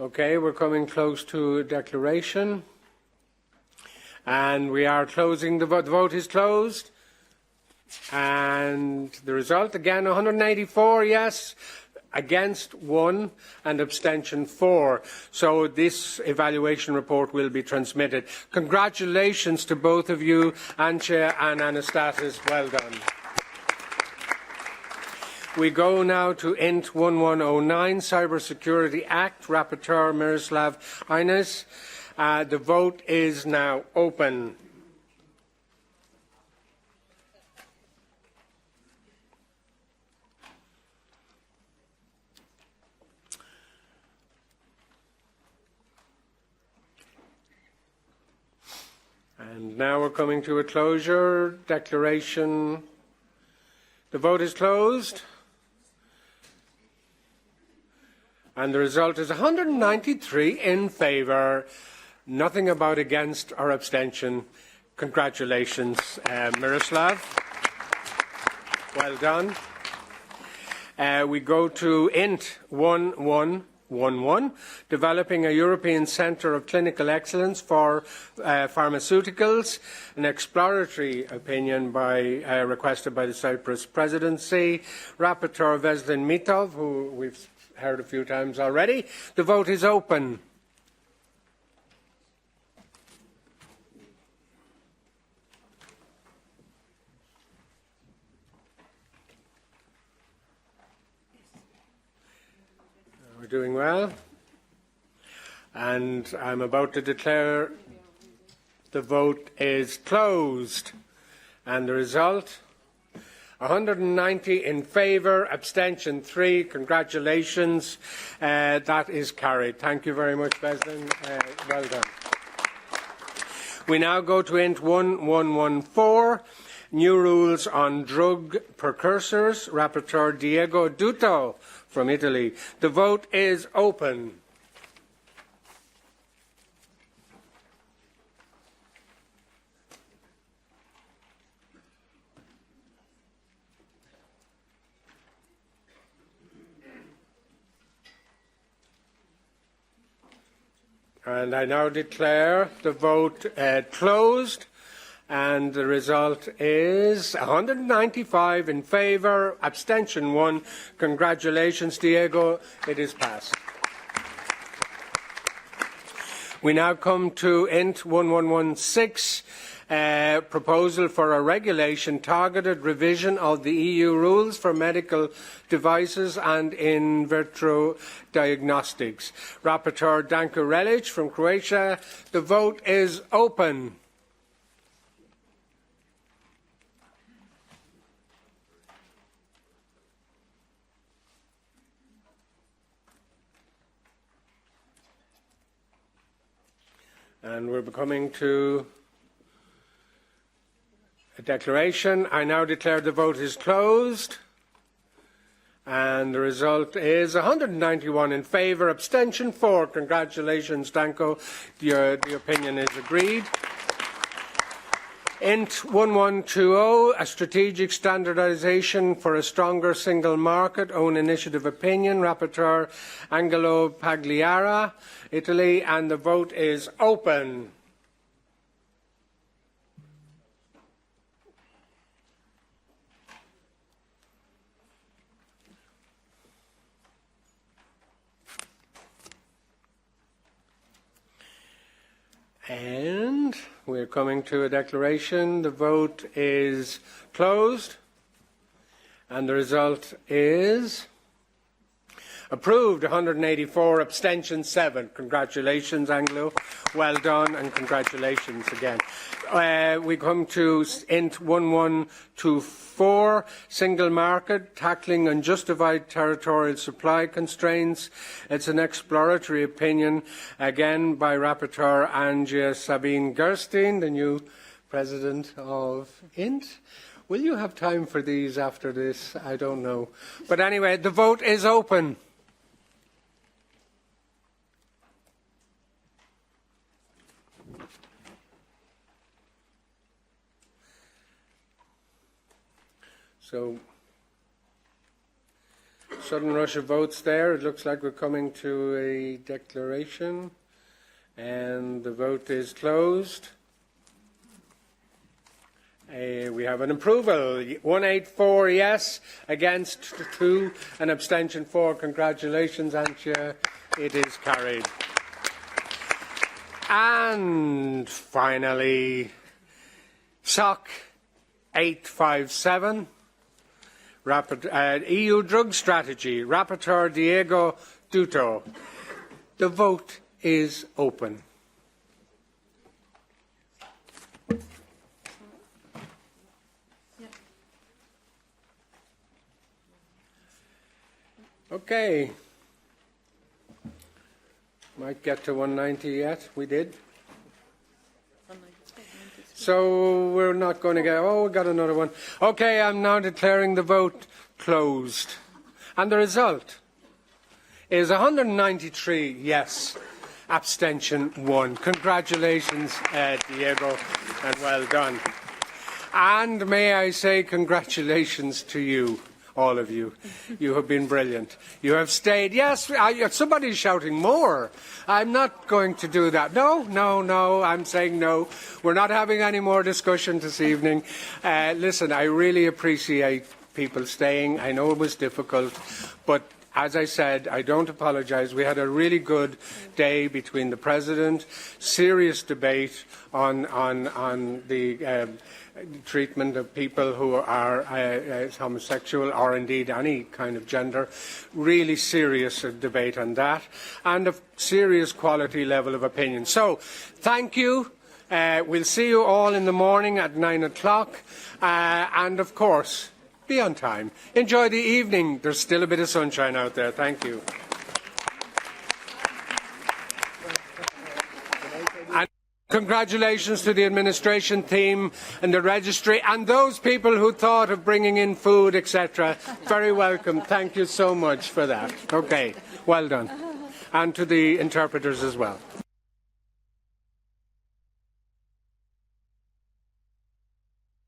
Speaker 1: Okay, we're coming close to a declaration. And we are closing the vote. The vote is closed. And the result, again, 184 yes, against 1, and abstention 4. So this evaluation report will be transmitted. Congratulations to both of you, Antje and Anastasis. Well done. We go now to INT 1109, Cybersecurity Act, Rapporteur Miroslav Ines. The vote is now open. And now we're coming to a closure declaration. The vote is closed. And the result is 193 in favour, nothing about against or abstention. Congratulations, Miroslav. Well done. We go to INT 1111, Developing a European Centre of Clinical Excellence for Pharmaceuticals, an exploratory opinion requested by the Cyprus Presidency. Rapporteur Veselin Mitov, who we've heard a few times already. The vote is open. We're doing well. And I'm about to declare the vote is closed. And the result, 190 in favour, abstention 3. Congratulations. That is carried. Thank you very much, Veselin. Well done. We now go to INT 1114, New Rules on Drug Precursors. Rapporteur Diego Duto from Italy. The vote is open. And I now declare the vote closed, and the result is 195 in favour, abstention 1. Congratulations, Diego. It is passed. We now come to INT 1116, proposal for a regulation targeted revision of the EU rules for medical devices and in vitro diagnostics. Rapporteur Danko Relic from Croatia. The vote is open. And we're coming to a declaration. I now declare the vote is closed. And the result is 191 in favour, abstention 4. Congratulations, Danko. The opinion is agreed. INT 1120, a strategic standardisation for a stronger single market, own initiative opinion. Rapporteur Angelo Pagliara, Italy, and the vote is open. And we're coming to a declaration. The vote is closed. And the result is Approved 184, abstention 7. Congratulations, Anglo. Well done, and congratulations again. We come to INT 1124, single market, tackling unjustified territorial supply constraints. It's an exploratory opinion, again by Rapporteur Anja Sabine Gerstein, the new President of INT. Will you have time for these after this? I don't know. But anyway, the vote is open. So, sudden rush of votes there. It looks like we're coming to a declaration. And the vote is closed. We have an approval. 184 yes, against 2, and abstention 4. Congratulations, Antje. It is carried. And finally, SOC 857. EU drug strategy, Rapporteur Diego Duto. The vote is open. Okay. Might get to 190 yet. We did. So we're not going to get... Oh, we got another one. Okay, I'm now declaring the vote closed. And the result is 193 yes, abstention 1. Congratulations, Diego, and well done. And may I say congratulations to you, all of you. You have been brilliant. You have stayed. Yes, somebody's shouting more. I'm not going to do that. No, I'm saying no. We're not having any more discussion this evening. Listen, I really appreciate people staying. I know it was difficult, but as I said, I don't apologise. We had a really good day between the President, serious debate on the treatment of people who are homosexual or indeed any kind of gender. Really serious debate on that, and a serious quality level of opinion. So, thank you. We'll see you all in the morning at 9 o'clock. And of course, be on time. Enjoy the evening. There's still a bit of sunshine out there. Thank you. Congratulations to the administration team and the registry and those people who thought of bringing in food, etc. Very welcome. Thank you so much for that. Okay, well done. And to the interpreters as well.